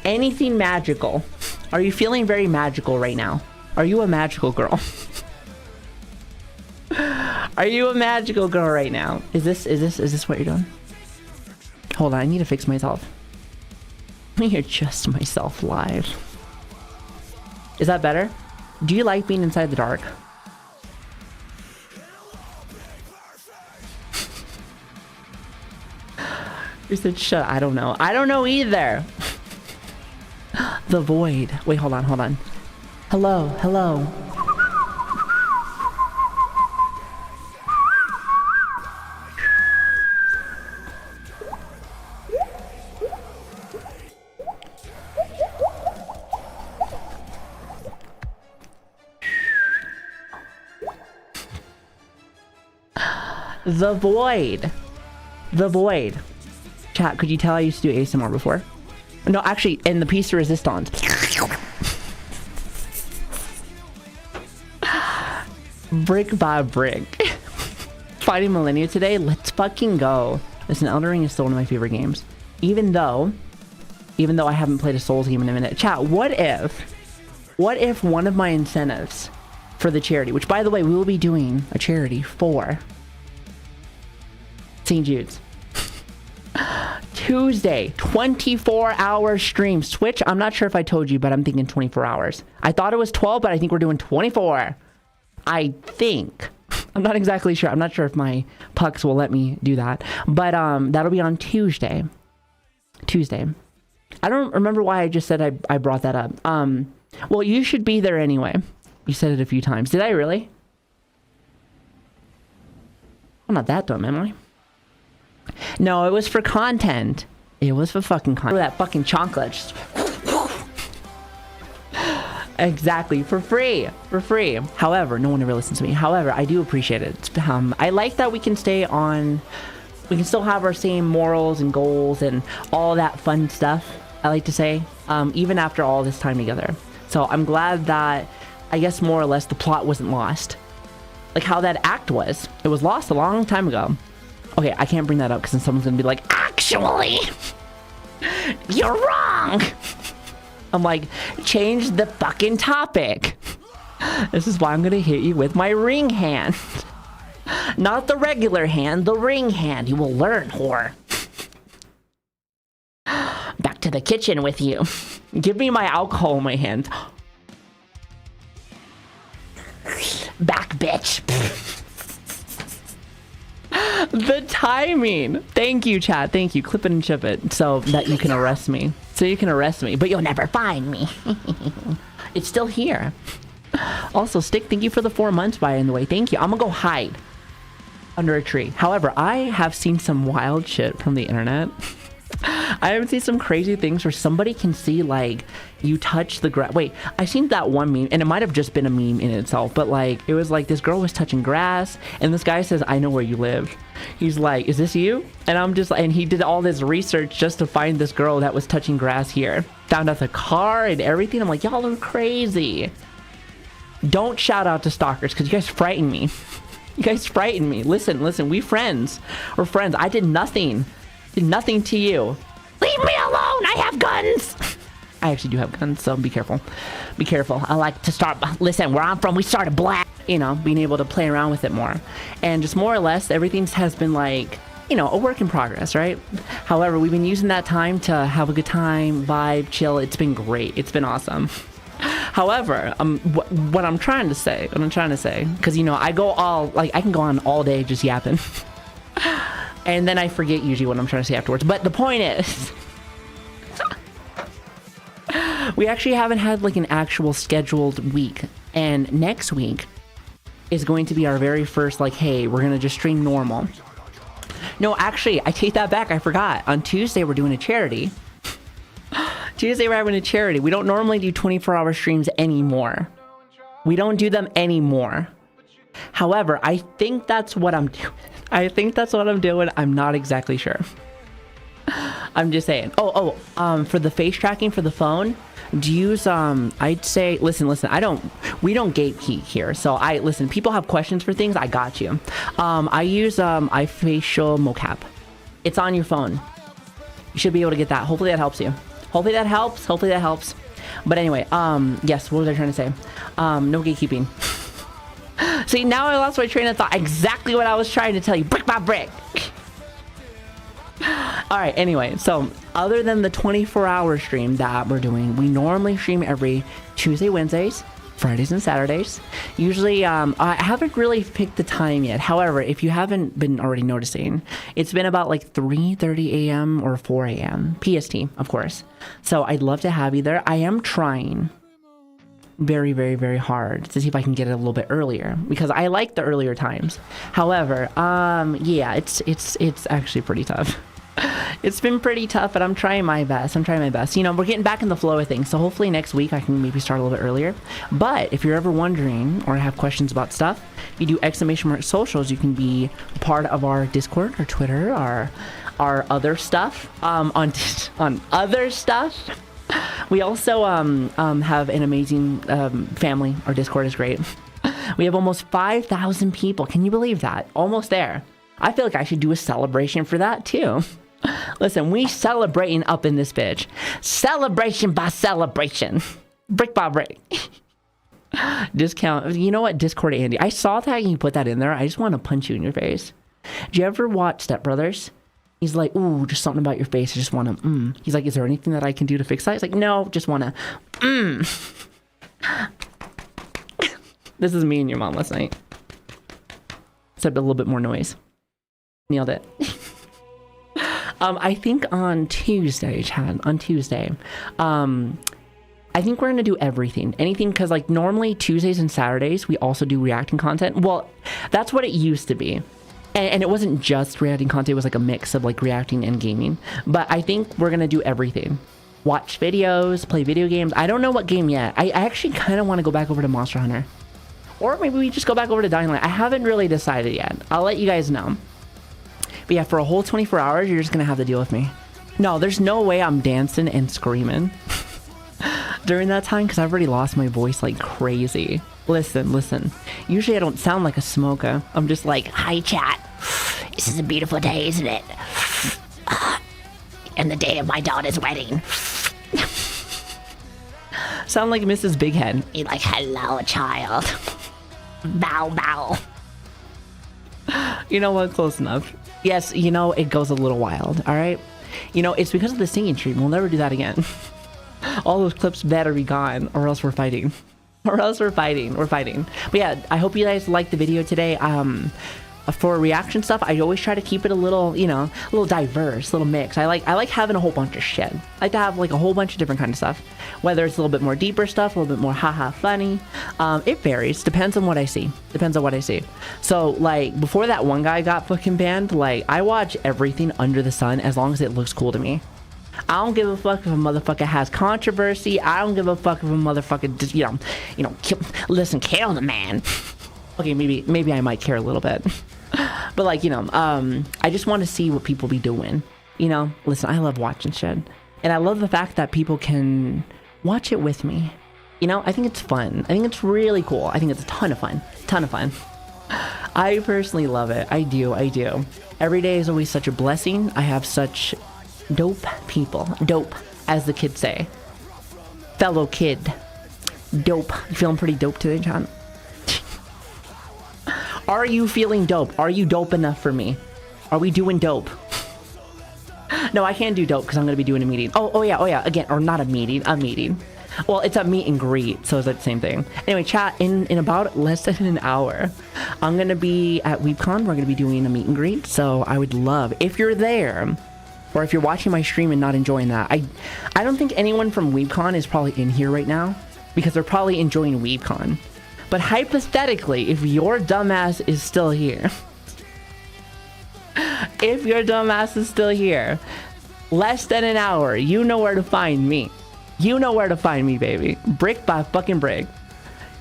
Anything magical? Are you feeling very magical right now? Are you a magical girl? Are you a magical girl right now? Is this what you're doing? Hold on, I need to fix myself. Let me adjust myself live. Is that better? Do you like being inside the dark? You said shut. I don't know. I don't know either. The void. Wait, hold on, hold on. Hello, hello. The void. The void. Chat, could you tell I used to do ASMR before? No, actually, in the piece de resistance. Brick by brick. Fighting Millennia today? Let's fucking go. Listen, Elden Ring is still one of my favorite games. Even though I haven't played a Souls game in a minute. Chat, what if one of my incentives for the charity, which by the way, we will be doing a charity for St. Jude's. Tuesday, 24-hour stream. Switch, I'm not sure if I told you, but I'm thinking 24 hours. I thought it was 12, but I think we're doing 24. I think. I'm not exactly sure. I'm not sure if my pucks will let me do that. But that'll be on Tuesday. Tuesday. I don't remember why I just said I brought that up. Well, you should be there anyway. You said it a few times. Did I really? I'm not that dumb, am I? No, it was for content. It was for fucking content. That fucking chocolate. Just exactly, for free. For free. However, no one ever listens to me. However, I do appreciate it. I like that we can stay on... We can still have our same morals and goals and all that fun stuff, I like to say, even after all this time together. So I'm glad that, I guess more or less, the plot wasn't lost. Like how that act was. It was lost a long time ago. Okay, I can't bring that up because then someone's gonna be like, actually, you're wrong. I'm like, change the fucking topic. This is why I'm gonna hit you with my ring hand. Not the regular hand, the ring hand. You will learn, whore. Back to the kitchen with you. Give me my alcohol in my hand. Back, bitch. The timing. Thank you, chat. Thank you. Clip it and chip it so that you can arrest me. So you can arrest me, but you'll never find me. It's still here. Also, Stick, thank you for the 4 months, by the way. Thank you. I'm gonna go hide under a tree. However, I have seen some wild shit from the internet. I haven't seen some crazy things where somebody can see, like, you touch the grass. Wait, I seen that one meme, and it might have just been a meme in itself, but, like, it was like this girl was touching grass, and this guy says, I know where you live. He's like, is this you? And I'm just, and he did all this research just to find this girl that was touching grass here. Found out the car and everything. I'm like, y'all are crazy. Don't shout out to stalkers, because you guys frighten me. You guys frighten me. Listen, we friends. We're friends. I did nothing. Did nothing to you. Leave me alone. I have guns. I actually do have guns, so be careful. Be careful. I like to start... Listen, where I'm from, we started black. You know, being able to play around with it more. And just more or less, everything has been like, you know, a work in progress, right? However, we've been using that time to have a good time, vibe, chill. It's been great. It's been awesome. However, what I'm trying to say, because, you know, I go all... Like, I can go on all day just yapping. And then I forget usually what I'm trying to say afterwards. But the point is, we actually haven't had like an actual scheduled week. And next week is going to be our very first, like, hey, we're going to just stream normal. No, actually, I take that back. I forgot. On Tuesday, we're doing a charity. Tuesday, we're having a charity. We don't normally do 24-hour streams anymore. We don't do them anymore. However, I think that's what I'm doing. I'm not exactly sure. I'm just saying. For the face tracking for the phone, use I'd say listen, we don't gatekeep here. So listen, people have questions for things, I got you. I use iFacial mocap. It's on your phone. You should be able to get that. Hopefully that helps you. Hopefully that helps. But anyway, yes, what was I trying to say? No gatekeeping. See, now I lost my train of thought. Exactly what I was trying to tell you, brick by brick. All right, anyway, so other than the 24-hour stream that we're doing, we normally stream every Tuesday, Wednesdays, Fridays, and Saturdays. Usually, I haven't really picked the time yet. However, if you haven't been already noticing, it's been about like 3:30 a.m. or 4 a.m. PST, of course. So I'd love to have you there. I am trying very, very, very hard to see if I can get it a little bit earlier because I like the earlier times. However, yeah, it's actually pretty tough. It's been pretty tough, but I'm trying my best. You know, we're getting back in the flow of things, so hopefully next week I can maybe start a little bit earlier. But if you're ever wondering or have questions about stuff, you do !socials. You can be part of our Discord or Twitter or our other stuff. On other stuff. We also have an amazing family. Our Discord is great. We have almost 5,000 people. Can you believe that? Almost there. I feel like I should do a celebration for that too. Listen, we celebrating up in this bitch. Celebration by celebration. Brick by brick. Discount. You know what? Discord Andy. I saw that and you put that in there. I just want to punch you in your face. Did you ever watch Step Brothers? He's like, ooh, just something about your face. I just want to, He's like, is there anything that I can do to fix that? He's like, no, just want to, This is me and your mom last night. Except a little bit more noise. Nailed it. I think on Tuesday, Chad, I think we're going to do everything. Anything, because like normally Tuesdays and Saturdays, we also do reacting content. Well, that's what it used to be. And it wasn't just reacting content, it was like a mix of like reacting and gaming. But I think we're going to do everything. Watch videos, play video games. I don't know what game yet. I actually kind of want to go back over to Monster Hunter. Or maybe we just go back over to Dying Light. I haven't really decided yet. I'll let you guys know. But yeah, for a whole 24 hours, you're just going to have to deal with me. No, there's no way I'm dancing and screaming during that time because I've already lost my voice like crazy. Listen. Usually I don't sound like a smoker. I'm just like, hi, chat. This is a beautiful day, isn't it? And the day of my daughter's wedding. Sound like Mrs. Big Head. You're like, hello, child. Bow, bow. You know what? Close enough. Yes, you know, it goes a little wild, all right? You know, it's because of the singing stream. We'll never do that again. All those clips better be gone, or else we're fighting. We're fighting. But yeah, I hope you guys liked the video today. For reaction stuff, I always try to keep it a little, you know, a little diverse, a little mix. I like having a whole bunch of shit. I like to have like a whole bunch of different kind of stuff. Whether it's a little bit more deeper stuff, a little bit more haha funny. It varies. Depends on what I see. So like before that one guy got fucking banned, like I watch everything under the sun as long as it looks cool to me. I don't give a fuck if a motherfucker has controversy. I don't give a fuck if a motherfucker just, you know, kill the man. Okay, maybe I might care a little bit. But like, you know, I just want to see what people be doing. You know, listen, I love watching shit. And I love the fact that people can watch it with me. You know, I think it's fun. I think it's really cool. I think it's a ton of fun. I personally love it. I do. Every day is always such a blessing. I have such dope people. Dope, as the kids say. Fellow kid. Dope. You feeling pretty dope today, John? Are you feeling dope? Are you dope enough for me? Are we doing dope? No, I can't do dope because I'm going to be doing a meeting. Oh yeah. Again, or not a meeting. Well, it's a meet and greet, so it's like the same thing. Anyway, chat, in about less than an hour, I'm going to be at WeebCon. We're going to be doing a meet and greet, so I would love, if you're there, or if you're watching my stream and not enjoying that, I don't think anyone from WeebCon is probably in here right now, because they're probably enjoying WeebCon. But hypothetically, if your dumbass is still here, less than an hour, you know where to find me. Baby. Brick by fucking brick.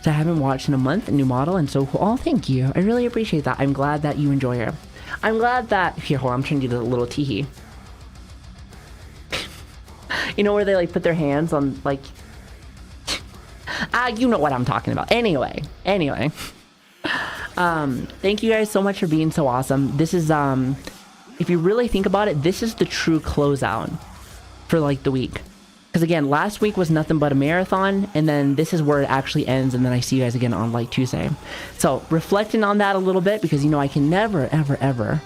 So I haven't watched in a month, a new model, and so cool. Oh, thank you. I really appreciate that. I'm glad that you enjoy her. I'm glad that... Here, hold on. I'm trying to do the little teehee. You know where they like put their hands on like you know what I'm talking about. Anyway. Thank you guys so much for being so awesome. This is if you really think about it, this is the true closeout for like the week. Because again, last week was nothing but a marathon, and then this is where it actually ends, and then I see you guys again on like Tuesday. So reflecting on that a little bit, because you know I can never ever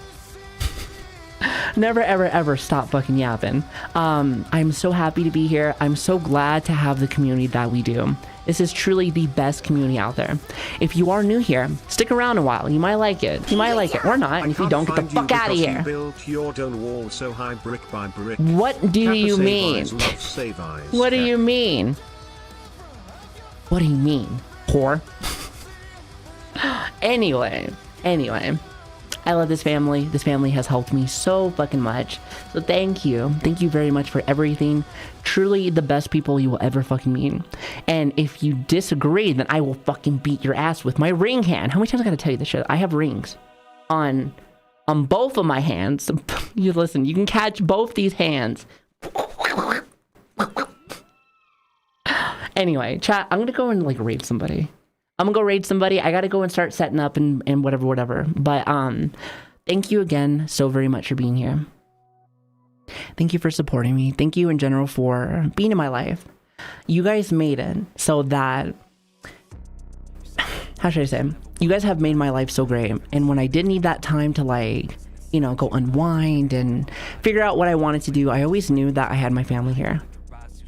stop fucking yapping. I'm so happy to be here. I'm so glad to have the community that we do. This is truly the best community out there. If you are new here, stick around a while. You might like it. You might like it or not. And if you don't, get the fuck out of here. You built your own wall so high brick by brick. What do you mean? What do you mean? What do you mean, whore? Anyway. I love this family. This family has helped me so fucking much. So thank you. Thank you very much for everything. Truly the best people you will ever fucking meet. And if you disagree, then I will fucking beat your ass with my ring hand. How many times I gotta tell you this shit? I have rings on both of my hands. You listen, you can catch both these hands. Anyway, chat, I'm gonna go and like raid somebody. I'm gonna go raid somebody. I gotta go and start setting up and whatever. But thank you again so very much for being here. Thank you for supporting me. Thank you in general for being in my life. You guys made it so that, how should I say? You guys have made my life so great. And when I did need that time to like, you know, go unwind and figure out what I wanted to do, I always knew that I had my family here.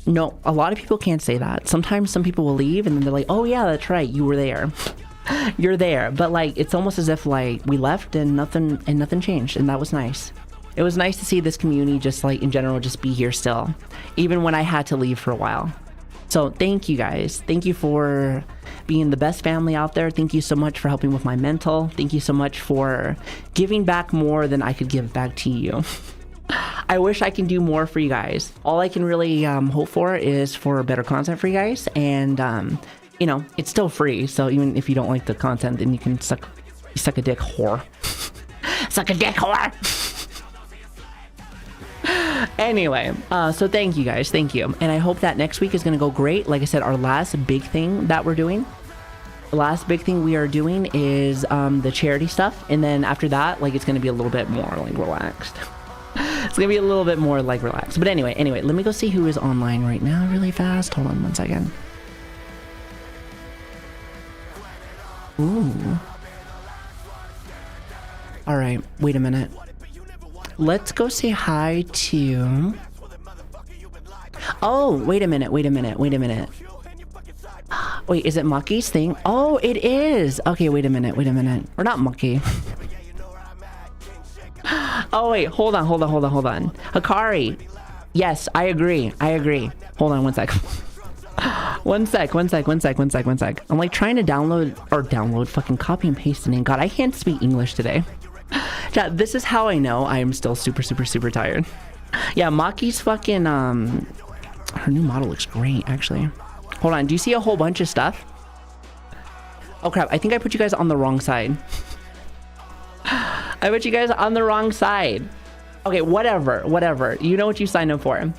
No, a lot of people can't say that. Sometimes some people will leave and then they're like, oh yeah, that's right, you were there. You're there. But like, it's almost as if like we left and nothing changed, and that was nice. It was nice to see this community just like in general just be here still, even when I had to leave for a while. So thank you guys. Thank you for being the best family out there. Thank you so much for helping with my mental. Thank you so much for giving back more than I could give back to you. I wish I can do more for you guys. All I can really hope for is for better content for you guys, and you know, it's still free, so even if you don't like the content, then you can suck a dick, whore. Suck a dick, whore. Anyway, so thank you guys, thank you, and I hope that next week is gonna go great. Like I said, our last big thing that we're doing, the last big thing we are doing is the charity stuff, and then after that, like, it's gonna be a little bit more like relaxed. It's gonna be a little bit more like relaxed. But anyway, let me go see who is online right now really fast. Hold on one second. Ooh. All right, wait a minute. Let's go say hi to... Oh, wait a minute. Wait, is it Mucky's thing? Oh, it is. Okay, wait a minute. Or not Mucky. Oh wait, hold on. Hikari. Yes, I agree. Hold on one sec. One sec. I'm like trying to download, fucking copy and paste the name. God, I can't speak English today. Chat, this is how I know I am still super tired. Yeah, Maki's fucking, her new model looks great, actually. Hold on, do you see a whole bunch of stuff? Oh crap, I think I put you guys on the wrong side. I put you guys on the wrong side. Okay, whatever. You know what you signed up for.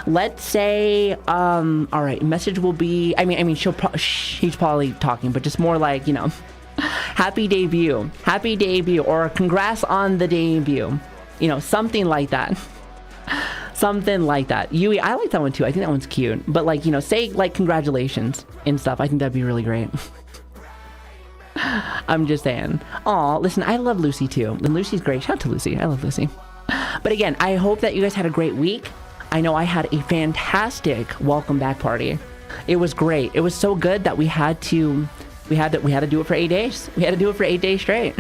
Let's say, all right, message will be, I mean, she's probably talking, but just more like, you know, happy debut, or congrats on the debut. You know, something like that. Yui, I like that one too. I think that one's cute. But like, you know, say like congratulations and stuff. I think that'd be really great. I'm just saying. Aw, listen, I love Lucy too. And Lucy's great. Shout out to Lucy. I love Lucy. But again, I hope that you guys had a great week. I know I had a fantastic welcome back party. It was great. It was so good that we had to do it for 8 days. We had to do it for 8 days straight.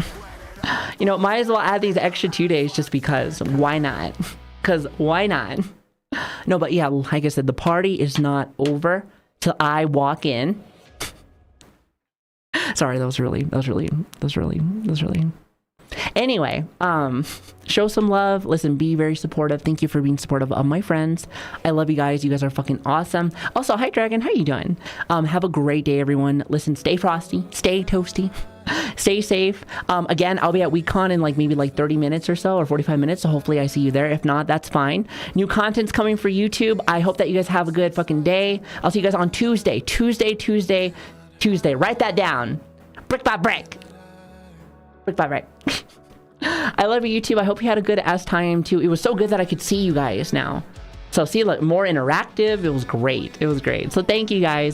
You know, might as well add these extra 2 days just because. Why not? No, but yeah, like I said, the party is not over till I walk in. Sorry, that was really. Anyway, show some love. Listen, be very supportive. Thank you for being supportive of my friends. I love you guys. You guys are fucking awesome. Also, hi Dragon, how you doing? Have a great day, everyone. Listen, stay frosty, stay toasty. Stay safe. Again, I'll be at WeCon in like maybe like 30 minutes or so, or 45 minutes. So hopefully I see you there. If not, that's fine. New content's coming for YouTube. I hope that you guys have a good fucking day. I'll see you guys on Tuesday. Tuesday. Write that down. Brick by brick. Brick by brick. I love you, YouTube. I hope you had a good ass time too. It was so good that I could see you guys now. So see, like, more interactive. It was great. So thank you guys.